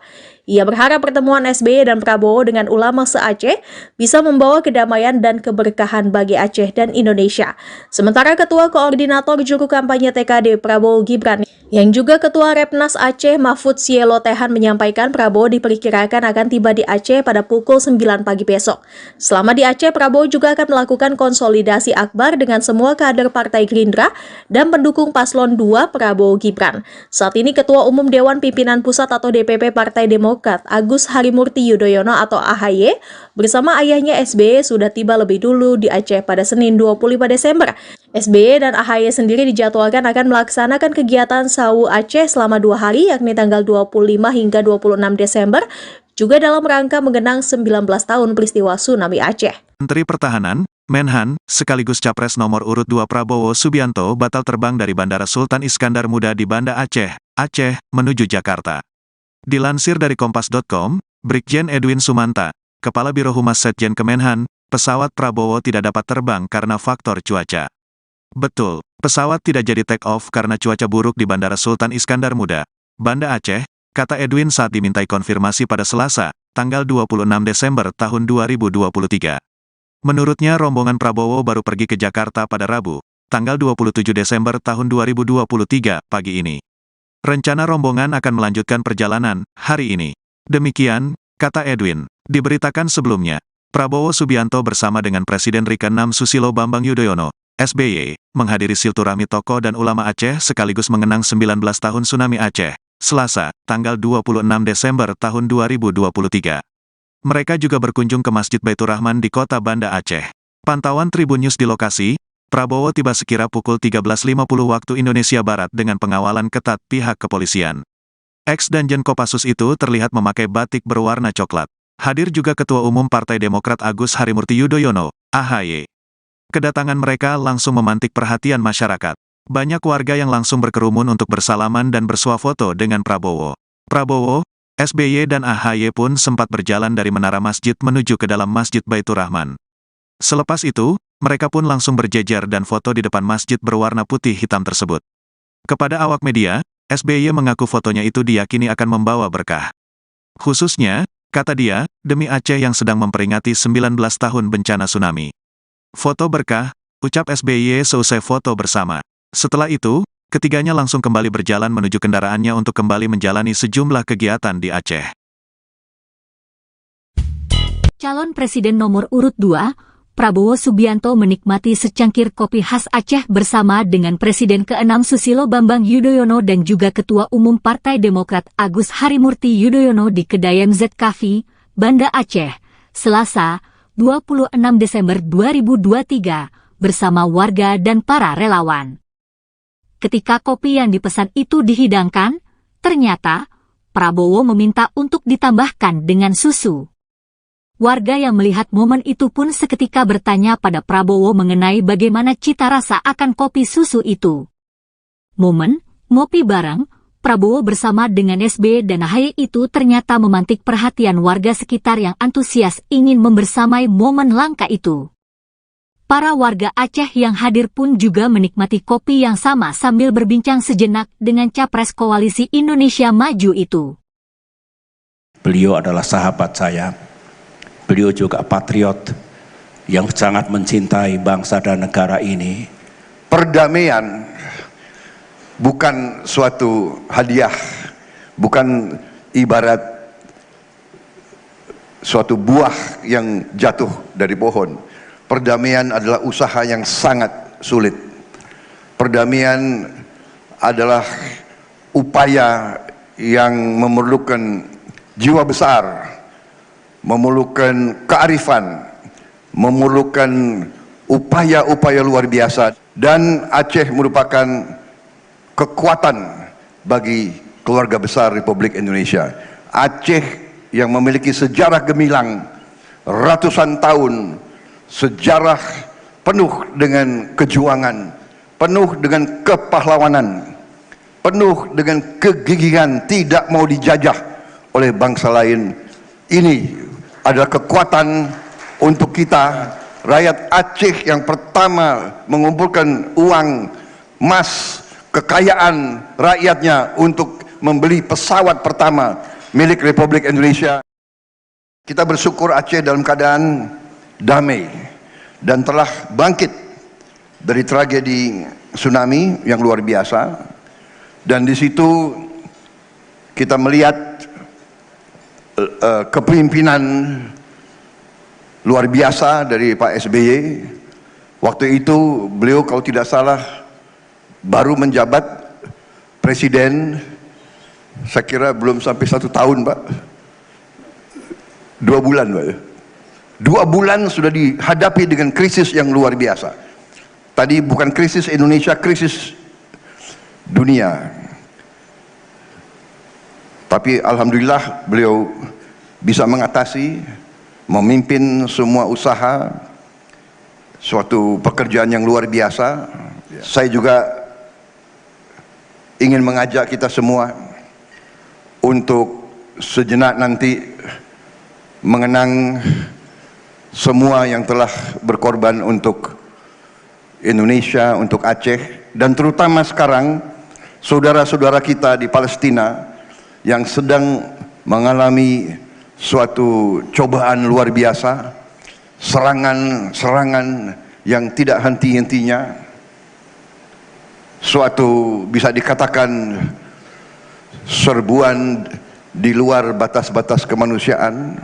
Ia berharap pertemuan SBY dan Prabowo dengan ulama se-Aceh bisa membawa kedamaian dan keberkahan bagi Aceh dan Indonesia. Sementara Ketua Koordinator Juru Kampanye TKD Prabowo Gibran yang juga Ketua Repnas Aceh Mahfud Sielo Tehan menyampaikan Prabowo diperkirakan akan tiba di Aceh pada pukul 9 pagi besok. Selama di Aceh, Prabowo juga akan melakukan konsolidasi akbar dengan semua kader Partai Gerindra dan pendukung Paslon 2 Prabowo Gibran. Saat ini Ketua Umum Dewan Pimpinan Pusat atau DPP Partai Demokrat Agus Harimurti Yudhoyono atau AHY bersama ayahnya SBY sudah tiba lebih dulu di Aceh pada Senin 25 Desember. SBY dan AHY sendiri dijadwalkan akan melaksanakan kegiatan Sawu Aceh selama 2 hari yakni tanggal 25 hingga 26 Desember juga dalam rangka mengenang 19 tahun peristiwa tsunami Aceh. Menteri Pertahanan, Menhan, sekaligus Capres nomor urut 2 Prabowo Subianto batal terbang dari Bandara Sultan Iskandar Muda di Banda Aceh, Aceh, menuju Jakarta. Dilansir dari Kompas.com, Brigjen Edwin Sumanta, Kepala Biro Humas Setjen Kemenhan, pesawat Prabowo tidak dapat terbang karena faktor cuaca. Betul, pesawat tidak jadi take off karena cuaca buruk di Bandara Sultan Iskandar Muda, Banda Aceh, kata Edwin saat dimintai konfirmasi pada Selasa, tanggal 26 Desember tahun 2023. Menurutnya rombongan Prabowo baru pergi ke Jakarta pada Rabu, tanggal 27 Desember tahun 2023 pagi ini. Rencana rombongan akan melanjutkan perjalanan hari ini. Demikian, kata Edwin. Diberitakan sebelumnya, Prabowo Subianto bersama dengan Presiden ke-6 Susilo Bambang Yudhoyono, SBY, menghadiri silaturahmi tokoh dan ulama Aceh sekaligus mengenang 19 tahun tsunami Aceh, Selasa, tanggal 26 Desember tahun 2023. Mereka juga berkunjung ke Masjid Baitur Rahman di kota Banda Aceh. Pantauan Tribun News di lokasi, Prabowo tiba sekira pukul 13.50 waktu Indonesia Barat dengan pengawalan ketat pihak kepolisian. Ex-Danjen Kopassus itu terlihat memakai batik berwarna coklat. Hadir juga Ketua Umum Partai Demokrat Agus Harimurti Yudhoyono, AHY. Kedatangan mereka langsung memantik perhatian masyarakat. Banyak warga yang langsung berkerumun untuk bersalaman dan bersuah foto dengan Prabowo. Prabowo, SBY dan AHY pun sempat berjalan dari menara masjid menuju ke dalam Masjid Baitur Rahman. Selepas itu, mereka pun langsung berjejer dan foto di depan masjid berwarna putih hitam tersebut. Kepada awak media, SBY mengaku fotonya itu diyakini akan membawa berkah. Khususnya, kata dia, demi Aceh yang sedang memperingati 19 tahun bencana tsunami. Foto berkah, ucap SBY seusai foto bersama. Setelah itu, ketiganya langsung kembali berjalan menuju kendaraannya untuk kembali menjalani sejumlah kegiatan di Aceh. Calon Presiden nomor urut 2, Prabowo Subianto menikmati secangkir kopi khas Aceh bersama dengan Presiden ke-6 Susilo Bambang Yudhoyono dan juga Ketua Umum Partai Demokrat Agus Harimurti Yudhoyono di kedai MZ Cafe, Banda Aceh, Selasa, 26 Desember 2023, bersama warga dan para relawan. Ketika kopi yang dipesan itu dihidangkan, ternyata Prabowo meminta untuk ditambahkan dengan susu. Warga yang melihat momen itu pun seketika bertanya pada Prabowo mengenai bagaimana cita rasa akan kopi susu itu. Momen ngopi bareng Prabowo bersama dengan SBY dan AHY itu ternyata memantik perhatian warga sekitar yang antusias ingin membersamai momen langka itu. Para warga Aceh yang hadir pun juga menikmati kopi yang sama sambil berbincang sejenak dengan capres Koalisi Indonesia Maju itu. Beliau adalah sahabat saya. Beliau juga patriot yang sangat mencintai bangsa dan negara ini. Perdamaian bukan suatu hadiah, bukan ibarat suatu buah yang jatuh dari pohon. Perdamaian adalah usaha yang sangat sulit. Perdamaian adalah upaya yang memerlukan jiwa besar, memerlukan kearifan, memerlukan upaya-upaya luar biasa, dan Aceh merupakan kekuatan bagi keluarga besar Republik Indonesia. Aceh yang memiliki sejarah gemilang ratusan tahun, sejarah penuh dengan kejuangan, penuh dengan kepahlawanan, penuh dengan kegigihan, tidak mau dijajah oleh bangsa lain. Ini adalah kekuatan untuk kita, rakyat Aceh yang pertama mengumpulkan uang, emas, kekayaan rakyatnya untuk membeli pesawat pertama milik Republik Indonesia. Kita bersyukur Aceh dalam keadaan damai dan telah bangkit dari tragedi tsunami yang luar biasa. Dan di situ kita melihat kepemimpinan luar biasa dari Pak SBY. Waktu itu beliau kalau tidak salah baru menjabat presiden, saya kira belum sampai 1 tahun Pak, 2 bulan Pak. 2 bulan sudah dihadapi dengan krisis yang luar biasa. Tadi bukan krisis Indonesia, krisis dunia. Tapi alhamdulillah beliau bisa mengatasi, memimpin semua usaha, suatu pekerjaan yang luar biasa. Saya juga ingin mengajak kita semua untuk sejenak nanti mengenang semua yang telah berkorban untuk Indonesia, untuk Aceh, dan terutama sekarang saudara-saudara kita di Palestina yang sedang mengalami suatu cobaan luar biasa, serangan-serangan yang tidak henti-hentinya, suatu bisa dikatakan serbuan di luar batas-batas kemanusiaan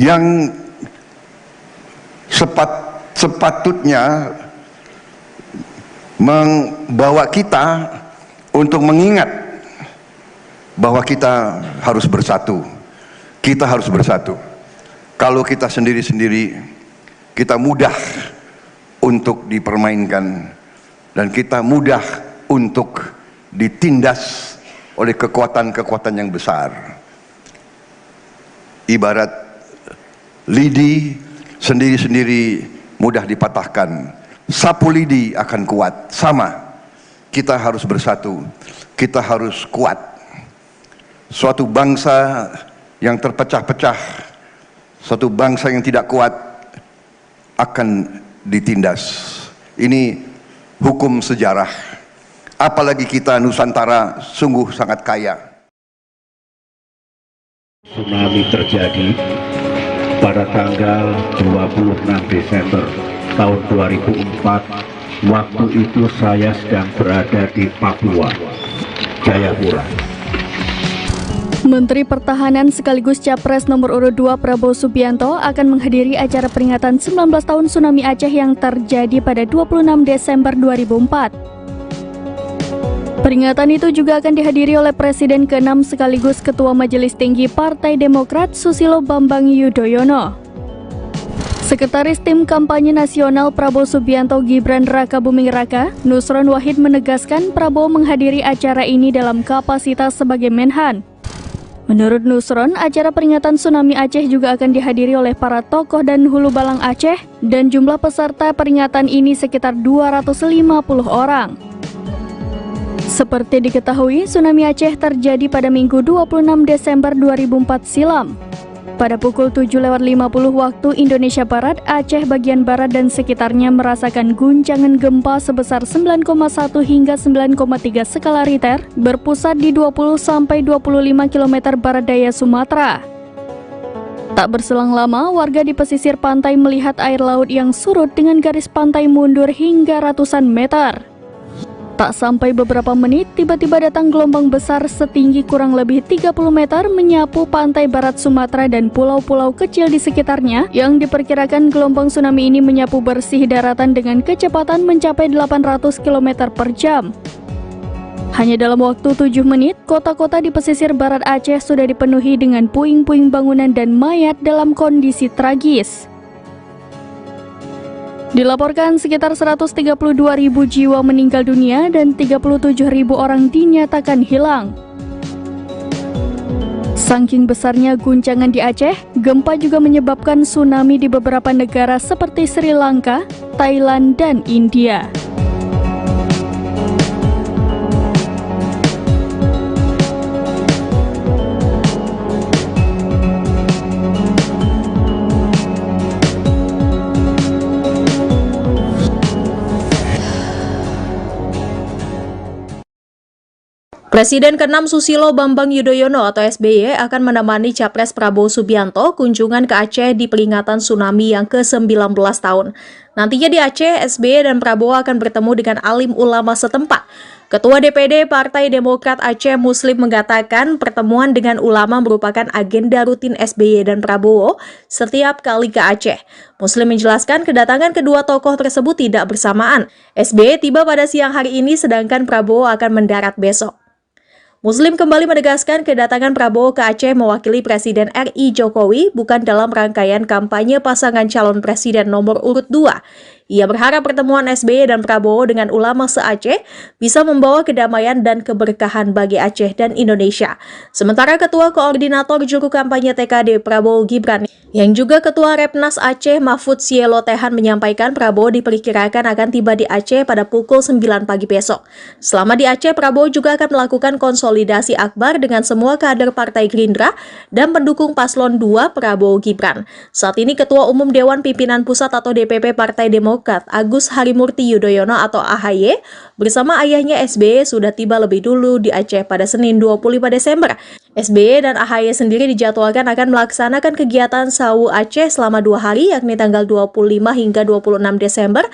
yang sepatutnya membawa kita untuk mengingat bahwa kita harus bersatu. Kita harus bersatu. Kalau kita sendiri-sendiri, kita mudah untuk dipermainkan dan kita mudah untuk ditindas oleh kekuatan-kekuatan yang besar. Ibarat lidi sendiri-sendiri mudah dipatahkan, sapu lidi akan kuat. Sama, kita harus bersatu, kita harus kuat. Suatu bangsa yang terpecah-pecah, suatu bangsa yang tidak kuat akan ditindas. Ini hukum sejarah. Apalagi kita Nusantara sungguh sangat kaya. Tsunami terjadi pada tanggal 26 Desember tahun 2004. Waktu itu saya sedang berada di Papua, Jayapura. Menteri Pertahanan sekaligus Capres nomor urut 2 Prabowo Subianto akan menghadiri acara peringatan 19 tahun tsunami Aceh yang terjadi pada 26 Desember 2004. Peringatan itu juga akan dihadiri oleh Presiden ke-6 sekaligus Ketua Majelis Tinggi Partai Demokrat Susilo Bambang Yudhoyono. Sekretaris Tim Kampanye Nasional Prabowo Subianto Gibran Rakabuming Raka, Nusron Wahid menegaskan Prabowo menghadiri acara ini dalam kapasitas sebagai Menhan. Menurut Nusron, acara peringatan tsunami Aceh juga akan dihadiri oleh para tokoh dan hulu balang Aceh dan jumlah peserta peringatan ini sekitar 250 orang. Seperti diketahui, tsunami Aceh terjadi pada Minggu 26 Desember 2004 silam. Pada pukul 7.50 waktu Indonesia Barat, Aceh bagian barat dan sekitarnya merasakan guncangan gempa sebesar 9,1 hingga 9,3 skala Richter berpusat di 20-25 km barat daya Sumatera. Tak berselang lama, warga di pesisir pantai melihat air laut yang surut dengan garis pantai mundur hingga ratusan meter. Tak sampai beberapa menit, tiba-tiba datang gelombang besar setinggi kurang lebih 30 meter menyapu pantai barat Sumatera dan pulau-pulau kecil di sekitarnya yang diperkirakan gelombang tsunami ini menyapu bersih daratan dengan kecepatan mencapai 800 km per jam. Hanya dalam waktu 7 menit, kota-kota di pesisir barat Aceh sudah dipenuhi dengan puing-puing bangunan dan mayat dalam kondisi tragis. Dilaporkan sekitar 132.000 jiwa meninggal dunia dan 37.000 orang dinyatakan hilang. Saking besarnya guncangan di Aceh, gempa juga menyebabkan tsunami di beberapa negara seperti Sri Lanka, Thailand, dan India. Presiden ke-6 Susilo Bambang Yudhoyono atau SBY akan menemani Capres Prabowo Subianto kunjungan ke Aceh di peringatan tsunami yang ke-19 tahun. Nantinya di Aceh, SBY dan Prabowo akan bertemu dengan alim ulama setempat. Ketua DPD Partai Demokrat Aceh Muslim mengatakan pertemuan dengan ulama merupakan agenda rutin SBY dan Prabowo setiap kali ke Aceh. Muslim menjelaskan kedatangan kedua tokoh tersebut tidak bersamaan. SBY tiba pada siang hari ini sedangkan Prabowo akan mendarat besok. Muslim kembali menegaskan kedatangan Prabowo ke Aceh mewakili Presiden RI Jokowi bukan dalam rangkaian kampanye pasangan calon presiden nomor urut 2. Ia berharap pertemuan SBY dan Prabowo dengan ulama se-Aceh bisa membawa kedamaian dan keberkahan bagi Aceh dan Indonesia. Sementara Ketua Koordinator Juru Kampanye TKD Prabowo Gibran yang juga Ketua Repnas Aceh Mahfud Sielo Tehan menyampaikan Prabowo diperkirakan akan tiba di Aceh pada pukul 9 pagi besok. Selama di Aceh, Prabowo juga akan melakukan konsolidasi akbar dengan semua kader Partai Gerindra dan pendukung Paslon 2 Prabowo Gibran. Saat ini Ketua Umum Dewan Pimpinan Pusat atau DPP Partai Demokrat Agus Harimurti Yudhoyono atau AHY bersama ayahnya SBY sudah tiba lebih dulu di Aceh pada Senin 25 Desember. SBY dan AHY sendiri dijadwalkan akan melaksanakan kegiatan Sawu Aceh selama 2 hari yakni tanggal 25 hingga 26 Desember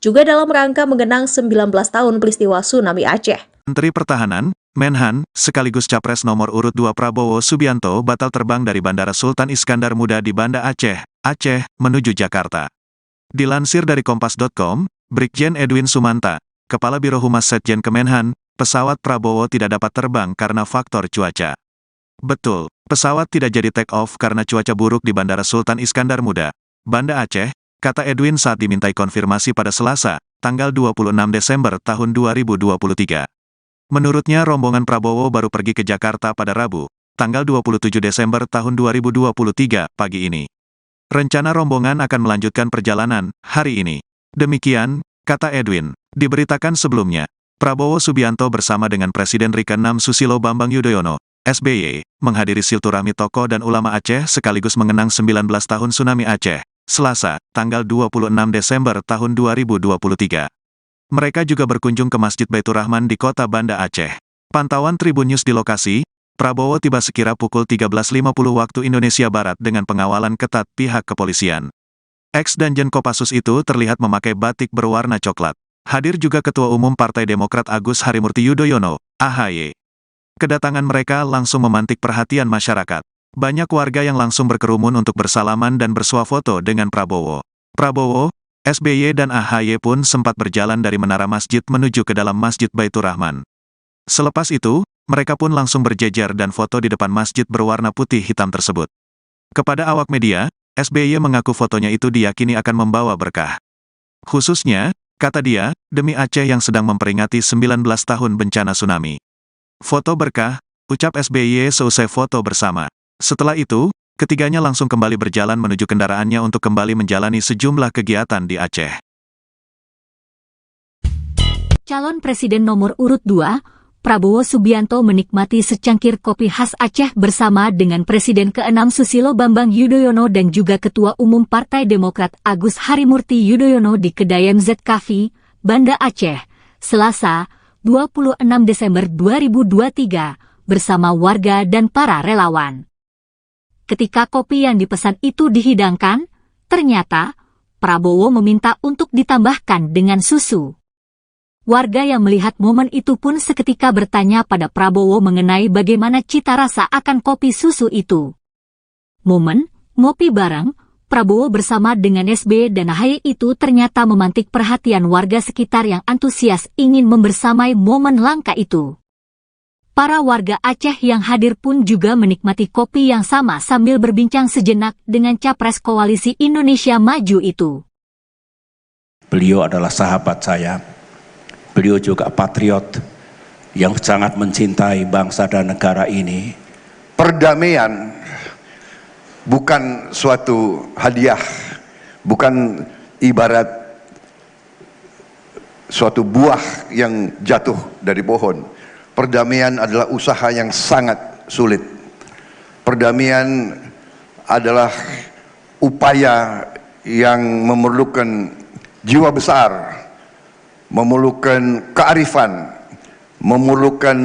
juga dalam rangka mengenang 19 tahun peristiwa tsunami Aceh. Menteri Pertahanan, Menhan, sekaligus Capres nomor urut 2 Prabowo Subianto batal terbang dari Bandara Sultan Iskandar Muda di Banda Aceh, menuju Jakarta. Dilansir dari Kompas.com, Brigjen Edwin Sumanta, Kepala Biro Humas Setjen Kemenhan, pesawat Prabowo tidak dapat terbang karena faktor cuaca. Betul, pesawat tidak jadi take off karena cuaca buruk di Bandara Sultan Iskandar Muda, Banda Aceh, kata Edwin saat dimintai konfirmasi pada Selasa, tanggal 26 Desember tahun 2023. Menurutnya rombongan Prabowo baru pergi ke Jakarta pada Rabu, tanggal 27 Desember tahun 2023 pagi ini. Rencana rombongan akan melanjutkan perjalanan hari ini. Demikian, kata Edwin, diberitakan sebelumnya, Prabowo Subianto bersama dengan Presiden ke-6 Susilo Bambang Yudhoyono, SBY, menghadiri silaturahmi tokoh dan ulama Aceh sekaligus mengenang 19 tahun tsunami Aceh, Selasa, tanggal 26 Desember tahun 2023. Mereka juga berkunjung ke Masjid Baitur Rahman di kota Banda Aceh. Pantauan Tribun News di lokasi, Prabowo tiba sekira pukul 13.50 waktu Indonesia Barat dengan pengawalan ketat pihak kepolisian. Ex-Danjen Kopassus itu terlihat memakai batik berwarna coklat. Hadir juga Ketua Umum Partai Demokrat Agus Harimurti Yudhoyono, AHY. Kedatangan mereka langsung memantik perhatian masyarakat. Banyak warga yang langsung berkerumun untuk bersalaman dan bersuah foto dengan Prabowo. Prabowo, SBY dan AHY pun sempat berjalan dari menara masjid menuju ke dalam Masjid Baitur Rahman. Selepas itu, mereka pun langsung berjejer dan foto di depan masjid berwarna putih hitam tersebut. Kepada awak media, SBY mengaku fotonya itu diyakini akan membawa berkah. Khususnya, kata dia, demi Aceh yang sedang memperingati 19 tahun bencana tsunami. Foto berkah, ucap SBY seusai foto bersama. Setelah itu, ketiganya langsung kembali berjalan menuju kendaraannya untuk kembali menjalani sejumlah kegiatan di Aceh. Calon Presiden nomor urut 2, Prabowo Subianto menikmati secangkir kopi khas Aceh bersama dengan Presiden ke-6 Susilo Bambang Yudhoyono dan juga Ketua Umum Partai Demokrat Agus Harimurti Yudhoyono di kedai MZ Cafe, Banda Aceh, Selasa, 26 Desember 2023, bersama warga dan para relawan. Ketika kopi yang dipesan itu dihidangkan, ternyata Prabowo meminta untuk ditambahkan dengan susu. Warga yang melihat momen itu pun seketika bertanya pada Prabowo mengenai bagaimana cita rasa akan kopi susu itu. Momen ngopi bareng Prabowo bersama dengan SBY dan AHY itu ternyata memantik perhatian warga sekitar yang antusias ingin membersamai momen langka itu. Para warga Aceh yang hadir pun juga menikmati kopi yang sama sambil berbincang sejenak dengan Capres Koalisi Indonesia Maju itu. Beliau adalah sahabat saya. Beliau juga patriot yang sangat mencintai bangsa dan negara ini. Perdamaian bukan suatu hadiah, bukan ibarat suatu buah yang jatuh dari pohon. Perdamaian adalah usaha yang sangat sulit. Perdamaian adalah upaya yang memerlukan jiwa besar, memerlukan kearifan, memerlukan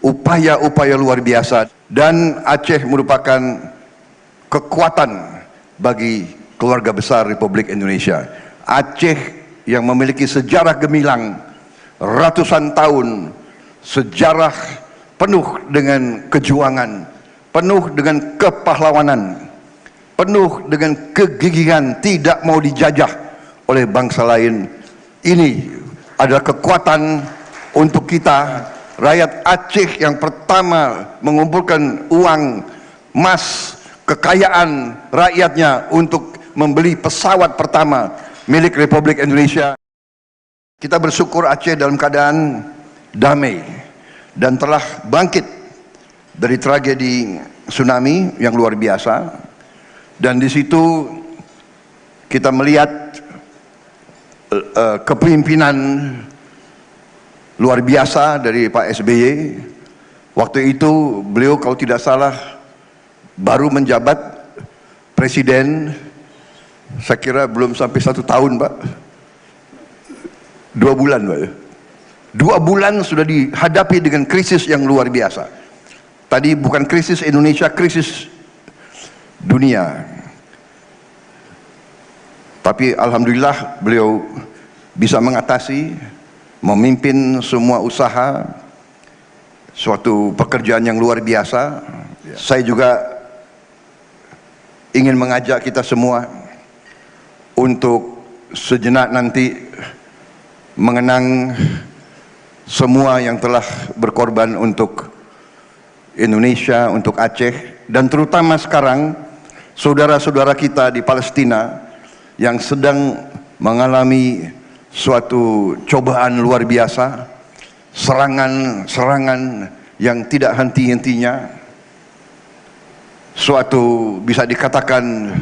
upaya-upaya luar biasa. Dan Aceh merupakan kekuatan bagi keluarga besar Republik Indonesia. Aceh yang memiliki sejarah gemilang ratusan tahun, sejarah penuh dengan kejuangan, penuh dengan kepahlawanan, penuh dengan kegigihan, tidak mau dijajah oleh bangsa lain. Ini adalah kekuatan untuk kita, rakyat Aceh yang pertama mengumpulkan uang, emas, kekayaan rakyatnya untuk membeli pesawat pertama milik Republik Indonesia. Kita bersyukur Aceh dalam keadaan damai dan telah bangkit dari tragedi tsunami yang luar biasa. Dan di situ kita melihat kepemimpinan luar biasa dari Pak SBY. Waktu itu beliau kalau tidak salah baru menjabat presiden, saya kira belum sampai 1 tahun Pak, 2 bulan Pak. 2 bulan sudah dihadapi dengan krisis yang luar biasa. Tadi bukan krisis Indonesia, krisis dunia. Tapi alhamdulillah beliau bisa mengatasi, memimpin semua usaha suatu pekerjaan yang luar biasa. Saya juga ingin mengajak kita semua untuk sejenak nanti mengenang semua yang telah berkorban untuk Indonesia, untuk Aceh, dan terutama sekarang saudara-saudara kita di Palestina yang sedang mengalami suatu cobaan luar biasa, serangan yang tidak henti-hentinya, suatu bisa dikatakan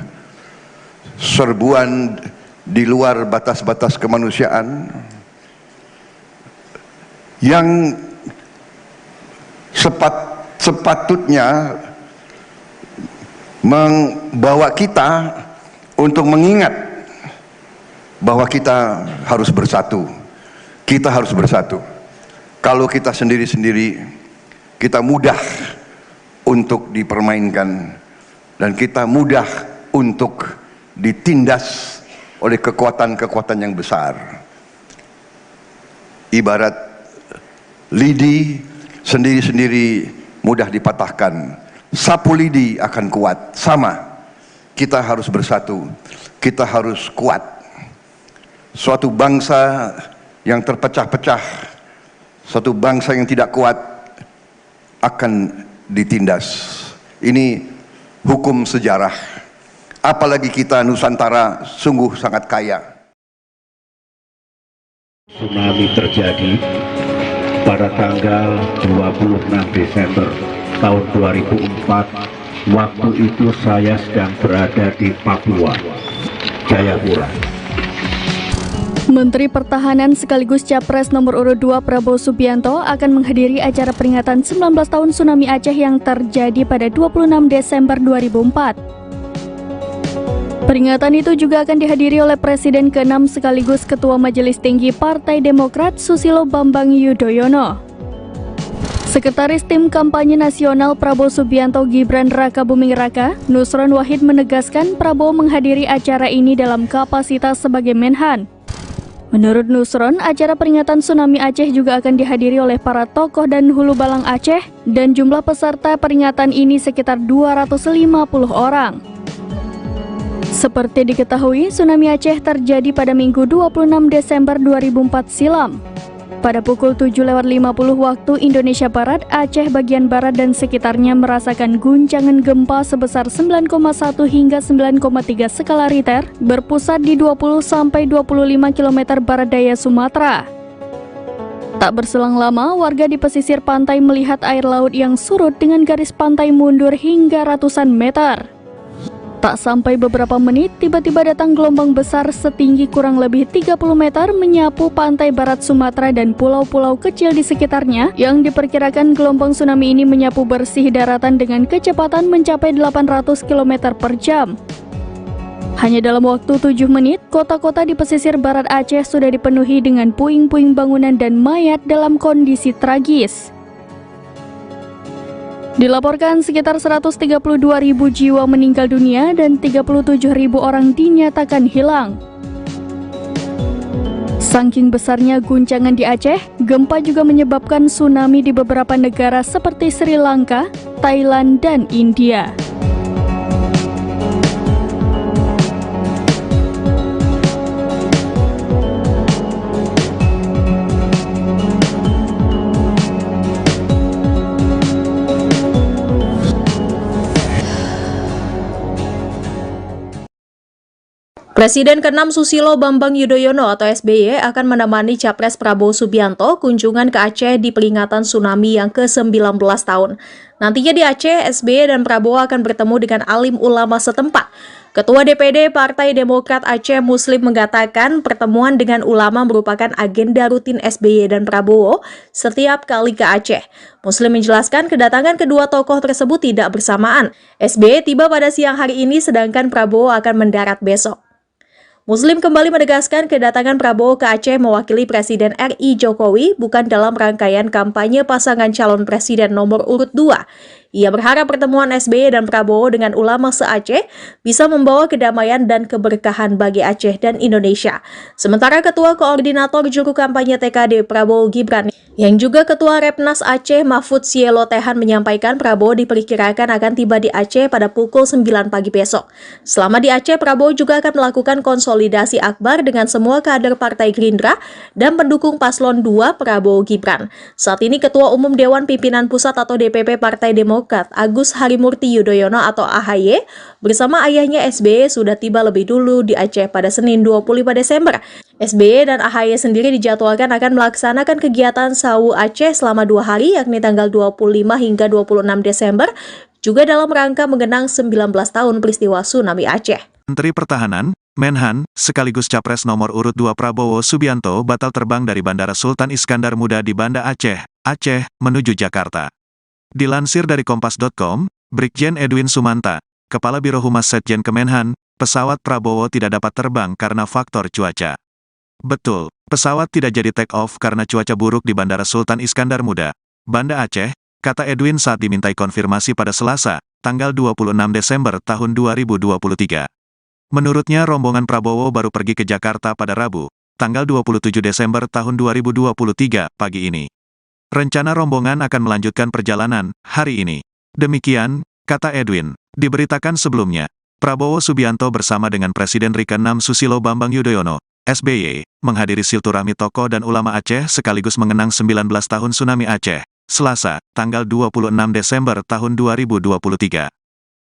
serbuan di luar batas-batas kemanusiaan yang sepatutnya membawa kita untuk mengingat bahwa kita harus bersatu. Kita harus bersatu. Kalau kita sendiri-sendiri, kita mudah untuk dipermainkan dan kita mudah untuk ditindas oleh kekuatan-kekuatan yang besar. Ibarat lidi sendiri-sendiri mudah dipatahkan, sapu lidi akan kuat. Sama, kita harus bersatu, kita harus kuat. Suatu bangsa yang terpecah-pecah, suatu bangsa yang tidak kuat akan ditindas. Ini hukum sejarah. Apalagi kita Nusantara sungguh sangat kaya. Tsunami terjadi pada tanggal 26 Desember tahun 2004. Waktu itu saya sedang berada di Papua, Jayapura. Menteri Pertahanan sekaligus Capres nomor urut 2 Prabowo Subianto akan menghadiri acara peringatan 19 tahun tsunami Aceh yang terjadi pada 26 Desember 2004. Peringatan itu juga akan dihadiri oleh Presiden ke-6 sekaligus Ketua Majelis Tinggi Partai Demokrat Susilo Bambang Yudhoyono. Sekretaris Tim Kampanye Nasional Prabowo Subianto Gibran Rakabuming Raka, Nusron Wahid menegaskan Prabowo menghadiri acara ini dalam kapasitas sebagai Menhan. Menurut Nusron, acara peringatan tsunami Aceh juga akan dihadiri oleh para tokoh dan hulu balang Aceh dan jumlah peserta peringatan ini sekitar 250 orang. Seperti diketahui, tsunami Aceh terjadi pada Minggu 26 Desember 2004 silam. Pada pukul 7.50 waktu Indonesia Barat, Aceh bagian barat dan sekitarnya merasakan guncangan gempa sebesar 9,1 hingga 9,3 skala Richter berpusat di 20-25 km barat daya Sumatera. Tak berselang lama, warga di pesisir pantai melihat air laut yang surut dengan garis pantai mundur hingga ratusan meter. Tak sampai beberapa menit, tiba-tiba datang gelombang besar setinggi kurang lebih 30 meter menyapu pantai barat Sumatera dan pulau-pulau kecil di sekitarnya yang diperkirakan gelombang tsunami ini menyapu bersih daratan dengan kecepatan mencapai 800 km per jam. Hanya dalam waktu 7 menit, kota-kota di pesisir barat Aceh sudah dipenuhi dengan puing-puing bangunan dan mayat dalam kondisi tragis. Dilaporkan sekitar 132.000 jiwa meninggal dunia dan 37.000 orang dinyatakan hilang. Saking besarnya guncangan di Aceh, gempa juga menyebabkan tsunami di beberapa negara seperti Sri Lanka, Thailand, dan India. Presiden ke-6 Susilo Bambang Yudhoyono atau SBY akan menemani Capres Prabowo Subianto kunjungan ke Aceh di peringatan tsunami yang ke-19 tahun. Nantinya di Aceh, SBY dan Prabowo akan bertemu dengan alim ulama setempat. Ketua DPD Partai Demokrat Aceh Muslim mengatakan pertemuan dengan ulama merupakan agenda rutin SBY dan Prabowo setiap kali ke Aceh. Muslim menjelaskan kedatangan kedua tokoh tersebut tidak bersamaan. SBY tiba pada siang hari ini sedangkan Prabowo akan mendarat besok. Muslim kembali menegaskan kedatangan Prabowo ke Aceh mewakili Presiden RI Jokowi bukan dalam rangkaian kampanye pasangan calon presiden nomor urut 2 Ia berharap pertemuan SBY dan Prabowo dengan ulama se-Aceh bisa membawa kedamaian dan keberkahan bagi Aceh dan Indonesia. Sementara Ketua Koordinator Juru Kampanye TKD Prabowo Gibran yang juga Ketua Repnas Aceh Mahfud Sielo Tehan menyampaikan Prabowo diperkirakan akan tiba di Aceh pada pukul 9 pagi besok. Selama di Aceh, Prabowo juga akan melakukan konsolidasi akbar dengan semua kader Partai Gerindra dan pendukung Paslon 2 Prabowo Gibran. Saat ini Ketua Umum Dewan Pimpinan Pusat atau DPP Partai Demokrat Agus Harimurti Yudhoyono atau AHY bersama ayahnya SBY sudah tiba lebih dulu di Aceh pada Senin 25 Desember. SBY dan AHY sendiri dijadwalkan akan melaksanakan kegiatan Sawu Aceh selama 2 hari yakni tanggal 25 hingga 26 Desember juga dalam rangka mengenang 19 tahun peristiwa tsunami Aceh. Menteri Pertahanan, Menhan, sekaligus Capres nomor urut 2 Prabowo Subianto batal terbang dari Bandara Sultan Iskandar Muda di Banda Aceh, Aceh, menuju Jakarta. Dilansir dari Kompas.com, Brigjen Edwin Sumanta, Kepala Biro Humas Setjen Kemenhan, pesawat Prabowo tidak dapat terbang karena faktor cuaca. Betul, pesawat tidak jadi take off karena cuaca buruk di Bandara Sultan Iskandar Muda, Banda Aceh, kata Edwin saat dimintai konfirmasi pada Selasa, tanggal 26 Desember tahun 2023. Menurutnya rombongan Prabowo baru pergi ke Jakarta pada Rabu, tanggal 27 Desember tahun 2023 pagi ini. Rencana rombongan akan melanjutkan perjalanan hari ini. Demikian, kata Edwin, diberitakan sebelumnya, Prabowo Subianto bersama dengan Presiden ke-6 Susilo Bambang Yudhoyono, SBY, menghadiri silaturahmi tokoh dan ulama Aceh sekaligus mengenang 19 tahun tsunami Aceh, Selasa, tanggal 26 Desember tahun 2023.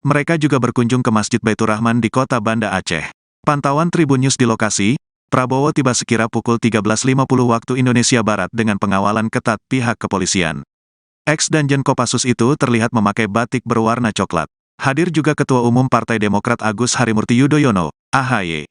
Mereka juga berkunjung ke Masjid Baitur Rahman di kota Banda Aceh. Pantauan Tribun News di lokasi, Prabowo tiba sekira pukul 13.50 waktu Indonesia Barat dengan pengawalan ketat pihak kepolisian. Ex-Danjen Kopassus itu terlihat memakai batik berwarna coklat. Hadir juga Ketua Umum Partai Demokrat Agus Harimurti Yudhoyono, AHY.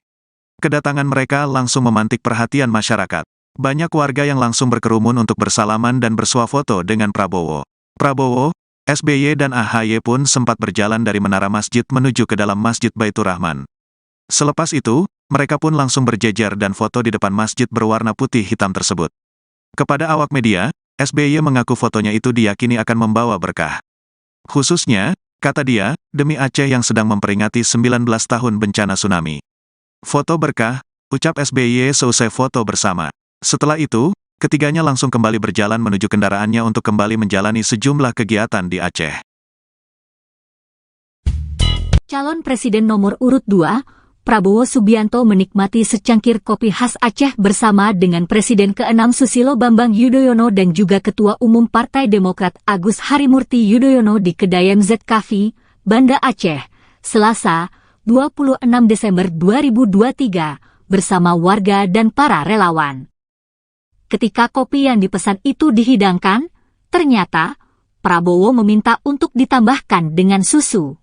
Kedatangan mereka langsung memantik perhatian masyarakat. Banyak warga yang langsung berkerumun untuk bersalaman dan bersuah foto dengan Prabowo. Prabowo, SBY dan AHY pun sempat berjalan dari menara masjid menuju ke dalam Masjid Baitur Rahman. Selepas itu, mereka pun langsung berjejer dan foto di depan masjid berwarna putih hitam tersebut. Kepada awak media, SBY mengaku fotonya itu diyakini akan membawa berkah. Khususnya, kata dia, demi Aceh yang sedang memperingati 19 tahun bencana tsunami. Foto berkah, ucap SBY seusai foto bersama. Setelah itu, ketiganya langsung kembali berjalan menuju kendaraannya untuk kembali menjalani sejumlah kegiatan di Aceh. Calon Presiden nomor urut 2, Prabowo Subianto menikmati secangkir kopi khas Aceh bersama dengan Presiden ke-6 Susilo Bambang Yudhoyono dan juga Ketua Umum Partai Demokrat Agus Harimurti Yudhoyono di kedai MZ Cafe, Banda Aceh, Selasa, 26 Desember 2023, bersama warga dan para relawan. Ketika kopi yang dipesan itu dihidangkan, ternyata Prabowo meminta untuk ditambahkan dengan susu.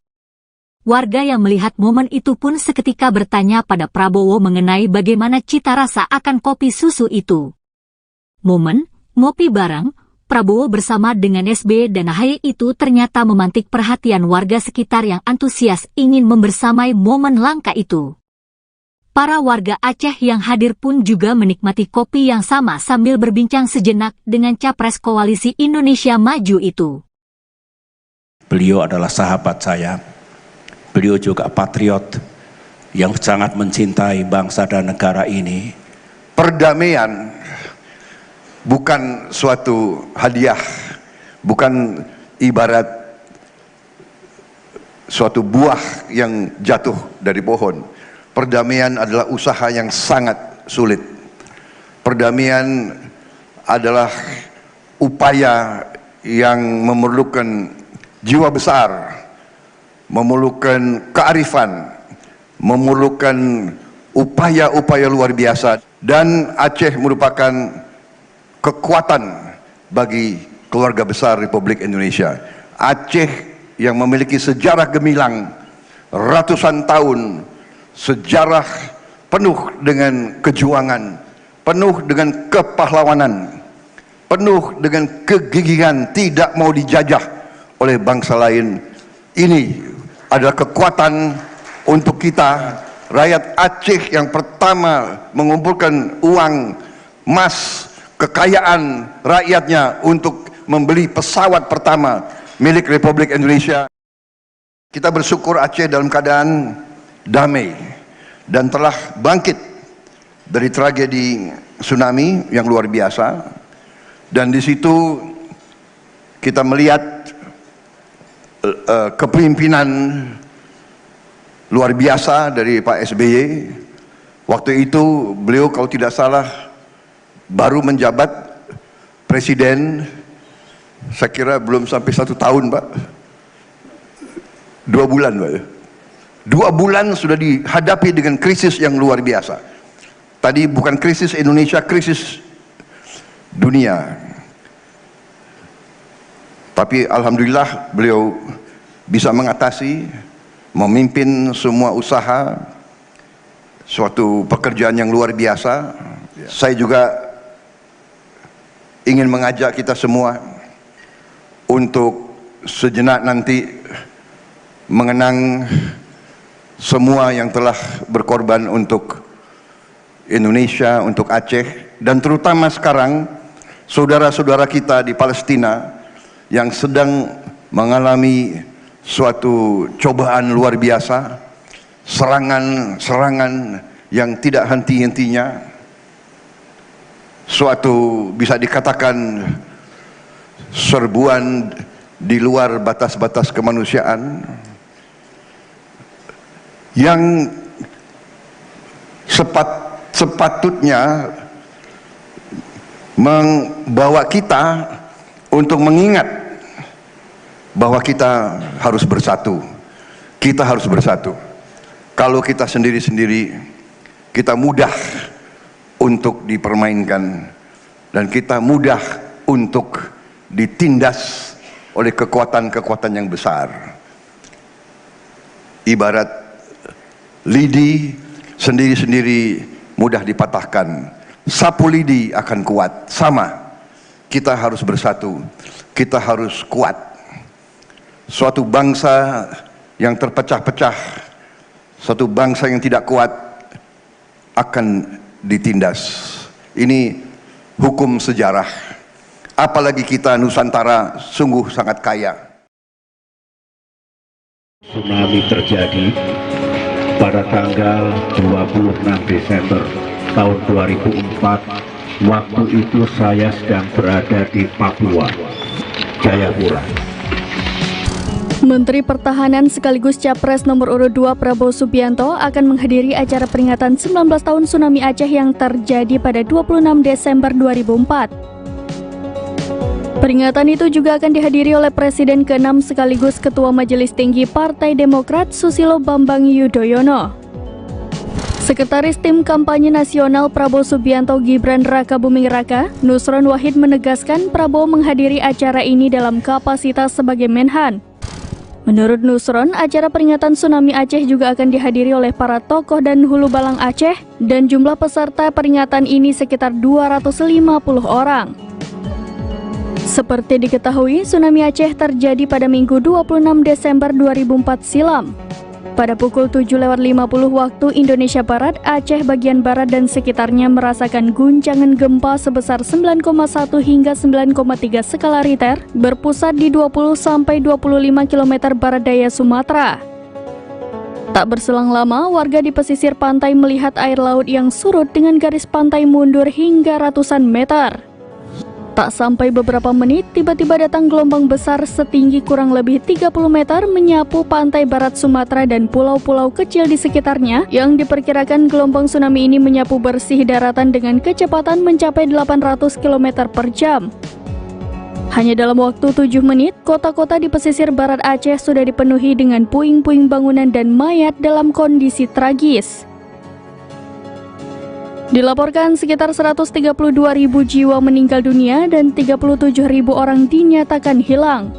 Warga yang melihat momen itu pun seketika bertanya pada Prabowo mengenai bagaimana cita rasa akan kopi susu itu. Momen ngopi bareng Prabowo bersama dengan SBY dan AHY itu ternyata memantik perhatian warga sekitar yang antusias ingin membersamai momen langka itu. Para warga Aceh yang hadir pun juga menikmati kopi yang sama sambil berbincang sejenak dengan Capres Koalisi Indonesia Maju itu. Beliau adalah sahabat saya. Beliau juga patriot yang sangat mencintai bangsa dan negara ini. Perdamaian bukan suatu hadiah, bukan ibarat suatu buah yang jatuh dari pohon. Perdamaian adalah usaha yang sangat sulit. Perdamaian adalah upaya yang memerlukan jiwa besar, memerlukan kearifan, memerlukan upaya-upaya luar biasa. Dan Aceh merupakan kekuatan bagi keluarga besar Republik Indonesia. Aceh yang memiliki sejarah gemilang ratusan tahun, sejarah penuh dengan kejuangan, penuh dengan kepahlawanan, penuh dengan kegigihan, tidak mau dijajah oleh bangsa lain. Ini adalah kekuatan untuk kita, rakyat Aceh yang pertama mengumpulkan uang, emas, kekayaan rakyatnya untuk membeli pesawat pertama milik Republik Indonesia. Kita bersyukur Aceh dalam keadaan damai dan telah bangkit dari tragedi tsunami yang luar biasa. Dan di situ kita melihat kepemimpinan luar biasa dari Pak SBY. Waktu itu beliau kalau tidak salah baru menjabat presiden, saya kira belum sampai 1 tahun Pak, 2 bulan Pak. 2 bulan sudah dihadapi dengan krisis yang luar biasa. Tadi bukan krisis Indonesia, krisis dunia. Tapi alhamdulillah beliau bisa mengatasi, memimpin semua usaha, suatu pekerjaan yang luar biasa. Saya juga ingin mengajak kita semua untuk sejenak nanti mengenang semua yang telah berkorban untuk Indonesia, untuk Aceh, dan terutama sekarang saudara-saudara kita di Palestina yang sedang mengalami suatu cobaan luar biasa, serangan yang tidak henti-hentinya, suatu bisa dikatakan serbuan di luar batas-batas kemanusiaan yang sepatutnya membawa kita untuk mengingat bahwa kita harus bersatu. Kita harus bersatu. Kalau kita sendiri-sendiri, kita mudah untuk dipermainkan dan kita mudah untuk ditindas oleh kekuatan-kekuatan yang besar. Ibarat lidi sendiri-sendiri mudah dipatahkan, sapu lidi akan kuat. Sama, kita harus bersatu, kita harus kuat. Suatu bangsa yang terpecah-pecah, suatu bangsa yang tidak kuat akan ditindas. Ini hukum sejarah. Apalagi kita Nusantara sungguh sangat kaya. Tsunami terjadi pada tanggal 26 Desember tahun 2004. Waktu itu saya sedang berada di Papua, Jayapura. Menteri Pertahanan sekaligus Capres nomor urut 2 Prabowo Subianto akan menghadiri acara peringatan 19 tahun tsunami Aceh yang terjadi pada 26 Desember 2004. Peringatan itu juga akan dihadiri oleh Presiden ke-6 sekaligus Ketua Majelis Tinggi Partai Demokrat Susilo Bambang Yudhoyono. Sekretaris Tim Kampanye Nasional Prabowo Subianto Gibran Rakabuming Raka, Nusron Wahid menegaskan Prabowo menghadiri acara ini dalam kapasitas sebagai Menhan. Menurut Nusron, acara peringatan tsunami Aceh juga akan dihadiri oleh para tokoh dan hulu balang Aceh dan jumlah peserta peringatan ini sekitar 250 orang. Seperti diketahui, tsunami Aceh terjadi pada Minggu 26 Desember 2004 silam. Pada pukul 7.50 waktu Indonesia Barat, Aceh bagian barat dan sekitarnya merasakan guncangan gempa sebesar 9,1 hingga 9,3 skala Richter berpusat di 20-25 km barat daya Sumatera. Tak berselang lama, warga di pesisir pantai melihat air laut yang surut dengan garis pantai mundur hingga ratusan meter. Tak sampai beberapa menit, tiba-tiba datang gelombang besar setinggi kurang lebih 30 meter menyapu pantai barat Sumatera dan pulau-pulau kecil di sekitarnya yang diperkirakan gelombang tsunami ini menyapu bersih daratan dengan kecepatan mencapai 800 km per jam. Hanya dalam waktu 7 menit, kota-kota di pesisir barat Aceh sudah dipenuhi dengan puing-puing bangunan dan mayat dalam kondisi tragis. Dilaporkan sekitar 132.000 jiwa meninggal dunia dan 37.000 orang dinyatakan hilang.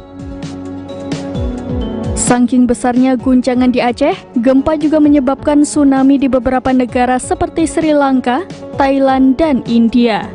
Saking besarnya guncangan di Aceh, gempa juga menyebabkan tsunami di beberapa negara seperti Sri Lanka, Thailand, dan India.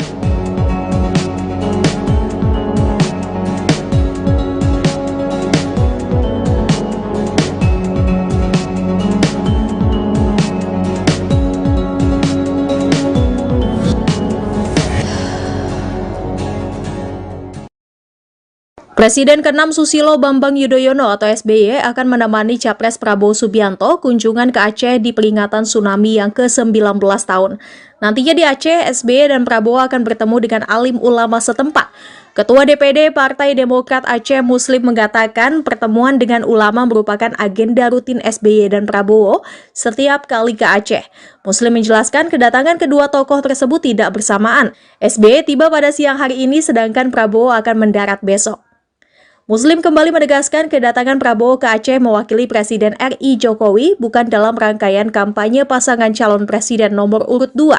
Presiden ke-6 Susilo Bambang Yudhoyono atau SBY akan menemani Capres Prabowo Subianto kunjungan ke Aceh di peringatan tsunami yang ke-19 tahun. Nantinya di Aceh, SBY dan Prabowo akan bertemu dengan alim ulama setempat. Ketua DPD Partai Demokrat Aceh Muslim mengatakan pertemuan dengan ulama merupakan agenda rutin SBY dan Prabowo setiap kali ke Aceh. Muslim menjelaskan kedatangan kedua tokoh tersebut tidak bersamaan. SBY tiba pada siang hari ini sedangkan Prabowo akan mendarat besok. Muslim kembali menegaskan kedatangan Prabowo ke Aceh mewakili Presiden RI Jokowi bukan dalam rangkaian kampanye pasangan calon presiden nomor urut 2.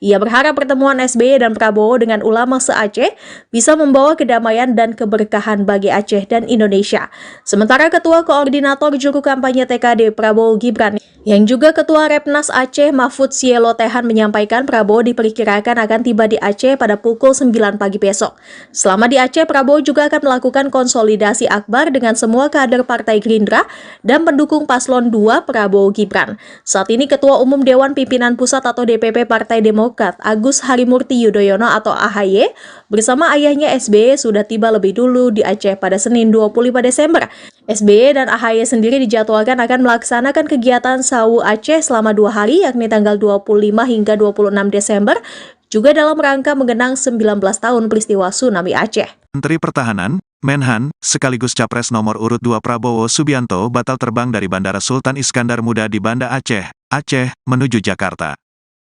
Ia berharap pertemuan SBY dan Prabowo dengan ulama se-Aceh bisa membawa kedamaian dan keberkahan bagi Aceh dan Indonesia. Sementara Ketua Koordinator Juru Kampanye TKD Prabowo Gibran yang juga Ketua Repnas Aceh Mahfud Sielo Tehan menyampaikan Prabowo diperkirakan akan tiba di Aceh pada pukul 9 pagi besok. Selama di Aceh, Prabowo juga akan melakukan konsolidasi akbar dengan semua kader Partai Gerindra dan pendukung Paslon 2 Prabowo Gibran. Saat ini Ketua Umum Dewan Pimpinan Pusat atau DPP Partai Demokrat Agus Harimurti Yudhoyono atau AHY bersama ayahnya SBY sudah tiba lebih dulu di Aceh pada Senin 25 Desember. SBY dan AHY sendiri dijadwalkan akan melaksanakan kegiatan Sawu Aceh selama 2 hari yakni tanggal 25 hingga 26 Desember juga dalam rangka mengenang 19 tahun peristiwa tsunami Aceh. Menteri Pertahanan, Menhan, sekaligus Capres nomor urut 2 Prabowo Subianto batal terbang dari Bandara Sultan Iskandar Muda di Banda Aceh, Aceh, menuju Jakarta.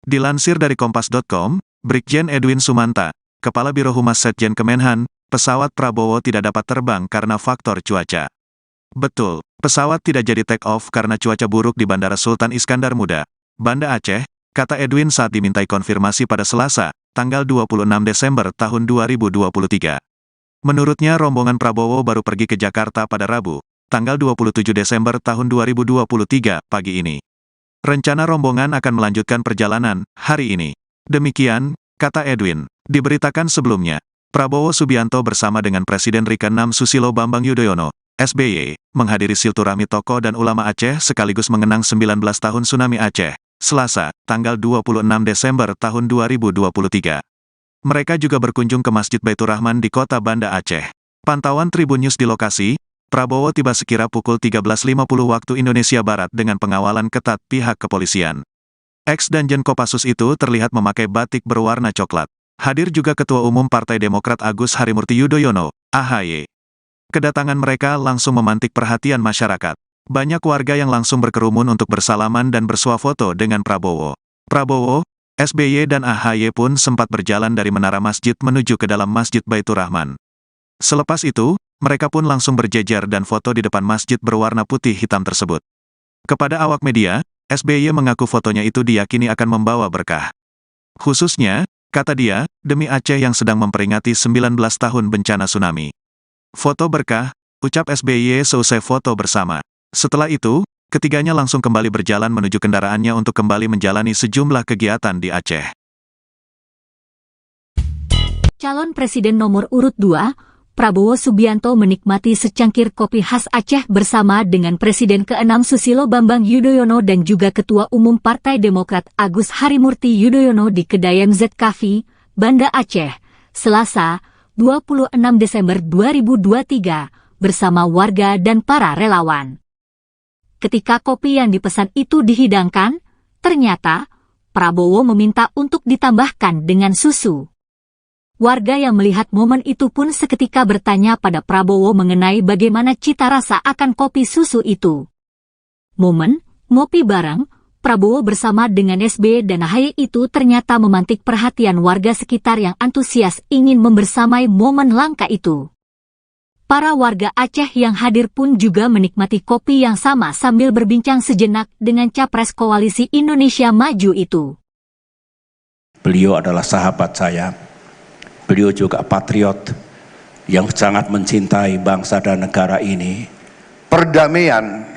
Dilansir dari Kompas.com, Brigjen Edwin Sumanta, Kepala Biro Humas Setjen Kemenhan, pesawat Prabowo tidak dapat terbang karena faktor cuaca. Betul, pesawat tidak jadi take off karena cuaca buruk di Bandara Sultan Iskandar Muda, Banda Aceh, kata Edwin saat dimintai konfirmasi pada Selasa, tanggal 26 Desember tahun 2023. Menurutnya rombongan Prabowo baru pergi ke Jakarta pada Rabu, tanggal 27 Desember tahun 2023 pagi ini. Rencana rombongan akan melanjutkan perjalanan hari ini. Demikian, kata Edwin, diberitakan sebelumnya, Prabowo Subianto bersama dengan Presiden ke-6 Susilo Bambang Yudhoyono, SBY, menghadiri silaturahmi tokoh dan ulama Aceh sekaligus mengenang 19 tahun tsunami Aceh, Selasa, tanggal 26 Desember tahun 2023. Mereka juga berkunjung ke Masjid Baitur Rahman di kota Banda Aceh. Pantauan Tribun News di lokasi, Prabowo tiba sekira pukul 13.50 waktu Indonesia Barat dengan pengawalan ketat pihak kepolisian. Ex-Danjen Kopassus itu terlihat memakai batik berwarna coklat. Hadir juga Ketua Umum Partai Demokrat Agus Harimurti Yudhoyono, AHY. Kedatangan mereka langsung memantik perhatian masyarakat. Banyak warga yang langsung berkerumun untuk bersalaman dan bersuah foto dengan Prabowo. Prabowo, SBY dan AHY pun sempat berjalan dari menara masjid menuju ke dalam Masjid Baitur Rahman. Selepas itu, mereka pun langsung berjejer dan foto di depan masjid berwarna putih hitam tersebut. Kepada awak media, SBY mengaku fotonya itu diyakini akan membawa berkah. Khususnya, kata dia, demi Aceh yang sedang memperingati 19 tahun bencana tsunami. Foto berkah, ucap SBY seusai foto bersama. Setelah itu, ketiganya langsung kembali berjalan menuju kendaraannya untuk kembali menjalani sejumlah kegiatan di Aceh. Calon Presiden nomor urut 2, Prabowo Subianto menikmati secangkir kopi khas Aceh bersama dengan Presiden ke-6 Susilo Bambang Yudhoyono dan juga Ketua Umum Partai Demokrat Agus Harimurti Yudhoyono di kedai MZ Cafe, Banda Aceh, Selasa, 26 Desember 2023, bersama warga dan para relawan. Ketika kopi yang dipesan itu dihidangkan, ternyata Prabowo meminta untuk ditambahkan dengan susu. Warga yang melihat momen itu pun seketika bertanya pada Prabowo mengenai bagaimana cita rasa akan kopi susu itu. Momen ngopi bareng Prabowo bersama dengan SBY dan AHY itu ternyata memantik perhatian warga sekitar yang antusias ingin membersamai momen langka itu. Para warga Aceh yang hadir pun juga menikmati kopi yang sama sambil berbincang sejenak dengan Capres Koalisi Indonesia Maju itu. Beliau adalah sahabat saya. Beliau juga patriot yang sangat mencintai bangsa dan negara ini. Perdamaian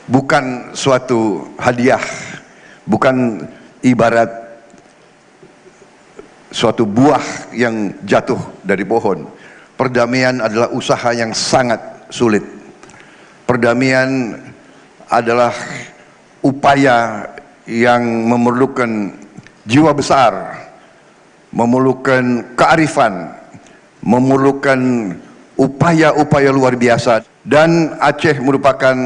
bukan suatu hadiah, bukan ibarat suatu buah yang jatuh dari pohon. Perdamaian adalah usaha yang sangat sulit. Perdamaian adalah upaya yang memerlukan jiwa besar, memerlukan kearifan, memerlukan upaya-upaya luar biasa, dan Aceh merupakan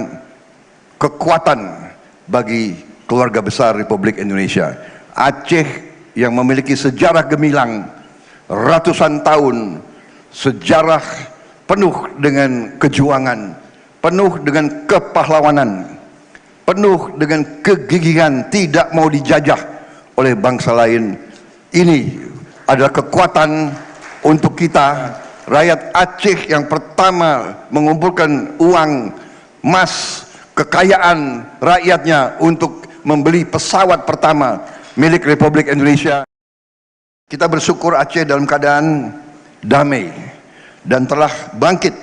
kekuatan bagi keluarga besar Republik Indonesia. Aceh yang memiliki sejarah gemilang ratusan tahun, sejarah penuh dengan kejuangan, penuh dengan kepahlawanan, penuh dengan kegigihan, tidak mau dijajah oleh bangsa lain. Ini adalah kekuatan untuk kita, rakyat Aceh yang pertama mengumpulkan uang, emas, kekayaan rakyatnya untuk membeli pesawat pertama milik Republik Indonesia. Kita bersyukur Aceh dalam keadaan damai dan telah bangkit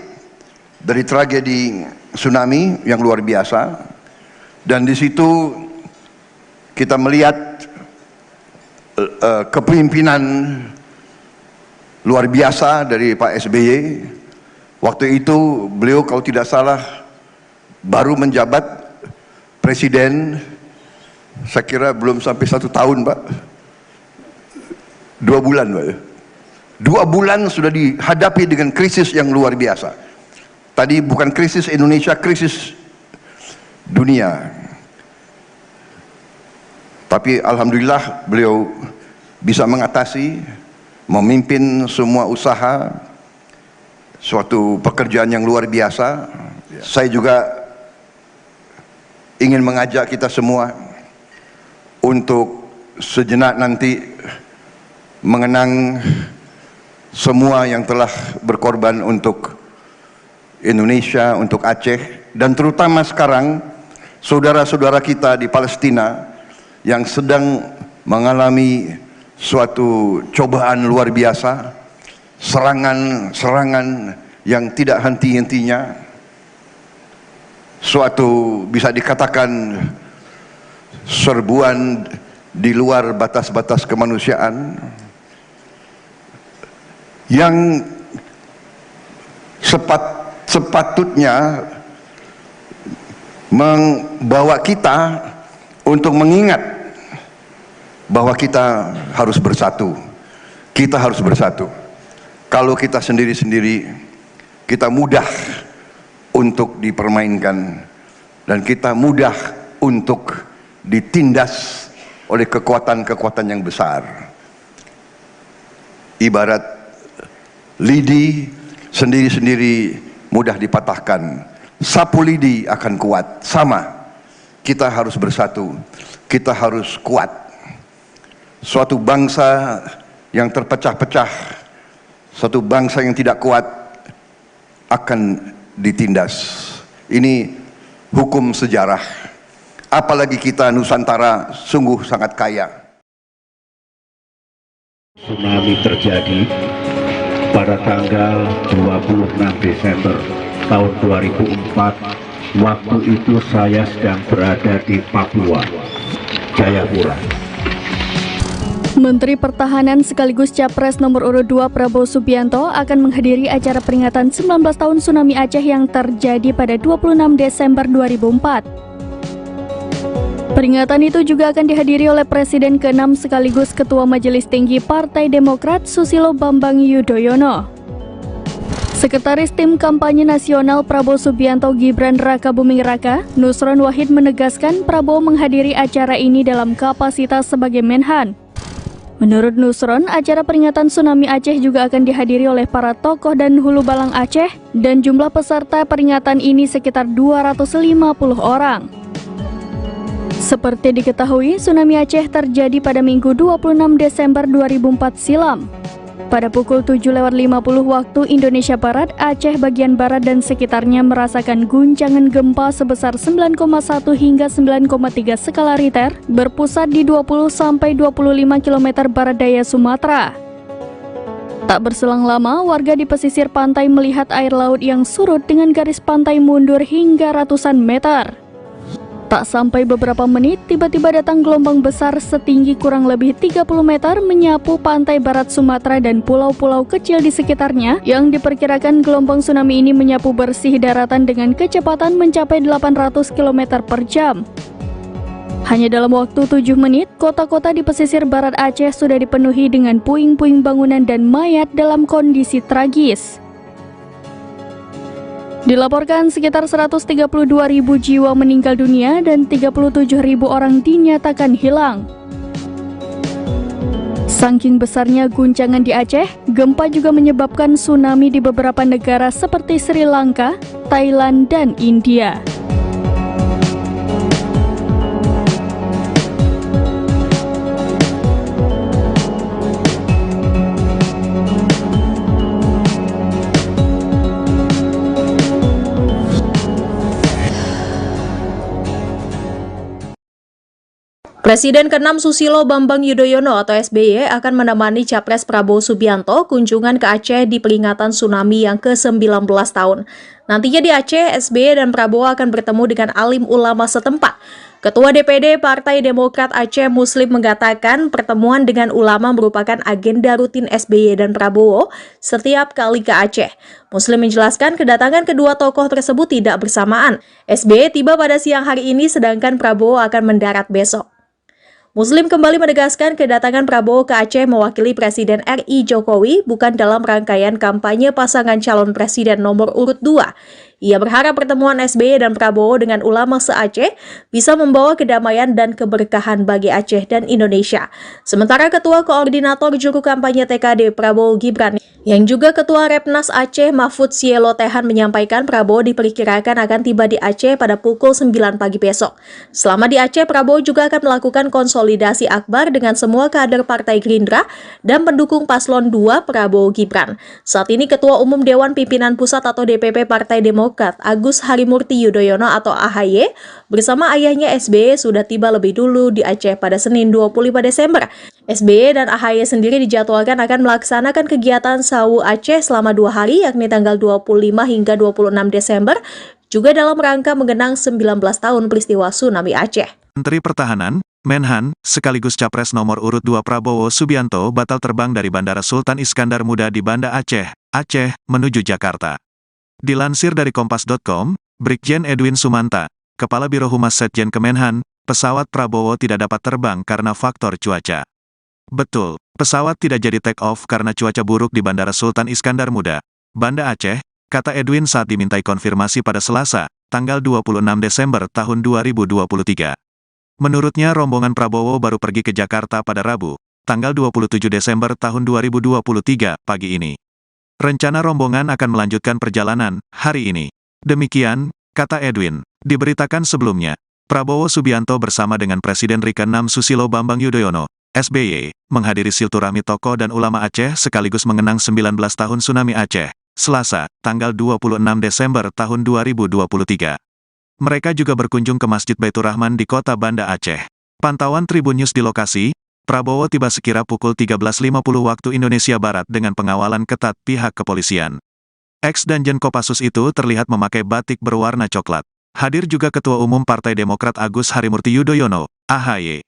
dari tragedi tsunami yang luar biasa. Dan di situ kita melihat kepemimpinan luar biasa dari Pak SBY. Waktu itu beliau kalau tidak salah baru menjabat presiden, saya kira belum sampai 1 tahun, Pak. 2 bulan, Pak. 2 bulan sudah dihadapi dengan krisis yang luar biasa. Tadi bukan krisis Indonesia, krisis dunia. Tapi alhamdulillah beliau bisa mengatasi, memimpin semua usaha, suatu pekerjaan yang luar biasa. Saya juga ingin mengajak kita semua untuk sejenak nanti mengenang semua yang telah berkorban untuk Indonesia, untuk Aceh, dan terutama sekarang saudara-saudara kita di Palestina yang sedang mengalami suatu cobaan luar biasa, serangan-serangan yang tidak henti-hentinya, suatu bisa dikatakan serbuan di luar batas-batas kemanusiaan yang sepatutnya membawa kita untuk mengingat bahwa kita harus bersatu. Kita harus bersatu. Kalau kita sendiri-sendiri, kita mudah untuk dipermainkan dan kita mudah untuk ditindas oleh kekuatan-kekuatan yang besar. Ibarat lidi sendiri-sendiri mudah dipatahkan, sapu lidi akan kuat. Sama, kita harus bersatu, kita harus kuat. Suatu bangsa yang terpecah-pecah, suatu bangsa yang tidak kuat akan ditindas. Ini hukum sejarah. Apalagi kita Nusantara sungguh sangat kaya. Tsunami terjadi pada tanggal 26 Desember tahun 2004. Waktu itu saya sedang berada di Papua, Jayapura. Menteri Pertahanan sekaligus Capres nomor urut 2 Prabowo Subianto akan menghadiri acara peringatan 19 tahun tsunami Aceh yang terjadi pada 26 Desember 2004. Peringatan itu juga akan dihadiri oleh Presiden ke-6 sekaligus Ketua Majelis Tinggi Partai Demokrat Susilo Bambang Yudhoyono. Sekretaris Tim Kampanye Nasional Prabowo Subianto Gibran Raka Buming Raka, Nusron Wahid menegaskan Prabowo menghadiri acara ini dalam kapasitas sebagai Menhan. Menurut Nusron, acara peringatan tsunami Aceh juga akan dihadiri oleh para tokoh dan hulu balang Aceh dan jumlah peserta peringatan ini sekitar 250 orang. Seperti diketahui, tsunami Aceh terjadi pada Minggu 26 Desember 2004 silam. Pada pukul 7.50 waktu Indonesia Barat, Aceh bagian barat dan sekitarnya merasakan guncangan gempa sebesar 9,1 hingga 9,3 skala Richter berpusat di 20-25 km barat daya Sumatera. Tak berselang lama, warga di pesisir pantai melihat air laut yang surut dengan garis pantai mundur hingga ratusan meter. Tak sampai beberapa menit, tiba-tiba datang gelombang besar setinggi kurang lebih 30 meter menyapu pantai barat Sumatera dan pulau-pulau kecil di sekitarnya yang diperkirakan gelombang tsunami ini menyapu bersih daratan dengan kecepatan mencapai 800 km per jam. Hanya dalam waktu 7 menit, kota-kota di pesisir barat Aceh sudah dipenuhi dengan puing-puing bangunan dan mayat dalam kondisi tragis. Dilaporkan sekitar 132.000 jiwa meninggal dunia dan 37.000 orang dinyatakan hilang. Saking besarnya guncangan di Aceh, gempa juga menyebabkan tsunami di beberapa negara seperti Sri Lanka, Thailand, dan India. Presiden ke-6 Susilo Bambang Yudhoyono atau SBY akan menemani Capres Prabowo Subianto kunjungan ke Aceh di peringatan tsunami yang ke-19 tahun. Nantinya di Aceh, SBY dan Prabowo akan bertemu dengan alim ulama setempat. Ketua DPD Partai Demokrat Aceh Muslim mengatakan pertemuan dengan ulama merupakan agenda rutin SBY dan Prabowo setiap kali ke Aceh. Muslim menjelaskan kedatangan kedua tokoh tersebut tidak bersamaan. SBY tiba pada siang hari ini sedangkan Prabowo akan mendarat besok. Muslim kembali menegaskan kedatangan Prabowo ke Aceh mewakili Presiden RI Jokowi bukan dalam rangkaian kampanye pasangan calon presiden nomor urut 2. Ia berharap pertemuan SBY dan Prabowo dengan ulama se-Aceh bisa membawa kedamaian dan keberkahan bagi Aceh dan Indonesia. Sementara Ketua Koordinator Juru Kampanye TKD Prabowo Gibran yang juga Ketua Repnas Aceh Mahfud Sielo Tehan menyampaikan Prabowo diperkirakan akan tiba di Aceh pada pukul 9 pagi besok. Selama di Aceh, Prabowo juga akan melakukan konsolidasi akbar dengan semua kader Partai Gerindra dan pendukung Paslon 2 Prabowo Gibran. Saat ini Ketua Umum Dewan Pimpinan Pusat atau DPP Partai Demokrat Agus Harimurti Yudhoyono atau AHY bersama ayahnya SBY sudah tiba lebih dulu di Aceh pada Senin 25 Desember. SBY dan AHY sendiri dijadwalkan akan melaksanakan kegiatan Sawu Aceh selama 2 hari yakni tanggal 25 hingga 26 Desember juga dalam rangka mengenang 19 tahun peristiwa tsunami Aceh. Menteri Pertahanan, Menhan, sekaligus Capres nomor urut 2 Prabowo Subianto batal terbang dari Bandara Sultan Iskandar Muda di Banda Aceh, Aceh, menuju Jakarta. Dilansir dari Kompas.com, Brigjen Edwin Sumanta, Kepala Biro Humas Setjen Kemenhan, pesawat Prabowo tidak dapat terbang karena faktor cuaca. Betul, pesawat tidak jadi take off karena cuaca buruk di Bandara Sultan Iskandar Muda, Banda Aceh, kata Edwin saat dimintai konfirmasi pada Selasa, tanggal 26 Desember tahun 2023. Menurutnya rombongan Prabowo baru pergi ke Jakarta pada Rabu, tanggal 27 Desember tahun 2023 pagi ini. Rencana rombongan akan melanjutkan perjalanan hari ini. Demikian, kata Edwin, diberitakan sebelumnya, Prabowo Subianto bersama dengan Presiden RI ke-6 Susilo Bambang Yudhoyono, SBY, menghadiri silaturahmi tokoh dan ulama Aceh sekaligus mengenang 19 tahun tsunami Aceh, Selasa, tanggal 26 Desember tahun 2023. Mereka juga berkunjung ke Masjid Baitur Rahman di kota Banda Aceh. Pantauan Tribun News di lokasi, Prabowo tiba sekira pukul 13.50 waktu Indonesia Barat dengan pengawalan ketat pihak kepolisian. Ex-Danjen Kopassus itu terlihat memakai batik berwarna coklat. Hadir juga Ketua Umum Partai Demokrat Agus Harimurti Yudhoyono, AHY.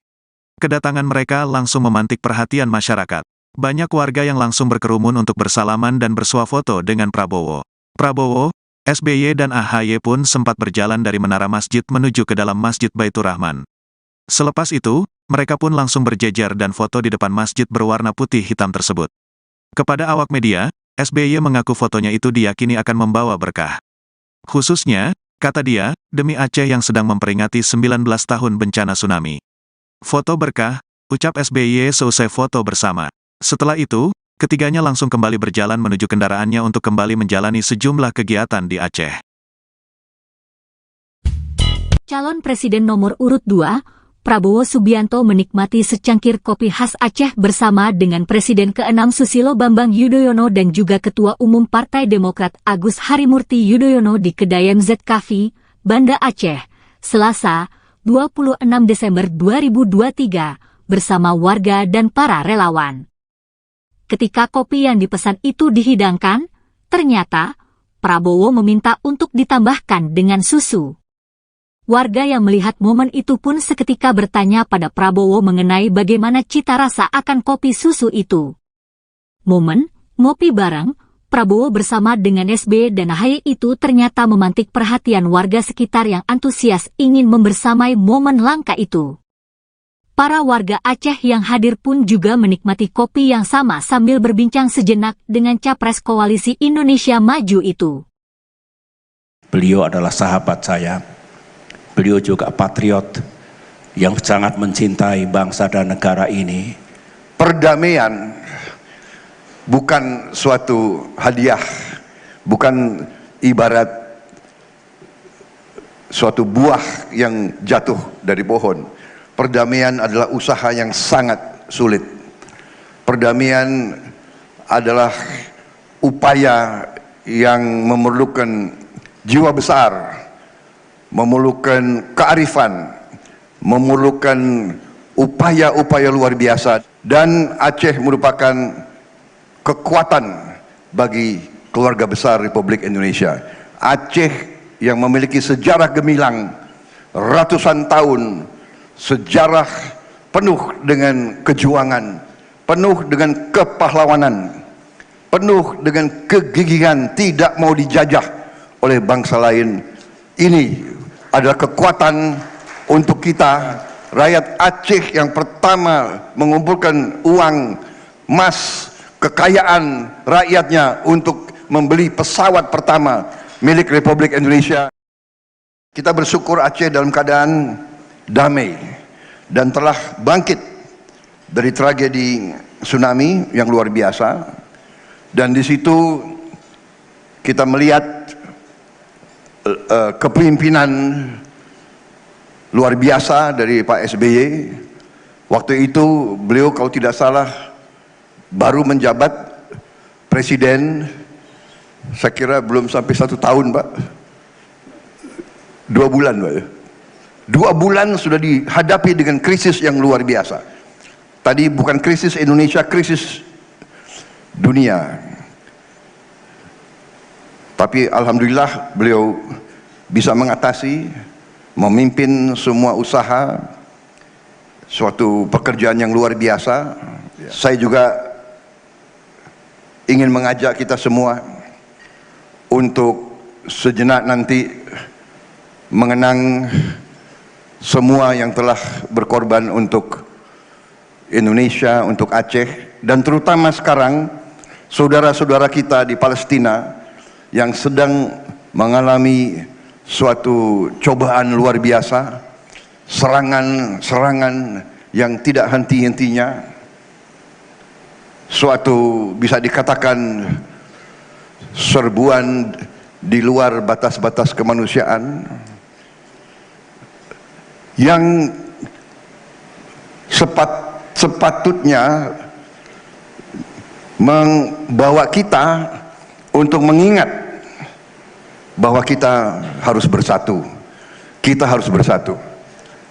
Kedatangan mereka langsung memantik perhatian masyarakat. Banyak warga yang langsung berkerumun untuk bersalaman dan bersuah foto dengan Prabowo. Prabowo, SBY dan AHY pun sempat berjalan dari menara masjid menuju ke dalam Masjid Baitur Rahman. Selepas itu, mereka pun langsung berjejer dan foto di depan masjid berwarna putih hitam tersebut. Kepada awak media, SBY mengaku fotonya itu diyakini akan membawa berkah. Khususnya, kata dia, demi Aceh yang sedang memperingati 19 tahun bencana tsunami. Foto berkah, ucap SBY seusai foto bersama. Setelah itu, ketiganya langsung kembali berjalan menuju kendaraannya untuk kembali menjalani sejumlah kegiatan di Aceh. Calon Presiden nomor urut 2, Prabowo Subianto menikmati secangkir kopi khas Aceh bersama dengan Presiden ke-6 Susilo Bambang Yudhoyono dan juga Ketua Umum Partai Demokrat Agus Harimurti Yudhoyono di kedai MZ Cafe, Banda Aceh, Selasa, 26 Desember 2023, bersama warga dan para relawan. Ketika kopi yang dipesan itu dihidangkan, ternyata Prabowo meminta untuk ditambahkan dengan susu. Warga yang melihat momen itu pun seketika bertanya pada Prabowo mengenai bagaimana cita rasa akan kopi susu itu. Momen ngopi bareng Prabowo bersama dengan SBY dan AHY itu ternyata memantik perhatian warga sekitar yang antusias ingin membersamai momen langka itu. Para warga Aceh yang hadir pun juga menikmati kopi yang sama sambil berbincang sejenak dengan Capres Koalisi Indonesia Maju itu. Beliau adalah sahabat saya. Beliau juga patriot yang sangat mencintai bangsa dan negara ini. Perdamaian bukan suatu hadiah, bukan ibarat suatu buah yang jatuh dari pohon. Perdamaian adalah usaha yang sangat sulit. Perdamaian adalah upaya yang memerlukan jiwa besar, memerlukan kearifan, memerlukan upaya-upaya luar biasa. Dan Aceh merupakan kekuatan bagi keluarga besar Republik Indonesia. Aceh yang memiliki sejarah gemilang ratusan tahun, sejarah penuh dengan kejuangan, penuh dengan kepahlawanan, penuh dengan kegigihan, tidak mau dijajah oleh bangsa lain. Ini adalah kekuatan untuk kita, rakyat Aceh yang pertama mengumpulkan uang, emas, kekayaan rakyatnya untuk membeli pesawat pertama milik Republik Indonesia. Kita bersyukur Aceh dalam keadaan damai dan telah bangkit dari tragedi tsunami yang luar biasa. Dan di situ kita melihat kepemimpinan luar biasa dari Pak SBY. Waktu itu beliau kalau tidak salah baru menjabat presiden, saya kira belum sampai 1 tahun Pak, 2 bulan Pak. 2 bulan sudah dihadapi dengan krisis yang luar biasa. Tadi bukan krisis Indonesia, krisis dunia. Tapi alhamdulillah beliau bisa mengatasi, memimpin semua usaha, suatu pekerjaan yang luar biasa. Saya juga ingin mengajak kita semua untuk sejenak nanti mengenang semua yang telah berkorban untuk Indonesia, untuk Aceh, dan terutama sekarang saudara-saudara kita di Palestina yang sedang mengalami suatu cobaan luar biasa, serangan-serangan yang tidak henti-hentinya, suatu bisa dikatakan serbuan di luar batas-batas kemanusiaan yang sepatutnya membawa kita untuk mengingat bahwa kita harus bersatu. Kita harus bersatu.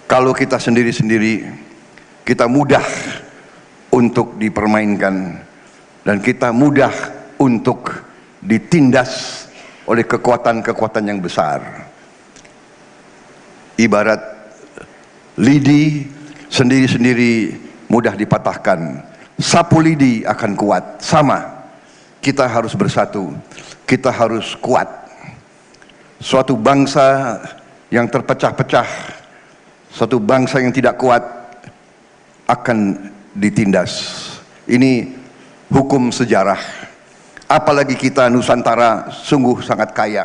Kalau kita sendiri-sendiri, kita mudah untuk dipermainkan dan kita mudah untuk ditindas oleh kekuatan-kekuatan yang besar. Ibarat lidi sendiri-sendiri mudah dipatahkan, sapu lidi akan kuat. Sama, kita harus bersatu, kita harus kuat. Suatu bangsa yang terpecah-pecah, suatu bangsa yang tidak kuat akan ditindas. Ini hukum sejarah. Apalagi kita Nusantara sungguh sangat kaya.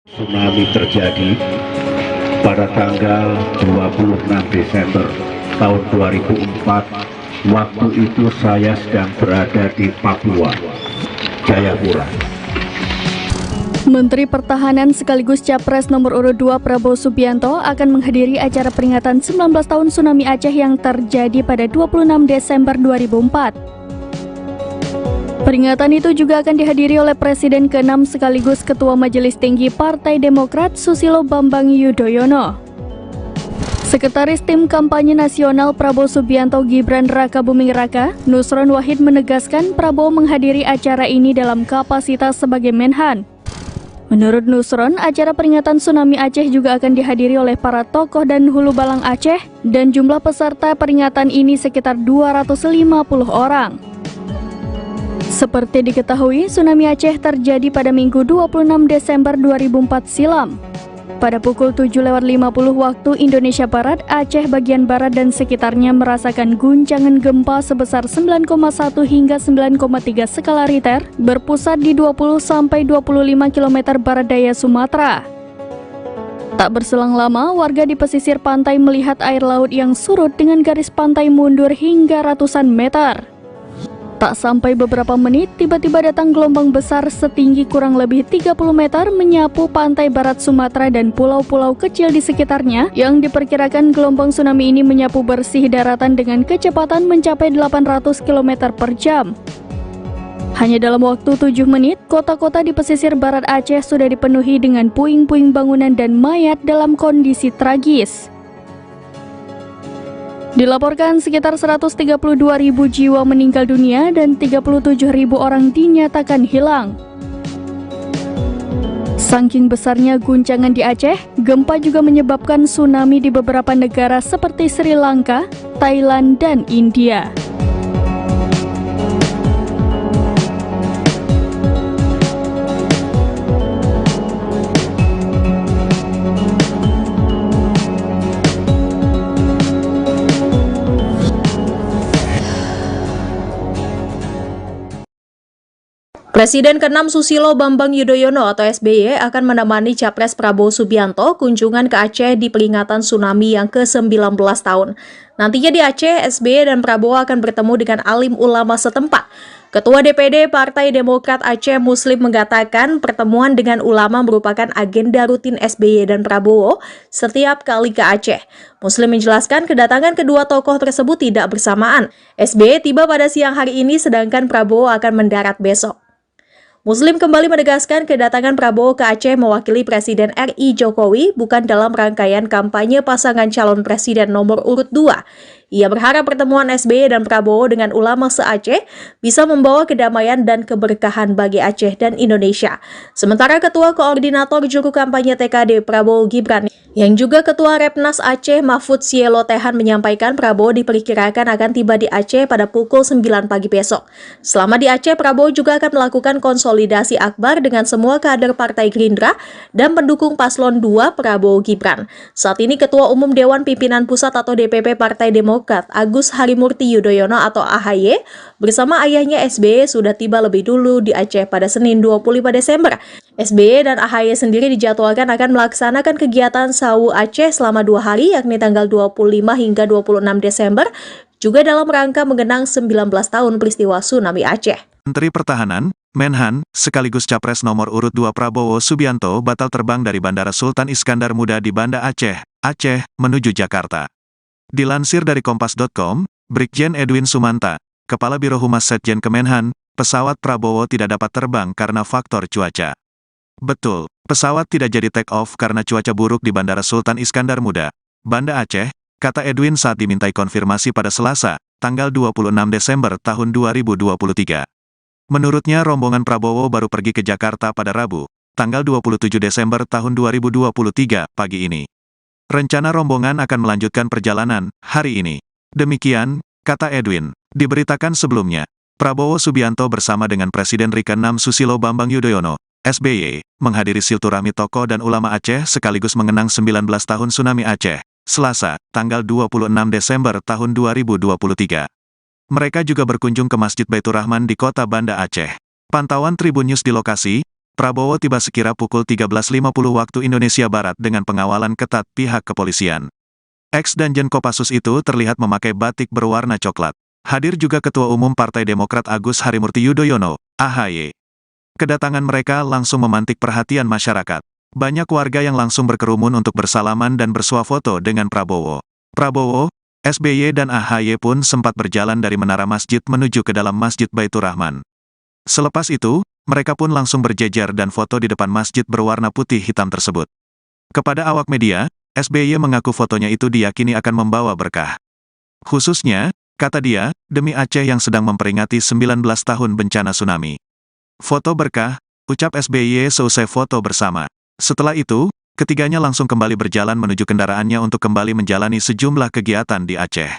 Tsunami terjadi pada tanggal 26 Desember tahun 2004. Waktu itu saya sedang berada di Papua, Jayapura. Menteri Pertahanan sekaligus Capres nomor urut 2 Prabowo Subianto akan menghadiri acara peringatan 19 tahun tsunami Aceh yang terjadi pada 26 Desember 2004. Peringatan itu juga akan dihadiri oleh Presiden ke-6 sekaligus Ketua Majelis Tinggi Partai Demokrat Susilo Bambang Yudhoyono. Sekretaris Tim Kampanye Nasional Prabowo Subianto Gibran Rakabuming Raka, Nusron Wahid menegaskan Prabowo menghadiri acara ini dalam kapasitas sebagai Menhan. Menurut Nusron, acara peringatan tsunami Aceh juga akan dihadiri oleh para tokoh dan hulu balang Aceh dan jumlah peserta peringatan ini sekitar 250 orang. Seperti diketahui, tsunami Aceh terjadi pada Minggu 26 Desember 2004 silam. Pada pukul 7:50 waktu Indonesia Barat, Aceh bagian barat dan sekitarnya merasakan guncangan gempa sebesar 9,1 hingga 9,3 skala Richter berpusat di 20-25 km barat daya Sumatera. Tak berselang lama, warga di pesisir pantai melihat air laut yang surut dengan garis pantai mundur hingga ratusan meter. Tak sampai beberapa menit, tiba-tiba datang gelombang besar setinggi kurang lebih 30 meter menyapu pantai barat Sumatera dan pulau-pulau kecil di sekitarnya yang diperkirakan gelombang tsunami ini menyapu bersih daratan dengan kecepatan mencapai 800 km per jam. Hanya dalam waktu 7 menit, kota-kota di pesisir barat Aceh sudah dipenuhi dengan puing-puing bangunan dan mayat dalam kondisi tragis. Dilaporkan sekitar 132.000 jiwa meninggal dunia dan 37.000 orang dinyatakan hilang. Saking besarnya guncangan di Aceh, gempa juga menyebabkan tsunami di beberapa negara seperti Sri Lanka, Thailand, dan India. Presiden ke-6 Susilo Bambang Yudhoyono atau SBY akan menemani Capres Prabowo Subianto kunjungan ke Aceh di peringatan tsunami yang ke-19 tahun. Nantinya di Aceh, SBY dan Prabowo akan bertemu dengan alim ulama setempat. Ketua DPD Partai Demokrat Aceh Muslim mengatakan pertemuan dengan ulama merupakan agenda rutin SBY dan Prabowo setiap kali ke Aceh. Muslim menjelaskan kedatangan kedua tokoh tersebut tidak bersamaan. SBY tiba pada siang hari ini sedangkan Prabowo akan mendarat besok. Muslim kembali menegaskan kedatangan Prabowo ke Aceh mewakili Presiden RI Jokowi bukan dalam rangkaian kampanye pasangan calon presiden nomor urut 2. Ia berharap pertemuan SBY dan Prabowo dengan ulama se-Aceh bisa membawa kedamaian dan keberkahan bagi Aceh dan Indonesia. Sementara Ketua Koordinator Juru Kampanye TKD Prabowo Gibran yang juga Ketua Repnas Aceh Mahfud Sielo Tehan menyampaikan Prabowo diperkirakan akan tiba di Aceh pada pukul 9 pagi besok. Selama di Aceh, Prabowo juga akan melakukan konsolidasi akbar dengan semua kader Partai Gerindra dan pendukung Paslon 2 Prabowo Gibran. Saat ini Ketua Umum Dewan Pimpinan Pusat atau DPP Partai Demokrat Agus Harimurti Yudhoyono atau AHY bersama ayahnya SBY sudah tiba lebih dulu di Aceh pada Senin 25 Desember. SBY dan AHY sendiri dijadwalkan akan melaksanakan kegiatan Sawu Aceh selama 2 hari yakni tanggal 25 hingga 26 Desember juga dalam rangka mengenang 19 tahun peristiwa tsunami Aceh. Menteri Pertahanan, Menhan, sekaligus Capres nomor urut 2 Prabowo Subianto batal terbang dari Bandara Sultan Iskandar Muda di Banda Aceh, Aceh, menuju Jakarta. Dilansir dari Kompas.com, Brigjen Edwin Sumanta, Kepala Biro Humas Setjen Kemenhan, pesawat Prabowo tidak dapat terbang karena faktor cuaca. Betul, pesawat tidak jadi take off karena cuaca buruk di Bandara Sultan Iskandar Muda, Banda Aceh, kata Edwin saat dimintai konfirmasi pada Selasa, tanggal 26 Desember tahun 2023. Menurutnya rombongan Prabowo baru pergi ke Jakarta pada Rabu, tanggal 27 Desember tahun 2023 pagi ini. Rencana rombongan akan melanjutkan perjalanan hari ini. Demikian, kata Edwin, diberitakan sebelumnya, Prabowo Subianto bersama dengan Presiden ke-6 Susilo Bambang Yudhoyono, SBY, menghadiri silaturahmi tokoh dan ulama Aceh sekaligus mengenang 19 tahun tsunami Aceh, Selasa, tanggal 26 Desember tahun 2023. Mereka juga berkunjung ke Masjid Baitur Rahman di kota Banda Aceh. Pantauan Tribun News di lokasi, Prabowo tiba sekira pukul 13.50 waktu Indonesia Barat dengan pengawalan ketat pihak kepolisian. Ex-Danjen Kopassus itu terlihat memakai batik berwarna coklat. Hadir juga Ketua Umum Partai Demokrat Agus Harimurti Yudhoyono, AHY. Kedatangan mereka langsung memantik perhatian masyarakat. Banyak warga yang langsung berkerumun untuk bersalaman dan bersuah foto dengan Prabowo. Prabowo, SBY dan AHY pun sempat berjalan dari menara masjid menuju ke dalam Masjid Baitur Rahman. Selepas itu, mereka pun langsung berjejer dan foto di depan masjid berwarna putih hitam tersebut. Kepada awak media, SBY mengaku fotonya itu diyakini akan membawa berkah. Khususnya, kata dia, demi Aceh yang sedang memperingati 19 tahun bencana tsunami. Foto berkah, ucap SBY seusai foto bersama. Setelah itu, ketiganya langsung kembali berjalan menuju kendaraannya untuk kembali menjalani sejumlah kegiatan di Aceh.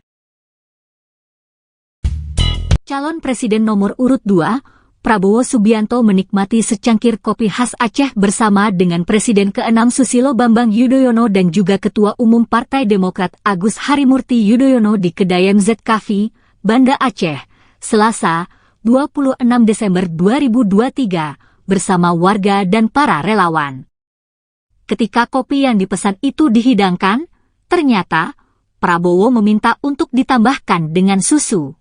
Calon Presiden nomor urut 2, Prabowo Subianto menikmati secangkir kopi khas Aceh bersama dengan Presiden ke-6 Susilo Bambang Yudhoyono dan juga Ketua Umum Partai Demokrat Agus Harimurti Yudhoyono di kedai MZ Cafe, Banda Aceh, Selasa, 26 Desember 2023, bersama warga dan para relawan. Ketika kopi yang dipesan itu dihidangkan, ternyata Prabowo meminta untuk ditambahkan dengan susu.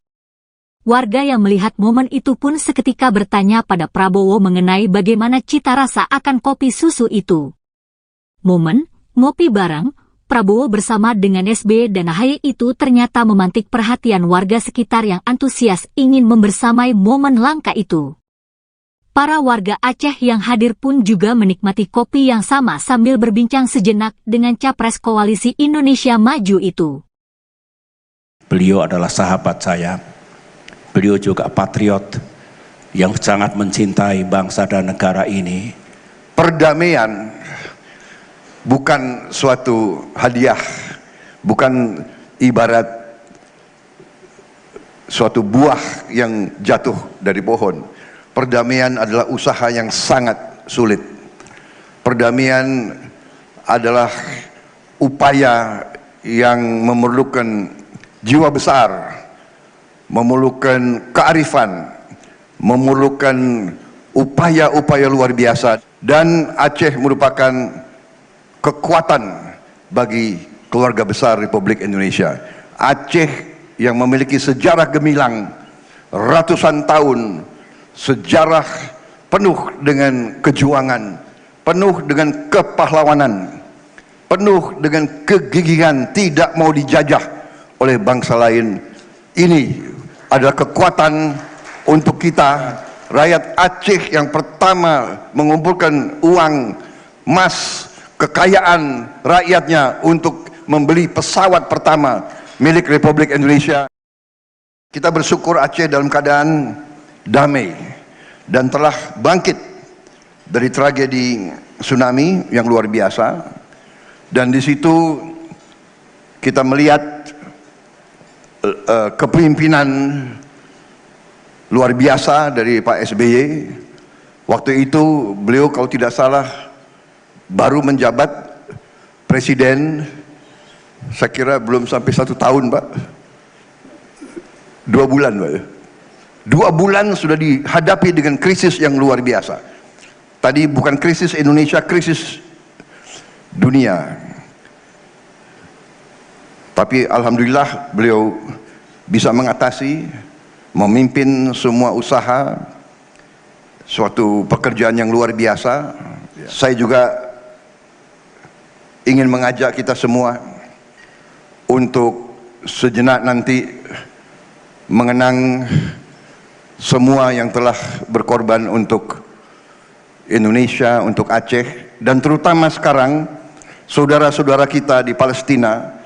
Warga yang melihat momen itu pun seketika bertanya pada Prabowo mengenai bagaimana cita rasa akan kopi susu itu. Momen ngopi bareng Prabowo bersama dengan SBY dan AHY itu ternyata memantik perhatian warga sekitar yang antusias ingin membersamai momen langka itu. Para warga Aceh yang hadir pun juga menikmati kopi yang sama sambil berbincang sejenak dengan capres koalisi Indonesia Maju itu. Beliau adalah sahabat saya. Beliau juga patriot yang sangat mencintai bangsa dan negara ini. Perdamaian bukan suatu hadiah, bukan ibarat suatu buah yang jatuh dari pohon. Perdamaian adalah usaha yang sangat sulit. Perdamaian adalah upaya yang memerlukan jiwa besar, memerlukan kearifan, memerlukan upaya-upaya luar biasa, dan Aceh merupakan kekuatan bagi keluarga besar Republik Indonesia. Aceh yang memiliki sejarah gemilang ratusan tahun, sejarah penuh dengan kejuangan, penuh dengan kepahlawanan, penuh dengan kegigihan, tidak mau dijajah oleh bangsa lain. Ini adalah kekuatan untuk kita, rakyat Aceh yang pertama mengumpulkan uang, emas, kekayaan rakyatnya untuk membeli pesawat pertama milik Republik Indonesia. Kita bersyukur Aceh dalam keadaan damai dan telah bangkit dari tragedi tsunami yang luar biasa. Dan di situ kita melihat kepemimpinan luar biasa dari Pak SBY. Waktu itu beliau kalau tidak salah baru menjabat presiden, saya kira belum sampai 1 tahun Pak, 2 bulan Pak. 2 bulan sudah dihadapi dengan krisis yang luar biasa. Tadi bukan krisis Indonesia, krisis dunia. Tapi alhamdulillah beliau bisa mengatasi, memimpin semua usaha, suatu pekerjaan yang luar biasa. Saya juga ingin mengajak kita semua untuk sejenak nanti mengenang semua yang telah berkorban untuk Indonesia, untuk Aceh, dan terutama sekarang saudara-saudara kita di Palestina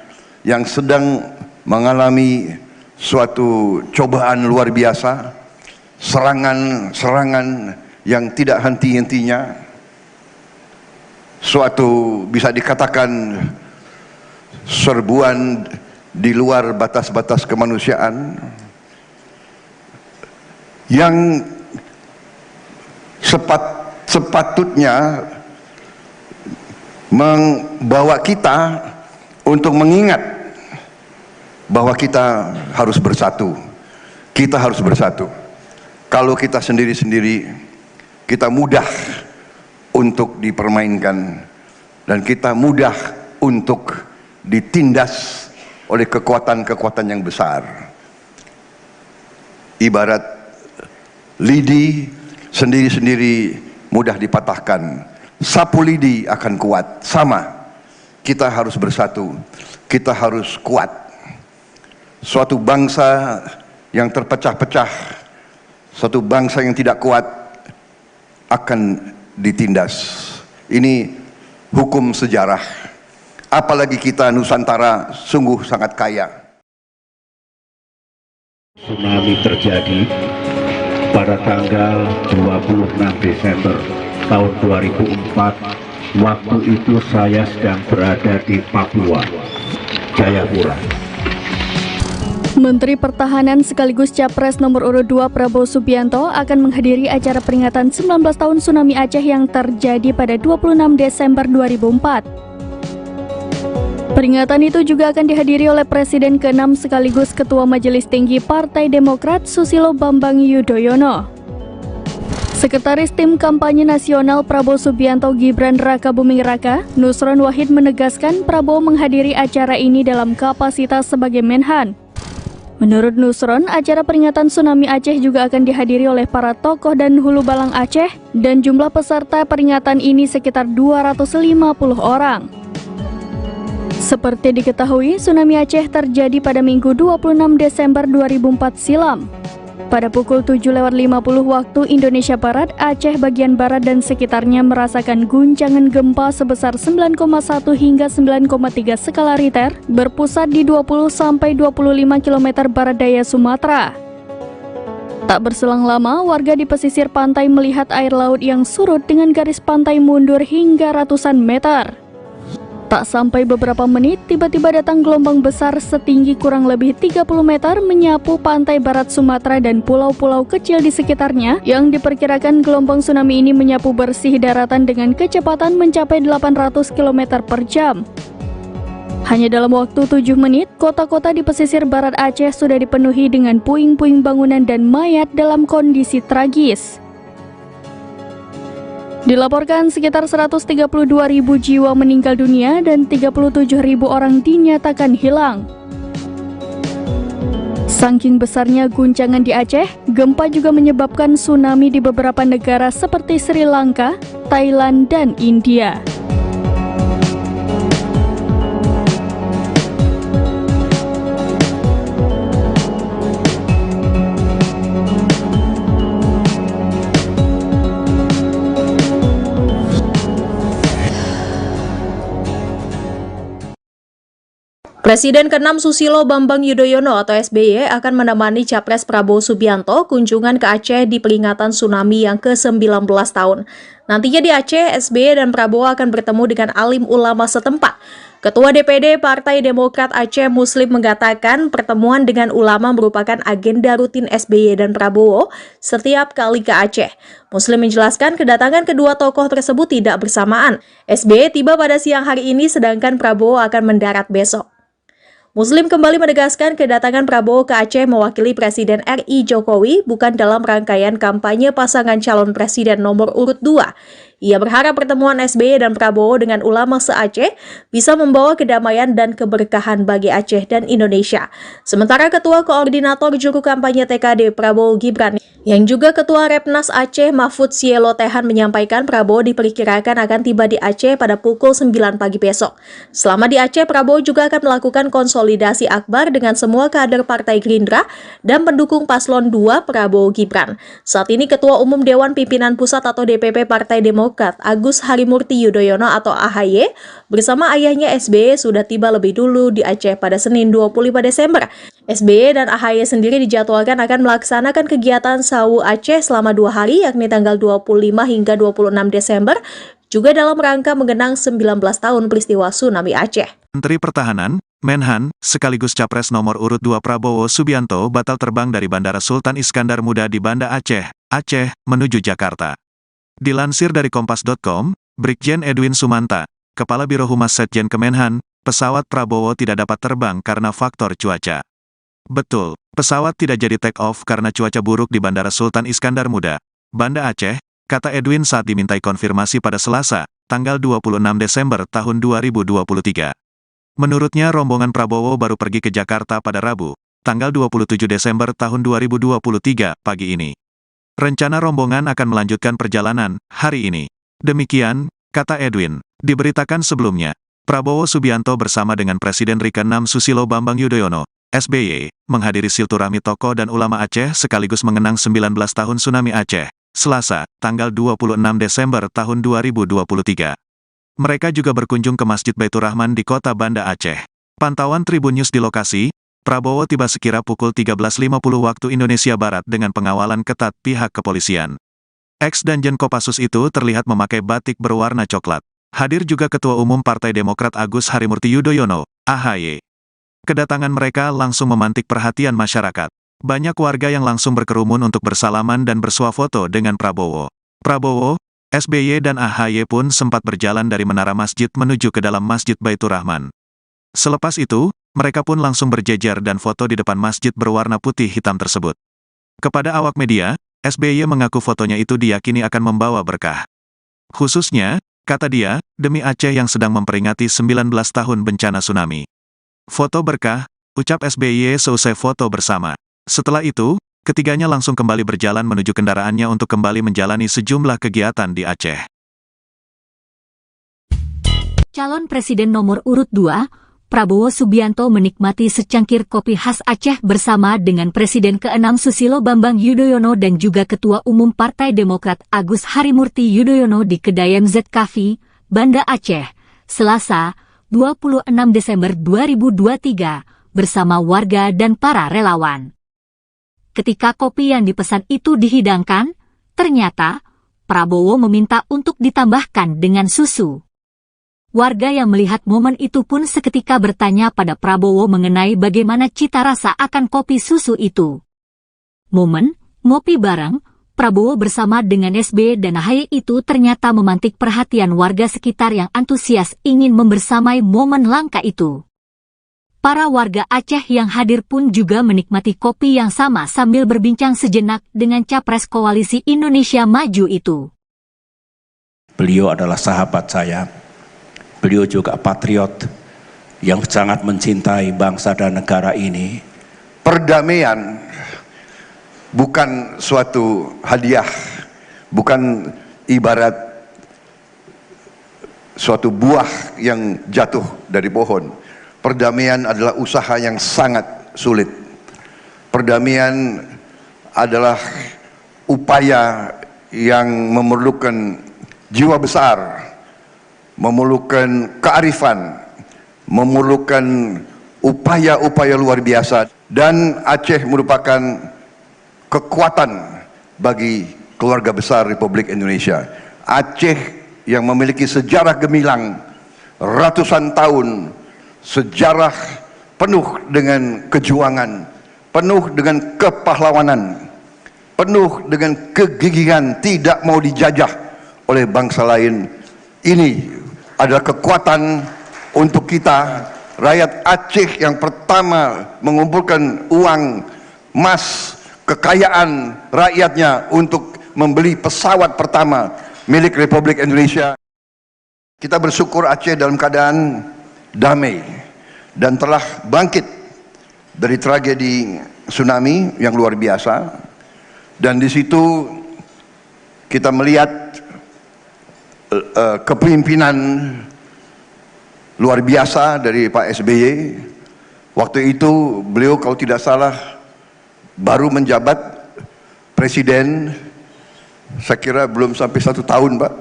yang sedang mengalami suatu cobaan luar biasa, serangan-serangan yang tidak henti-hentinya, suatu bisa dikatakan serbuan di luar batas-batas kemanusiaan yang sepatutnya membawa kita untuk mengingat bahwa kita harus bersatu. Kita harus bersatu. Kalau kita sendiri-sendiri, kita mudah untuk dipermainkan dan kita mudah untuk ditindas oleh kekuatan-kekuatan yang besar. Ibarat lidi sendiri-sendiri mudah dipatahkan, sapu lidi akan kuat. Sama, kita harus bersatu, kita harus kuat. Suatu bangsa yang terpecah-pecah, suatu bangsa yang tidak kuat akan ditindas. Ini hukum sejarah. Apalagi kita Nusantara sungguh sangat kaya. Tsunami terjadi pada tanggal 26 Desember tahun 2004. Waktu itu saya sedang berada di Papua, Jayapura. Menteri Pertahanan sekaligus Capres nomor urut 2 Prabowo Subianto akan menghadiri acara peringatan 19 tahun tsunami Aceh yang terjadi pada 26 Desember 2004. Peringatan itu juga akan dihadiri oleh Presiden ke-6 sekaligus Ketua Majelis Tinggi Partai Demokrat Susilo Bambang Yudhoyono. Sekretaris Tim Kampanye Nasional Prabowo Subianto Gibran Rakabuming Raka, Nusron Wahid menegaskan Prabowo menghadiri acara ini dalam kapasitas sebagai Menhan. Menurut Nusron, acara peringatan tsunami Aceh juga akan dihadiri oleh para tokoh dan hulu balang Aceh dan jumlah peserta peringatan ini sekitar 250 orang. Seperti diketahui, tsunami Aceh terjadi pada Minggu 26 Desember 2004 silam. Pada pukul 7.50 waktu Indonesia Barat, Aceh bagian barat dan sekitarnya merasakan guncangan gempa sebesar 9,1 hingga 9,3 skala Richter berpusat di 20-25 km barat daya Sumatera. Tak berselang lama, warga di pesisir pantai melihat air laut yang surut dengan garis pantai mundur hingga ratusan meter. Tak sampai beberapa menit, tiba-tiba datang gelombang besar setinggi kurang lebih 30 meter menyapu pantai barat Sumatera dan pulau-pulau kecil di sekitarnya yang diperkirakan gelombang tsunami ini menyapu bersih daratan dengan kecepatan mencapai 800 km per jam. Hanya dalam waktu 7 menit, kota-kota di pesisir barat Aceh sudah dipenuhi dengan puing-puing bangunan dan mayat dalam kondisi tragis. Dilaporkan sekitar 132.000 jiwa meninggal dunia dan 37.000 orang dinyatakan hilang. Saking besarnya guncangan di Aceh, gempa juga menyebabkan tsunami di beberapa negara seperti Sri Lanka, Thailand, dan India. Presiden ke-6 Susilo Bambang Yudhoyono atau SBY akan menemani Capres Prabowo Subianto kunjungan ke Aceh di peringatan tsunami yang ke-19 tahun. Nantinya di Aceh, SBY dan Prabowo akan bertemu dengan alim ulama setempat. Ketua DPD Partai Demokrat Aceh Muslim mengatakan pertemuan dengan ulama merupakan agenda rutin SBY dan Prabowo setiap kali ke Aceh. Muslim menjelaskan kedatangan kedua tokoh tersebut tidak bersamaan. SBY tiba pada siang hari ini sedangkan Prabowo akan mendarat besok. Muslim kembali menegaskan kedatangan Prabowo ke Aceh mewakili Presiden RI Jokowi bukan dalam rangkaian kampanye pasangan calon presiden nomor urut 2. Ia berharap pertemuan SBY dan Prabowo dengan ulama se-Aceh bisa membawa kedamaian dan keberkahan bagi Aceh dan Indonesia. Sementara Ketua Koordinator Juru Kampanye TKD Prabowo Gibran yang juga Ketua Repnas Aceh Mahfud Sielo Tehan menyampaikan Prabowo diperkirakan akan tiba di Aceh pada pukul 9 pagi besok. Selama di Aceh, Prabowo juga akan melakukan konsolidasi akbar dengan semua kader Partai Gerindra dan pendukung Paslon 2 Prabowo Gibran. Saat ini Ketua Umum Dewan Pimpinan Pusat atau DPP Partai Demokrat Agus Harimurti Yudhoyono atau AHY bersama ayahnya SBY sudah tiba lebih dulu di Aceh pada Senin 25 Desember. SBY dan AHY sendiri dijadwalkan akan melaksanakan kegiatan Sawu Aceh selama 2 hari yakni tanggal 25 hingga 26 Desember juga dalam rangka mengenang 19 tahun peristiwa tsunami Aceh. Menteri Pertahanan, Menhan, sekaligus Capres nomor urut 2 Prabowo Subianto batal terbang dari Bandara Sultan Iskandar Muda di Banda Aceh, Aceh, menuju Jakarta. Dilansir dari Kompas.com, Brigjen Edwin Sumanta, Kepala Biro Humas Setjen Kemenhan, pesawat Prabowo tidak dapat terbang karena faktor cuaca. Betul, pesawat tidak jadi take off karena cuaca buruk di Bandara Sultan Iskandar Muda, Banda Aceh, kata Edwin saat dimintai konfirmasi pada Selasa, tanggal 26 Desember tahun 2023. Menurutnya rombongan Prabowo baru pergi ke Jakarta pada Rabu, tanggal 27 Desember tahun 2023 pagi ini. Rencana rombongan akan melanjutkan perjalanan hari ini. Demikian, kata Edwin. Diberitakan sebelumnya, Prabowo Subianto bersama dengan Presiden RI ke-6 Susilo Bambang Yudhoyono, SBY, menghadiri silaturahmi tokoh dan ulama Aceh sekaligus mengenang 19 tahun tsunami Aceh, Selasa, tanggal 26 Desember tahun 2023. Mereka juga berkunjung ke Masjid Baitur Rahman di kota Banda Aceh. Pantauan Tribun News di lokasi, Prabowo tiba sekira pukul 13.50 waktu Indonesia Barat dengan pengawalan ketat pihak kepolisian. Ex-Danjen Kopassus itu terlihat memakai batik berwarna coklat. Hadir juga Ketua Umum Partai Demokrat Agus Harimurti Yudhoyono, AHY. Kedatangan mereka langsung memantik perhatian masyarakat. Banyak warga yang langsung berkerumun untuk bersalaman dan bersuah foto dengan Prabowo. Prabowo, SBY dan AHY pun sempat berjalan dari menara masjid menuju ke dalam Masjid Baitur Rahman. Selepas itu, mereka pun langsung berjejer dan foto di depan masjid berwarna putih hitam tersebut. Kepada awak media, SBY mengaku fotonya itu diyakini akan membawa berkah. Khususnya, kata dia, demi Aceh yang sedang memperingati 19 tahun bencana tsunami. Foto berkah, ucap SBY seusai foto bersama. Setelah itu, ketiganya langsung kembali berjalan menuju kendaraannya untuk kembali menjalani sejumlah kegiatan di Aceh. Calon Presiden nomor urut 2, Prabowo Subianto menikmati secangkir kopi khas Aceh bersama dengan Presiden ke-6 Susilo Bambang Yudhoyono dan juga Ketua Umum Partai Demokrat Agus Harimurti Yudhoyono di kedai MZ Cafe, Banda Aceh, Selasa, 26 Desember 2023, bersama warga dan para relawan. Ketika kopi yang dipesan itu dihidangkan, ternyata Prabowo meminta untuk ditambahkan dengan susu. Warga yang melihat momen itu pun seketika bertanya pada Prabowo mengenai bagaimana cita rasa akan kopi susu itu. Momen ngopi bareng Prabowo bersama dengan SBY dan AHY itu ternyata memantik perhatian warga sekitar yang antusias ingin membersamai momen langka itu. Para warga Aceh yang hadir pun juga menikmati kopi yang sama sambil berbincang sejenak dengan capres koalisi Indonesia Maju itu. Beliau adalah sahabat saya. Beliau juga patriot yang sangat mencintai bangsa dan negara ini. Perdamaian bukan suatu hadiah, bukan ibarat suatu buah yang jatuh dari pohon. Perdamaian adalah usaha yang sangat sulit. Perdamaian adalah upaya yang memerlukan jiwa besar, memerlukan kearifan, memerlukan upaya-upaya luar biasa. Dan Aceh merupakan kekuatan bagi keluarga besar Republik Indonesia. Aceh yang memiliki sejarah gemilang ratusan tahun, sejarah penuh dengan kejuangan, penuh dengan kepahlawanan, penuh dengan kegigihan, tidak mau dijajah oleh bangsa lain. Ini adalah kekuatan untuk kita, rakyat Aceh yang pertama mengumpulkan uang, emas, kekayaan rakyatnya untuk membeli pesawat pertama milik Republik Indonesia. Kita bersyukur Aceh dalam keadaan damai dan telah bangkit dari tragedi tsunami yang luar biasa. Dan di situ kita melihat kepemimpinan luar biasa dari Pak SBY. Waktu itu beliau kalau tidak salah baru menjabat presiden, saya kira belum sampai 1 tahun Pak,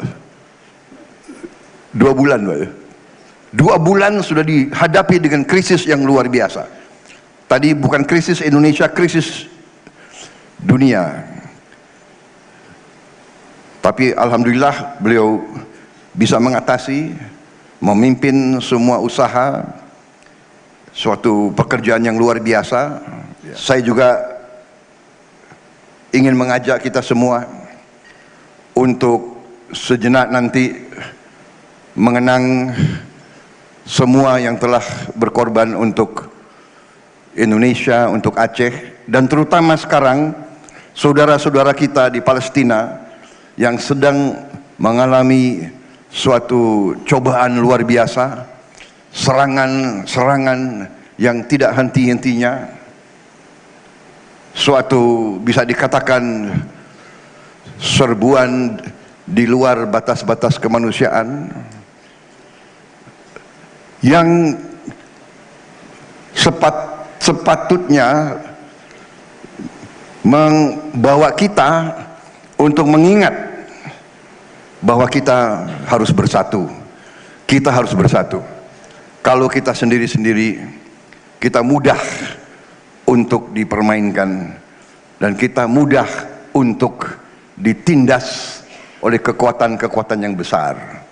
2 bulan Pak. 2 bulan sudah dihadapi dengan krisis yang luar biasa. Tadi bukan krisis Indonesia, krisis dunia. Tapi alhamdulillah beliau bisa mengatasi, memimpin semua usaha, suatu pekerjaan yang luar biasa. Saya juga ingin mengajak kita semua untuk sejenak nanti mengenang semua yang telah berkorban untuk Indonesia, untuk Aceh, dan terutama sekarang saudara-saudara kita di Palestina yang sedang mengalami suatu cobaan luar biasa, serangan-serangan yang tidak henti-hentinya, suatu bisa dikatakan serbuan di luar batas-batas kemanusiaan yang sepatutnya membawa kita untuk mengingat bahwa kita harus bersatu. Kita harus bersatu. Kalau kita sendiri-sendiri, kita mudah untuk dipermainkan dan kita mudah untuk ditindas oleh kekuatan-kekuatan yang besar.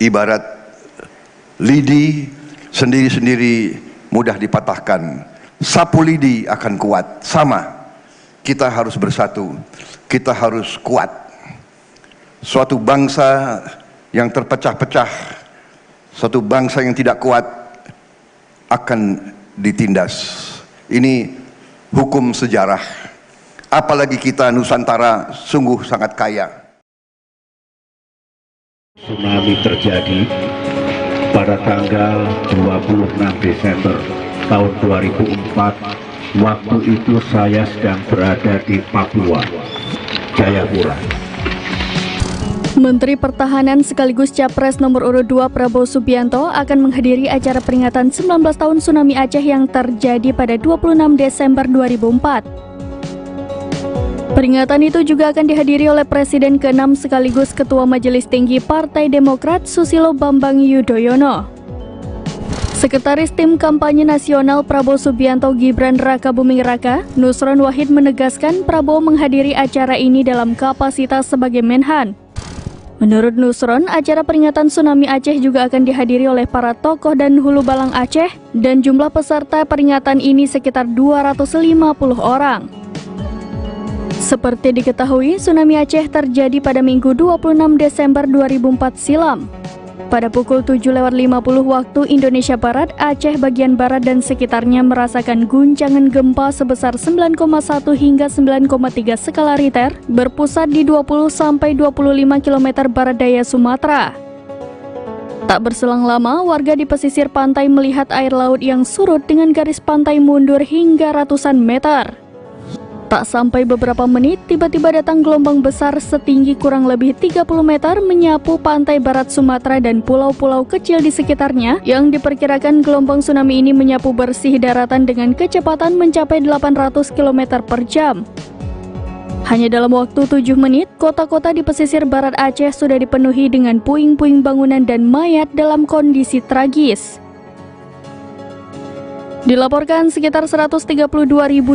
Ibarat lidi sendiri-sendiri mudah dipatahkan. Sapu lidi akan kuat. Sama, kita harus bersatu, kita harus kuat. Suatu bangsa yang terpecah-pecah, suatu bangsa yang tidak kuat akan ditindas. Ini hukum sejarah. Apalagi kita Nusantara sungguh sangat kaya. Tsunami terjadi pada tanggal 26 Desember tahun 2004. Waktu itu saya sedang berada di Papua, Jayapura. Menteri Pertahanan sekaligus Capres nomor urut 2 Prabowo Subianto akan menghadiri acara peringatan 19 tahun tsunami Aceh yang terjadi pada 26 Desember 2004. Peringatan itu juga akan dihadiri oleh Presiden ke-6 sekaligus Ketua Majelis Tinggi Partai Demokrat Susilo Bambang Yudhoyono. Sekretaris Tim Kampanye Nasional Prabowo Subianto Gibran Rakabuming Raka, Nusron Wahid menegaskan Prabowo menghadiri acara ini dalam kapasitas sebagai Menhan. Menurut Nusron, acara peringatan tsunami Aceh juga akan dihadiri oleh para tokoh dan hulu balang Aceh dan jumlah peserta peringatan ini sekitar 250 orang. Seperti diketahui, tsunami Aceh terjadi pada Minggu 26 Desember 2004 silam. Pada pukul 7.50 waktu Indonesia Barat, Aceh bagian barat dan sekitarnya merasakan guncangan gempa sebesar 9,1 hingga 9,3 skala Richter berpusat di 20-25 km barat daya Sumatera. Tak berselang lama, warga di pesisir pantai melihat air laut yang surut dengan garis pantai mundur hingga ratusan meter. Tak sampai beberapa menit, tiba-tiba datang gelombang besar setinggi kurang lebih 30 meter menyapu pantai barat Sumatera dan pulau-pulau kecil di sekitarnya yang diperkirakan gelombang tsunami ini menyapu bersih daratan dengan kecepatan mencapai 800 km per jam. Hanya dalam waktu 7 menit, kota-kota di pesisir barat Aceh sudah dipenuhi dengan puing-puing bangunan dan mayat dalam kondisi tragis. Dilaporkan sekitar 132.000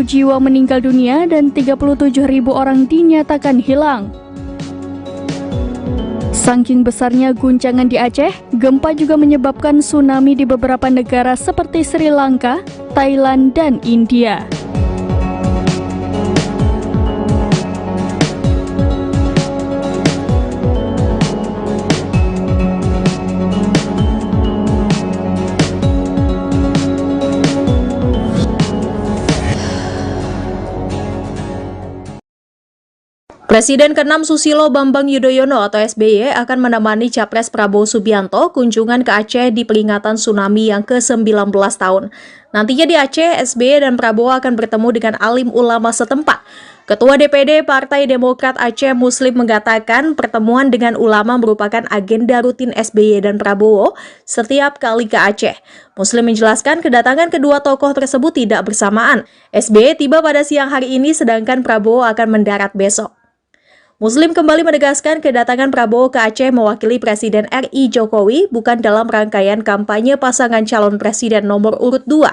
jiwa meninggal dunia dan 37.000 orang dinyatakan hilang. Saking besarnya guncangan di Aceh, gempa juga menyebabkan tsunami di beberapa negara seperti Sri Lanka, Thailand, dan India. Presiden ke-6 Susilo Bambang Yudhoyono atau SBY akan menemani Capres Prabowo Subianto kunjungan ke Aceh di peringatan tsunami yang ke-19 tahun. Nantinya di Aceh, SBY dan Prabowo akan bertemu dengan alim ulama setempat. Ketua DPD Partai Demokrat Aceh Muslim mengatakan pertemuan dengan ulama merupakan agenda rutin SBY dan Prabowo setiap kali ke Aceh. Muslim menjelaskan kedatangan kedua tokoh tersebut tidak bersamaan. SBY tiba pada siang hari ini sedangkan Prabowo akan mendarat besok. Muslim kembali menegaskan kedatangan Prabowo ke Aceh mewakili Presiden RI Jokowi bukan dalam rangkaian kampanye pasangan calon presiden nomor urut 2.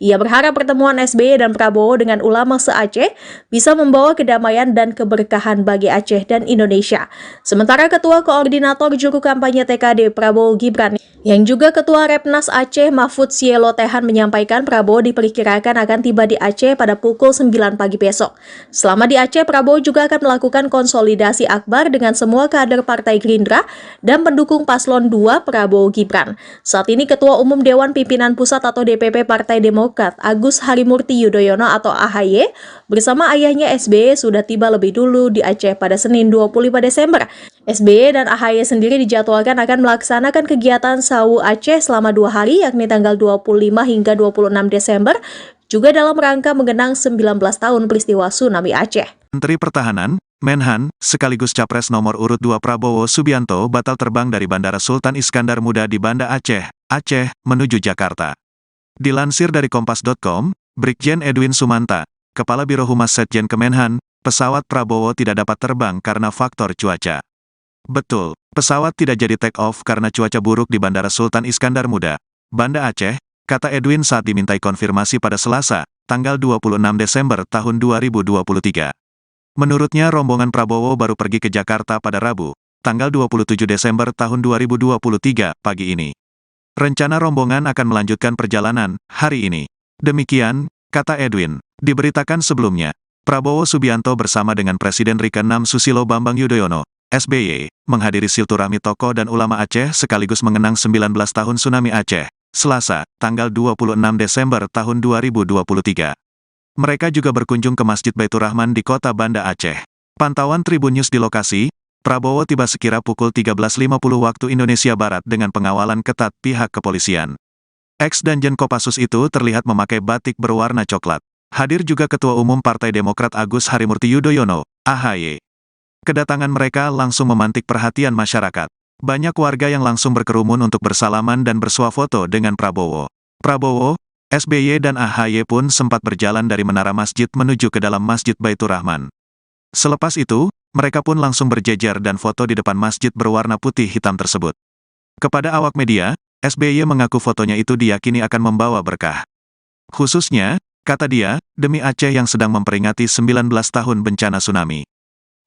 Ia berharap pertemuan SBY dan Prabowo dengan ulama se-Aceh bisa membawa kedamaian dan keberkahan bagi Aceh dan Indonesia. Sementara Ketua Koordinator Juru Kampanye TKD Prabowo Gibran yang juga Ketua Repnas Aceh Mahfud Sielo Tehan menyampaikan Prabowo diperkirakan akan tiba di Aceh pada pukul 9 pagi besok. Selama di Aceh, Prabowo juga akan melakukan konsolidasi akbar dengan semua kader Partai Gerindra dan pendukung Paslon 2 Prabowo Gibran. Saat ini Ketua Umum Dewan Pimpinan Pusat atau DPP Partai Demokrat Agus Harimurti Yudhoyono atau AHY bersama ayahnya SBY sudah tiba lebih dulu di Aceh pada Senin 25 Desember. SBY dan AHY sendiri dijadwalkan akan melaksanakan kegiatan Sawu Aceh selama 2 hari yakni tanggal 25 hingga 26 Desember juga dalam rangka mengenang 19 tahun peristiwa tsunami Aceh. Menteri Pertahanan, Menhan, sekaligus Capres nomor urut 2 Prabowo Subianto batal terbang dari Bandara Sultan Iskandar Muda di Banda Aceh, Aceh, menuju Jakarta. Dilansir dari Kompas.com, Brigjen Edwin Sumanta, Kepala Biro Humas Setjen Kemenhan, pesawat Prabowo tidak dapat terbang karena faktor cuaca. Betul, pesawat tidak jadi take off karena cuaca buruk di Bandara Sultan Iskandar Muda, Banda Aceh, kata Edwin saat dimintai konfirmasi pada Selasa, tanggal 26 Desember tahun 2023. Menurutnya rombongan Prabowo baru pergi ke Jakarta pada Rabu, tanggal 27 Desember tahun 2023 pagi ini. Rencana rombongan akan melanjutkan perjalanan hari ini. Demikian, kata Edwin. Diberitakan sebelumnya, Prabowo Subianto bersama dengan Presiden ke-6 Susilo Bambang Yudhoyono, SBY, menghadiri silaturahmi tokoh dan ulama Aceh sekaligus mengenang 19 tahun tsunami Aceh, Selasa, tanggal 26 Desember tahun 2023. Mereka juga berkunjung ke Masjid Baitur Rahman di kota Banda Aceh. Pantauan Tribun News di lokasi, Prabowo tiba sekira pukul 13.50 waktu Indonesia Barat dengan pengawalan ketat pihak kepolisian. Ex-Danjen Kopassus itu terlihat memakai batik berwarna coklat. Hadir juga Ketua Umum Partai Demokrat Agus Harimurti Yudhoyono, AHY. Kedatangan mereka langsung memantik perhatian masyarakat. Banyak warga yang langsung berkerumun untuk bersalaman dan bersuah foto dengan Prabowo. Prabowo, SBY dan AHY pun sempat berjalan dari menara masjid menuju ke dalam Masjid Baitur Rahman. Selepas itu, mereka pun langsung berjejer dan foto di depan masjid berwarna putih hitam tersebut. Kepada awak media, SBY mengaku fotonya itu diyakini akan membawa berkah. Khususnya, kata dia, demi Aceh yang sedang memperingati 19 tahun bencana tsunami.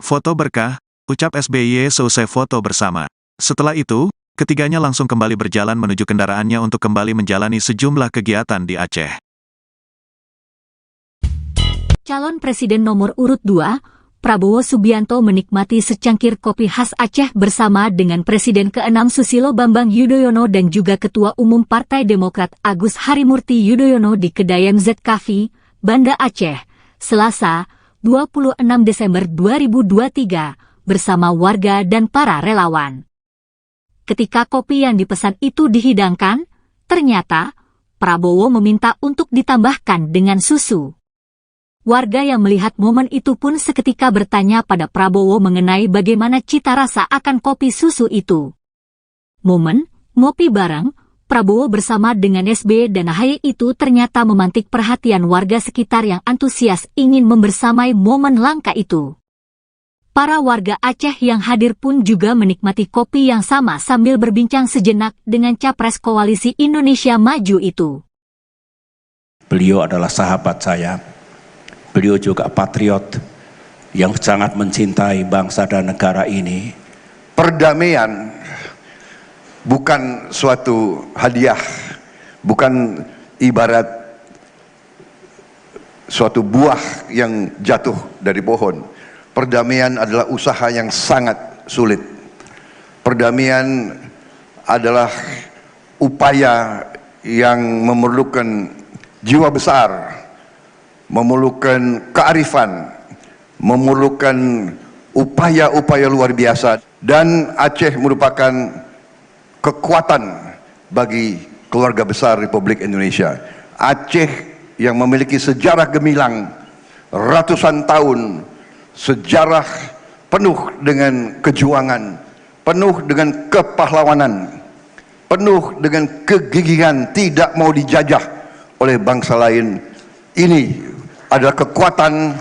Foto berkah, ucap SBY seusai foto bersama. Setelah itu, ketiganya langsung kembali berjalan menuju kendaraannya untuk kembali menjalani sejumlah kegiatan di Aceh. Calon Presiden nomor urut 2, Prabowo Subianto menikmati secangkir kopi khas Aceh bersama dengan Presiden ke-6 Susilo Bambang Yudhoyono dan juga Ketua Umum Partai Demokrat Agus Harimurti Yudhoyono di kedai MZ Cafe, Banda Aceh, Selasa, 26 Desember 2023, bersama warga dan para relawan. Ketika kopi yang dipesan itu dihidangkan, ternyata Prabowo meminta untuk ditambahkan dengan susu. Warga yang melihat momen itu pun seketika bertanya pada Prabowo mengenai bagaimana cita rasa akan kopi susu itu. Momen ngopi bareng Prabowo bersama dengan SBY dan AHY itu ternyata memantik perhatian warga sekitar yang antusias ingin membersamai momen langka itu. Para warga Aceh yang hadir pun juga menikmati kopi yang sama sambil berbincang sejenak dengan capres koalisi Indonesia Maju itu. Beliau adalah sahabat saya. Beliau juga patriot yang sangat mencintai bangsa dan negara ini. Perdamaian bukan suatu hadiah, bukan ibarat suatu buah yang jatuh dari pohon. Perdamaian adalah usaha yang sangat sulit. Perdamaian adalah upaya yang memerlukan jiwa besar, memerlukan kearifan, memerlukan upaya-upaya luar biasa, dan Aceh merupakan kekuatan bagi keluarga besar Republik Indonesia. Aceh yang memiliki sejarah gemilang ratusan tahun, sejarah penuh dengan kejuangan, penuh dengan kepahlawanan, penuh dengan kegigihan, tidak mau dijajah oleh bangsa lain. Ini adalah kekuatan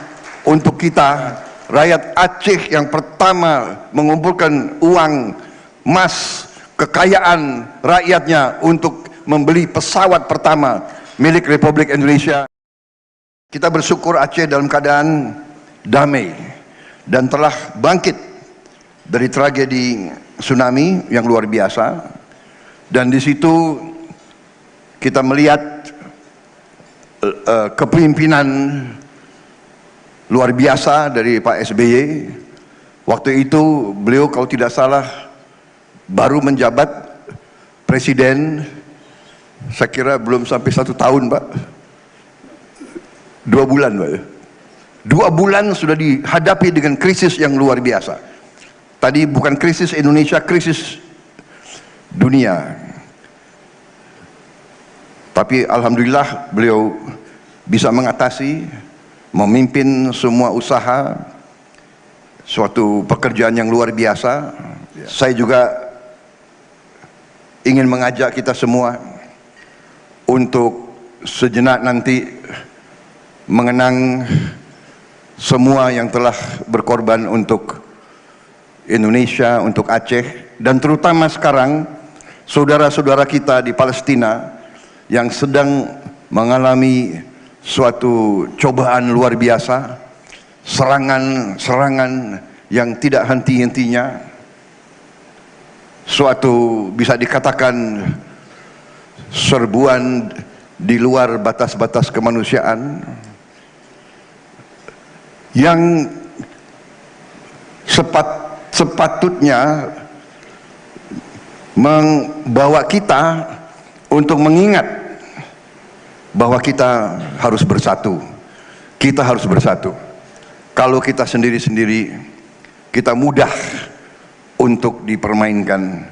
untuk kita, rakyat Aceh yang pertama mengumpulkan uang, emas, kekayaan rakyatnya untuk membeli pesawat pertama milik Republik Indonesia. Kita bersyukur Aceh dalam keadaan damai dan telah bangkit dari tragedi tsunami yang luar biasa. Dan di situ kita melihat kepemimpinan luar biasa dari Pak SBY. Waktu itu beliau kalau tidak salah baru menjabat presiden, saya kira belum sampai 1 tahun Pak, 2 bulan Pak. 2 bulan sudah dihadapi dengan krisis yang luar biasa. Tadi bukan krisis Indonesia, krisis dunia. Tapi alhamdulillah beliau bisa mengatasi, memimpin semua usaha, suatu pekerjaan yang luar biasa. Saya juga ingin mengajak kita semua untuk sejenak nanti mengenang semua yang telah berkorban untuk Indonesia, untuk Aceh, dan terutama sekarang saudara-saudara kita di Palestina yang sedang mengalami suatu cobaan luar biasa, serangan-serangan yang tidak henti-hentinya, suatu bisa dikatakan serbuan di luar batas-batas kemanusiaan yang sepatutnya membawa kita untuk mengingat bahwa kita harus bersatu. Kita harus bersatu. Kalau kita sendiri-sendiri, kita mudah untuk dipermainkan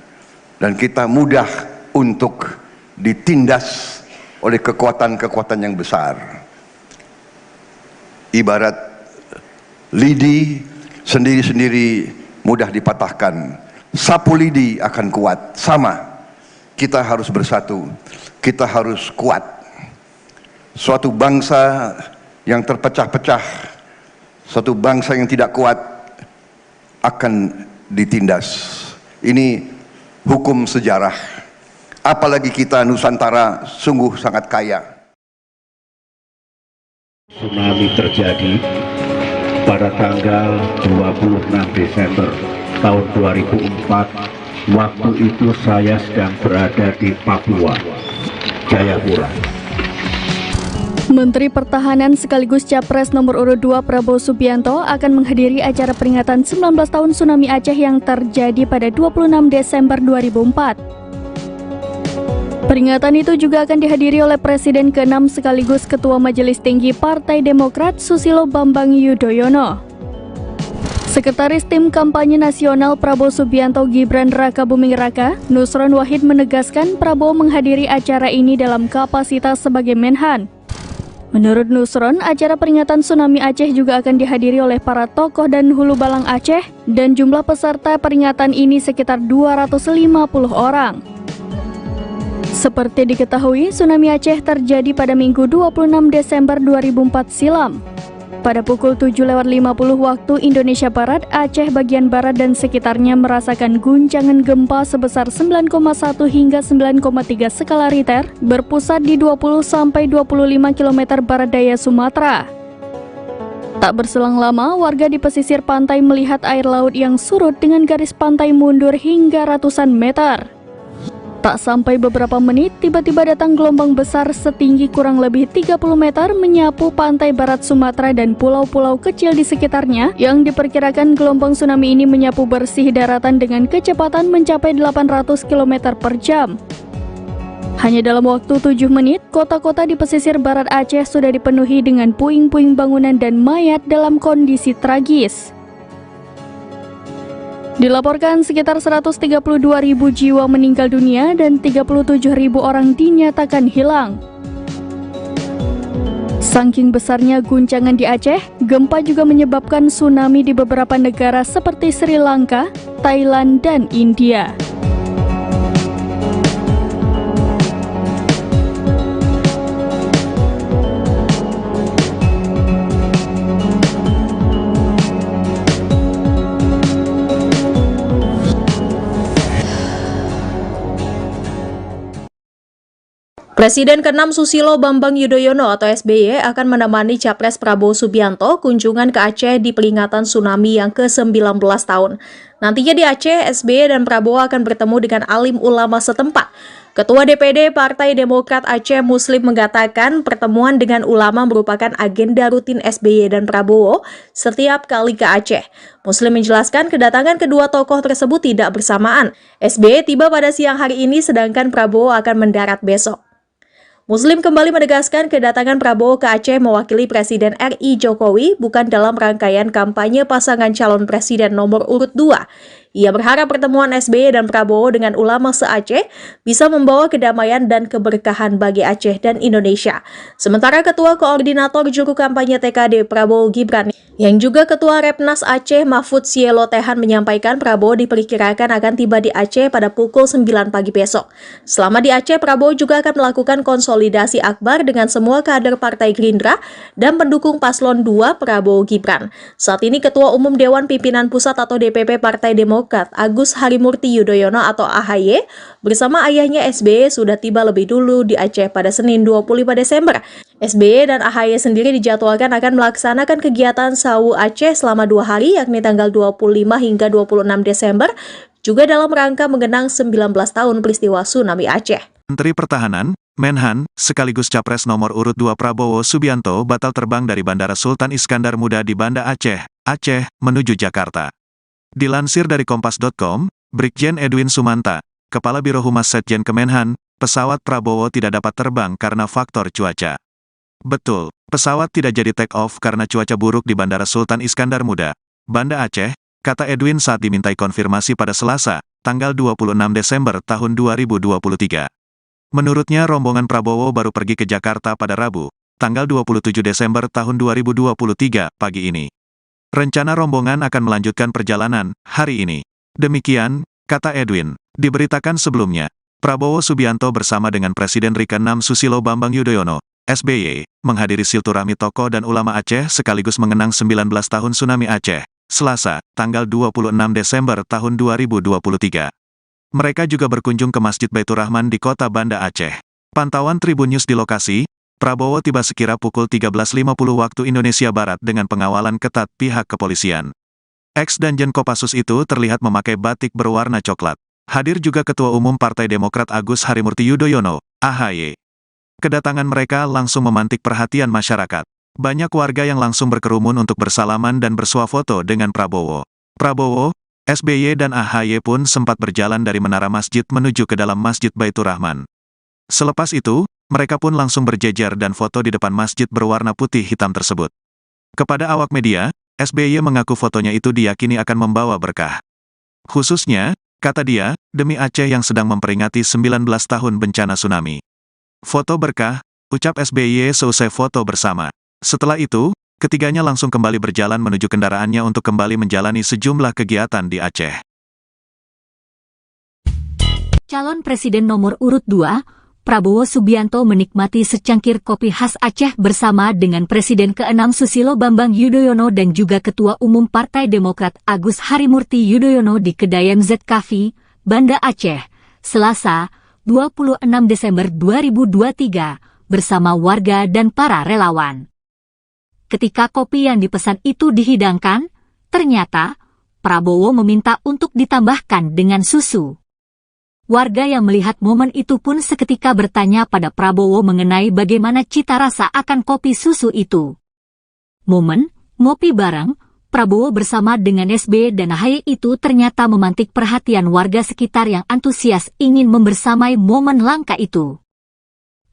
dan kita mudah untuk ditindas oleh kekuatan-kekuatan yang besar. Ibarat lidi sendiri-sendiri mudah dipatahkan, sapu lidi akan kuat. Sama, kita harus bersatu, kita harus kuat. Suatu bangsa yang terpecah-pecah, suatu bangsa yang tidak kuat akan ditindas. Ini hukum sejarah. Apalagi kita Nusantara sungguh sangat kaya. Tsunami terjadi pada tanggal 26 Desember tahun 2004. Waktu itu saya sedang berada di Papua, Jayapura. Menteri Pertahanan sekaligus Capres nomor urut 2 Prabowo Subianto akan menghadiri acara peringatan 19 tahun tsunami Aceh yang terjadi pada 26 Desember 2004. Peringatan itu juga akan dihadiri oleh Presiden ke-6 sekaligus Ketua Majelis Tinggi Partai Demokrat Susilo Bambang Yudhoyono. Sekretaris Tim Kampanye Nasional Prabowo Subianto Gibran Rakabuming Raka, Nusron Wahid menegaskan Prabowo menghadiri acara ini dalam kapasitas sebagai Menhan. Menurut Nusron, acara peringatan tsunami Aceh juga akan dihadiri oleh para tokoh dan hulu balang Aceh dan jumlah peserta peringatan ini sekitar 250 orang. Seperti diketahui, tsunami Aceh terjadi pada Minggu 26 Desember 2004 silam. Pada pukul 7.50 waktu Indonesia Barat, Aceh bagian barat dan sekitarnya merasakan guncangan gempa sebesar 9,1 hingga 9,3 skala Richter berpusat di 20-25 km barat daya Sumatera. Tak berselang lama, warga di pesisir pantai melihat air laut yang surut dengan garis pantai mundur hingga ratusan meter. Tak sampai beberapa menit, tiba-tiba datang gelombang besar setinggi kurang lebih 30 meter menyapu pantai barat Sumatera dan pulau-pulau kecil di sekitarnya yang diperkirakan gelombang tsunami ini menyapu bersih daratan dengan kecepatan mencapai 800 km per jam. Hanya dalam waktu 7 menit, kota-kota di pesisir barat Aceh sudah dipenuhi dengan puing-puing bangunan dan mayat dalam kondisi tragis. Dilaporkan sekitar 132.000 jiwa meninggal dunia dan 37.000 orang dinyatakan hilang. Saking besarnya guncangan di Aceh, gempa juga menyebabkan tsunami di beberapa negara seperti Sri Lanka, Thailand, dan India. Presiden ke-6 Susilo Bambang Yudhoyono atau SBY akan menemani Capres Prabowo Subianto kunjungan ke Aceh di peringatan tsunami yang ke-19 tahun. Nantinya di Aceh, SBY dan Prabowo akan bertemu dengan alim ulama setempat. Ketua DPD Partai Demokrat Aceh Muslim mengatakan pertemuan dengan ulama merupakan agenda rutin SBY dan Prabowo setiap kali ke Aceh. Muslim menjelaskan kedatangan kedua tokoh tersebut tidak bersamaan. SBY tiba pada siang hari ini sedangkan Prabowo akan mendarat besok. Muslim kembali menegaskan kedatangan Prabowo ke Aceh mewakili Presiden RI Jokowi bukan dalam rangkaian kampanye pasangan calon presiden nomor urut 2. Ia berharap pertemuan SBY dan Prabowo dengan ulama se-Aceh bisa membawa kedamaian dan keberkahan bagi Aceh dan Indonesia. Sementara Ketua Koordinator Juru Kampanye TKD Prabowo Gibran yang juga Ketua Repnas Aceh Mahfud Sielo Tehan menyampaikan Prabowo diperkirakan akan tiba di Aceh pada pukul 9 pagi besok. Selama di Aceh, Prabowo juga akan melakukan konsolidasi akbar dengan semua kader Partai Gerindra dan pendukung Paslon 2 Prabowo Gibran. Saat ini Ketua Umum Dewan Pimpinan Pusat atau DPP Partai Demokrat Agus Harimurti Yudhoyono atau AHY bersama ayahnya SBY sudah tiba lebih dulu di Aceh pada Senin 25 Desember. SBY dan AHY sendiri dijadwalkan akan melaksanakan kegiatan Sawu Aceh selama 2 hari yakni tanggal 25 hingga 26 Desember juga dalam rangka mengenang 19 tahun peristiwa tsunami Aceh. Menteri Pertahanan, Menhan, sekaligus Capres nomor urut 2 Prabowo Subianto batal terbang dari Bandara Sultan Iskandar Muda di Banda Aceh, Aceh, menuju Jakarta. Dilansir dari Kompas.com, Brigjen Edwin Sumanta, Kepala Biro Humas Setjen Kemenhan, pesawat Prabowo tidak dapat terbang karena faktor cuaca. Betul, pesawat tidak jadi take off karena cuaca buruk di Bandara Sultan Iskandar Muda, Banda Aceh, kata Edwin saat dimintai konfirmasi pada Selasa, tanggal 26 Desember tahun 2023. Menurutnya rombongan Prabowo baru pergi ke Jakarta pada Rabu, tanggal 27 Desember tahun 2023 pagi ini. Rencana rombongan akan melanjutkan perjalanan hari ini. Demikian, kata Edwin, diberitakan sebelumnya, Prabowo Subianto bersama dengan Presiden ke-6 Susilo Bambang Yudhoyono, SBY, menghadiri silaturahmi tokoh dan ulama Aceh sekaligus mengenang 19 tahun tsunami Aceh, Selasa, tanggal 26 Desember tahun 2023. Mereka juga berkunjung ke Masjid Baitur Rahman di kota Banda Aceh. Pantauan Tribun News di lokasi, Prabowo tiba sekira pukul 13.50 waktu Indonesia Barat dengan pengawalan ketat pihak kepolisian. Ex-Danjen Kopassus itu terlihat memakai batik berwarna coklat. Hadir juga Ketua Umum Partai Demokrat Agus Harimurti Yudhoyono, AHY. Kedatangan mereka langsung memantik perhatian masyarakat. Banyak warga yang langsung berkerumun untuk bersalaman dan bersuah foto dengan Prabowo. Prabowo, SBY dan AHY pun sempat berjalan dari menara masjid menuju ke dalam Masjid Baitur Rahman. Selepas itu, mereka pun langsung berjejer dan foto di depan masjid berwarna putih hitam tersebut. Kepada awak media, SBY mengaku fotonya itu diyakini akan membawa berkah. Khususnya, kata dia, demi Aceh yang sedang memperingati 19 tahun bencana tsunami. Foto berkah, ucap SBY seusai foto bersama. Setelah itu, ketiganya langsung kembali berjalan menuju kendaraannya untuk kembali menjalani sejumlah kegiatan di Aceh. Calon Presiden nomor urut 2, Prabowo Subianto menikmati secangkir kopi khas Aceh bersama dengan Presiden ke-6 Susilo Bambang Yudhoyono dan juga Ketua Umum Partai Demokrat Agus Harimurti Yudhoyono di kedai MZ Cafe, Banda Aceh, Selasa, 26 Desember 2023, bersama warga dan para relawan. Ketika kopi yang dipesan itu dihidangkan, ternyata Prabowo meminta untuk ditambahkan dengan susu. Warga yang melihat momen itu pun seketika bertanya pada Prabowo mengenai bagaimana cita rasa akan kopi susu itu. Momen ngopi bareng Prabowo bersama dengan SBY dan AHY itu ternyata memantik perhatian warga sekitar yang antusias ingin membersamai momen langka itu.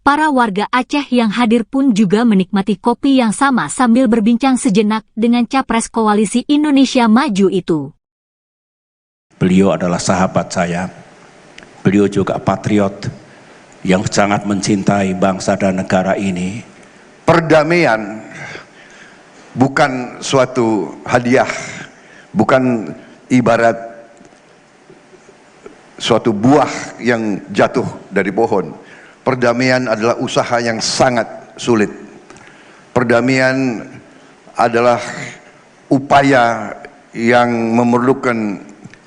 Para warga Aceh yang hadir pun juga menikmati kopi yang sama sambil berbincang sejenak dengan Capres Koalisi Indonesia Maju itu. Beliau adalah sahabat saya. Beliau juga patriot yang sangat mencintai bangsa dan negara ini. Perdamaian bukan suatu hadiah, bukan ibarat suatu buah yang jatuh dari pohon. Perdamaian adalah usaha yang sangat sulit. Perdamaian adalah upaya yang memerlukan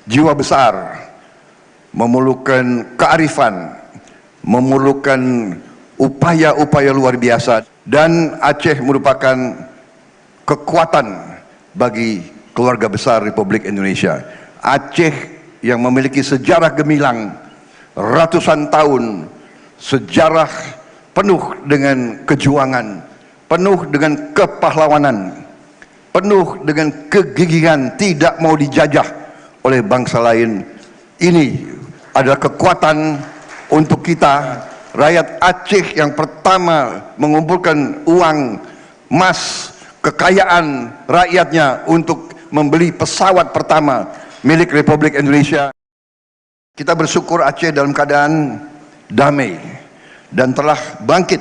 jiwa besar, memerlukan kearifan, memerlukan upaya-upaya luar biasa. Dan Aceh merupakan kekuatan bagi keluarga besar Republik Indonesia. Aceh yang memiliki sejarah gemilang ratusan tahun, sejarah penuh dengan kejuangan, penuh dengan kepahlawanan, penuh dengan kegigihan, tidak mau dijajah oleh bangsa lain. Ini adalah kekuatan untuk kita, rakyat Aceh yang pertama mengumpulkan uang, emas, kekayaan rakyatnya untuk membeli pesawat pertama milik Republik Indonesia. Kita bersyukur Aceh dalam keadaan damai dan telah bangkit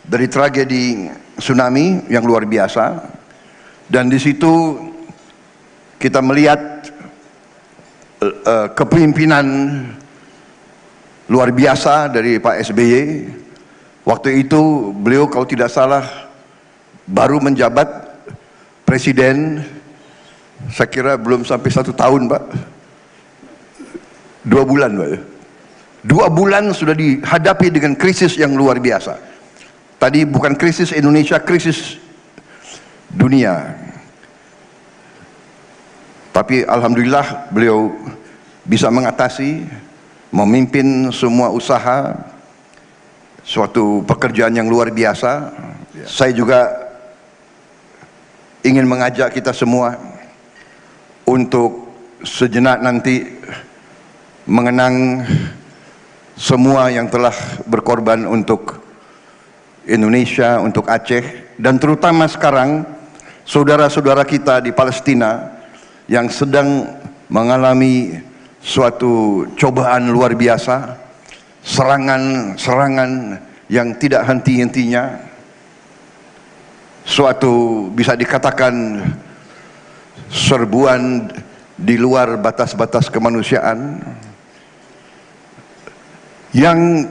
dari tragedi tsunami yang luar biasa. Dan di situ kita melihat kepemimpinan luar biasa dari Pak SBY. Waktu itu beliau kalau tidak salah baru menjabat presiden, saya kira belum sampai 1 tahun Pak, 2 bulan Pak. 2 bulan sudah dihadapi dengan krisis yang luar biasa. Tadi bukan krisis Indonesia, krisis dunia. Tapi alhamdulillah beliau bisa mengatasi, memimpin semua usaha suatu pekerjaan yang luar biasa. Saya juga ingin mengajak kita semua untuk sejenak nanti mengenang semua yang telah berkorban untuk Indonesia, untuk Aceh, dan terutama sekarang saudara-saudara kita di Palestina yang sedang mengalami suatu cobaan luar biasa, serangan yang tidak henti-hentinya, suatu bisa dikatakan serbuan di luar batas-batas kemanusiaan yang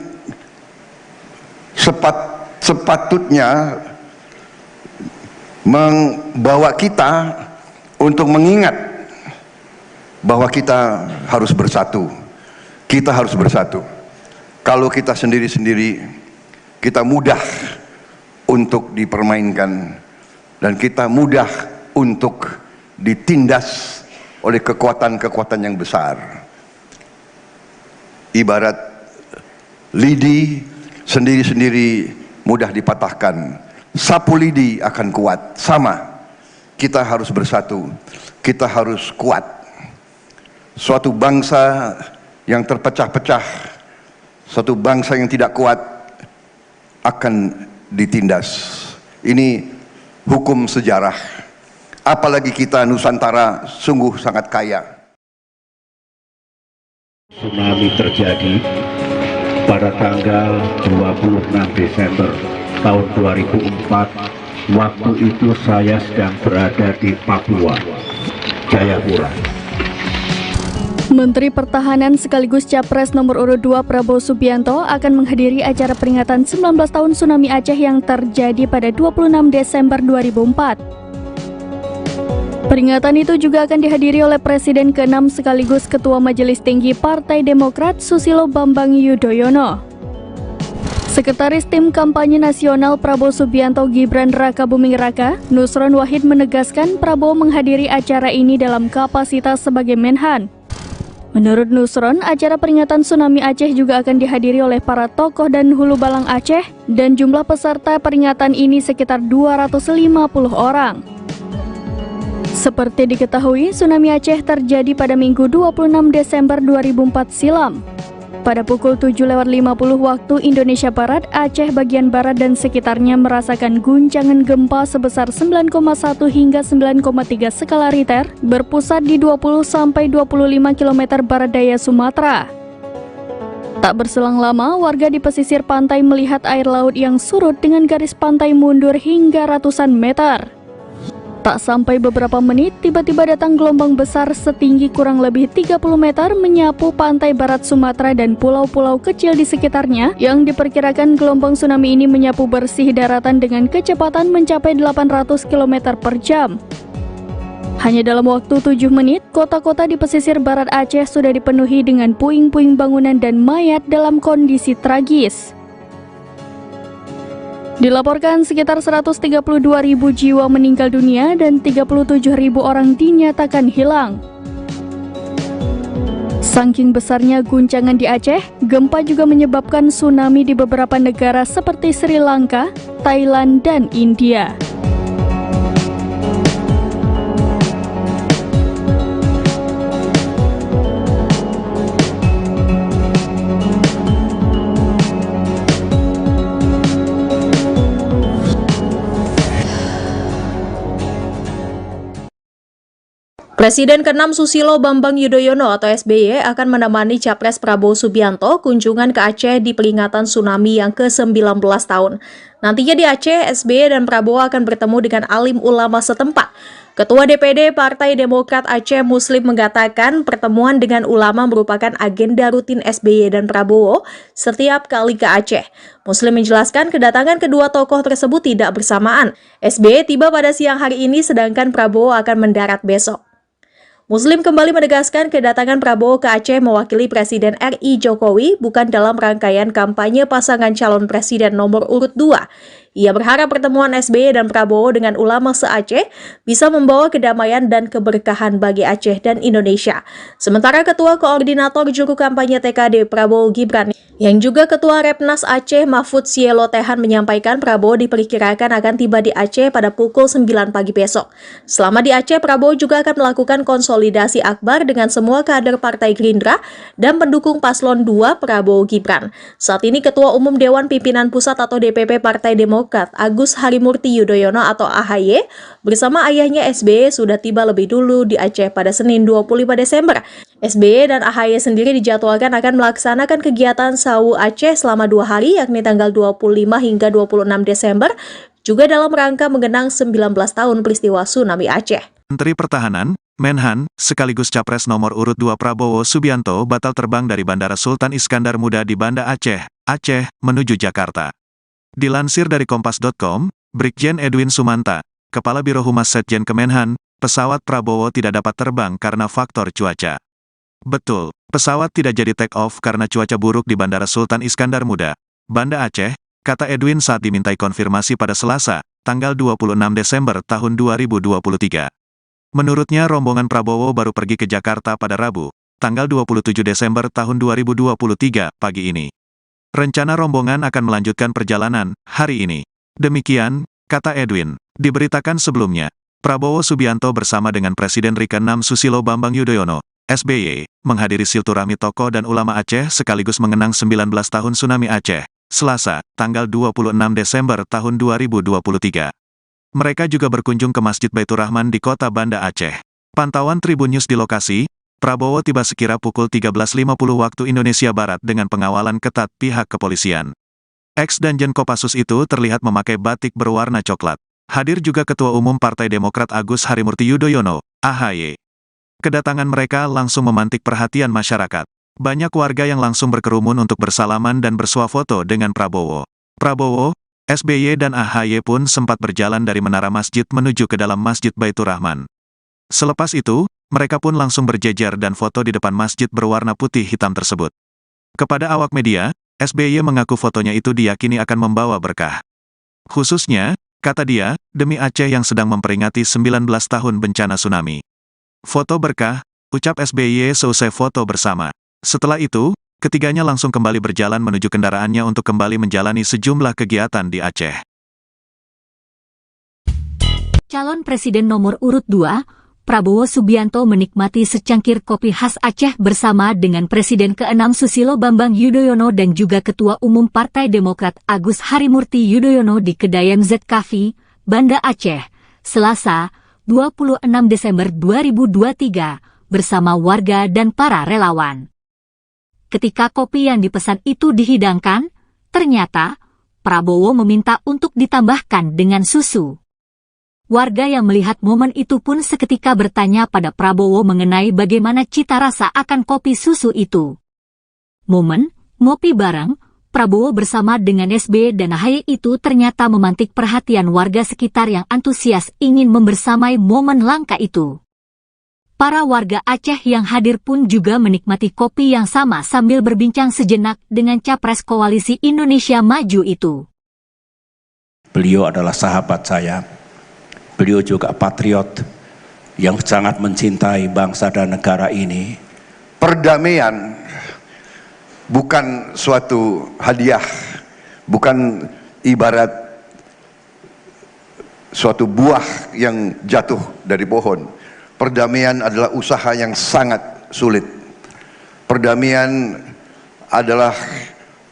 sepatutnya membawa kita untuk mengingat bahwa kita harus bersatu. Kita harus bersatu. Kalau kita sendiri-sendiri, kita mudah untuk dipermainkan dan kita mudah untuk ditindas oleh kekuatan-kekuatan yang besar. Ibarat lidi sendiri-sendiri mudah dipatahkan, sapu lidi akan kuat. Sama, kita harus bersatu, kita harus kuat. Suatu bangsa yang terpecah-pecah, suatu bangsa yang tidak kuat akan ditindas. Ini hukum sejarah. Apalagi kita Nusantara sungguh sangat kaya. Tsunami terjadi pada tanggal 26 Desember tahun 2004. Waktu itu saya sedang berada di Papua, Jayapura. Menteri Pertahanan sekaligus Capres nomor urut 2 Prabowo Subianto akan menghadiri acara peringatan 19 tahun tsunami Aceh yang terjadi pada 26 Desember 2004. Peringatan itu juga akan dihadiri oleh Presiden ke-6 sekaligus Ketua Majelis Tinggi Partai Demokrat Susilo Bambang Yudhoyono. Sekretaris Tim Kampanye Nasional Prabowo Subianto Gibran Rakabuming Raka, Nusron Wahid menegaskan Prabowo menghadiri acara ini dalam kapasitas sebagai Menhan. Menurut Nusron, acara peringatan tsunami Aceh juga akan dihadiri oleh para tokoh dan hulu balang Aceh dan jumlah peserta peringatan ini sekitar 250 orang. Seperti diketahui, tsunami Aceh terjadi pada Minggu 26 Desember 2004 silam. Pada pukul 7.50 waktu Indonesia Barat, Aceh bagian barat dan sekitarnya merasakan guncangan gempa sebesar 9,1 hingga 9,3 skala Richter berpusat di 20-25 km barat daya Sumatera. Tak berselang lama, warga di pesisir pantai melihat air laut yang surut dengan garis pantai mundur hingga ratusan meter. Tak sampai beberapa menit, tiba-tiba datang gelombang besar setinggi kurang lebih 30 meter menyapu pantai barat Sumatera dan pulau-pulau kecil di sekitarnya yang diperkirakan gelombang tsunami ini menyapu bersih daratan dengan kecepatan mencapai 800 km per jam. Hanya dalam waktu 7 menit, kota-kota di pesisir barat Aceh sudah dipenuhi dengan puing-puing bangunan dan mayat dalam kondisi tragis. Dilaporkan sekitar 132.000 jiwa meninggal dunia dan 37.000 orang dinyatakan hilang. Saking besarnya guncangan di Aceh, gempa juga menyebabkan tsunami di beberapa negara seperti Sri Lanka, Thailand, dan India. Presiden ke-6 Susilo Bambang Yudhoyono atau SBY akan menemani Capres Prabowo Subianto kunjungan ke Aceh di peringatan tsunami yang ke-19 tahun. Nantinya di Aceh, SBY dan Prabowo akan bertemu dengan alim ulama setempat. Ketua DPD Partai Demokrat Aceh Muslim mengatakan pertemuan dengan ulama merupakan agenda rutin SBY dan Prabowo setiap kali ke Aceh. Muslim menjelaskan kedatangan kedua tokoh tersebut tidak bersamaan. SBY tiba pada siang hari ini sedangkan Prabowo akan mendarat besok. Muslim kembali menegaskan kedatangan Prabowo ke Aceh mewakili Presiden RI Jokowi bukan dalam rangkaian kampanye pasangan calon presiden nomor urut 2 Ia berharap pertemuan SBY dan Prabowo dengan ulama se-Aceh bisa membawa kedamaian dan keberkahan bagi Aceh dan Indonesia. Sementara Ketua Koordinator Juru Kampanye TKD Prabowo Gibran yang juga Ketua Repnas Aceh Mahfud Sielo Tehan menyampaikan Prabowo diperkirakan akan tiba di Aceh pada pukul 9 pagi besok. Selama di Aceh, Prabowo juga akan melakukan konsolidasi akbar dengan semua kader Partai Gerindra dan pendukung Paslon 2 Prabowo Gibran. Saat ini Ketua Umum Dewan Pimpinan Pusat atau DPP Partai Demokrat Agus Harimurti Yudhoyono atau AHY bersama ayahnya SBY sudah tiba lebih dulu di Aceh pada Senin 25 Desember. SBY dan AHY sendiri dijadwalkan akan melaksanakan kegiatan Sawu Aceh selama 2 hari yakni tanggal 25 hingga 26 Desember juga dalam rangka mengenang 19 tahun peristiwa tsunami Aceh. Menteri Pertahanan, Menhan, sekaligus Capres nomor urut 2 Prabowo Subianto batal terbang dari Bandara Sultan Iskandar Muda di Banda Aceh, Aceh, menuju Jakarta. Dilansir dari Kompas.com, Brigjen Edwin Sumanta, Kepala Biro Humas Setjen Kemenhan, pesawat Prabowo tidak dapat terbang karena faktor cuaca. Betul, pesawat tidak jadi take off karena cuaca buruk di Bandara Sultan Iskandar Muda, Banda Aceh, kata Edwin saat dimintai konfirmasi pada Selasa, tanggal 26 Desember tahun 2023. Menurutnya rombongan Prabowo baru pergi ke Jakarta pada Rabu, tanggal 27 Desember tahun 2023 pagi ini. Rencana rombongan akan melanjutkan perjalanan hari ini. Demikian, kata Edwin, diberitakan sebelumnya, Prabowo Subianto bersama dengan Presiden ke-6 Susilo Bambang Yudhoyono, SBY, menghadiri silaturahmi tokoh dan ulama Aceh sekaligus mengenang 19 tahun tsunami Aceh, Selasa, tanggal 26 Desember tahun 2023. Mereka juga berkunjung ke Masjid Baitur Rahman di kota Banda Aceh. Pantauan Tribun News di lokasi, Prabowo tiba sekira pukul 13.50 waktu Indonesia Barat dengan pengawalan ketat pihak kepolisian. Ex-Danjen Kopassus itu terlihat memakai batik berwarna coklat. Hadir juga Ketua Umum Partai Demokrat Agus Harimurti Yudhoyono, AHY. Kedatangan mereka langsung memantik perhatian masyarakat. Banyak warga yang langsung berkerumun untuk bersalaman dan bersuah foto dengan Prabowo. Prabowo, SBY dan AHY pun sempat berjalan dari menara masjid menuju ke dalam Masjid Baitur Rahman. Selepas itu, mereka pun langsung berjejer dan foto di depan masjid berwarna putih hitam tersebut. Kepada awak media, SBY mengaku fotonya itu diyakini akan membawa berkah. Khususnya, kata dia, demi Aceh yang sedang memperingati 19 tahun bencana tsunami. Foto berkah, ucap SBY seusai foto bersama. Setelah itu, ketiganya langsung kembali berjalan menuju kendaraannya untuk kembali menjalani sejumlah kegiatan di Aceh. Calon Presiden nomor urut 2, Prabowo Subianto menikmati secangkir kopi khas Aceh bersama dengan Presiden ke-6 Susilo Bambang Yudhoyono dan juga Ketua Umum Partai Demokrat Agus Harimurti Yudhoyono di Kedai MZ Cafe, Banda Aceh, Selasa, 26 Desember 2023, bersama warga dan para relawan. Ketika kopi yang dipesan itu dihidangkan, ternyata Prabowo meminta untuk ditambahkan dengan susu. Warga yang melihat momen itu pun seketika bertanya pada Prabowo mengenai bagaimana cita rasa akan kopi susu itu. Momen ngopi bareng Prabowo bersama dengan SBY dan AHY itu ternyata memantik perhatian warga sekitar yang antusias ingin membersamai momen langka itu. Para warga Aceh yang hadir pun juga menikmati kopi yang sama sambil berbincang sejenak dengan Capres Koalisi Indonesia Maju itu. Beliau adalah sahabat saya. Beliau juga patriot yang sangat mencintai bangsa dan negara ini. Perdamaian bukan suatu hadiah, bukan ibarat suatu buah yang jatuh dari pohon. Perdamaian adalah usaha yang sangat sulit. Perdamaian adalah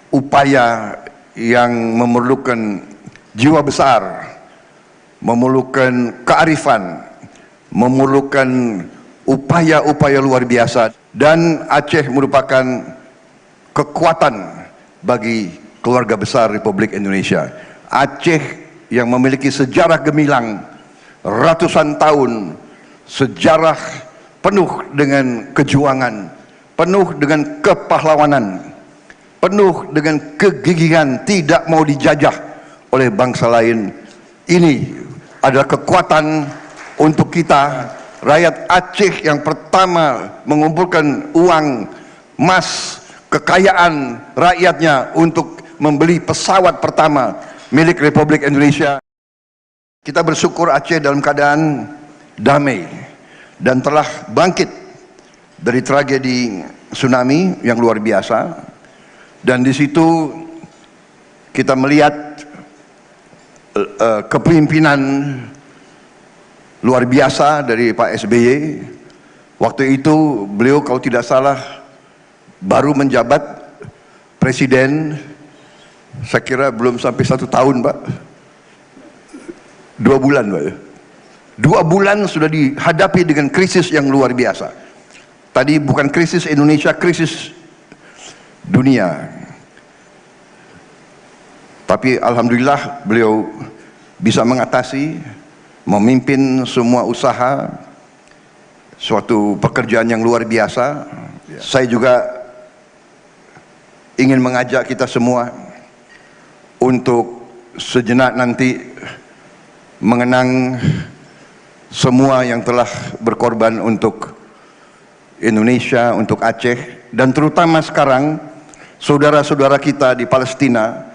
upaya yang memerlukan jiwa besar, memerlukan kearifan, memerlukan upaya-upaya luar biasa. Dan Aceh merupakan kekuatan bagi keluarga besar Republik Indonesia. Aceh yang memiliki sejarah gemilang ratusan tahun, sejarah penuh dengan kejuangan, penuh dengan kepahlawanan, penuh dengan kegigihan, tidak mau dijajah oleh bangsa lain. Ini adalah kekuatan untuk kita, rakyat Aceh yang pertama mengumpulkan uang, emas, kekayaan rakyatnya untuk membeli pesawat pertama, milik Republik Indonesia. Kita bersyukur Aceh dalam keadaan damai dan telah bangkit dari tragedi tsunami yang luar biasa. Dan di situ kita melihat kepemimpinan luar biasa dari Pak SBY. Waktu itu beliau kalau tidak salah baru menjabat presiden, saya kira belum sampai 1 tahun Pak, 2 bulan Pak. 2 bulan sudah dihadapi dengan krisis yang luar biasa. Tadi bukan krisis Indonesia, krisis dunia. Tapi alhamdulillah beliau bisa mengatasi, memimpin semua usaha, suatu pekerjaan yang luar biasa. Saya juga ingin mengajak kita semua untuk sejenak nanti mengenang semua yang telah berkorban untuk Indonesia, untuk Aceh, dan terutama sekarang saudara-saudara kita di Palestina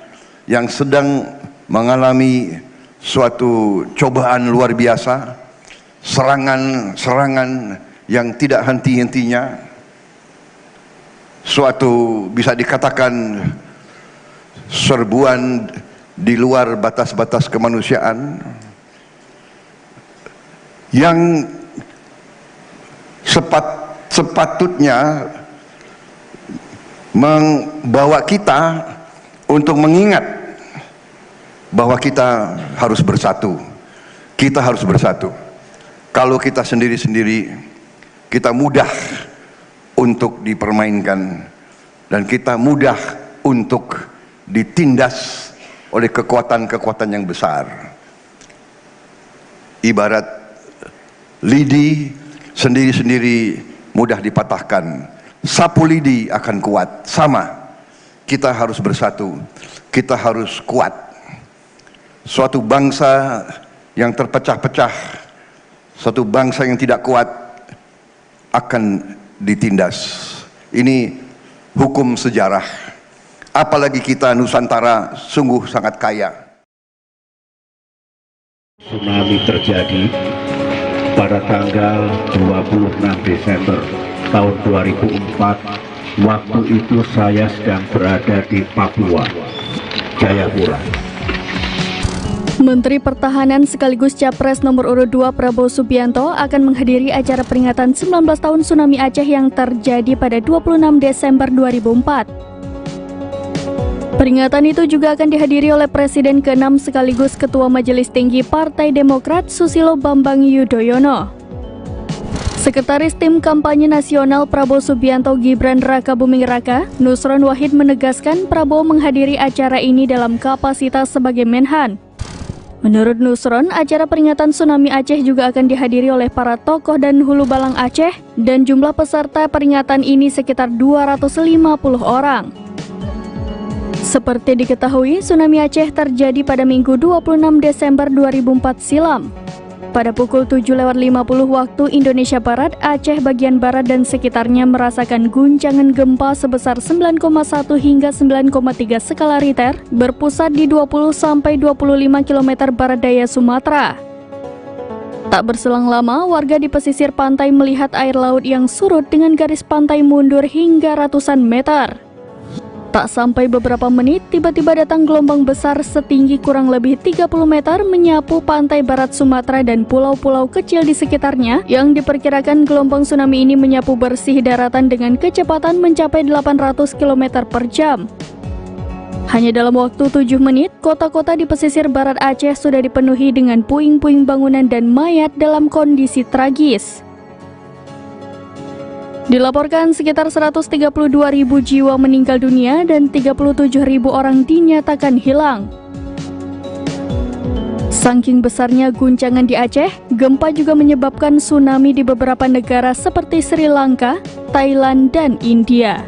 yang sedang mengalami suatu cobaan luar biasa, serangan yang tidak henti-hentinya, suatu bisa dikatakan serbuan di luar batas-batas kemanusiaan yang sepatutnya membawa kita untuk mengingat bahwa kita harus bersatu. Kita harus bersatu. Kalau kita sendiri-sendiri, kita mudah untuk dipermainkan dan kita mudah untuk ditindas oleh kekuatan-kekuatan yang besar. Ibarat lidi sendiri-sendiri mudah dipatahkan, sapu lidi akan kuat. Sama, kita harus bersatu, kita harus kuat. Suatu bangsa yang terpecah-pecah, suatu bangsa yang tidak kuat akan ditindas. Ini hukum sejarah. Apalagi kita Nusantara sungguh sangat kaya. Tsunami terjadi pada tanggal 26 Desember tahun 2004. Waktu itu saya sedang berada di Papua, Jayapura. Menteri Pertahanan sekaligus Capres nomor urut 2 Prabowo Subianto akan menghadiri acara peringatan 19 tahun tsunami Aceh yang terjadi pada 26 Desember 2004. Peringatan itu juga akan dihadiri oleh Presiden ke-6 sekaligus Ketua Majelis Tinggi Partai Demokrat Susilo Bambang Yudhoyono. Sekretaris Tim Kampanye Nasional Prabowo Subianto Gibran Rakabuming Raka, Nusron Wahid menegaskan Prabowo menghadiri acara ini dalam kapasitas sebagai Menhan. Menurut Nusron, acara peringatan tsunami Aceh juga akan dihadiri oleh para tokoh dan hulu balang Aceh dan jumlah peserta peringatan ini sekitar 250 orang. Seperti diketahui, tsunami Aceh terjadi pada Minggu 26 Desember 2004 silam. Pada pukul 7.50 waktu Indonesia Barat, Aceh bagian barat dan sekitarnya merasakan guncangan gempa sebesar 9,1 hingga 9,3 skala Richter berpusat di 20-25 km barat daya Sumatera. Tak berselang lama, warga di pesisir pantai melihat air laut yang surut dengan garis pantai mundur hingga ratusan meter. Tak sampai beberapa menit, tiba-tiba datang gelombang besar setinggi kurang lebih 30 meter menyapu pantai barat Sumatera dan pulau-pulau kecil di sekitarnya yang diperkirakan gelombang tsunami ini menyapu bersih daratan dengan kecepatan mencapai 800 km per jam. Hanya dalam waktu 7 menit, kota-kota di pesisir barat Aceh sudah dipenuhi dengan puing-puing bangunan dan mayat dalam kondisi tragis. Dilaporkan sekitar 132.000 jiwa meninggal dunia dan 37.000 orang dinyatakan hilang. Saking besarnya guncangan di Aceh, gempa juga menyebabkan tsunami di beberapa negara seperti Sri Lanka, Thailand, dan India.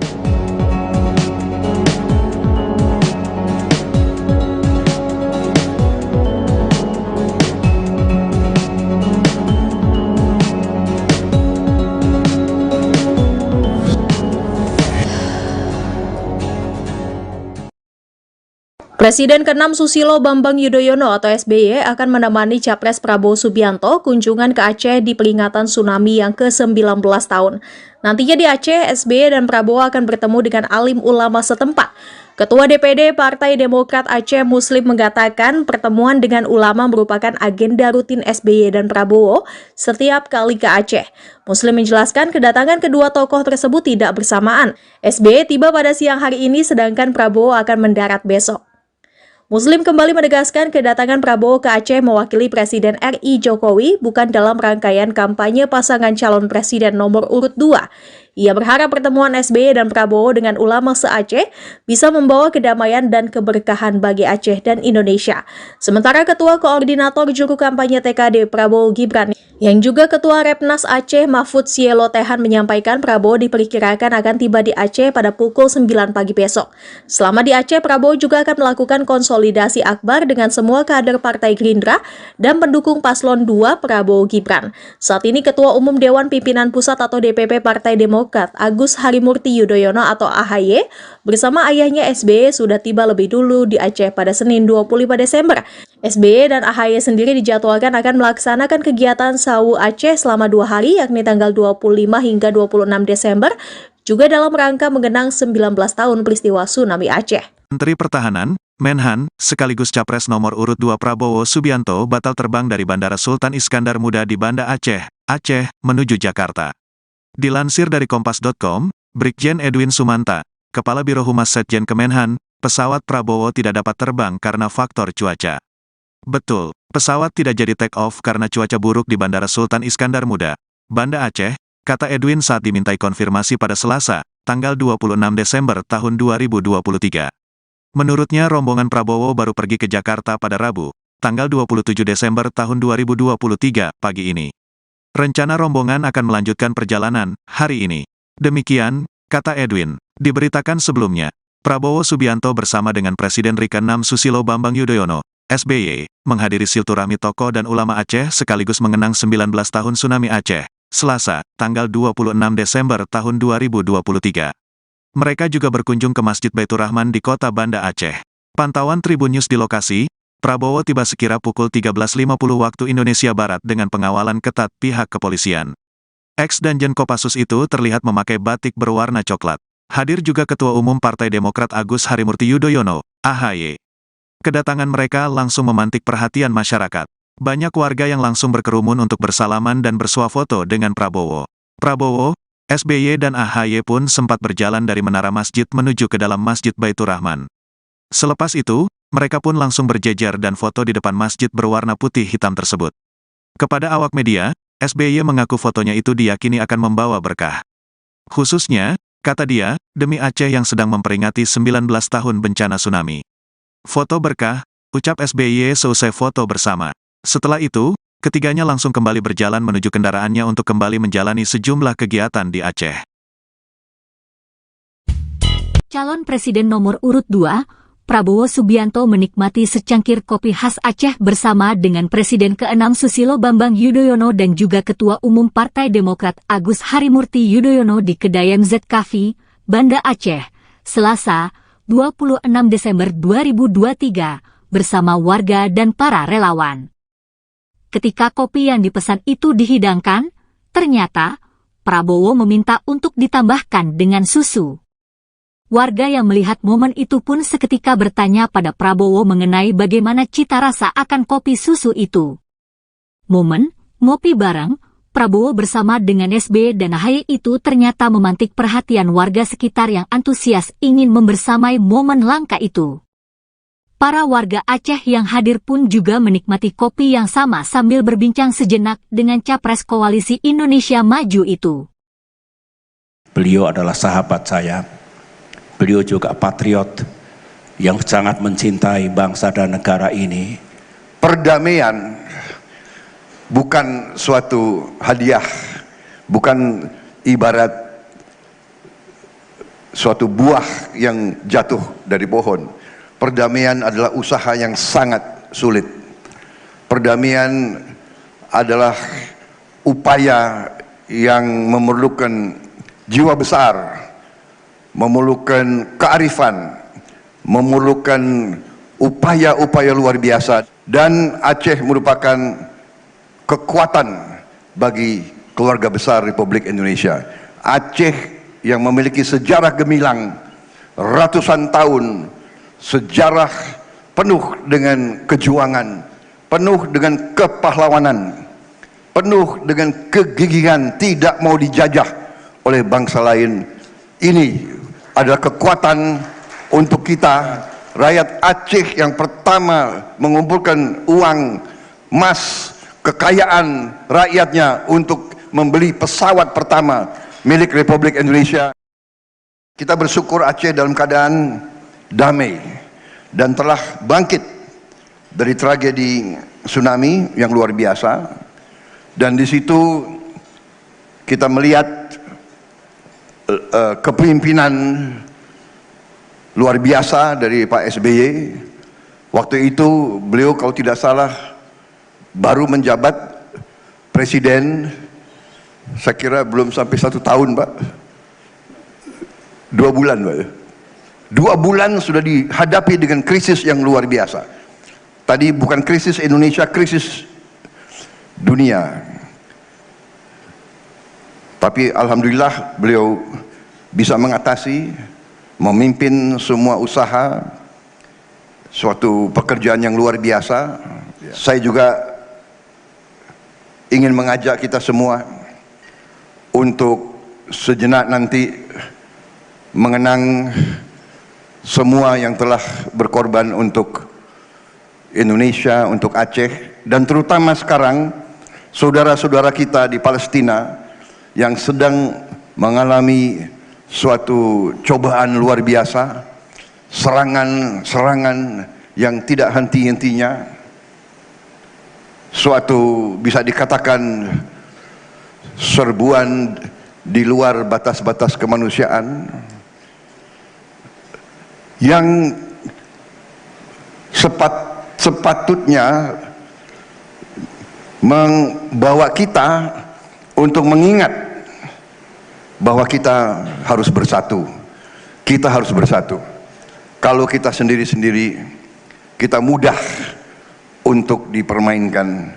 Presiden ke-6 Susilo Bambang Yudhoyono atau SBY akan menemani Capres Prabowo Subianto kunjungan ke Aceh di peringatan tsunami yang ke-19 tahun. Nantinya di Aceh, SBY dan Prabowo akan bertemu dengan alim ulama setempat. Ketua DPD Partai Demokrat Aceh Muslim mengatakan pertemuan dengan ulama merupakan agenda rutin SBY dan Prabowo setiap kali ke Aceh. Muslim menjelaskan kedatangan kedua tokoh tersebut tidak bersamaan. SBY tiba pada siang hari ini sedangkan Prabowo akan mendarat besok. Muslim kembali menegaskan kedatangan Prabowo ke Aceh mewakili Presiden RI Jokowi bukan dalam rangkaian kampanye pasangan calon presiden nomor urut 2. Ia berharap pertemuan SBY dan Prabowo dengan ulama se-Aceh bisa membawa kedamaian dan keberkahan bagi Aceh dan Indonesia. Sementara Ketua Koordinator Juru Kampanye TKD Prabowo Gibran yang juga Ketua Repnas Aceh Mahfud Sielo Tehan menyampaikan Prabowo diperkirakan akan tiba di Aceh pada pukul 9 pagi besok. Selama di Aceh, Prabowo juga akan melakukan konsolidasi akbar dengan semua kader Partai Gerindra dan pendukung Paslon 2 Prabowo Gibran. Saat ini Ketua Umum Dewan Pimpinan Pusat atau DPP Partai Demokrat Agus Harimurti Yudhoyono atau AHY bersama ayahnya SBY sudah tiba lebih dulu di Aceh pada Senin 25 Desember. SBY dan AHY sendiri dijadwalkan akan melaksanakan kegiatan Sawu Aceh selama 2 hari yakni tanggal 25 hingga 26 Desember juga dalam rangka mengenang 19 tahun peristiwa tsunami Aceh. Menteri Pertahanan, Menhan, sekaligus Capres nomor urut 2 Prabowo Subianto batal terbang dari Bandara Sultan Iskandar Muda di Banda Aceh, Aceh, menuju Jakarta. Dilansir dari Kompas.com, Brigjen Edwin Sumanta, Kepala Biro Humas Setjen Kemenhan, pesawat Prabowo tidak dapat terbang karena faktor cuaca. Betul, pesawat tidak jadi take off karena cuaca buruk di Bandara Sultan Iskandar Muda, Banda Aceh, kata Edwin saat dimintai konfirmasi pada Selasa, tanggal 26 Desember tahun 2023. Menurutnya rombongan Prabowo baru pergi ke Jakarta pada Rabu, tanggal 27 Desember tahun 2023 pagi ini. Rencana rombongan akan melanjutkan perjalanan hari ini. Demikian, kata Edwin. Diberitakan sebelumnya, Prabowo Subianto bersama dengan Presiden RI ke-6 Susilo Bambang Yudhoyono, SBY, menghadiri silaturahmi tokoh dan ulama Aceh sekaligus mengenang 19 tahun tsunami Aceh, Selasa, tanggal 26 Desember tahun 2023. Mereka juga berkunjung ke Masjid Baitur Rahman di kota Banda Aceh. Pantauan Tribun News di lokasi, Prabowo tiba sekira pukul 13.50 waktu Indonesia Barat dengan pengawalan ketat pihak kepolisian. Ex-Danjen Kopassus itu terlihat memakai batik berwarna coklat. Hadir juga Ketua Umum Partai Demokrat Agus Harimurti Yudhoyono, AHY. Kedatangan mereka langsung memantik perhatian masyarakat. Banyak warga yang langsung berkerumun untuk bersalaman dan bersuah foto dengan Prabowo. Prabowo, SBY dan AHY pun sempat berjalan dari menara masjid menuju ke dalam Masjid Baitur Rahman. Selepas itu, mereka pun langsung berjejer dan foto di depan masjid berwarna putih hitam tersebut. Kepada awak media, SBY mengaku fotonya itu diyakini akan membawa berkah. Khususnya, kata dia, demi Aceh yang sedang memperingati 19 tahun bencana tsunami. Foto berkah, ucap SBY seusai foto bersama. Setelah itu, ketiganya langsung kembali berjalan menuju kendaraannya untuk kembali menjalani sejumlah kegiatan di Aceh. Calon Presiden nomor urut 2, Prabowo Subianto menikmati secangkir kopi khas Aceh bersama dengan Presiden ke-6 Susilo Bambang Yudhoyono dan juga Ketua Umum Partai Demokrat Agus Harimurti Yudhoyono di kedai MZ Cafe, Banda Aceh, Selasa, 26 Desember 2023, bersama warga dan para relawan. Ketika kopi yang dipesan itu dihidangkan, ternyata Prabowo meminta untuk ditambahkan dengan susu. Warga yang melihat momen itu pun seketika bertanya pada Prabowo mengenai bagaimana cita rasa akan kopi susu itu. Momen ngopi bareng Prabowo bersama dengan SBY dan AHY itu ternyata memantik perhatian warga sekitar yang antusias ingin membersamai momen langka itu. Para warga Aceh yang hadir pun juga menikmati kopi yang sama sambil berbincang sejenak dengan Capres Koalisi Indonesia Maju itu. Beliau adalah sahabat saya. Beliau juga patriot yang sangat mencintai bangsa dan negara ini. Perdamaian bukan suatu hadiah, bukan ibarat suatu buah yang jatuh dari pohon. Perdamaian adalah usaha yang sangat sulit. Perdamaian adalah upaya yang memerlukan jiwa besar, memerlukan kearifan, memerlukan upaya-upaya luar biasa, dan Aceh merupakan kekuatan bagi keluarga besar Republik Indonesia. Aceh yang memiliki sejarah gemilang ratusan tahun, sejarah penuh dengan kejuangan, penuh dengan kepahlawanan, penuh dengan kegigihan, tidak mau dijajah oleh bangsa lain. Ini adalah kekuatan untuk kita, rakyat Aceh yang pertama mengumpulkan uang, emas, kekayaan rakyatnya untuk membeli pesawat pertama milik Republik Indonesia. Kita bersyukur Aceh dalam keadaan damai dan telah bangkit dari tragedi tsunami yang luar biasa. Dan di situ kita melihat kepemimpinan luar biasa dari Pak SBY. Waktu itu beliau kalau tidak salah baru menjabat presiden, saya kira belum sampai 1 tahun Pak, 2 bulan Pak. 2 bulan sudah dihadapi dengan krisis yang luar biasa. Tadi bukan krisis Indonesia, krisis dunia. Tapi alhamdulillah beliau bisa mengatasi, memimpin semua usaha, suatu pekerjaan yang luar biasa. Saya juga ingin mengajak kita semua untuk sejenak nanti mengenang semua yang telah berkorban untuk Indonesia, untuk Aceh, dan terutama sekarang saudara-saudara kita di Palestina yang sedang mengalami suatu cobaan luar biasa, serangan-serangan yang tidak henti-hentinya, suatu bisa dikatakan serbuan di luar batas-batas kemanusiaan yang sepatutnya membawa kita untuk mengingat bahwa kita harus bersatu. Kita harus bersatu. Kalau kita sendiri-sendiri, kita mudah untuk dipermainkan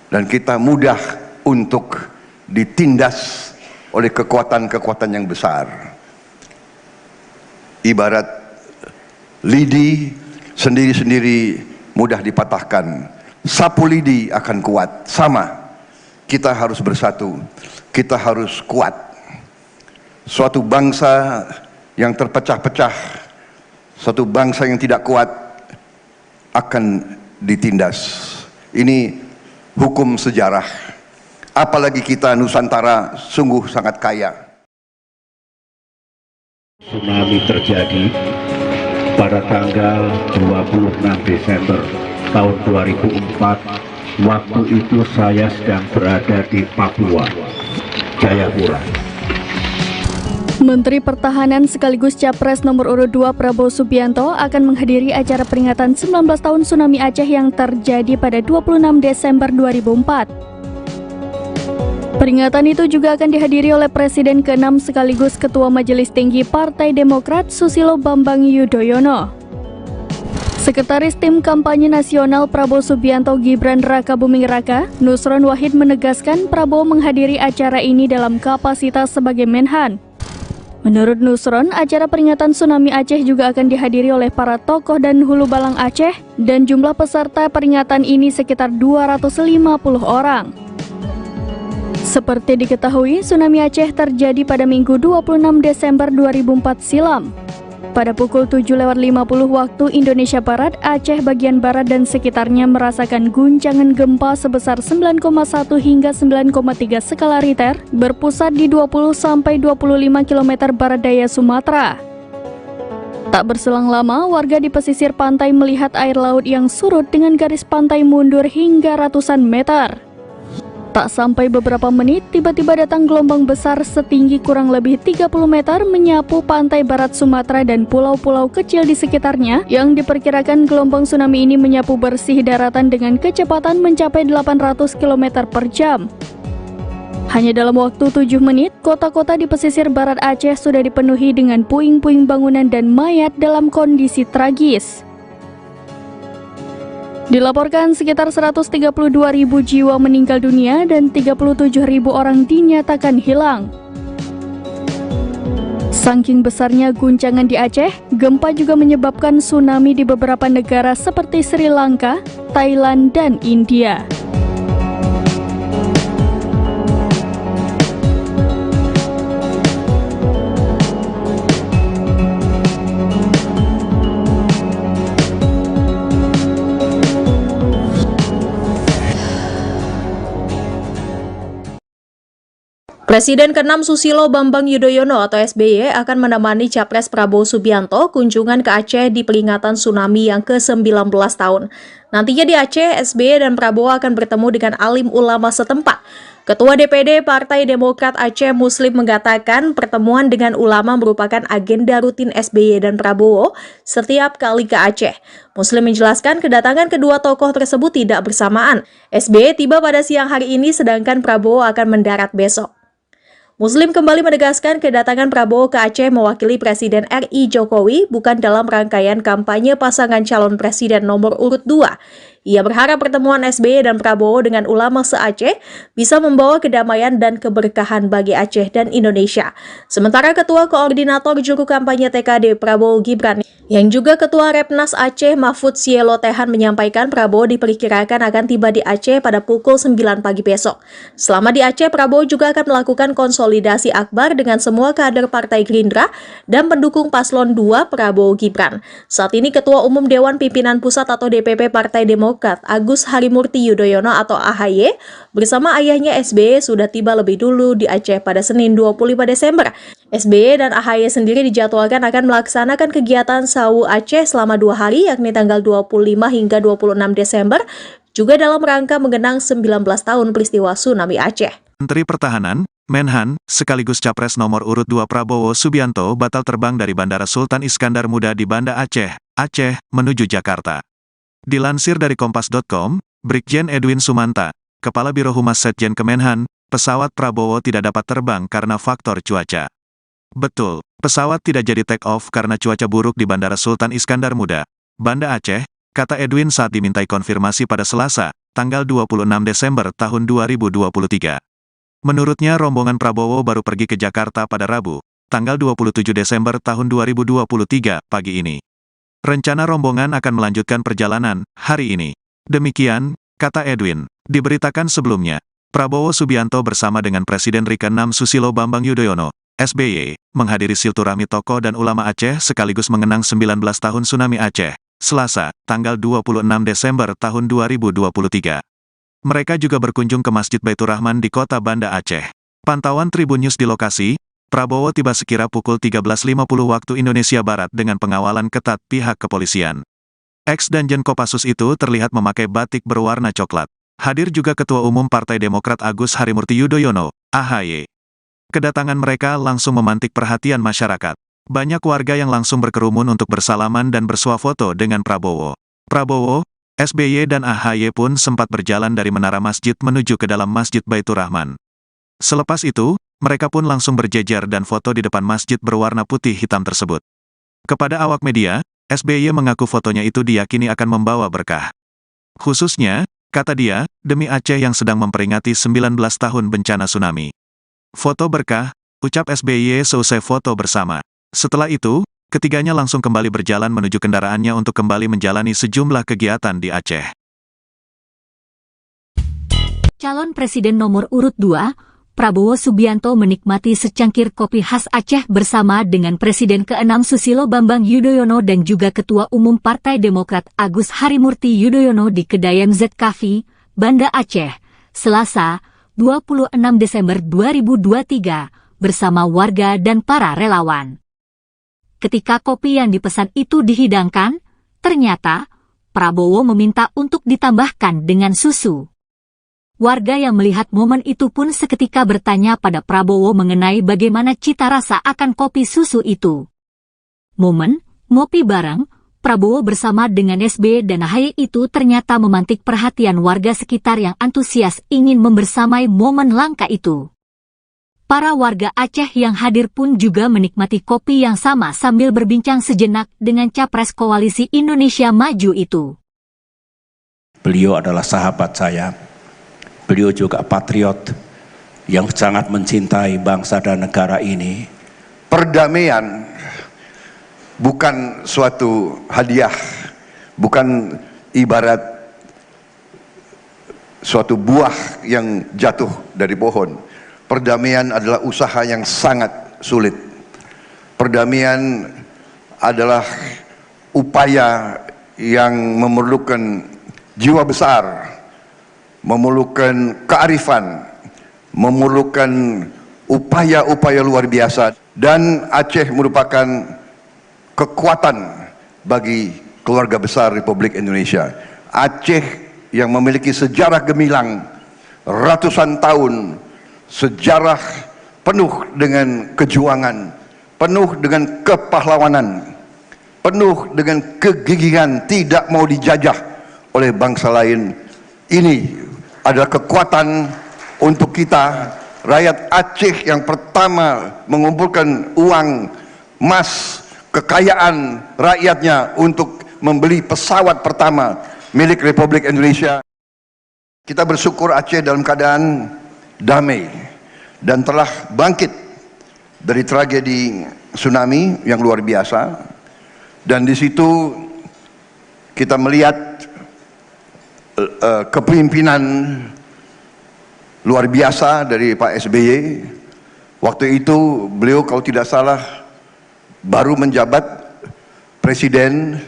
dan kita mudah untuk ditindas oleh kekuatan-kekuatan yang besar. Ibarat lidi sendiri-sendiri mudah dipatahkan, sapu lidi akan kuat. Sama, kita harus bersatu, kita harus kuat. Suatu bangsa yang terpecah-pecah, suatu bangsa yang tidak kuat akan ditindas. Ini hukum sejarah. Apalagi kita Nusantara sungguh sangat kaya. Tsunami terjadi pada tanggal 26 Desember tahun 2004. Waktu itu saya sedang berada di Papua, Jayapura. Menteri Pertahanan sekaligus Capres nomor urut 2 Prabowo Subianto akan menghadiri acara peringatan 19 tahun tsunami Aceh yang terjadi pada 26 Desember 2004. Peringatan itu juga akan dihadiri oleh Presiden ke-6 sekaligus Ketua Majelis Tinggi Partai Demokrat Susilo Bambang Yudhoyono. Sekretaris Tim Kampanye Nasional Prabowo Subianto Gibran Rakabuming Raka, Nusron Wahid menegaskan Prabowo menghadiri acara ini dalam kapasitas sebagai Menhan. Menurut Nusron, acara peringatan tsunami Aceh juga akan dihadiri oleh para tokoh dan hulu balang Aceh dan jumlah peserta peringatan ini sekitar 250 orang. Seperti diketahui, tsunami Aceh terjadi pada Minggu 26 Desember 2004 silam. Pada pukul 7.50 waktu Indonesia Barat, Aceh bagian barat dan sekitarnya merasakan guncangan gempa sebesar 9,1 hingga 9,3 skala Richter berpusat di 20-25 km barat daya Sumatera. Tak berselang lama, warga di pesisir pantai melihat air laut yang surut dengan garis pantai mundur hingga ratusan meter. Tak sampai beberapa menit, tiba-tiba datang gelombang besar setinggi kurang lebih 30 meter menyapu pantai barat Sumatera dan pulau-pulau kecil di sekitarnya yang diperkirakan gelombang tsunami ini menyapu bersih daratan dengan kecepatan mencapai 800 km per jam. Hanya dalam waktu 7 menit, kota-kota di pesisir barat Aceh sudah dipenuhi dengan puing-puing bangunan dan mayat dalam kondisi tragis. Dilaporkan sekitar 132.000 jiwa meninggal dunia dan 37.000 orang dinyatakan hilang. Saking besarnya guncangan di Aceh, gempa juga menyebabkan tsunami di beberapa negara seperti Sri Lanka, Thailand, dan India. Presiden ke-6 Susilo Bambang Yudhoyono atau SBY akan menemani Capres Prabowo Subianto kunjungan ke Aceh di peringatan tsunami yang ke-19 tahun. Nantinya di Aceh, SBY dan Prabowo akan bertemu dengan alim ulama setempat. Ketua DPD Partai Demokrat Aceh Muslim mengatakan pertemuan dengan ulama merupakan agenda rutin SBY dan Prabowo setiap kali ke Aceh. Muslim menjelaskan kedatangan kedua tokoh tersebut tidak bersamaan. SBY tiba pada siang hari ini sedangkan Prabowo akan mendarat besok. Muslim kembali menegaskan kedatangan Prabowo ke Aceh mewakili Presiden RI Jokowi bukan dalam rangkaian kampanye pasangan calon presiden nomor urut 2. Ia berharap pertemuan SBY dan Prabowo dengan ulama se-Aceh bisa membawa kedamaian dan keberkahan bagi Aceh dan Indonesia. Sementara Ketua Koordinator Juru Kampanye TKD Prabowo Gibran yang juga Ketua Repnas Aceh Mahfud Sielo Tehan menyampaikan Prabowo diperkirakan akan tiba di Aceh pada pukul 9 pagi besok. Selama di Aceh, Prabowo juga akan melakukan konsolidasi akbar dengan semua kader Partai Gerindra dan pendukung Paslon 2 Prabowo Gibran. Saat ini Ketua Umum Dewan Pimpinan Pusat atau DPP Partai Demokrat Agus Harimurti Yudhoyono atau AHY bersama ayahnya SBY sudah tiba lebih dulu di Aceh pada Senin 25 Desember. SBY dan AHY sendiri dijadwalkan akan melaksanakan kegiatan Sawu Aceh selama 2 hari yakni tanggal 25 hingga 26 Desember juga dalam rangka mengenang 19 tahun peristiwa tsunami Aceh. Menteri Pertahanan, Menhan, sekaligus Capres nomor urut 2 Prabowo Subianto batal terbang dari Bandara Sultan Iskandar Muda di Banda Aceh, Aceh, menuju Jakarta. Dilansir dari Kompas.com, Brigjen Edwin Sumanta, Kepala Biro Humas Setjen Kemenhan, pesawat Prabowo tidak dapat terbang karena faktor cuaca. Betul, pesawat tidak jadi take off karena cuaca buruk di Bandara Sultan Iskandar Muda, Banda Aceh, kata Edwin saat dimintai konfirmasi pada Selasa, tanggal 26 Desember tahun 2023. Menurutnya rombongan Prabowo baru pergi ke Jakarta pada Rabu, tanggal 27 Desember tahun 2023 pagi ini. Rencana rombongan akan melanjutkan perjalanan hari ini. Demikian, kata Edwin, diberitakan sebelumnya, Prabowo Subianto bersama dengan Presiden RI ke-6 Susilo Bambang Yudhoyono, SBY, menghadiri silaturahmi tokoh dan ulama Aceh sekaligus mengenang 19 tahun tsunami Aceh, Selasa, tanggal 26 Desember tahun 2023. Mereka juga berkunjung ke Masjid Baitur Rahman di kota Banda Aceh. Pantauan Tribun News di lokasi, Prabowo tiba sekira pukul 13.50 waktu Indonesia Barat dengan pengawalan ketat pihak kepolisian. Ex-Danjen Kopassus itu terlihat memakai batik berwarna coklat. Hadir juga Ketua Umum Partai Demokrat Agus Harimurti Yudhoyono, AHY. Kedatangan mereka langsung memantik perhatian masyarakat. Banyak warga yang langsung berkerumun untuk bersalaman dan bersuah foto dengan Prabowo. Prabowo, SBY dan AHY pun sempat berjalan dari menara masjid menuju ke dalam Masjid Baitur Rahman. Selepas itu, mereka pun langsung berjejer dan foto di depan masjid berwarna putih hitam tersebut. Kepada awak media, SBY mengaku fotonya itu diyakini akan membawa berkah. Khususnya, kata dia, demi Aceh yang sedang memperingati 19 tahun bencana tsunami. Foto berkah, ucap SBY seusai foto bersama. Setelah itu, ketiganya langsung kembali berjalan menuju kendaraannya untuk kembali menjalani sejumlah kegiatan di Aceh. Calon Presiden nomor urut 2, Prabowo Subianto menikmati secangkir kopi khas Aceh bersama dengan Presiden ke-6 Susilo Bambang Yudhoyono dan juga Ketua Umum Partai Demokrat Agus Harimurti Yudhoyono di kedai MZ Cafe, Banda Aceh, Selasa, 26 Desember 2023, bersama warga dan para relawan. Ketika kopi yang dipesan itu dihidangkan, ternyata Prabowo meminta untuk ditambahkan dengan susu. Warga yang melihat momen itu pun seketika bertanya pada Prabowo mengenai bagaimana cita rasa akan kopi susu itu. Momen ngopi bareng Prabowo bersama dengan SBY dan AHY itu ternyata memantik perhatian warga sekitar yang antusias ingin membersamai momen langka itu. Para warga Aceh yang hadir pun juga menikmati kopi yang sama sambil berbincang sejenak dengan Capres Koalisi Indonesia Maju itu. Beliau adalah sahabat saya. Beliau juga patriot yang sangat mencintai bangsa dan negara ini. Perdamaian bukan suatu hadiah, bukan ibarat suatu buah yang jatuh dari pohon. Perdamaian adalah usaha yang sangat sulit. Perdamaian adalah upaya yang memerlukan jiwa besar, memerlukan kearifan, memerlukan upaya-upaya luar biasa, dan Aceh merupakan kekuatan bagi keluarga besar Republik Indonesia. Aceh yang memiliki sejarah gemilang ratusan tahun, sejarah penuh dengan kejuangan, penuh dengan kepahlawanan, penuh dengan kegigihan, tidak mau dijajah oleh bangsa lain. Ini adalah kekuatan untuk kita, rakyat Aceh yang pertama mengumpulkan uang, emas, kekayaan rakyatnya untuk membeli pesawat pertama milik Republik Indonesia. Kita bersyukur Aceh dalam keadaan damai dan telah bangkit dari tragedi tsunami yang luar biasa. Dan di situ kita melihat kepemimpinan luar biasa dari Pak SBY. Waktu itu beliau kalau tidak salah baru menjabat presiden,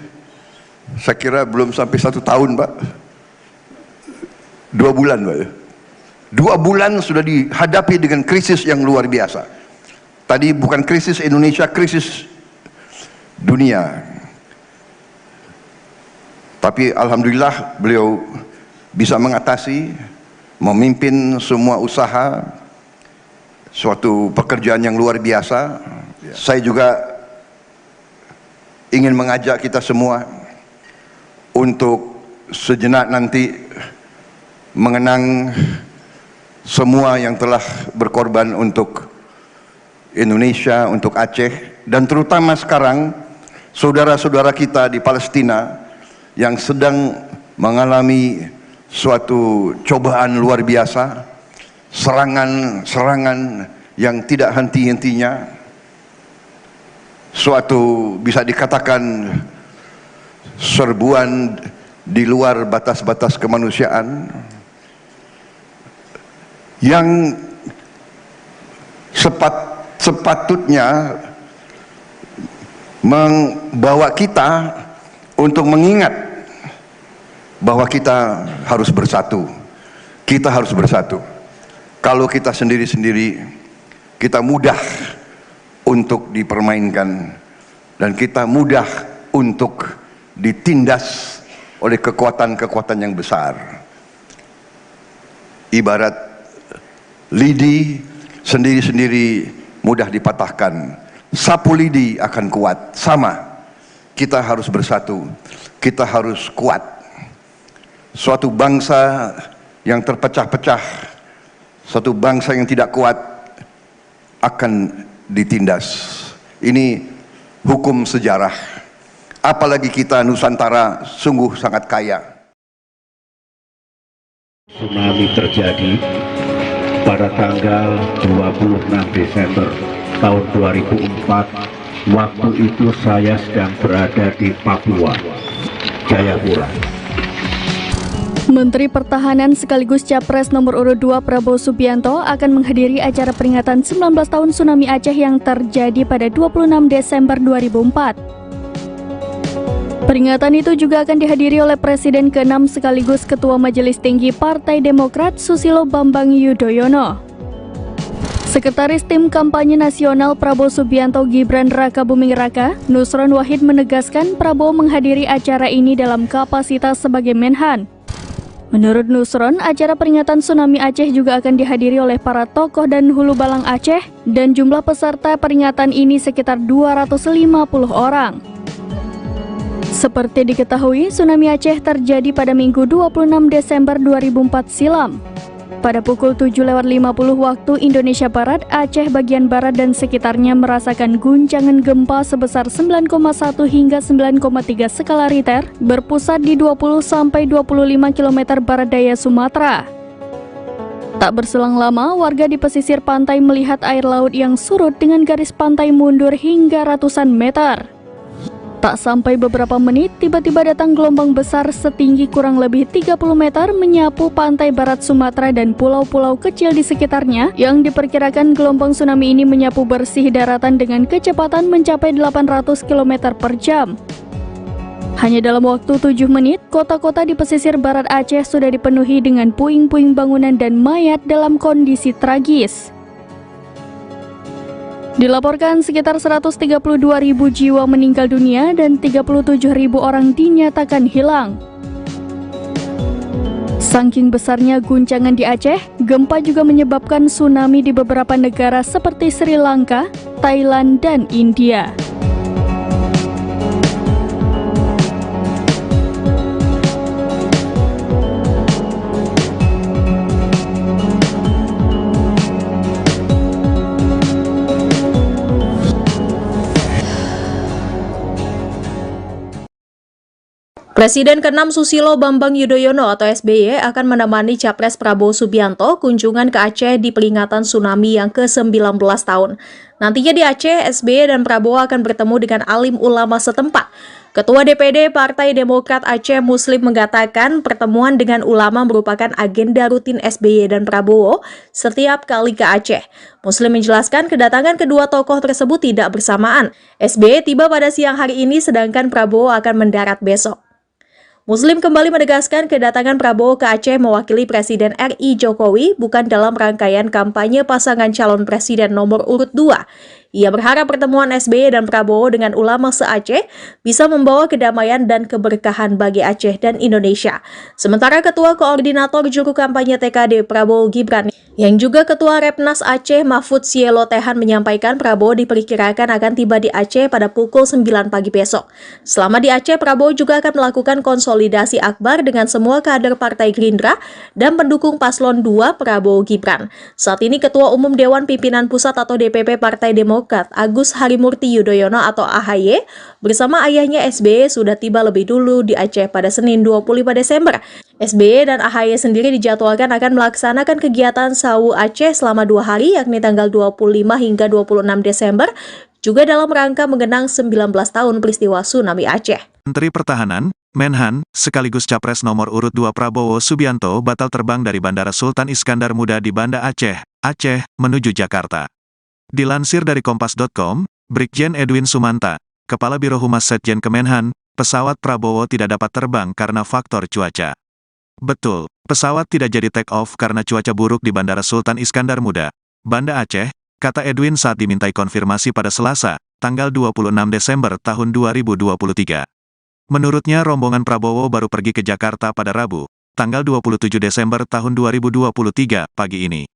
saya kira belum sampai 1 tahun Pak, 2 bulan Pak. 2 bulan sudah dihadapi dengan krisis yang luar biasa. Tadi bukan krisis Indonesia, krisis dunia. Tapi alhamdulillah beliau bisa mengatasi, memimpin semua usaha, suatu pekerjaan yang luar biasa. Saya juga ingin mengajak kita semua untuk sejenak nanti mengenang semua yang telah berkorban untuk Indonesia, untuk Aceh, dan terutama sekarang saudara-saudara kita di Palestina yang sedang mengalami suatu cobaan luar biasa, serangan-serangan yang tidak henti-hentinya, suatu bisa dikatakan serbuan di luar batas-batas kemanusiaan yang sepatutnya membawa kita untuk mengingat bahwa kita harus bersatu. Kita harus bersatu. Kalau kita sendiri-sendiri, kita mudah untuk dipermainkan dan kita mudah untuk ditindas oleh kekuatan-kekuatan yang besar. Ibarat lidi sendiri-sendiri mudah dipatahkan, sapu lidi akan kuat. Sama, kita harus bersatu, kita harus kuat. Suatu bangsa yang terpecah-pecah, suatu bangsa yang tidak kuat akan ditindas. Ini hukum sejarah. Apalagi kita Nusantara sungguh sangat kaya. Tsunami terjadi pada tanggal 26 Desember tahun 2004. Waktu itu saya sedang berada di Papua, Jayapura. Menteri Pertahanan sekaligus Capres nomor urut 2 Prabowo Subianto akan menghadiri acara peringatan 19 tahun tsunami Aceh yang terjadi pada 26 Desember 2004. Peringatan itu juga akan dihadiri oleh Presiden ke-6 sekaligus Ketua Majelis Tinggi Partai Demokrat Susilo Bambang Yudhoyono. Sekretaris Tim Kampanye Nasional Prabowo Subianto Gibran Rakabuming Raka, Nusron Wahid menegaskan Prabowo menghadiri acara ini dalam kapasitas sebagai Menhan. Menurut Nusron, acara peringatan tsunami Aceh juga akan dihadiri oleh para tokoh dan hulu balang Aceh dan jumlah peserta peringatan ini sekitar 250 orang. Seperti diketahui, tsunami Aceh terjadi pada Minggu 26 Desember 2004 silam. Pada pukul 7:50 waktu Indonesia Barat, Aceh bagian barat dan sekitarnya merasakan guncangan gempa sebesar 9,1 hingga 9,3 skala Richter berpusat di 20-25 km barat daya Sumatera. Tak berselang lama, warga di pesisir pantai melihat air laut yang surut dengan garis pantai mundur hingga ratusan meter. Tak sampai beberapa menit, tiba-tiba datang gelombang besar setinggi kurang lebih 30 meter menyapu pantai barat Sumatera dan pulau-pulau kecil di sekitarnya yang diperkirakan gelombang tsunami ini menyapu bersih daratan dengan kecepatan mencapai 800 km per jam. Hanya dalam waktu 7 menit, kota-kota di pesisir barat Aceh sudah dipenuhi dengan puing-puing bangunan dan mayat dalam kondisi tragis. Dilaporkan sekitar 132.000 jiwa meninggal dunia dan 37.000 orang dinyatakan hilang. Saking besarnya guncangan di Aceh, gempa juga menyebabkan tsunami di beberapa negara seperti Sri Lanka, Thailand, dan India. Presiden ke-6 Susilo Bambang Yudhoyono atau SBY akan menemani Capres Prabowo Subianto kunjungan ke Aceh di peringatan tsunami yang ke-19 tahun. Nantinya di Aceh, SBY dan Prabowo akan bertemu dengan alim ulama setempat. Ketua DPD Partai Demokrat Aceh Muslim mengatakan pertemuan dengan ulama merupakan agenda rutin SBY dan Prabowo setiap kali ke Aceh. Muslim menjelaskan kedatangan kedua tokoh tersebut tidak bersamaan. SBY tiba pada siang hari ini sedangkan Prabowo akan mendarat besok. Muslim kembali menegaskan kedatangan Prabowo ke Aceh mewakili Presiden RI Jokowi bukan dalam rangkaian kampanye pasangan calon presiden nomor urut 2. Ia berharap pertemuan SBY dan Prabowo dengan ulama se-Aceh bisa membawa kedamaian dan keberkahan bagi Aceh dan Indonesia. Sementara Ketua Koordinator Juru Kampanye TKD Prabowo Gibran yang juga Ketua Repnas Aceh Mahfud Sielo Tehan menyampaikan Prabowo diperkirakan akan tiba di Aceh pada pukul 9 pagi besok. Selama di Aceh, Prabowo juga akan melakukan konsolidasi akbar dengan semua kader Partai Gerindra dan pendukung Paslon 2 Prabowo Gibran. Saat ini Ketua Umum Dewan Pimpinan Pusat atau DPP Partai Demokrat Agus Harimurti Yudhoyono atau AHY bersama ayahnya SBY sudah tiba lebih dulu di Aceh pada Senin 25 Desember. SBY dan AHY sendiri dijadwalkan akan melaksanakan kegiatan Sawu Aceh selama 2 hari yakni tanggal 25 hingga 26 Desember juga dalam rangka mengenang 19 tahun peristiwa tsunami Aceh. Menteri Pertahanan, Menhan, sekaligus Capres nomor urut 2 Prabowo Subianto batal terbang dari Bandara Sultan Iskandar Muda di Banda Aceh, Aceh, menuju Jakarta. Dilansir dari Kompas.com, Brigjen Edwin Sumanta, Kepala Biro Humas Setjen Kemenhan, pesawat Prabowo tidak dapat terbang karena faktor cuaca. Betul, pesawat tidak jadi take off karena cuaca buruk di Bandara Sultan Iskandar Muda, Banda Aceh, kata Edwin saat dimintai konfirmasi pada Selasa, tanggal 26 Desember tahun 2023. Menurutnya rombongan Prabowo baru pergi ke Jakarta pada Rabu, tanggal 27 Desember tahun 2023 pagi ini.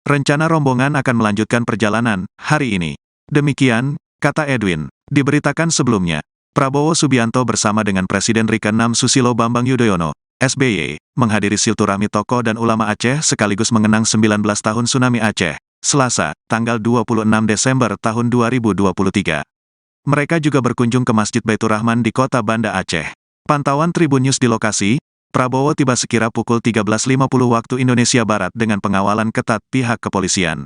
Rencana rombongan akan melanjutkan perjalanan hari ini. Demikian, kata Edwin. Diberitakan sebelumnya, Prabowo Subianto bersama dengan Presiden RI ke-6 Susilo Bambang Yudhoyono, SBY, menghadiri silaturahmi tokoh dan ulama Aceh sekaligus mengenang 19 tahun tsunami Aceh, Selasa, tanggal 26 Desember tahun 2023. Mereka juga berkunjung ke Masjid Baitur Rahman di kota Banda Aceh. Pantauan Tribun News di lokasi, Prabowo tiba sekira pukul 13.50 waktu Indonesia Barat dengan pengawalan ketat pihak kepolisian.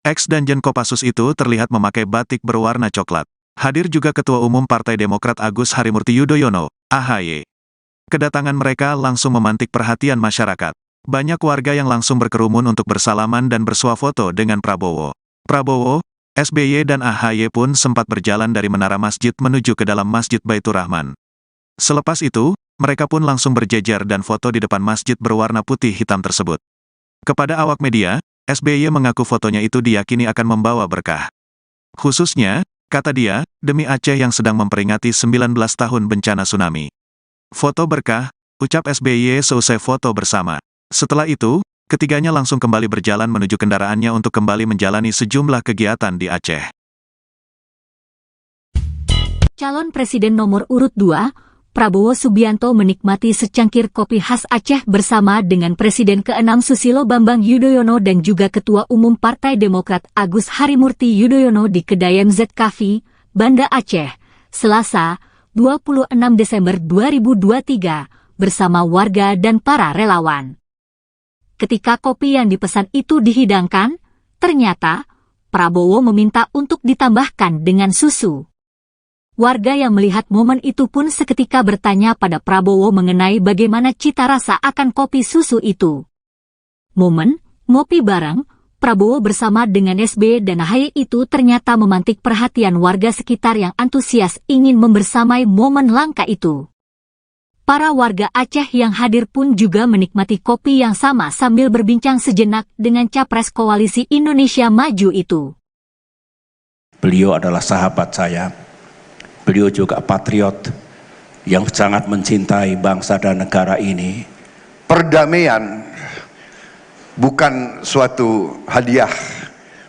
Ex-Danjen Kopassus itu terlihat memakai batik berwarna coklat. Hadir juga Ketua Umum Partai Demokrat Agus Harimurti Yudhoyono, AHY. Kedatangan mereka langsung memantik perhatian masyarakat. Banyak warga yang langsung berkerumun untuk bersalaman dan bersuah foto dengan Prabowo. Prabowo, SBY dan AHY pun sempat berjalan dari menara masjid menuju ke dalam Masjid Baitur Rahman. Selepas itu, mereka pun langsung berjejer dan foto di depan masjid berwarna putih hitam tersebut. Kepada awak media, SBY mengaku fotonya itu diyakini akan membawa berkah. Khususnya, kata dia, demi Aceh yang sedang memperingati 19 tahun bencana tsunami. Foto berkah, ucap SBY seusai foto bersama. Setelah itu, ketiganya langsung kembali berjalan menuju kendaraannya untuk kembali menjalani sejumlah kegiatan di Aceh. Calon Presiden nomor urut 2, Prabowo Subianto menikmati secangkir kopi khas Aceh bersama dengan Presiden ke-6 Susilo Bambang Yudhoyono dan juga Ketua Umum Partai Demokrat Agus Harimurti Yudhoyono di kedai MZ Cafe, Banda Aceh, Selasa, 26 Desember 2023, bersama warga dan para relawan. Ketika kopi yang dipesan itu dihidangkan, ternyata Prabowo meminta untuk ditambahkan dengan susu. Warga yang melihat momen itu pun seketika bertanya pada Prabowo mengenai bagaimana cita rasa akan kopi susu itu. Momen ngopi bareng Prabowo bersama dengan SBY dan AHY itu ternyata memantik perhatian warga sekitar yang antusias ingin membersamai momen langka itu. Para warga Aceh yang hadir pun juga menikmati kopi yang sama sambil berbincang sejenak dengan capres Koalisi Indonesia Maju itu. Beliau adalah sahabat saya. Beliau juga patriot yang sangat mencintai bangsa dan negara ini. Perdamaian bukan suatu hadiah,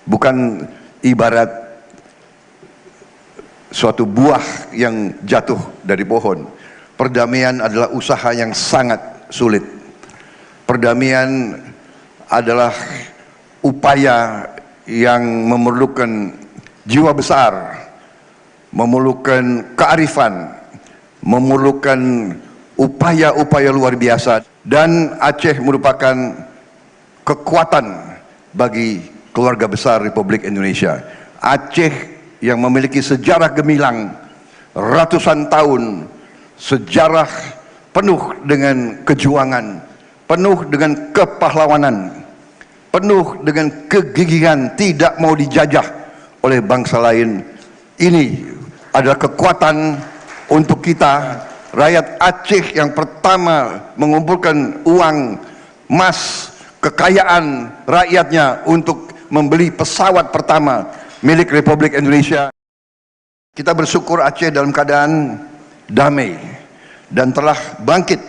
bukan ibarat suatu buah yang jatuh dari pohon. Perdamaian adalah usaha yang sangat sulit. Perdamaian adalah upaya yang memerlukan jiwa besar, memerlukan kearifan, memerlukan upaya-upaya luar biasa, dan Aceh merupakan kekuatan bagi keluarga besar Republik Indonesia. Aceh yang memiliki sejarah gemilang ratusan tahun, sejarah penuh dengan kejuangan, penuh dengan kepahlawanan, penuh dengan kegigihan, tidak mau dijajah oleh bangsa lain. Ini adalah kekuatan untuk kita, rakyat Aceh yang pertama mengumpulkan uang, emas, kekayaan rakyatnya untuk membeli pesawat pertama milik Republik Indonesia. Kita bersyukur Aceh dalam keadaan damai dan telah bangkit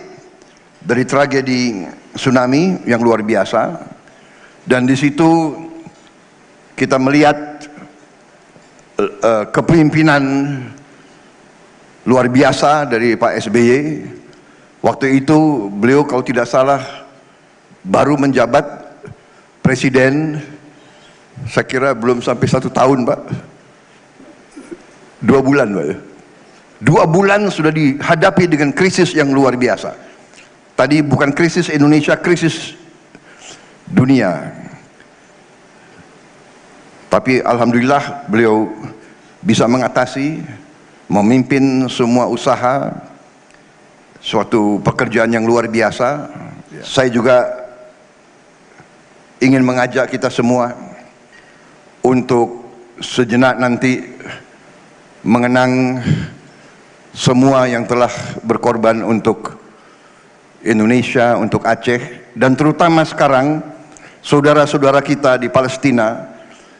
dari tragedi tsunami yang luar biasa. Dan di situ kita melihat kepemimpinan luar biasa dari Pak SBY. Waktu itu beliau kalau tidak salah baru menjabat presiden, saya kira belum sampai 1 tahun Pak, 2 bulan Pak. 2 bulan sudah dihadapi dengan krisis yang luar biasa. Tadi bukan krisis Indonesia, krisis dunia. Tapi alhamdulillah beliau bisa mengatasi, memimpin semua usaha, suatu pekerjaan yang luar biasa. Saya juga ingin mengajak kita semua untuk sejenak nanti mengenang semua yang telah berkorban untuk Indonesia, untuk Aceh, dan terutama sekarang saudara-saudara kita di Palestina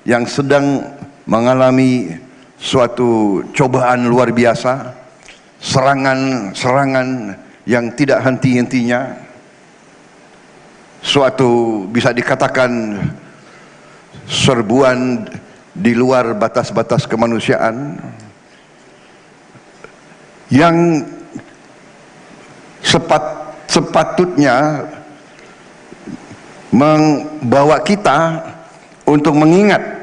yang sedang mengalami suatu cobaan luar biasa, serangan-serangan yang tidak henti-hentinya, suatu bisa dikatakan serbuan di luar batas-batas kemanusiaan yang sepatutnya membawa kita untuk mengingat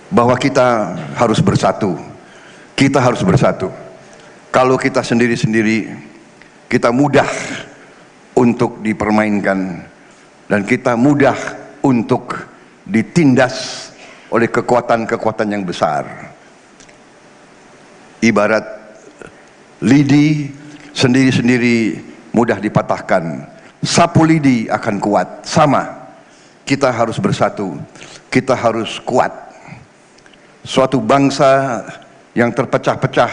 bahwa kita harus bersatu. Kita harus bersatu. Kalau kita sendiri-sendiri, kita mudah untuk dipermainkan dan kita mudah untuk ditindas oleh kekuatan-kekuatan yang besar. Ibarat lidi sendiri-sendiri mudah dipatahkan, sapu lidi akan kuat. Sama, kita harus bersatu, kita harus kuat. Suatu bangsa yang terpecah-pecah,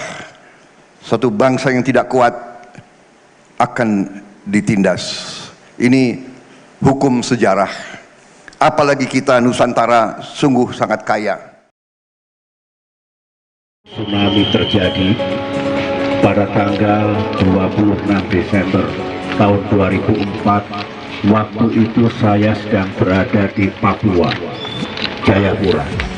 suatu bangsa yang tidak kuat akan ditindas. Ini hukum sejarah. Apalagi kita Nusantara sungguh sangat kaya. Tsunami terjadi pada tanggal 26 Desember tahun 2004. Waktu itu saya sedang berada di Papua, Jayapura.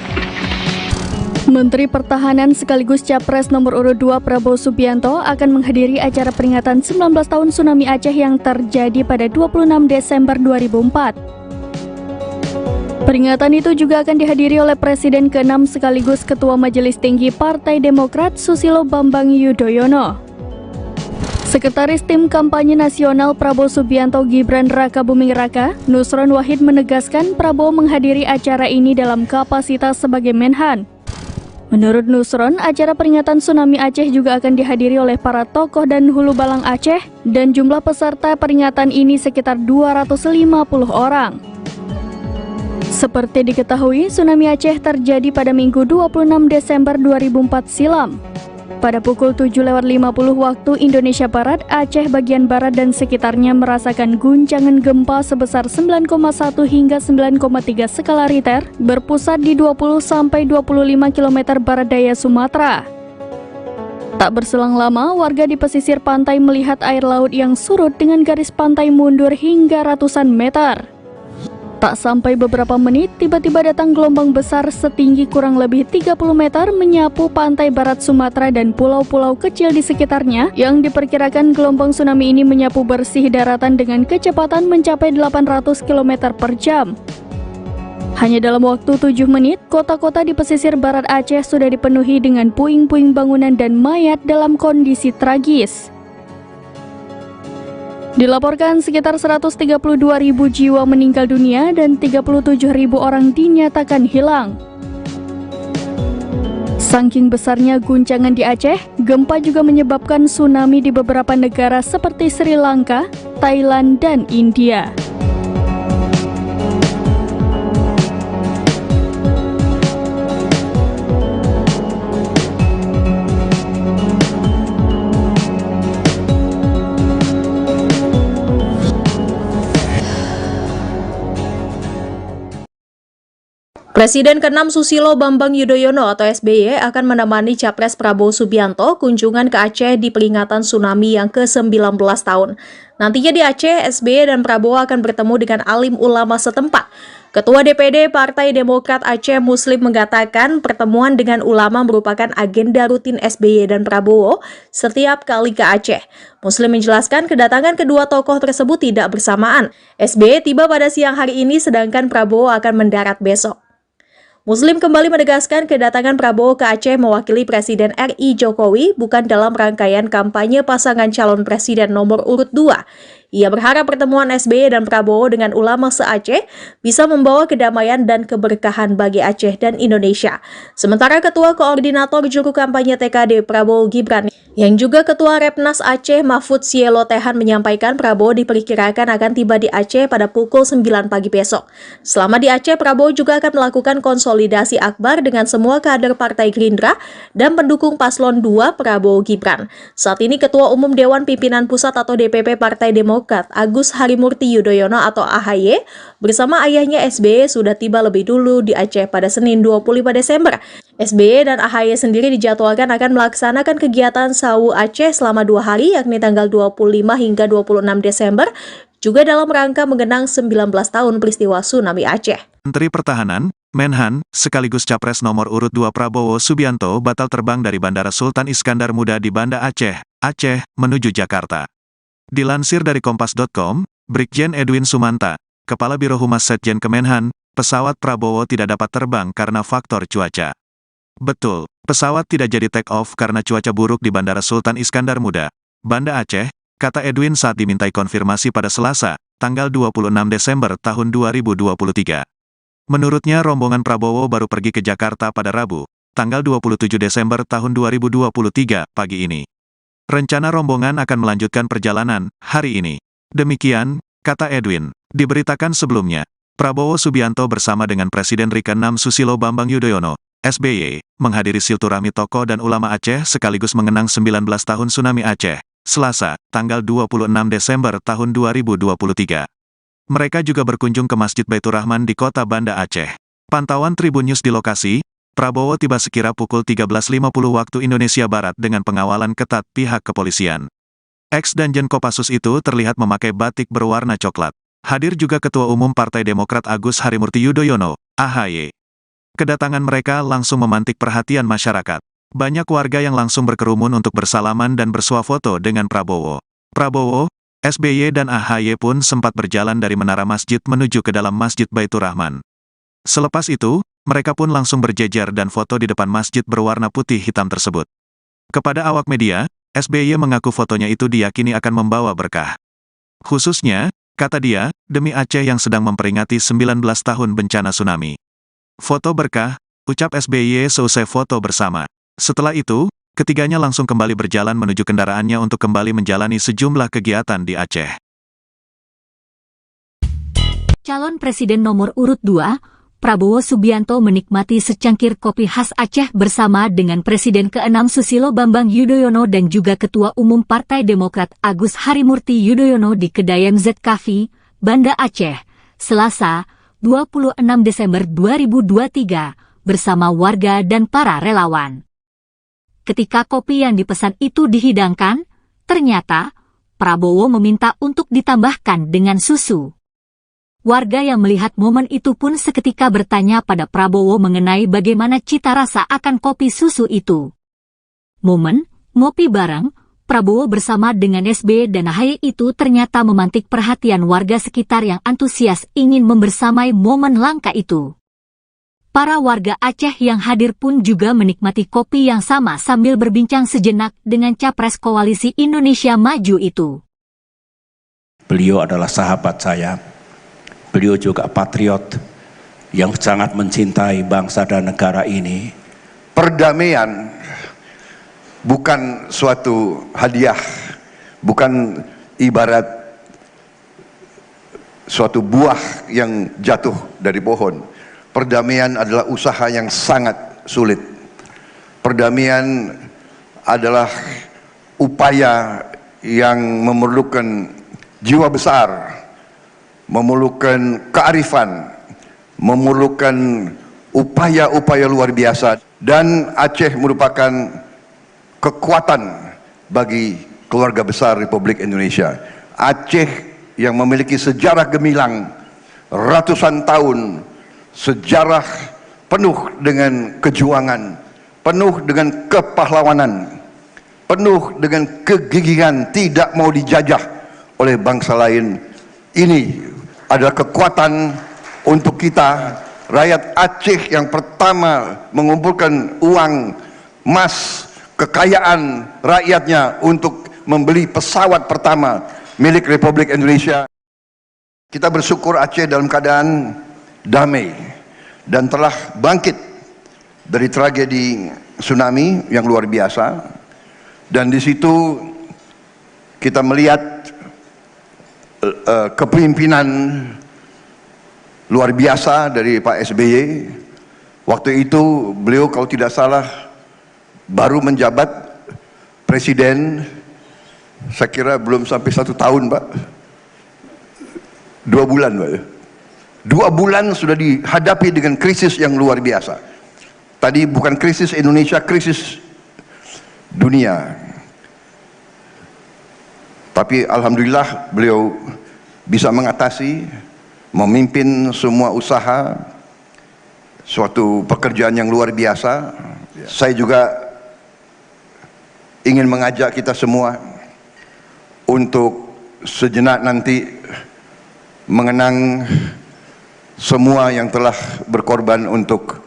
Menteri Pertahanan sekaligus Capres nomor urut 2 Prabowo Subianto akan menghadiri acara peringatan 19 tahun tsunami Aceh yang terjadi pada 26 Desember 2004. Peringatan itu juga akan dihadiri oleh Presiden ke-6 sekaligus Ketua Majelis Tinggi Partai Demokrat Susilo Bambang Yudhoyono. Sekretaris Tim Kampanye Nasional Prabowo Subianto Gibran Rakabuming Raka, Nusron Wahid menegaskan Prabowo menghadiri acara ini dalam kapasitas sebagai Menhan. Menurut Nusron, acara peringatan tsunami Aceh juga akan dihadiri oleh para tokoh dan hulu balang Aceh dan jumlah peserta peringatan ini sekitar 250 orang. Seperti diketahui, tsunami Aceh terjadi pada Minggu 26 Desember 2004 silam. Pada pukul 7.50 waktu Indonesia Barat, Aceh bagian barat dan sekitarnya merasakan guncangan gempa sebesar 9,1 hingga 9,3 skala Richter berpusat di 20-25 km barat daya Sumatera. Tak berselang lama, warga di pesisir pantai melihat air laut yang surut dengan garis pantai mundur hingga ratusan meter. Tak sampai beberapa menit, tiba-tiba datang gelombang besar setinggi kurang lebih 30 meter menyapu pantai barat Sumatera dan pulau-pulau kecil di sekitarnya yang diperkirakan gelombang tsunami ini menyapu bersih daratan dengan kecepatan mencapai 800 km per jam. Hanya dalam waktu 7 menit, kota-kota di pesisir barat Aceh sudah dipenuhi dengan puing-puing bangunan dan mayat dalam kondisi tragis. Dilaporkan sekitar 132.000 jiwa meninggal dunia dan 37.000 orang dinyatakan hilang. Saking besarnya guncangan di Aceh, gempa juga menyebabkan tsunami di beberapa negara seperti Sri Lanka, Thailand, dan India. Presiden ke-6 Susilo Bambang Yudhoyono atau SBY akan menemani Capres Prabowo Subianto kunjungan ke Aceh di peringatan tsunami yang ke-19 tahun. Nantinya di Aceh, SBY dan Prabowo akan bertemu dengan alim ulama setempat. Ketua DPD Partai Demokrat Aceh Muslim mengatakan pertemuan dengan ulama merupakan agenda rutin SBY dan Prabowo setiap kali ke Aceh. Muslim menjelaskan kedatangan kedua tokoh tersebut tidak bersamaan. SBY tiba pada siang hari ini sedangkan Prabowo akan mendarat besok. Muslim kembali menegaskan kedatangan Prabowo ke Aceh mewakili Presiden RI Jokowi bukan dalam rangkaian kampanye pasangan calon presiden nomor urut 2. Ia berharap pertemuan SBY dan Prabowo dengan ulama se-Aceh bisa membawa kedamaian dan keberkahan bagi Aceh dan Indonesia. Sementara Ketua Koordinator Juru Kampanye TKD Prabowo Gibran yang juga Ketua Repnas Aceh Mahfud Sielo Tehan menyampaikan Prabowo diperkirakan akan tiba di Aceh pada pukul 9 pagi besok. Selama di Aceh, Prabowo juga akan melakukan konsolidasi akbar dengan semua kader Partai Gerindra dan pendukung Paslon 2 Prabowo Gibran. Saat ini Ketua Umum Dewan Pimpinan Pusat atau DPP Partai Demokrat Agus Harimurti Yudhoyono atau AHY bersama ayahnya SBY sudah tiba lebih dulu di Aceh pada Senin 25 Desember. SBY dan AHY sendiri dijadwalkan akan melaksanakan kegiatan Sawu Aceh selama 2 hari yakni tanggal 25 hingga 26 Desember juga dalam rangka mengenang 19 tahun peristiwa tsunami Aceh. Menteri Pertahanan, Menhan, sekaligus Capres nomor urut 2 Prabowo Subianto batal terbang dari Bandara Sultan Iskandar Muda di Banda Aceh, Aceh, menuju Jakarta. Dilansir dari Kompas.com, Brigjen Edwin Sumanta, Kepala Biro Humas Setjen Kemenhan, pesawat Prabowo tidak dapat terbang karena faktor cuaca. Betul, pesawat tidak jadi take off karena cuaca buruk di Bandara Sultan Iskandar Muda, Banda Aceh, kata Edwin saat dimintai konfirmasi pada Selasa, tanggal 26 Desember tahun 2023. Menurutnya rombongan Prabowo baru pergi ke Jakarta pada Rabu, tanggal 27 Desember tahun 2023 pagi ini. Rencana rombongan akan melanjutkan perjalanan hari ini. Demikian, kata Edwin, diberitakan sebelumnya, Prabowo Subianto bersama dengan Presiden RI ke-6 Susilo Bambang Yudhoyono, SBY, menghadiri silaturahmi tokoh dan ulama Aceh sekaligus mengenang 19 tahun tsunami Aceh, Selasa, tanggal 26 Desember tahun 2023. Mereka juga berkunjung ke Masjid Baitur Rahman di kota Banda Aceh. Pantauan Tribun News di lokasi, Prabowo tiba sekira pukul 13.50 waktu Indonesia Barat dengan pengawalan ketat pihak kepolisian. Ex-Danjen Kopassus itu terlihat memakai batik berwarna coklat. Hadir juga Ketua Umum Partai Demokrat Agus Harimurti Yudhoyono, AHY. Kedatangan mereka langsung memantik perhatian masyarakat. Banyak warga yang langsung berkerumun untuk bersalaman dan bersuah foto dengan Prabowo. Prabowo, SBY dan AHY pun sempat berjalan dari menara masjid menuju ke dalam Masjid Baitur Rahman. Selepas itu, mereka pun langsung berjejer dan foto di depan masjid berwarna putih hitam tersebut. Kepada awak media, SBY mengaku fotonya itu diyakini akan membawa berkah. Khususnya, kata dia, demi Aceh yang sedang memperingati 19 tahun bencana tsunami. Foto berkah, ucap SBY seusai foto bersama. Setelah itu, ketiganya langsung kembali berjalan menuju kendaraannya untuk kembali menjalani sejumlah kegiatan di Aceh. Calon Presiden nomor urut 2, Prabowo Subianto menikmati secangkir kopi khas Aceh bersama dengan Presiden ke-6 Susilo Bambang Yudhoyono dan juga Ketua Umum Partai Demokrat Agus Harimurti Yudhoyono di kedai MZ Cafe, Banda Aceh, Selasa, 26 Desember 2023, bersama warga dan para relawan. Ketika kopi yang dipesan itu dihidangkan, ternyata Prabowo meminta untuk ditambahkan dengan susu. Warga yang melihat momen itu pun seketika bertanya pada Prabowo mengenai bagaimana cita rasa akan kopi susu itu. Momen ngopi bareng Prabowo bersama dengan SBY dan AHY itu ternyata memantik perhatian warga sekitar yang antusias ingin membersamai momen langka itu. Para warga Aceh yang hadir pun juga menikmati kopi yang sama sambil berbincang sejenak dengan capres koalisi Indonesia Maju itu. Beliau adalah sahabat saya. Beliau juga patriot yang sangat mencintai bangsa dan negara ini. Perdamaian bukan suatu hadiah, bukan ibarat suatu buah yang jatuh dari pohon. Perdamaian adalah usaha yang sangat sulit. Perdamaian adalah upaya yang memerlukan jiwa besar, memerlukan kearifan, memerlukan upaya-upaya luar biasa. Dan Aceh merupakan kekuatan bagi keluarga besar Republik Indonesia. Aceh yang memiliki sejarah gemilang ratusan tahun, sejarah penuh dengan kejuangan, penuh dengan kepahlawanan, penuh dengan kegigihan, tidak mau dijajah oleh bangsa lain. Ini adalah kekuatan untuk kita, rakyat Aceh yang pertama mengumpulkan uang, emas, kekayaan rakyatnya untuk membeli pesawat pertama milik Republik Indonesia. Kita bersyukur Aceh dalam keadaan damai dan telah bangkit dari tragedi tsunami yang luar biasa. Dan di situ kita melihat kepemimpinan luar biasa dari Pak SBY. Waktu itu beliau kalau tidak salah baru menjabat presiden, saya kira belum sampai 1 tahun Pak, 2 bulan Pak. 2 bulan sudah dihadapi dengan krisis yang luar biasa. Tadi bukan krisis Indonesia, krisis dunia. Tapi alhamdulillah beliau bisa mengatasi, memimpin semua usaha, suatu pekerjaan yang luar biasa. Saya juga ingin mengajak kita semua untuk sejenak nanti mengenang semua yang telah berkorban untuk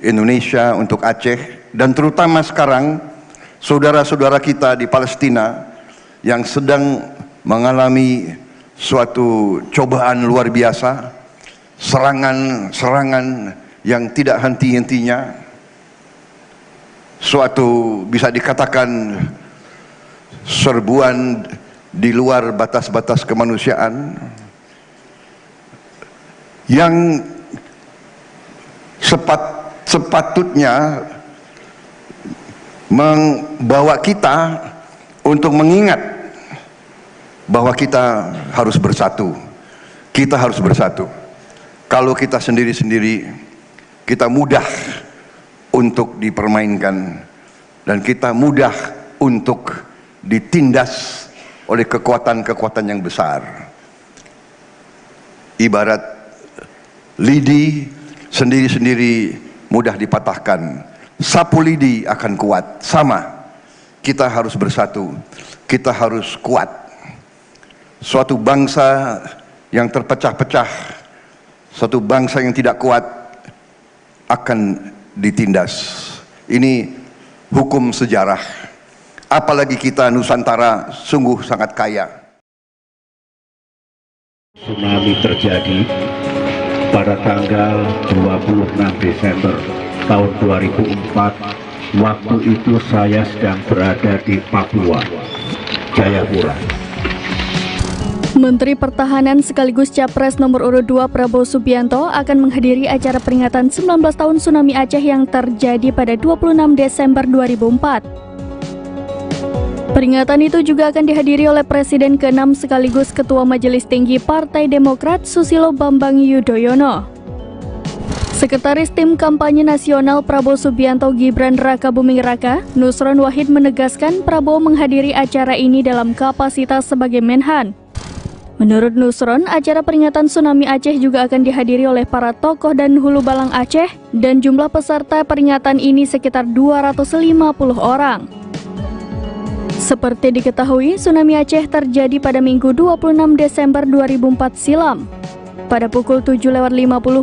Indonesia, untuk Aceh, dan terutama sekarang saudara-saudara kita di Palestina yang sedang mengalami suatu cobaan luar biasa, serangan-serangan yang tidak henti-hentinya, suatu bisa dikatakan serbuan di luar batas-batas kemanusiaan yang sepatutnya membawa kita untuk mengingat bahwa kita harus bersatu. Kita harus bersatu. Kalau kita sendiri-sendiri, kita mudah untuk dipermainkan dan kita mudah untuk ditindas oleh kekuatan-kekuatan yang besar. Ibarat lidi sendiri-sendiri mudah dipatahkan. Sapu lidi akan kuat. Sama, kita harus bersatu, kita harus kuat. Suatu bangsa yang terpecah-pecah, suatu bangsa yang tidak kuat akan ditindas. Ini hukum sejarah. Apalagi kita Nusantara sungguh sangat kaya. Tsunami terjadi pada tanggal 26 Desember tahun 2004. Waktu itu saya sedang berada di Papua, Jayapura. Menteri Pertahanan sekaligus Capres nomor urut 2 Prabowo Subianto akan menghadiri acara peringatan 19 tahun tsunami Aceh yang terjadi pada 26 Desember 2004. Peringatan itu juga akan dihadiri oleh Presiden ke-6 sekaligus Ketua Majelis Tinggi Partai Demokrat Susilo Bambang Yudhoyono. Sekretaris Tim Kampanye Nasional Prabowo Subianto Gibran Rakabuming Raka, Nusron Wahid menegaskan Prabowo menghadiri acara ini dalam kapasitas sebagai Menhan. Menurut Nusron, acara peringatan tsunami Aceh juga akan dihadiri oleh para tokoh dan hulu balang Aceh dan jumlah peserta peringatan ini sekitar 250 orang. Seperti diketahui, tsunami Aceh terjadi pada Minggu 26 Desember 2004 silam. Pada pukul 7.50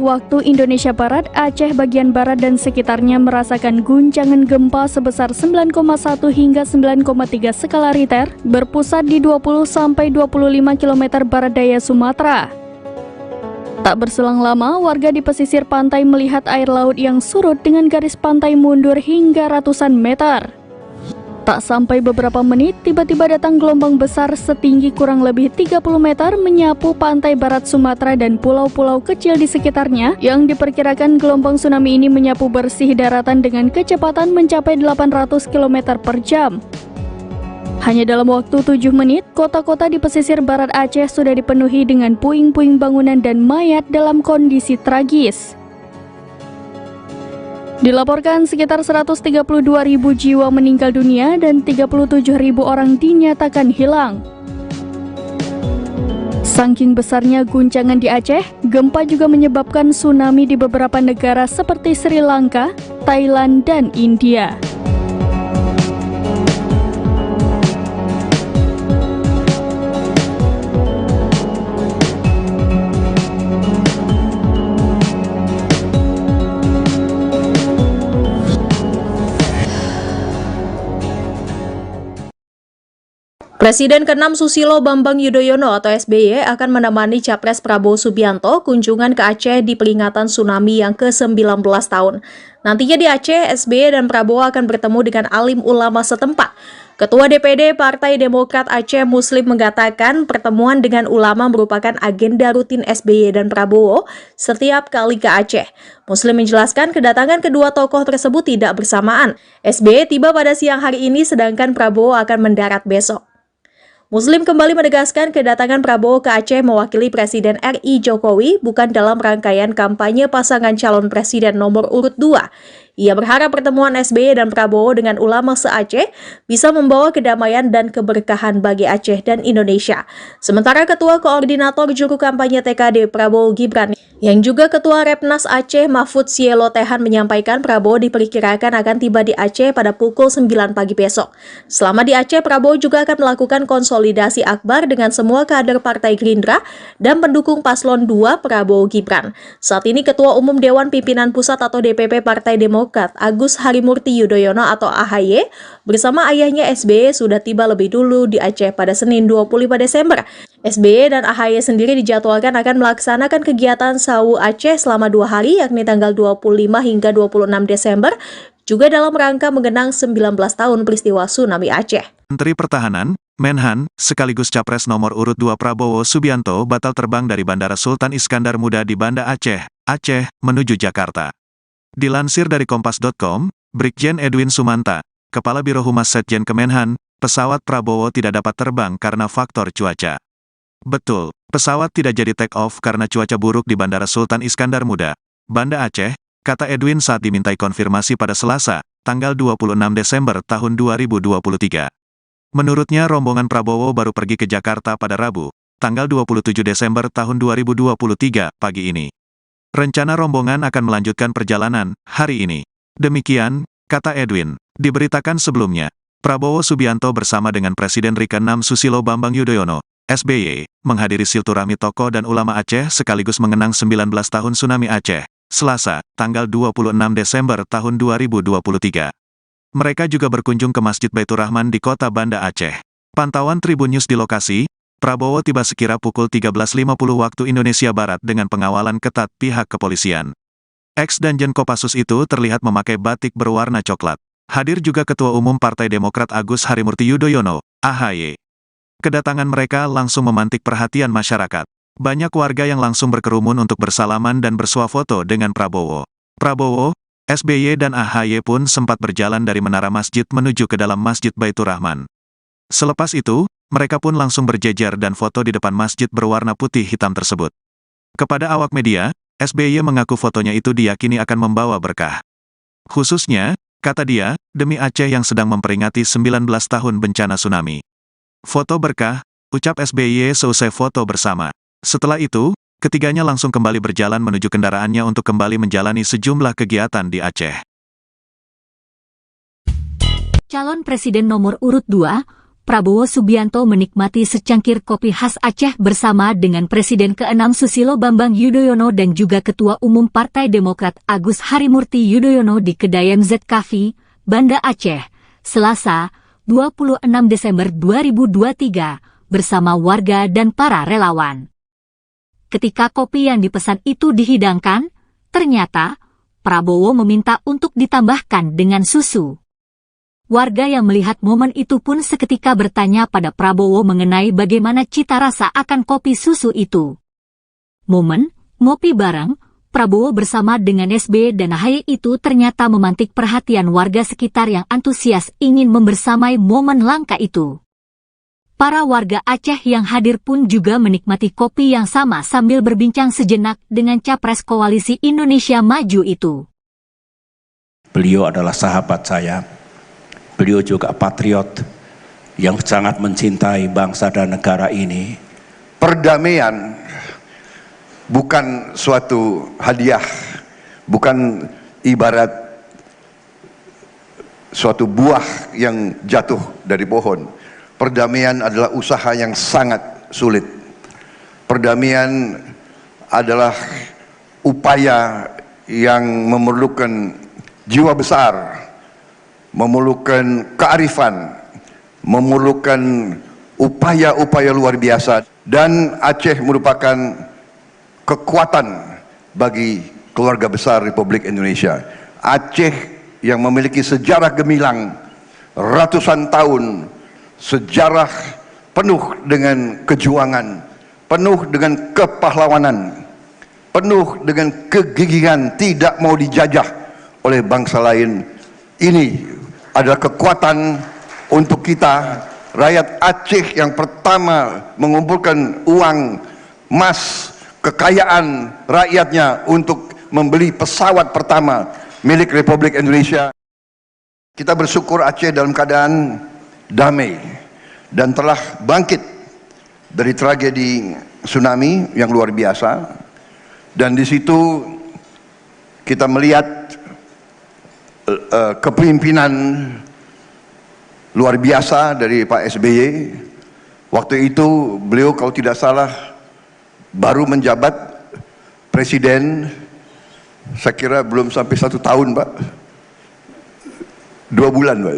waktu Indonesia Barat, Aceh bagian barat dan sekitarnya merasakan guncangan gempa sebesar 9,1 hingga 9,3 skala Richter berpusat di 20-25 km barat daya Sumatera. Tak berselang lama, warga di pesisir pantai melihat air laut yang surut dengan garis pantai mundur hingga ratusan meter. Tak sampai beberapa menit, tiba-tiba datang gelombang besar setinggi kurang lebih 30 meter menyapu pantai barat Sumatera dan pulau-pulau kecil di sekitarnya yang diperkirakan gelombang tsunami ini menyapu bersih daratan dengan kecepatan mencapai 800 km per jam. Hanya dalam waktu 7 menit, kota-kota di pesisir barat Aceh sudah dipenuhi dengan puing-puing bangunan dan mayat dalam kondisi tragis. Dilaporkan sekitar 132.000 jiwa meninggal dunia dan 37.000 orang dinyatakan hilang. Saking besarnya guncangan di Aceh, gempa juga menyebabkan tsunami di beberapa negara seperti Sri Lanka, Thailand, dan India. Presiden ke-6 Susilo Bambang Yudhoyono atau SBY akan menemani Capres Prabowo Subianto kunjungan ke Aceh di peringatan tsunami yang ke-19 tahun. Nantinya di Aceh, SBY dan Prabowo akan bertemu dengan alim ulama setempat. Ketua DPD Partai Demokrat Aceh Muslim mengatakan pertemuan dengan ulama merupakan agenda rutin SBY dan Prabowo setiap kali ke Aceh. Muslim menjelaskan kedatangan kedua tokoh tersebut tidak bersamaan. SBY tiba pada siang hari ini sedangkan Prabowo akan mendarat besok. Muslim kembali menegaskan kedatangan Prabowo ke Aceh mewakili Presiden RI Jokowi bukan dalam rangkaian kampanye pasangan calon presiden nomor urut 2. Ia berharap pertemuan SBY dan Prabowo dengan ulama se-Aceh bisa membawa kedamaian dan keberkahan bagi Aceh dan Indonesia. Sementara Ketua Koordinator Juru Kampanye TKD Prabowo Gibran yang juga Ketua Repnas Aceh Mahfud Sielo Tehan menyampaikan Prabowo diperkirakan akan tiba di Aceh pada pukul 9 pagi besok. Selama di Aceh, Prabowo juga akan melakukan konsolidasi akbar dengan semua kader Partai Gerindra dan pendukung Paslon 2 Prabowo Gibran. Saat ini Ketua Umum Dewan Pimpinan Pusat atau DPP Partai Demokrat Agus Harimurti Yudhoyono atau AHY bersama ayahnya SBY sudah tiba lebih dulu di Aceh pada Senin 25 Desember. SBY dan AHY sendiri dijadwalkan akan melaksanakan kegiatan Sawu Aceh selama 2 hari yakni tanggal 25 hingga 26 Desember juga dalam rangka mengenang 19 tahun peristiwa tsunami Aceh. Menteri Pertahanan, Menhan, sekaligus Capres nomor urut 2 Prabowo Subianto batal terbang dari Bandara Sultan Iskandar Muda di Banda Aceh, Aceh, menuju Jakarta. Dilansir dari Kompas.com, Brigjen Edwin Sumanta, Kepala Biro Humas Setjen Kemenhan, pesawat Prabowo tidak dapat terbang karena faktor cuaca. Betul, pesawat tidak jadi take off karena cuaca buruk di Bandara Sultan Iskandar Muda, Banda Aceh, kata Edwin saat dimintai konfirmasi pada Selasa, tanggal 26 Desember tahun 2023. Menurutnya rombongan Prabowo baru pergi ke Jakarta pada Rabu, tanggal 27 Desember tahun 2023 pagi ini. Rencana rombongan akan melanjutkan perjalanan hari ini. Demikian, kata Edwin, diberitakan sebelumnya, Prabowo Subianto bersama dengan Presiden ke-6 Susilo Bambang Yudhoyono, SBY, menghadiri silaturahmi tokoh dan ulama Aceh sekaligus mengenang 19 tahun tsunami Aceh, Selasa, tanggal 26 Desember tahun 2023. Mereka juga berkunjung ke Masjid Baitur Rahman di kota Banda Aceh. Pantauan Tribun News di lokasi, Prabowo tiba sekira pukul 13.50 waktu Indonesia Barat dengan pengawalan ketat pihak kepolisian. Ex-Danjen Kopassus itu terlihat memakai batik berwarna coklat. Hadir juga Ketua Umum Partai Demokrat Agus Harimurti Yudhoyono, AHY. Kedatangan mereka langsung memantik perhatian masyarakat. Banyak warga yang langsung berkerumun untuk bersalaman dan bersuah foto dengan Prabowo. Prabowo, SBY dan AHY pun sempat berjalan dari menara masjid menuju ke dalam Masjid Baitur Rahman. Selepas itu, mereka pun langsung berjejer dan foto di depan masjid berwarna putih hitam tersebut. Kepada awak media, SBY mengaku fotonya itu diyakini akan membawa berkah. Khususnya, kata dia, demi Aceh yang sedang memperingati 19 tahun bencana tsunami. Foto berkah, ucap SBY seusai foto bersama. Setelah itu, ketiganya langsung kembali berjalan menuju kendaraannya untuk kembali menjalani sejumlah kegiatan di Aceh. Calon Presiden nomor urut 2, Prabowo Subianto menikmati secangkir kopi khas Aceh bersama dengan Presiden ke-6 Susilo Bambang Yudhoyono dan juga Ketua Umum Partai Demokrat Agus Harimurti Yudhoyono di kedai MZ Cafe, Banda Aceh, Selasa, 26 Desember 2023, bersama warga dan para relawan. Ketika kopi yang dipesan itu dihidangkan, ternyata Prabowo meminta untuk ditambahkan dengan susu. Warga yang melihat momen itu pun seketika bertanya pada Prabowo mengenai bagaimana cita rasa akan kopi susu itu. Momen ngopi bareng Prabowo bersama dengan SBY dan AHY itu ternyata memantik perhatian warga sekitar yang antusias ingin membersamai momen langka itu. Para warga Aceh yang hadir pun juga menikmati kopi yang sama sambil berbincang sejenak dengan capres Koalisi Indonesia Maju itu. Beliau adalah sahabat saya. Beliau juga patriot yang sangat mencintai bangsa dan negara ini. Perdamaian bukan suatu hadiah, bukan ibarat suatu buah yang jatuh dari pohon. Perdamaian adalah usaha yang sangat sulit. Perdamaian adalah upaya yang memerlukan jiwa besar, memerlukan kearifan, memerlukan upaya-upaya luar biasa, dan Aceh merupakan kekuatan bagi keluarga besar Republik Indonesia. Aceh yang memiliki sejarah gemilang ratusan tahun, sejarah penuh dengan kejuangan, penuh dengan kepahlawanan, penuh dengan kegigihan tidak mau dijajah oleh bangsa lain. Ini adalah kekuatan untuk kita, rakyat Aceh yang pertama mengumpulkan uang, emas, kekayaan rakyatnya untuk membeli pesawat pertama milik Republik Indonesia. Kita bersyukur Aceh dalam keadaan damai dan telah bangkit dari tragedi tsunami yang luar biasa, dan di situ kita melihat kepemimpinan luar biasa dari Pak SBY. Waktu itu beliau kalau tidak salah baru menjabat presiden, saya kira belum sampai 1 tahun Pak, 2 bulan Pak.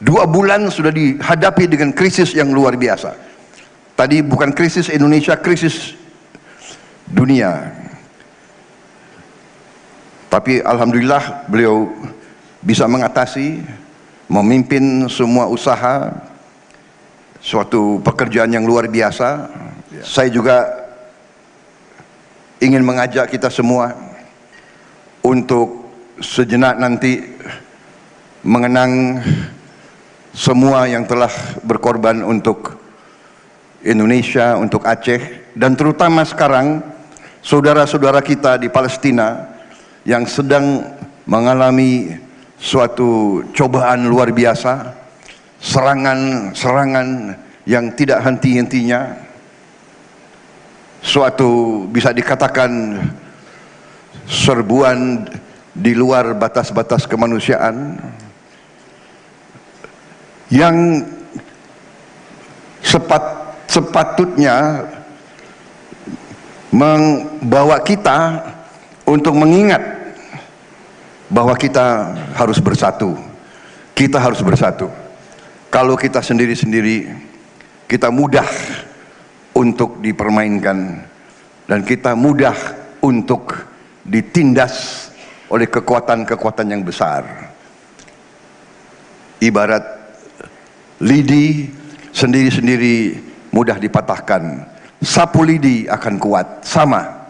2 bulan sudah dihadapi dengan krisis yang luar biasa. Tadi bukan krisis Indonesia, krisis dunia. Tapi alhamdulillah beliau bisa mengatasi, memimpin semua usaha, suatu pekerjaan yang luar biasa. Saya juga ingin mengajak kita semua untuk sejenak nanti mengenang semua yang telah berkorban untuk Indonesia, untuk Aceh, dan terutama sekarang saudara-saudara kita di Palestina yang sedang mengalami suatu cobaan luar biasa, serangan-serangan yang tidak henti-hentinya, suatu bisa dikatakan serbuan di luar batas-batas kemanusiaan yang sepatutnya membawa kita untuk mengingat bahwa kita harus bersatu. Kita harus bersatu. Kalau kita sendiri-sendiri, kita mudah untuk dipermainkan dan kita mudah untuk ditindas oleh kekuatan-kekuatan yang besar. Ibarat lidi sendiri-sendiri mudah dipatahkan, sapu lidi akan kuat. Sama,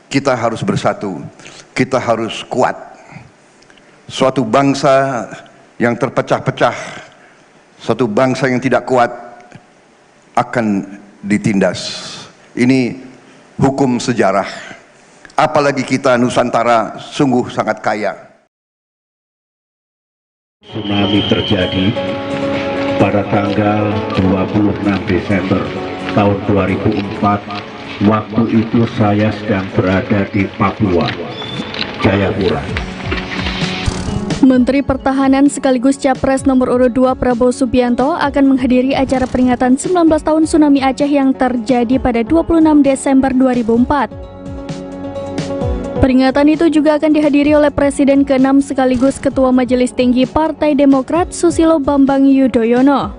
kita harus bersatu, kita harus kuat. Suatu bangsa yang terpecah-pecah, suatu bangsa yang tidak kuat akan ditindas. Ini hukum sejarah. Apalagi kita Nusantara sungguh sangat kaya. Tsunami terjadi pada tanggal 26 Desember tahun 2004. Waktu itu saya sedang berada di Papua, Jayapura. Menteri Pertahanan sekaligus Capres nomor urut 2 Prabowo Subianto akan menghadiri acara peringatan 19 tahun tsunami Aceh yang terjadi pada 26 Desember 2004. Peringatan itu juga akan dihadiri oleh Presiden ke-6 sekaligus Ketua Majelis Tinggi Partai Demokrat Susilo Bambang Yudhoyono.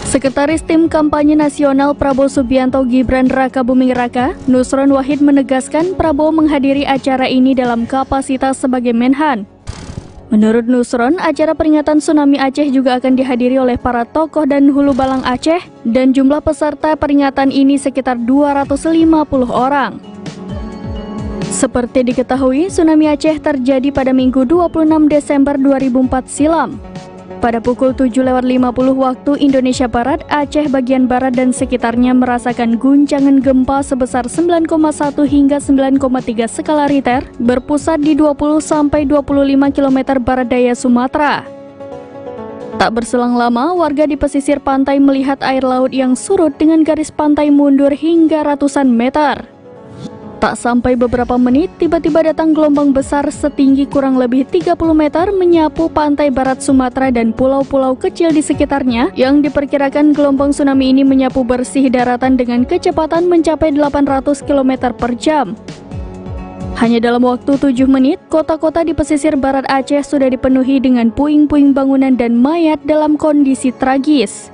Sekretaris Tim Kampanye Nasional Prabowo Subianto Gibran Rakabuming Raka, Nusron Wahid menegaskan Prabowo menghadiri acara ini dalam kapasitas sebagai Menhan. Menurut Nusron, acara peringatan tsunami Aceh juga akan dihadiri oleh para tokoh dan hulu balang Aceh dan jumlah peserta peringatan ini sekitar 250 orang. Seperti diketahui, tsunami Aceh terjadi pada Minggu 26 Desember 2004 silam. Pada pukul 7.50 waktu Indonesia Barat, Aceh bagian barat dan sekitarnya merasakan guncangan gempa sebesar 9,1 hingga 9,3 skala Richter berpusat di 20-25 km barat daya Sumatera. Tak berselang lama, warga di pesisir pantai melihat air laut yang surut dengan garis pantai mundur hingga ratusan meter. Tak sampai beberapa menit, tiba-tiba datang gelombang besar setinggi kurang lebih 30 meter menyapu pantai barat Sumatera dan pulau-pulau kecil di sekitarnya yang diperkirakan gelombang tsunami ini menyapu bersih daratan dengan kecepatan mencapai 800 km per jam. Hanya dalam waktu 7 menit, kota-kota di pesisir barat Aceh sudah dipenuhi dengan puing-puing bangunan dan mayat dalam kondisi tragis.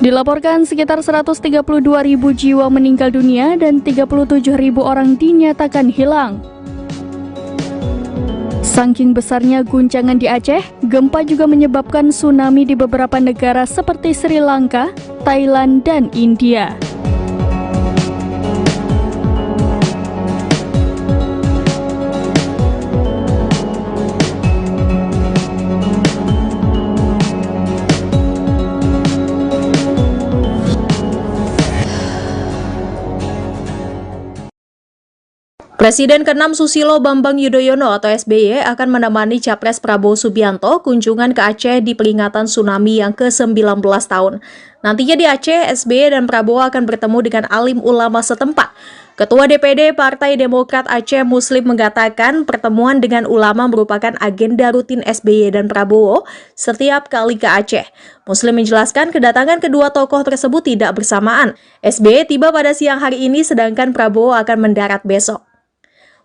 Dilaporkan sekitar 132.000 jiwa meninggal dunia dan 37.000 orang dinyatakan hilang. Saking besarnya guncangan di Aceh, gempa juga menyebabkan tsunami di beberapa negara seperti Sri Lanka, Thailand, dan India. Presiden ke-6 Susilo Bambang Yudhoyono atau SBY akan menemani Capres Prabowo Subianto kunjungan ke Aceh di peringatan tsunami yang ke-19 tahun. Nantinya di Aceh, SBY dan Prabowo akan bertemu dengan alim ulama setempat. Ketua DPD Partai Demokrat Aceh Muslim mengatakan pertemuan dengan ulama merupakan agenda rutin SBY dan Prabowo setiap kali ke Aceh. Muslim menjelaskan kedatangan kedua tokoh tersebut tidak bersamaan. SBY tiba pada siang hari ini sedangkan Prabowo akan mendarat besok.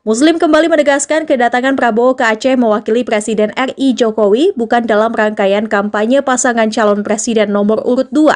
Muslim kembali menegaskan kedatangan Prabowo ke Aceh mewakili Presiden RI Jokowi bukan dalam rangkaian kampanye pasangan calon presiden nomor urut 2.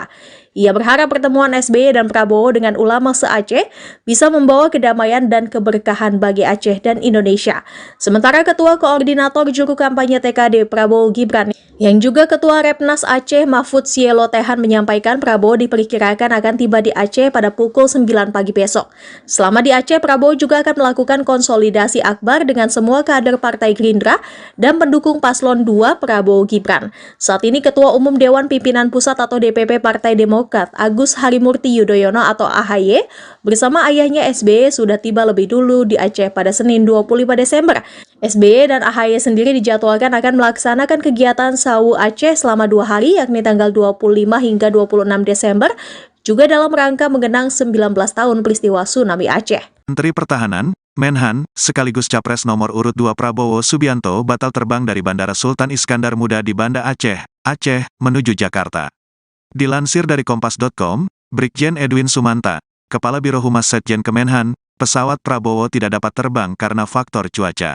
Ia berharap pertemuan SBY dan Prabowo dengan ulama se-Aceh bisa membawa kedamaian dan keberkahan bagi Aceh dan Indonesia. Sementara Ketua Koordinator Juru Kampanye TKD Prabowo Gibran yang juga Ketua Repnas Aceh Mahfud Sielo Tehan menyampaikan Prabowo diperkirakan akan tiba di Aceh pada pukul 9 pagi besok. Selama di Aceh, Prabowo juga akan melakukan konsolidasi akbar dengan semua kader Partai Gerindra dan pendukung Paslon 2 Prabowo Gibran. Saat ini Ketua Umum Dewan Pimpinan Pusat atau DPP Partai Demokrat Agus Harimurti Yudhoyono atau AHY bersama ayahnya SBY sudah tiba lebih dulu di Aceh pada Senin 25 Desember. SBY dan AHY sendiri dijadwalkan akan melaksanakan kegiatan Sawu Aceh selama 2 hari yakni tanggal 25 hingga 26 Desember juga dalam rangka mengenang 19 tahun peristiwa tsunami Aceh. Menteri Pertahanan, Menhan, sekaligus Capres nomor urut 2 Prabowo Subianto batal terbang dari Bandara Sultan Iskandar Muda di Banda Aceh, menuju Jakarta. Dilansir dari Kompas.com, Brigjen Edwin Sumanta, Kepala Biro Humas Setjen Kemenhan, pesawat Prabowo tidak dapat terbang karena faktor cuaca.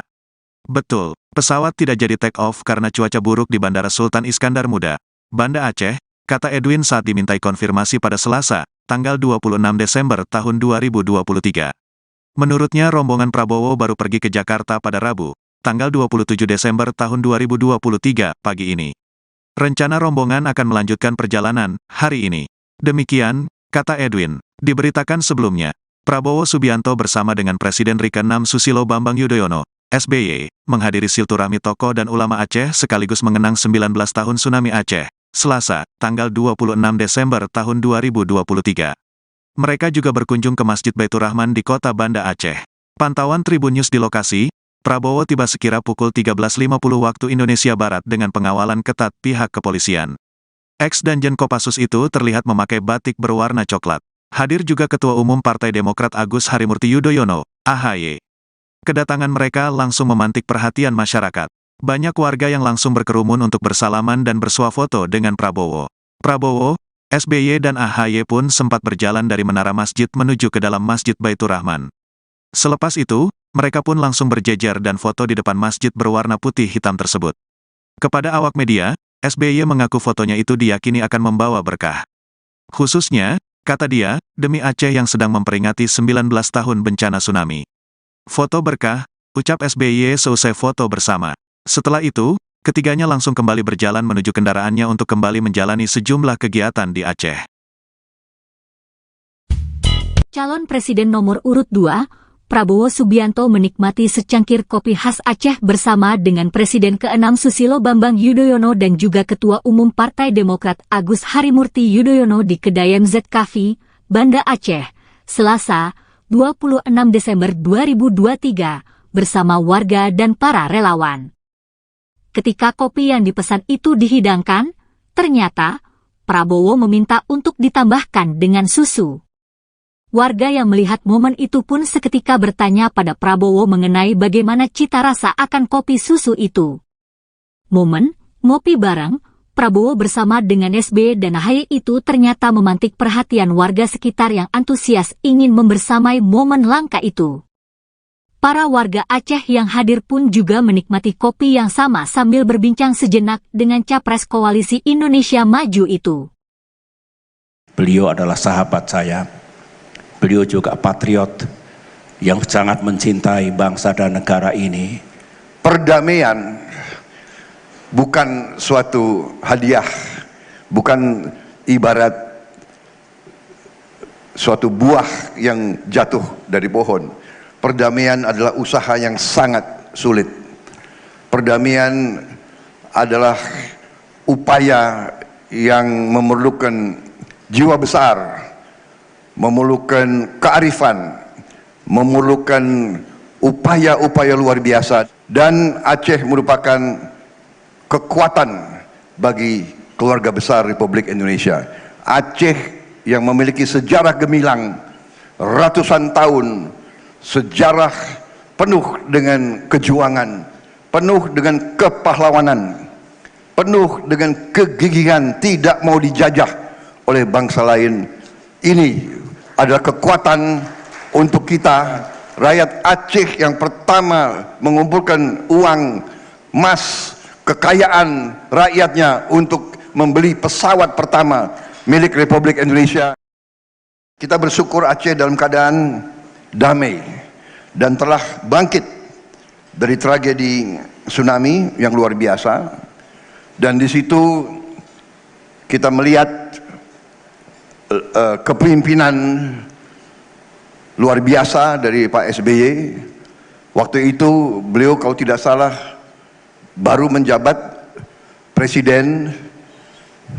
Betul, pesawat tidak jadi take off karena cuaca buruk di Bandara Sultan Iskandar Muda, Banda Aceh, kata Edwin saat dimintai konfirmasi pada Selasa, tanggal 26 Desember tahun 2023. Menurutnya rombongan Prabowo baru pergi ke Jakarta pada Rabu, tanggal 27 Desember tahun 2023 pagi ini. Rencana rombongan akan melanjutkan perjalanan hari ini. Demikian, kata Edwin, diberitakan sebelumnya, Prabowo Subianto bersama dengan Presiden ke-6 Susilo Bambang Yudhoyono, SBY, menghadiri silaturahmi tokoh dan ulama Aceh sekaligus mengenang 19 tahun tsunami Aceh, Selasa, tanggal 26 Desember tahun 2023. Mereka juga berkunjung ke Masjid Baitur Rahman di kota Banda Aceh. Pantauan Tribun News di lokasi, Prabowo tiba sekira pukul 13.50 waktu Indonesia Barat dengan pengawalan ketat pihak kepolisian. Ex-Danjen Kopassus itu terlihat memakai batik berwarna coklat. Hadir juga Ketua Umum Partai Demokrat Agus Harimurti Yudhoyono, AHY. Kedatangan mereka langsung memantik perhatian masyarakat. Banyak warga yang langsung berkerumun untuk bersalaman dan bersuah foto dengan Prabowo. Prabowo, SBY dan AHY pun sempat berjalan dari menara masjid menuju ke dalam Masjid Baitur Rahman. Selepas itu, mereka pun langsung berjejer dan foto di depan masjid berwarna putih hitam tersebut. Kepada awak media, SBY mengaku fotonya itu diyakini akan membawa berkah. Khususnya, kata dia, demi Aceh yang sedang memperingati 19 tahun bencana tsunami. Foto berkah, ucap SBY seusai foto bersama. Setelah itu, ketiganya langsung kembali berjalan menuju kendaraannya untuk kembali menjalani sejumlah kegiatan di Aceh. Calon Presiden nomor urut 2, Prabowo Subianto menikmati secangkir kopi khas Aceh bersama dengan Presiden ke-6 Susilo Bambang Yudhoyono dan juga Ketua Umum Partai Demokrat Agus Harimurti Yudhoyono di kedai MZ Cafe, Banda Aceh, Selasa, 26 Desember 2023, bersama warga dan para relawan. Ketika kopi yang dipesan itu dihidangkan, ternyata Prabowo meminta untuk ditambahkan dengan susu. Warga yang melihat momen itu pun seketika bertanya pada Prabowo mengenai bagaimana cita rasa akan kopi susu itu. Momen ngopi bareng Prabowo bersama dengan SBY dan AHY itu ternyata memantik perhatian warga sekitar yang antusias ingin membersamai momen langka itu. Para warga Aceh yang hadir pun juga menikmati kopi yang sama sambil berbincang sejenak dengan Capres Koalisi Indonesia Maju itu. Beliau adalah sahabat saya. Beliau juga patriot yang sangat mencintai bangsa dan negara ini. Perdamaian bukan suatu hadiah, bukan ibarat suatu buah yang jatuh dari pohon. Perdamaian adalah usaha yang sangat sulit. Perdamaian adalah upaya yang memerlukan jiwa besar, memerlukan kearifan, memerlukan upaya-upaya luar biasa. Dan Aceh merupakan kekuatan bagi keluarga besar Republik Indonesia. Aceh yang memiliki sejarah gemilang ratusan tahun, sejarah penuh dengan kejuangan, penuh dengan kepahlawanan, penuh dengan kegigihan, tidak mau dijajah oleh bangsa lain. Ini adalah kekuatan untuk kita, rakyat Aceh yang pertama mengumpulkan uang, emas, kekayaan rakyatnya untuk membeli pesawat pertama milik Republik Indonesia. Kita bersyukur Aceh dalam keadaan damai dan telah bangkit dari tragedi tsunami yang luar biasa. Dan di situ kita melihat kepemimpinan luar biasa dari Pak SBY. Waktu itu beliau kalau tidak salah baru menjabat presiden,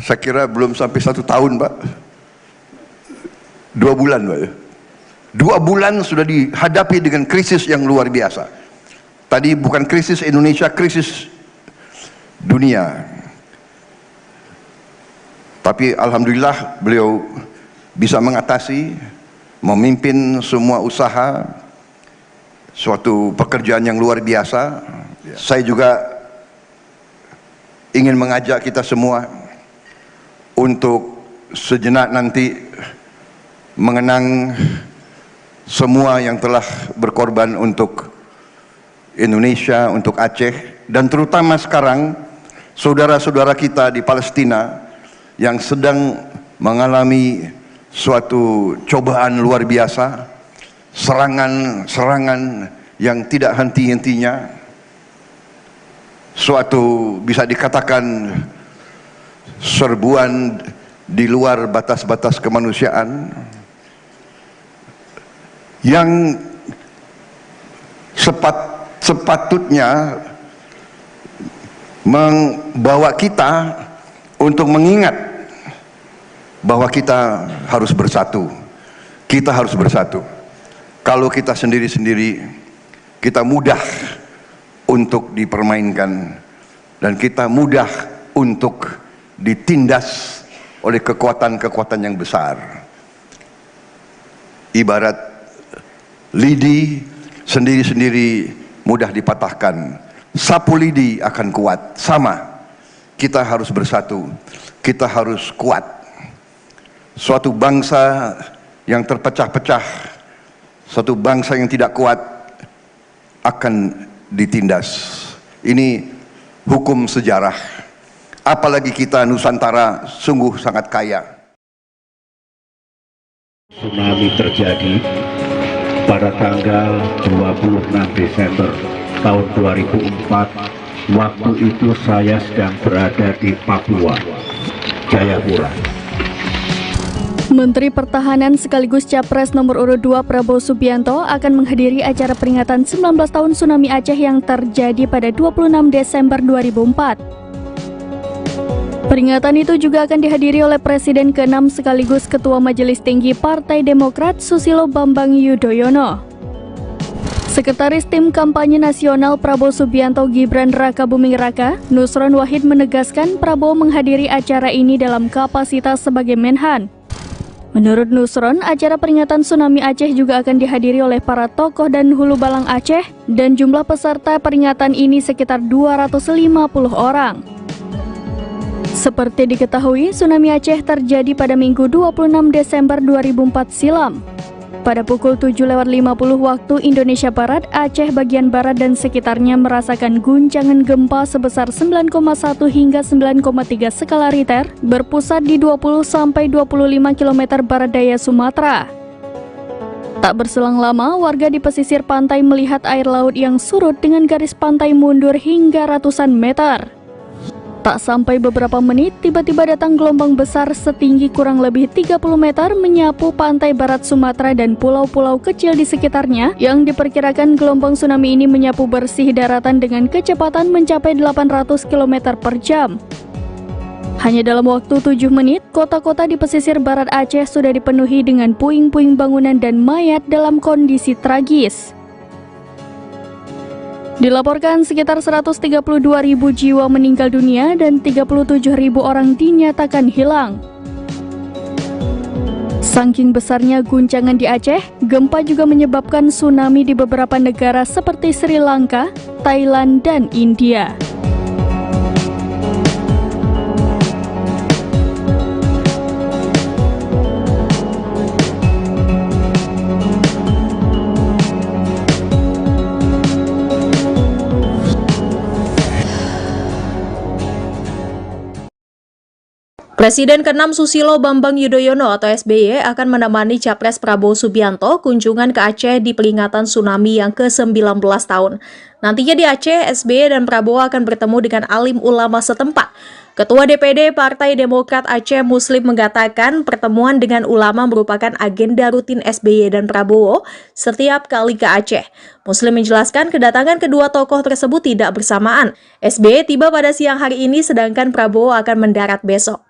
saya kira belum sampai 1 tahun Pak, 2 bulan Pak. 2 bulan sudah dihadapi dengan krisis yang luar biasa. Tadi bukan krisis Indonesia, krisis dunia. Tapi alhamdulillah beliau bisa mengatasi, memimpin semua usaha suatu pekerjaan yang luar biasa. Saya juga ingin mengajak kita semua untuk sejenak nanti mengenang semua yang telah berkorban untuk Indonesia, untuk Aceh, dan terutama sekarang saudara-saudara kita di Palestina yang sedang mengalami suatu cobaan luar biasa, serangan yang tidak henti-hentinya, suatu bisa dikatakan serbuan di luar batas-batas kemanusiaan yang sepatutnya membawa kita untuk mengingat bahwa kita harus bersatu. Kita harus bersatu. Kalau kita sendiri-sendiri, kita mudah untuk dipermainkan dan kita mudah untuk ditindas oleh kekuatan-kekuatan yang besar. Ibarat lidi sendiri-sendiri mudah dipatahkan, sapu lidi akan kuat. Sama, kita harus bersatu, kita harus kuat. Suatu bangsa yang terpecah-pecah, suatu bangsa yang tidak kuat akan ditindas. Ini hukum sejarah. Apalagi kita Nusantara sungguh sangat kaya. Tsunami terjadi pada tanggal 26 Desember tahun 2004. Waktu itu saya sedang berada di Papua, Jayapura. Menteri Pertahanan sekaligus Capres nomor urut 2 Prabowo Subianto akan menghadiri acara peringatan 19 tahun tsunami Aceh yang terjadi pada 26 Desember 2004. Peringatan itu juga akan dihadiri oleh Presiden ke-6 sekaligus Ketua Majelis Tinggi Partai Demokrat Susilo Bambang Yudhoyono. Sekretaris Tim Kampanye Nasional Prabowo Subianto Gibran Rakabuming Raka, Nusron Wahid menegaskan Prabowo menghadiri acara ini dalam kapasitas sebagai Menhan. Menurut Nusron, acara peringatan tsunami Aceh juga akan dihadiri oleh para tokoh dan hulu balang Aceh dan jumlah peserta peringatan ini sekitar 250 orang. Seperti diketahui, tsunami Aceh terjadi pada Minggu 26 Desember 2004 silam. Pada pukul 7.50 waktu Indonesia Barat, Aceh bagian barat dan sekitarnya merasakan guncangan gempa sebesar 9,1 hingga 9,3 skala Richter berpusat di 20-25 km barat daya Sumatera. Tak berselang lama, warga di pesisir pantai melihat air laut yang surut dengan garis pantai mundur hingga ratusan meter. Tak sampai beberapa menit, tiba-tiba datang gelombang besar setinggi kurang lebih 30 meter menyapu pantai barat Sumatera dan pulau-pulau kecil di sekitarnya yang diperkirakan gelombang tsunami ini menyapu bersih daratan dengan kecepatan mencapai 800 km per jam. Hanya dalam waktu 7 menit, kota-kota di pesisir barat Aceh sudah dipenuhi dengan puing-puing bangunan dan mayat dalam kondisi tragis. Dilaporkan sekitar 132.000 jiwa meninggal dunia dan 37.000 orang dinyatakan hilang. Saking besarnya guncangan di Aceh, gempa juga menyebabkan tsunami di beberapa negara seperti Sri Lanka, Thailand, dan India. Presiden ke-6 Susilo Bambang Yudhoyono atau SBY akan menemani Capres Prabowo Subianto kunjungan ke Aceh di peringatan tsunami yang ke-19 tahun. Nantinya di Aceh, SBY dan Prabowo akan bertemu dengan alim ulama setempat. Ketua DPD Partai Demokrat Aceh Muslim mengatakan pertemuan dengan ulama merupakan agenda rutin SBY dan Prabowo setiap kali ke Aceh. Muslim menjelaskan kedatangan kedua tokoh tersebut tidak bersamaan. SBY tiba pada siang hari ini sedangkan Prabowo akan mendarat besok.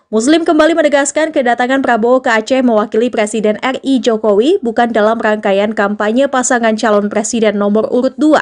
Muslim kembali menegaskan kedatangan Prabowo ke Aceh mewakili Presiden RI Jokowi bukan dalam rangkaian kampanye pasangan calon presiden nomor urut 2.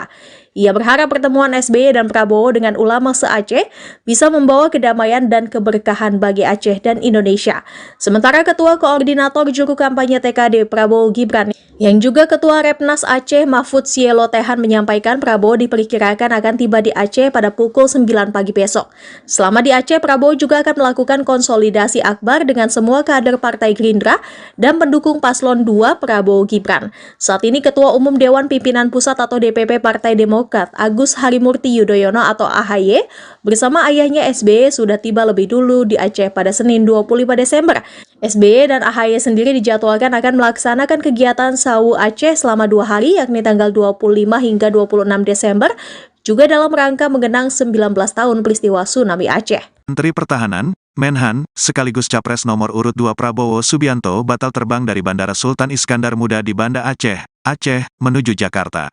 Ia berharap pertemuan SBY dan Prabowo dengan ulama se-Aceh bisa membawa kedamaian dan keberkahan bagi Aceh dan Indonesia. Sementara Ketua Koordinator Juru Kampanye TKD Prabowo Gibran Yang juga Ketua Repnas Aceh Mahfud Sielo Tehan menyampaikan Prabowo diperkirakan akan tiba di Aceh pada pukul 9 pagi besok. Selama di Aceh, Prabowo juga akan melakukan konsolidasi akbar dengan semua kader Partai Gerindra dan pendukung Paslon 2 Prabowo Gibran. Saat ini Ketua Umum Dewan Pimpinan Pusat atau DPP Partai Demokrat Agus Harimurti Yudhoyono atau AHY bersama ayahnya SBY sudah tiba lebih dulu di Aceh pada Senin 25 Desember. SBY dan AHY sendiri dijadwalkan akan melaksanakan kegiatan Sawu Aceh selama 2 hari, yakni tanggal 25 hingga 26 Desember, juga dalam rangka mengenang 19 tahun peristiwa tsunami Aceh. Menteri Pertahanan, Menhan, sekaligus Capres nomor urut 2 Prabowo Subianto batal terbang dari Bandara Sultan Iskandar Muda di Banda Aceh, Aceh, menuju Jakarta.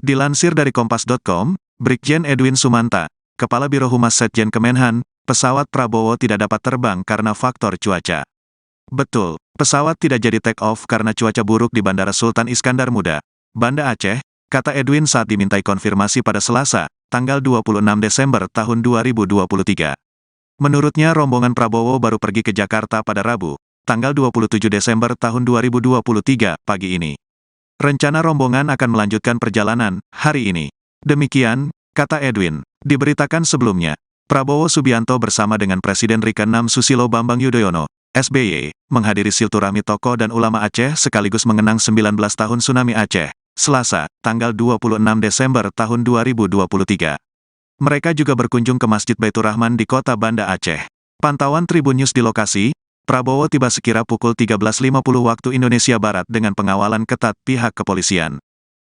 Dilansir dari Kompas.com, Brigjen Edwin Sumanta, Kepala Biro Humas Setjen Kemenhan, pesawat Prabowo tidak dapat terbang karena faktor cuaca. Betul, pesawat tidak jadi take off karena cuaca buruk di Bandara Sultan Iskandar Muda, Banda Aceh, kata Edwin saat dimintai konfirmasi pada Selasa, tanggal 26 Desember tahun 2023. Menurutnya rombongan Prabowo baru pergi ke Jakarta pada Rabu, tanggal 27 Desember tahun 2023 pagi ini. Rencana rombongan akan melanjutkan perjalanan hari ini. Demikian, kata Edwin, diberitakan sebelumnya, Prabowo Subianto bersama dengan Presiden ke-6 Susilo Bambang Yudhoyono, SBY, menghadiri silaturahmi tokoh dan ulama Aceh sekaligus mengenang 19 tahun tsunami Aceh, Selasa, tanggal 26 Desember tahun 2023. Mereka juga berkunjung ke Masjid Baitur Rahman di kota Banda Aceh. Pantauan Tribun News di lokasi, Prabowo tiba sekira pukul 13.50 waktu Indonesia Barat dengan pengawalan ketat pihak kepolisian.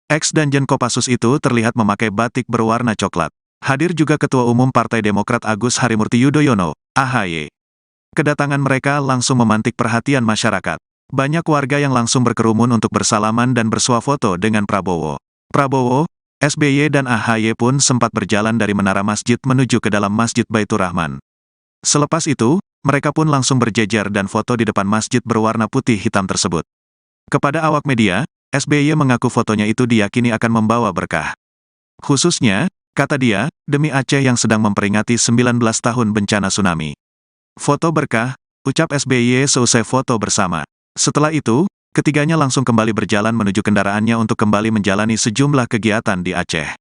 Ex-Danjen Kopassus itu terlihat memakai batik berwarna coklat. Hadir juga Ketua Umum Partai Demokrat Agus Harimurti Yudhoyono, AHY. Kedatangan mereka langsung memantik perhatian masyarakat. Banyak warga yang langsung berkerumun untuk bersalaman dan bersuah foto dengan Prabowo. Prabowo, SBY dan AHY pun sempat berjalan dari menara masjid menuju ke dalam Masjid Baitur Rahman. Selepas itu, mereka pun langsung berjejer dan foto di depan masjid berwarna putih hitam tersebut. Kepada awak media, SBY mengaku fotonya itu diyakini akan membawa berkah. Khususnya, kata dia, demi Aceh yang sedang memperingati 19 tahun bencana tsunami. Foto berkah, ucap SBY seusai foto bersama. Setelah itu, ketiganya langsung kembali berjalan menuju kendaraannya untuk kembali menjalani sejumlah kegiatan di Aceh.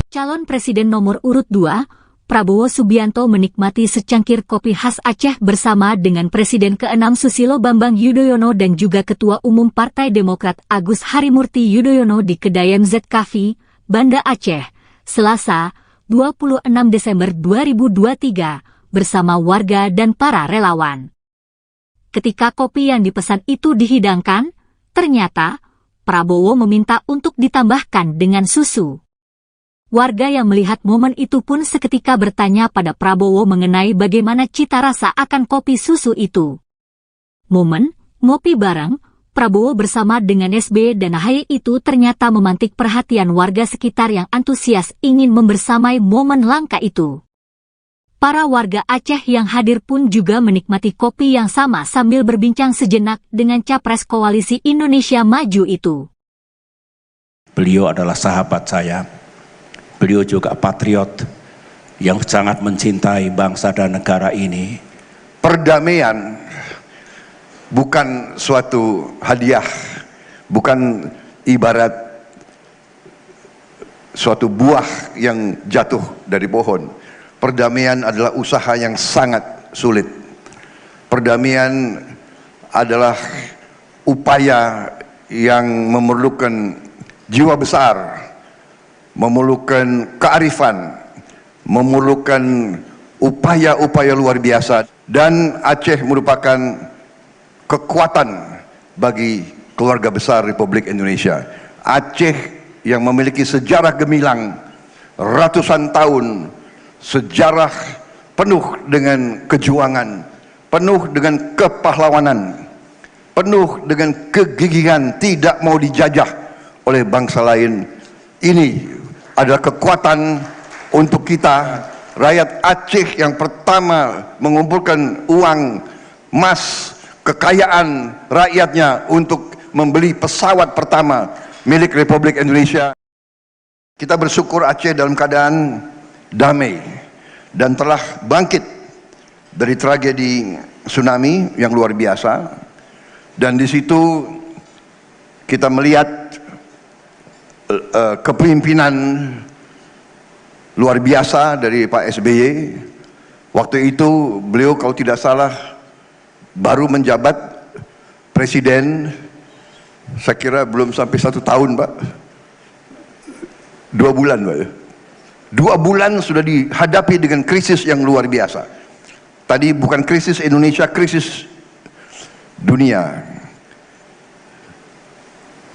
Calon Presiden nomor urut 2, Prabowo Subianto menikmati secangkir kopi khas Aceh bersama dengan Presiden ke-6 Susilo Bambang Yudhoyono dan juga Ketua Umum Partai Demokrat Agus Harimurti Yudhoyono di Kedai MZ Cafe, Banda Aceh, Selasa, 26 Desember 2023, bersama warga dan para relawan. Ketika kopi yang dipesan itu dihidangkan, ternyata Prabowo meminta untuk ditambahkan dengan susu. Warga yang melihat momen itu pun seketika bertanya pada Prabowo mengenai bagaimana cita rasa akan kopi susu itu. Momen ngopi bareng Prabowo bersama dengan SBY dan AHY itu ternyata memantik perhatian warga sekitar yang antusias ingin membersamai momen langka itu. Para warga Aceh yang hadir pun juga menikmati kopi yang sama sambil berbincang sejenak dengan Capres Koalisi Indonesia Maju itu. Beliau adalah sahabat saya. Beliau juga patriot yang sangat mencintai bangsa dan negara ini. Perdamaian bukan suatu hadiah, bukan ibarat suatu buah yang jatuh dari pohon. Perdamaian adalah usaha yang sangat sulit. Perdamaian adalah upaya yang memerlukan jiwa besar, memerlukan kearifan, memerlukan upaya-upaya luar biasa. Dan Aceh merupakan kekuatan bagi keluarga besar Republik Indonesia. Aceh yang memiliki sejarah gemilang ratusan tahun, sejarah penuh dengan kejuangan, penuh dengan kepahlawanan, penuh dengan kegigihan, tidak mau dijajah oleh bangsa lain. Ini adalah kekuatan untuk kita, rakyat Aceh yang pertama mengumpulkan uang, emas, kekayaan rakyatnya untuk membeli pesawat pertama milik Republik Indonesia. Kita bersyukur Aceh dalam keadaan damai dan telah bangkit dari tragedi tsunami yang luar biasa. Dan di situ kita melihat kepemimpinan luar biasa dari Pak SBY. Waktu itu beliau kalau tidak salah baru menjabat presiden, saya kira belum sampai 1 tahun Pak, 2 bulan Pak. 2 bulan sudah dihadapi dengan krisis yang luar biasa. Tadi bukan krisis Indonesia, krisis dunia.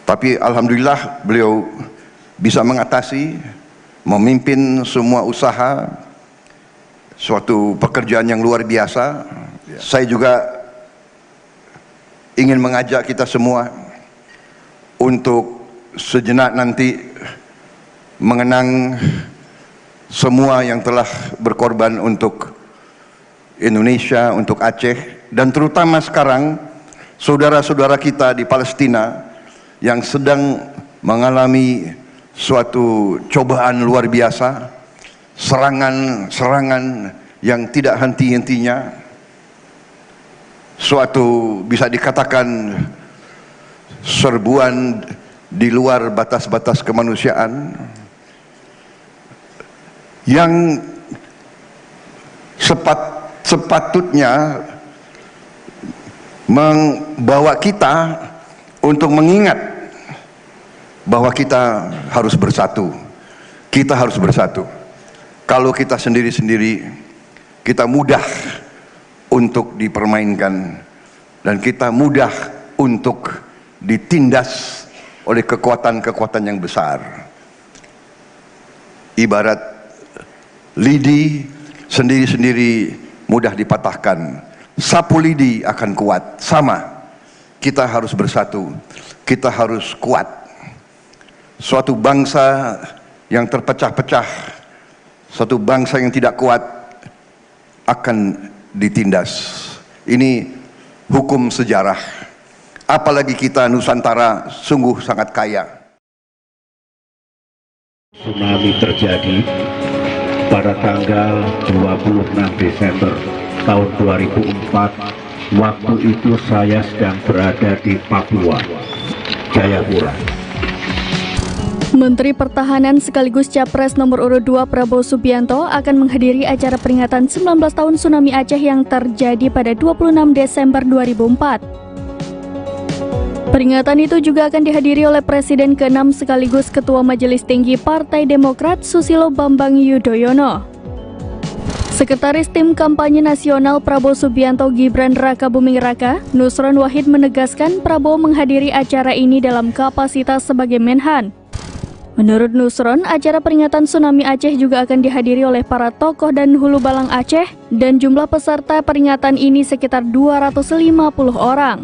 Tapi alhamdulillah beliau bisa mengatasi, memimpin semua usaha, suatu pekerjaan yang luar biasa. Saya juga ingin mengajak kita semua untuk sejenak nanti mengenang semua yang telah berkorban untuk Indonesia, untuk Aceh, dan terutama sekarang saudara-saudara kita di Palestina yang sedang mengalami suatu cobaan luar biasa, serangan yang tidak henti-hentinya, suatu bisa dikatakan serbuan di luar batas-batas kemanusiaan yang sepatutnya membawa kita untuk mengingat bahwa kita harus bersatu. Kita harus bersatu. Kalau kita sendiri-sendiri, kita mudah untuk dipermainkan dan kita mudah untuk ditindas oleh kekuatan-kekuatan yang besar. Ibarat lidi sendiri-sendiri mudah dipatahkan, sapu lidi akan kuat. Sama, kita harus bersatu, kita harus kuat. Suatu bangsa yang terpecah-pecah, suatu bangsa yang tidak kuat akan ditindas. Ini hukum sejarah. Apalagi kita Nusantara sungguh sangat kaya. Tsunami terjadi pada tanggal 26 Desember tahun 2004. Waktu itu saya sedang berada di Papua, Jayapura. Menteri Pertahanan sekaligus Capres nomor urut 2 Prabowo Subianto akan menghadiri acara peringatan 19 tahun tsunami Aceh yang terjadi pada 26 Desember 2004. Peringatan itu juga akan dihadiri oleh Presiden ke-6 sekaligus Ketua Majelis Tinggi Partai Demokrat Susilo Bambang Yudhoyono. Sekretaris Tim Kampanye Nasional Prabowo Subianto Gibran Rakabuming Raka, Nusron Wahid menegaskan Prabowo menghadiri acara ini dalam kapasitas sebagai Menhan. Menurut Nusron, acara peringatan tsunami Aceh juga akan dihadiri oleh para tokoh dan hulu balang Aceh dan jumlah peserta peringatan ini sekitar 250 orang.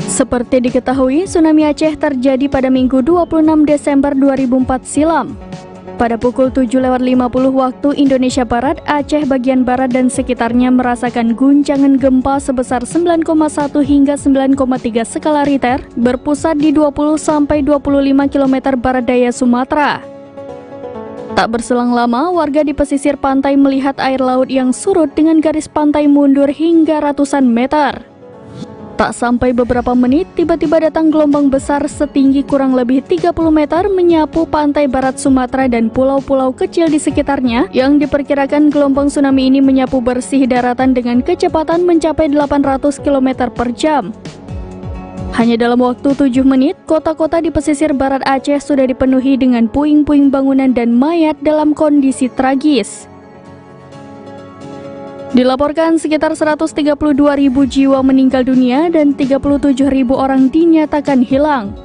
Seperti diketahui, tsunami Aceh terjadi pada Minggu 26 Desember 2004 silam. Pada pukul 7.50 waktu Indonesia Barat, Aceh bagian barat dan sekitarnya merasakan guncangan gempa sebesar 9,1 hingga 9,3 skala Richter berpusat di 20-25 km barat daya Sumatera. Tak berselang lama, warga di pesisir pantai melihat air laut yang surut dengan garis pantai mundur hingga ratusan meter. Tak sampai beberapa menit, tiba-tiba datang gelombang besar setinggi kurang lebih 30 meter menyapu pantai barat Sumatera dan pulau-pulau kecil di sekitarnya yang diperkirakan gelombang tsunami ini menyapu bersih daratan dengan kecepatan mencapai 800 km per jam. Hanya dalam waktu 7 menit, kota-kota di pesisir barat Aceh sudah dipenuhi dengan puing-puing bangunan dan mayat dalam kondisi tragis. Dilaporkan sekitar 132.000 jiwa meninggal dunia dan 37.000 orang dinyatakan hilang.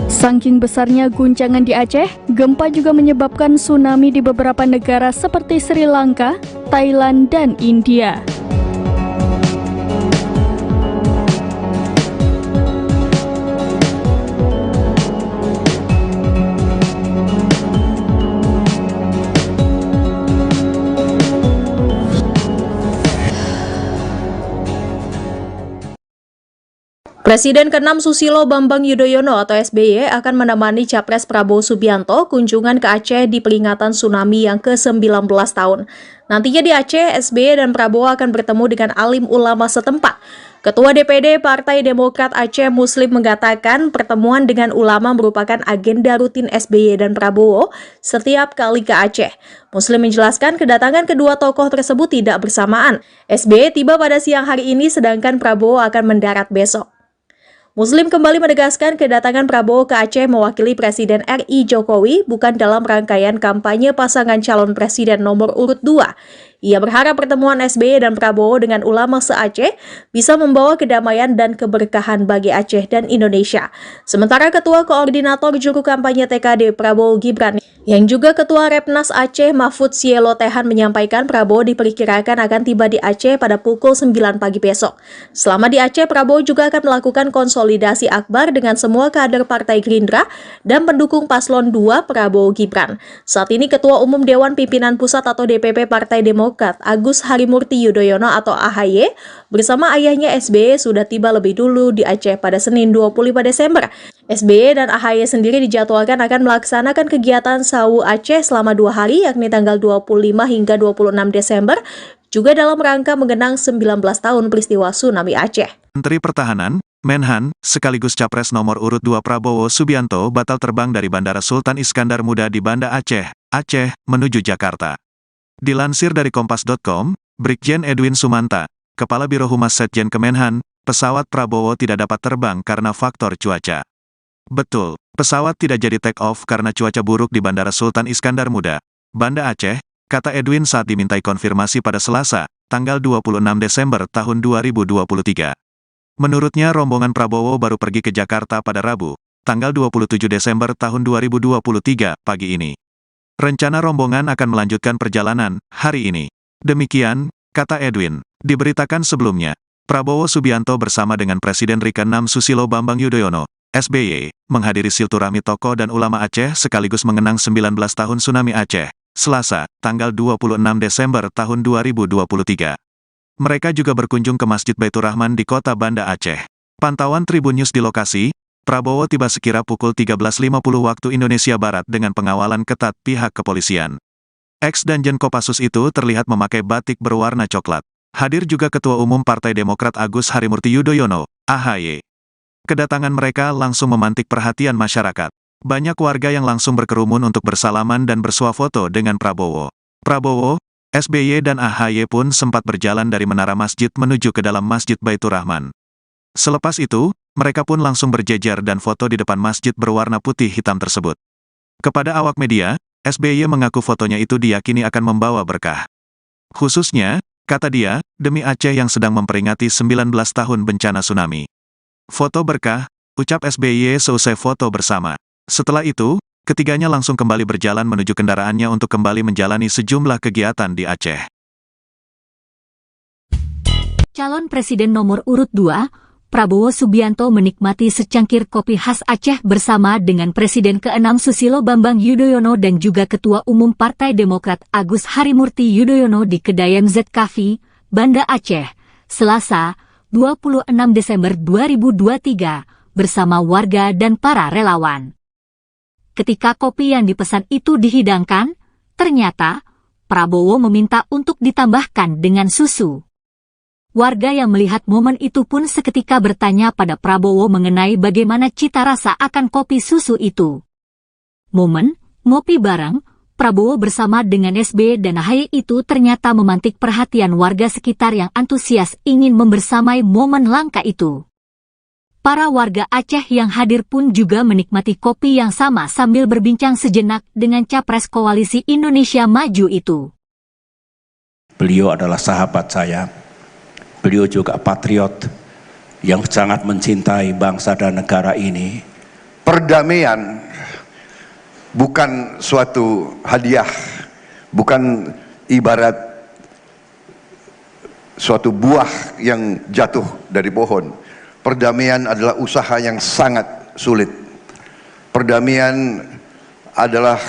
Saking besarnya guncangan di Aceh, gempa juga menyebabkan tsunami di beberapa negara seperti Sri Lanka, Thailand, dan India. Presiden ke-6 Susilo Bambang Yudhoyono atau SBY akan menemani Capres Prabowo Subianto kunjungan ke Aceh di peringatan tsunami yang ke-19 tahun. Nantinya di Aceh, SBY dan Prabowo akan bertemu dengan alim ulama setempat. Ketua DPD Partai Demokrat Aceh Muslim mengatakan pertemuan dengan ulama merupakan agenda rutin SBY dan Prabowo setiap kali ke Aceh. Muslim menjelaskan kedatangan kedua tokoh tersebut tidak bersamaan. SBY tiba pada siang hari ini sedangkan Prabowo akan mendarat besok. Muslim kembali menegaskan kedatangan Prabowo ke Aceh mewakili Presiden RI Jokowi bukan dalam rangkaian kampanye pasangan calon presiden nomor urut 2. Ia berharap pertemuan SBY dan Prabowo dengan ulama se-Aceh bisa membawa kedamaian dan keberkahan bagi Aceh dan Indonesia. Sementara Ketua Koordinator Juru Kampanye TKD Prabowo Gibran yang juga Ketua Repnas Aceh Mahfud Sielo Tehan menyampaikan Prabowo diperkirakan akan tiba di Aceh pada pukul 9 pagi besok. Selama di Aceh, Prabowo juga akan melakukan konsolidasi akbar dengan semua kader Partai Gerindra dan pendukung Paslon 2 Prabowo Gibran. Saat ini Ketua Umum Dewan Pimpinan Pusat atau DPP Partai Demokrat Agus Harimurti Yudhoyono atau AHY bersama ayahnya SBY sudah tiba lebih dulu di Aceh pada Senin 25 Desember. SBY dan AHY sendiri dijadwalkan akan melaksanakan kegiatan Sawu Aceh selama 2 hari yakni tanggal 25 hingga 26 Desember juga dalam rangka mengenang 19 tahun peristiwa tsunami Aceh. Menteri Pertahanan, Menhan, sekaligus Capres nomor urut 2 Prabowo Subianto batal terbang dari Bandara Sultan Iskandar Muda di Banda Aceh, Aceh, menuju Jakarta. Dilansir dari Kompas.com, Brigjen Edwin Sumanta, Kepala Biro Humas Setjen Kemenhan, pesawat Prabowo tidak dapat terbang karena faktor cuaca. Betul, pesawat tidak jadi take off karena cuaca buruk di Bandara Sultan Iskandar Muda, Banda Aceh, kata Edwin saat dimintai konfirmasi pada Selasa, tanggal 26 Desember tahun 2023. Menurutnya rombongan Prabowo baru pergi ke Jakarta pada Rabu, tanggal 27 Desember tahun 2023 pagi ini. Rencana rombongan akan melanjutkan perjalanan hari ini. Demikian, kata Edwin, diberitakan sebelumnya, Prabowo Subianto bersama dengan Presiden RI ke-6 Susilo Bambang Yudhoyono, SBY, menghadiri silaturahmi tokoh dan ulama Aceh sekaligus mengenang 19 tahun tsunami Aceh, Selasa, tanggal 26 Desember tahun 2023. Mereka juga berkunjung ke Masjid Baitur Rahman di kota Banda Aceh. Pantauan Tribun News di lokasi, Prabowo tiba sekira pukul 13.50 waktu Indonesia Barat dengan pengawalan ketat pihak kepolisian. Ex-Danjen Kopassus itu terlihat memakai batik berwarna coklat. Hadir juga Ketua Umum Partai Demokrat Agus Harimurti Yudhoyono, AHY. Kedatangan mereka langsung memantik perhatian masyarakat. Banyak warga yang langsung berkerumun untuk bersalaman dan bersuah foto dengan Prabowo. Prabowo, SBY dan AHY pun sempat berjalan dari menara masjid menuju ke dalam Masjid Baitur Rahman. Selepas itu, mereka pun langsung berjejer dan foto di depan masjid berwarna putih hitam tersebut. Kepada awak media, SBY mengaku fotonya itu diyakini akan membawa berkah. Khususnya, kata dia, demi Aceh yang sedang memperingati 19 tahun bencana tsunami. Foto berkah, ucap SBY seusai foto bersama. Setelah itu, ketiganya langsung kembali berjalan menuju kendaraannya untuk kembali menjalani sejumlah kegiatan di Aceh. Calon Presiden nomor urut 2, Prabowo Subianto menikmati secangkir kopi khas Aceh bersama dengan Presiden ke-6 Susilo Bambang Yudhoyono dan juga Ketua Umum Partai Demokrat Agus Harimurti Yudhoyono di kedai MZ Cafe, Banda Aceh, Selasa, 26 Desember 2023, bersama warga dan para relawan. Ketika kopi yang dipesan itu dihidangkan, ternyata Prabowo meminta untuk ditambahkan dengan susu. Warga yang melihat momen itu pun seketika bertanya pada Prabowo mengenai bagaimana cita rasa akan kopi susu itu. Momen ngopi bareng Prabowo bersama dengan SBY dan AHY itu ternyata memantik perhatian warga sekitar yang antusias ingin membersamai momen langka itu. Para warga Aceh yang hadir pun juga menikmati kopi yang sama sambil berbincang sejenak dengan Capres Koalisi Indonesia Maju itu. Beliau adalah sahabat saya. Beliau juga patriot yang sangat mencintai bangsa dan negara ini. Perdamaian bukan suatu hadiah, bukan ibarat suatu buah yang jatuh dari pohon. Perdamaian adalah usaha yang sangat sulit. Perdamaian adalah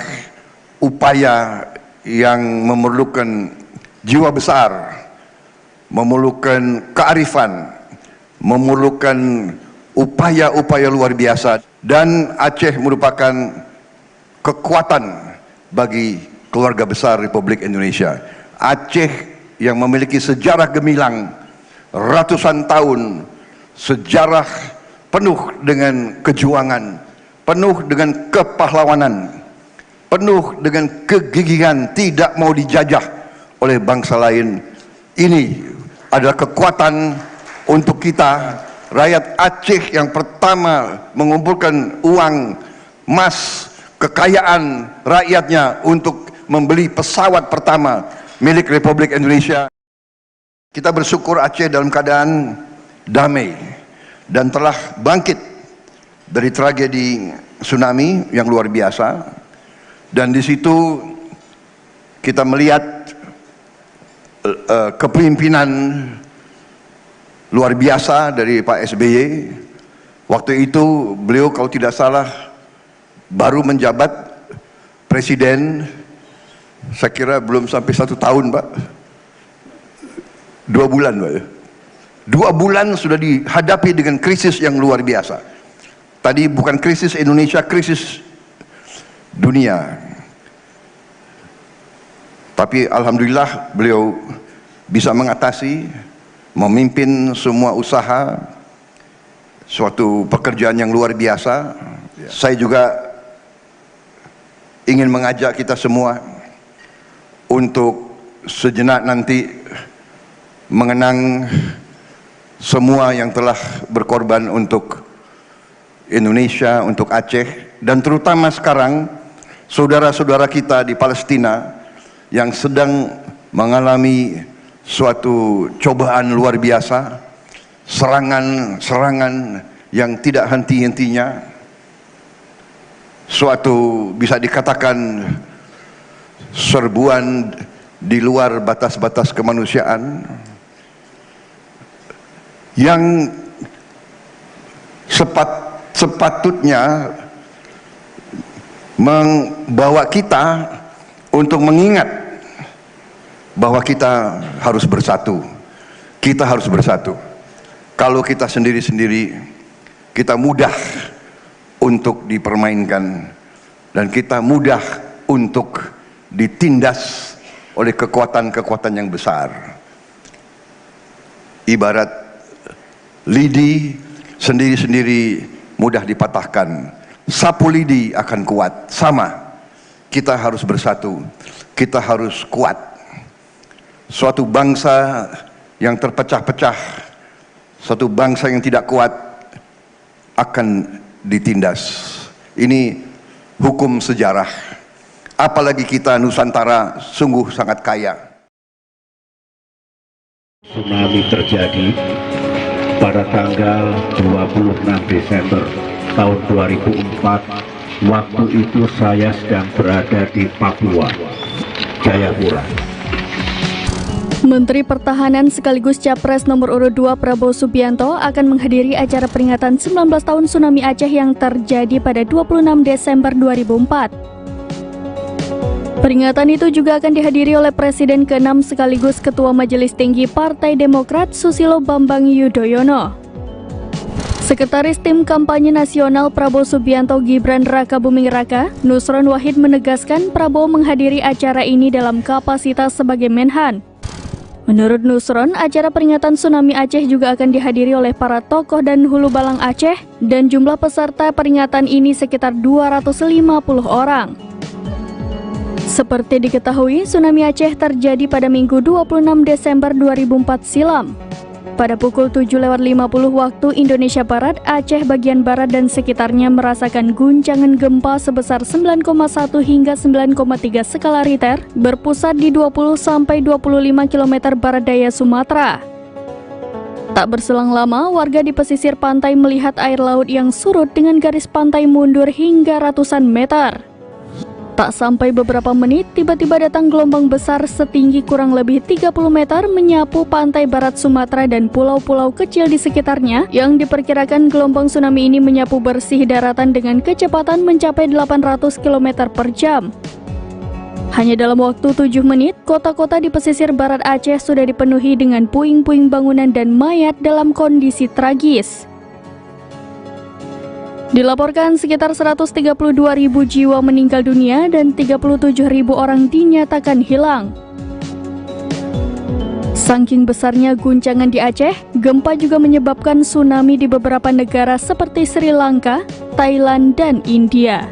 upaya yang memerlukan jiwa besar, memerlukan kearifan, memerlukan upaya-upaya luar biasa, dan Aceh merupakan kekuatan bagi keluarga besar Republik Indonesia. Aceh yang memiliki sejarah gemilang ratusan tahun, sejarah penuh dengan kejuangan, penuh dengan kepahlawanan, penuh dengan kegigihan, tidak mau dijajah oleh bangsa lain. Ini adalah kekuatan untuk kita, rakyat Aceh yang pertama mengumpulkan uang, emas, kekayaan rakyatnya untuk membeli pesawat pertama milik Republik Indonesia. Kita bersyukur Aceh dalam keadaan damai dan telah bangkit dari tragedi tsunami yang luar biasa. Dan di situ kita melihat kepemimpinan luar biasa dari Pak SBY. Waktu itu beliau kalau tidak salah baru menjabat presiden, saya kira belum sampai 1 tahun Pak, 2 bulan Pak. 2 bulan sudah dihadapi dengan krisis yang luar biasa. Tadi bukan krisis Indonesia, krisis dunia. Tapi alhamdulillah beliau bisa mengatasi, memimpin semua usaha, suatu pekerjaan yang luar biasa. Saya juga ingin mengajak kita semua untuk sejenak nanti mengenang semua yang telah berkorban untuk Indonesia, untuk Aceh, dan terutama sekarang saudara-saudara kita di Palestina yang sedang mengalami suatu cobaan luar biasa, serangan yang tidak henti-hentinya, suatu bisa dikatakan serbuan di luar batas-batas kemanusiaan yang sepatutnya membawa kita untuk mengingat bahwa kita harus bersatu. Kita harus bersatu. Kalau kita sendiri-sendiri, kita mudah untuk dipermainkan dan kita mudah untuk ditindas oleh kekuatan-kekuatan yang besar. Ibarat lidi sendiri-sendiri mudah dipatahkan, sapu lidi akan kuat. Sama, kita harus bersatu, kita harus kuat. Suatu bangsa yang terpecah-pecah, suatu bangsa yang tidak kuat akan ditindas. Ini hukum sejarah. Apalagi kita Nusantara sungguh sangat kaya. Tsunami terjadi pada tanggal 26 Desember tahun 2004. Waktu itu saya sedang berada di Papua, Jayapura. Menteri Pertahanan sekaligus Capres nomor urut 2 Prabowo Subianto akan menghadiri acara peringatan 19 tahun tsunami Aceh yang terjadi pada 26 Desember 2004. Peringatan itu juga akan dihadiri oleh Presiden ke-6 sekaligus Ketua Majelis Tinggi Partai Demokrat Susilo Bambang Yudhoyono. Sekretaris Tim Kampanye Nasional Prabowo Subianto Gibran Rakabuming Raka, Nusron Wahid menegaskan Prabowo menghadiri acara ini dalam kapasitas sebagai Menhan. Menurut Nusron, acara peringatan tsunami Aceh juga akan dihadiri oleh para tokoh dan hulu balang Aceh dan jumlah peserta peringatan ini sekitar 250 orang. Seperti diketahui, tsunami Aceh terjadi pada Minggu 26 Desember 2004 silam. Pada pukul 7.50 waktu Indonesia Barat, Aceh bagian barat dan sekitarnya merasakan guncangan gempa sebesar 9,1 hingga 9,3 skala Richter berpusat di 20-25 km barat daya Sumatera. Tak berselang lama, warga di pesisir pantai melihat air laut yang surut dengan garis pantai mundur hingga ratusan meter. Tak sampai beberapa menit, tiba-tiba datang gelombang besar setinggi kurang lebih 30 meter menyapu pantai barat Sumatera dan pulau-pulau kecil di sekitarnya yang diperkirakan gelombang tsunami ini menyapu bersih daratan dengan kecepatan mencapai 800 km per jam. Hanya dalam waktu 7 menit, kota-kota di pesisir barat Aceh sudah dipenuhi dengan puing-puing bangunan dan mayat dalam kondisi tragis. Dilaporkan sekitar 132.000 jiwa meninggal dunia dan 37.000 orang dinyatakan hilang. Saking besarnya guncangan di Aceh, gempa juga menyebabkan tsunami di beberapa negara seperti Sri Lanka, Thailand, dan India.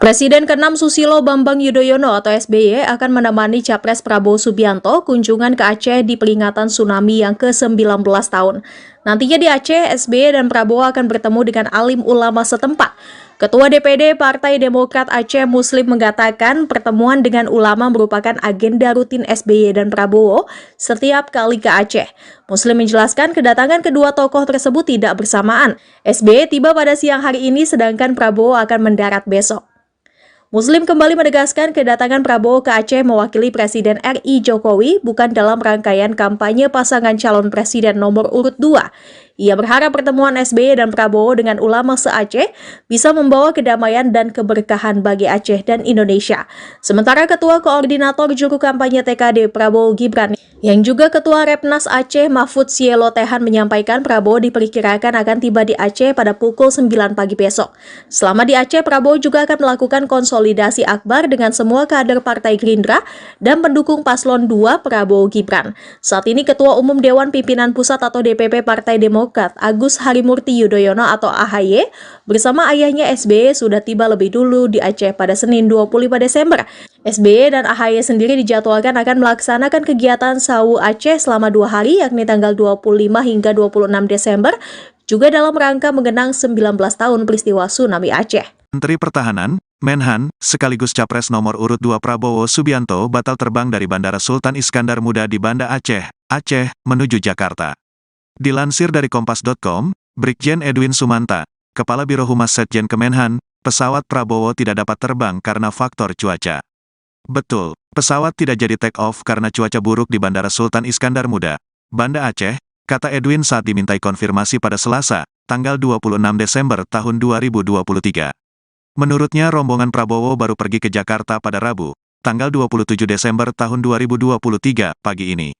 Presiden ke-6 Susilo Bambang Yudhoyono atau SBY akan menemani Capres Prabowo Subianto kunjungan ke Aceh di peringatan tsunami yang ke-19 tahun. Nantinya di Aceh, SBY dan Prabowo akan bertemu dengan alim ulama setempat. Ketua DPD Partai Demokrat Aceh Muslim mengatakan pertemuan dengan ulama merupakan agenda rutin SBY dan Prabowo setiap kali ke Aceh. Muslim menjelaskan kedatangan kedua tokoh tersebut tidak bersamaan. SBY tiba pada siang hari ini sedangkan Prabowo akan mendarat besok. Muslim kembali menegaskan kedatangan Prabowo ke Aceh mewakili Presiden RI Jokowi bukan dalam rangkaian kampanye pasangan calon presiden nomor urut 2. Ia berharap pertemuan SBY dan Prabowo dengan ulama se-Aceh bisa membawa kedamaian dan keberkahan bagi Aceh dan Indonesia. Sementara Ketua Koordinator Juru Kampanye TKD Prabowo Gibran yang juga Ketua Repnas Aceh Mahfud Sielo Tehan menyampaikan Prabowo diperkirakan akan tiba di Aceh pada pukul 9 pagi besok. Selama di Aceh, Prabowo juga akan melakukan konsolidasi akbar dengan semua kader Partai Gerindra dan pendukung Paslon 2 Prabowo Gibran. Saat ini Ketua Umum Dewan Pimpinan Pusat atau DPP Partai Demokrat Agus Harimurti Yudhoyono atau AHY bersama ayahnya SBY sudah tiba lebih dulu di Aceh pada Senin 25 Desember. SBY dan AHY sendiri dijadwalkan akan melaksanakan kegiatan Sawu Aceh selama 2 hari yakni tanggal 25 hingga 26 Desember juga dalam rangka mengenang 19 tahun peristiwa tsunami Aceh. Menteri Pertahanan, Menhan, sekaligus Capres nomor urut 2 Prabowo Subianto batal terbang dari Bandara Sultan Iskandar Muda di Banda Aceh, menuju Jakarta. Dilansir dari Kompas.com, Brigjen Edwin Sumanta, Kepala Biro Humas Setjen Kemenhan, pesawat Prabowo tidak dapat terbang karena faktor cuaca. Betul, pesawat tidak jadi take off karena cuaca buruk di Bandara Sultan Iskandar Muda, Banda Aceh, kata Edwin saat dimintai konfirmasi pada Selasa, tanggal 26 Desember tahun 2023. Menurutnya rombongan Prabowo baru pergi ke Jakarta pada Rabu, tanggal 27 Desember tahun 2023 pagi ini.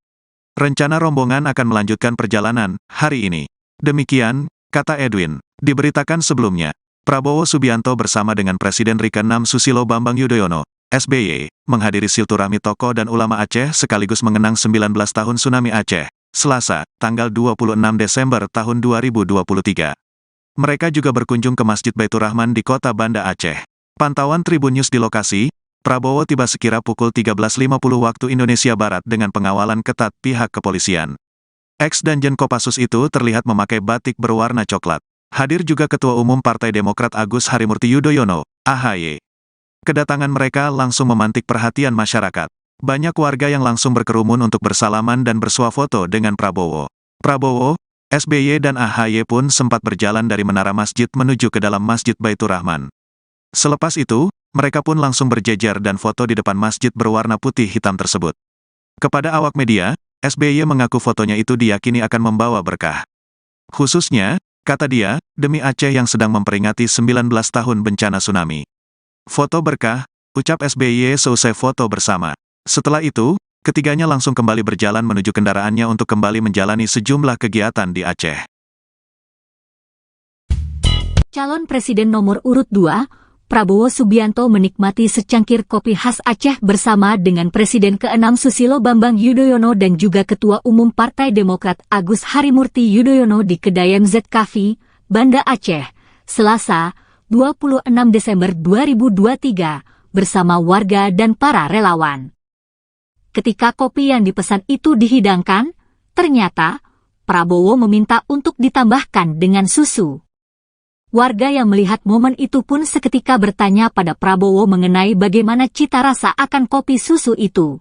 Rencana rombongan akan melanjutkan perjalanan hari ini. Demikian, kata Edwin, diberitakan sebelumnya, Prabowo Subianto bersama dengan Presiden RI ke-6 Susilo Bambang Yudhoyono, SBY, menghadiri silaturahmi tokoh dan ulama Aceh sekaligus mengenang 19 tahun tsunami Aceh, Selasa, tanggal 26 Desember tahun 2023. Mereka juga berkunjung ke Masjid Baitur Rahman di kota Banda Aceh. Pantauan Tribun News di lokasi, Prabowo tiba sekira pukul 13.50 waktu Indonesia Barat dengan pengawalan ketat pihak kepolisian. Ex-Danjen Kopassus itu terlihat memakai batik berwarna coklat. Hadir juga Ketua Umum Partai Demokrat Agus Harimurti Yudhoyono, AHY. Kedatangan mereka langsung memantik perhatian masyarakat. Banyak warga yang langsung berkerumun untuk bersalaman dan bersuah foto dengan Prabowo. Prabowo, SBY dan AHY pun sempat berjalan dari menara masjid menuju ke dalam Masjid Baitur Rahman. Selepas itu, mereka pun langsung berjejer dan foto di depan masjid berwarna putih hitam tersebut. Kepada awak media, SBY mengaku fotonya itu diyakini akan membawa berkah. Khususnya, kata dia, demi Aceh yang sedang memperingati 19 tahun bencana tsunami. Foto berkah, ucap SBY seusai foto bersama. Setelah itu, ketiganya langsung kembali berjalan menuju kendaraannya untuk kembali menjalani sejumlah kegiatan di Aceh. Calon Presiden nomor urut 2, Prabowo Subianto menikmati secangkir kopi khas Aceh bersama dengan Presiden ke-6 Susilo Bambang Yudhoyono dan juga Ketua Umum Partai Demokrat Agus Harimurti Yudhoyono di kedai MZ Cafe, Banda Aceh, Selasa, 26 Desember 2023, bersama warga dan para relawan. Ketika kopi yang dipesan itu dihidangkan, ternyata Prabowo meminta untuk ditambahkan dengan susu. Warga yang melihat momen itu pun seketika bertanya pada Prabowo mengenai bagaimana cita rasa akan kopi susu itu.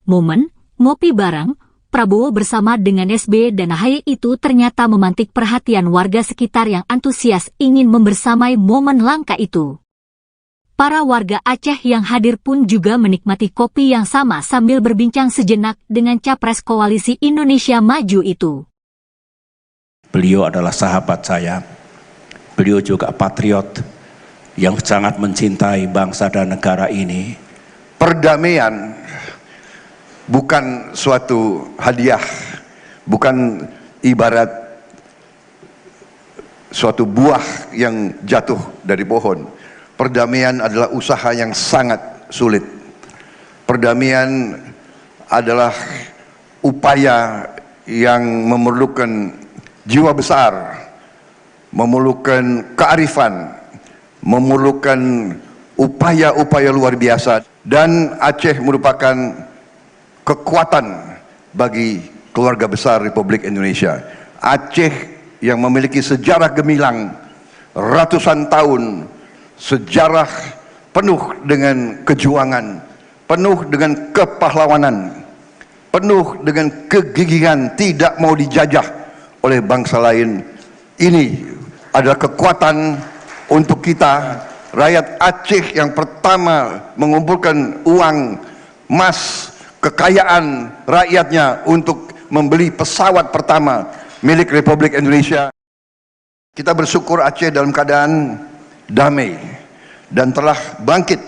Momen ngopi bareng Prabowo bersama dengan SBY dan AHY itu ternyata memantik perhatian warga sekitar yang antusias ingin membersamai momen langka itu. Para warga Aceh yang hadir pun juga menikmati kopi yang sama sambil berbincang sejenak dengan Capres Koalisi Indonesia Maju itu. Beliau adalah sahabat saya. Beliau juga patriot yang sangat mencintai bangsa dan negara ini. Perdamaian bukan suatu hadiah, bukan ibarat suatu buah yang jatuh dari pohon. Perdamaian adalah usaha yang sangat sulit. Perdamaian adalah upaya yang memerlukan jiwa besar, memerlukan kearifan, memerlukan upaya-upaya luar biasa, dan Aceh merupakan kekuatan bagi keluarga besar Republik Indonesia. Aceh yang memiliki sejarah gemilang ratusan tahun, sejarah penuh dengan kejuangan, penuh dengan kepahlawanan, penuh dengan kegigihan, tidak mau dijajah oleh bangsa lain. Ini adalah kekuatan untuk kita, rakyat Aceh yang pertama mengumpulkan uang, emas, kekayaan rakyatnya untuk membeli pesawat pertama milik Republik Indonesia. Kita bersyukur Aceh dalam keadaan damai dan telah bangkit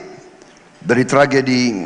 dari tragedi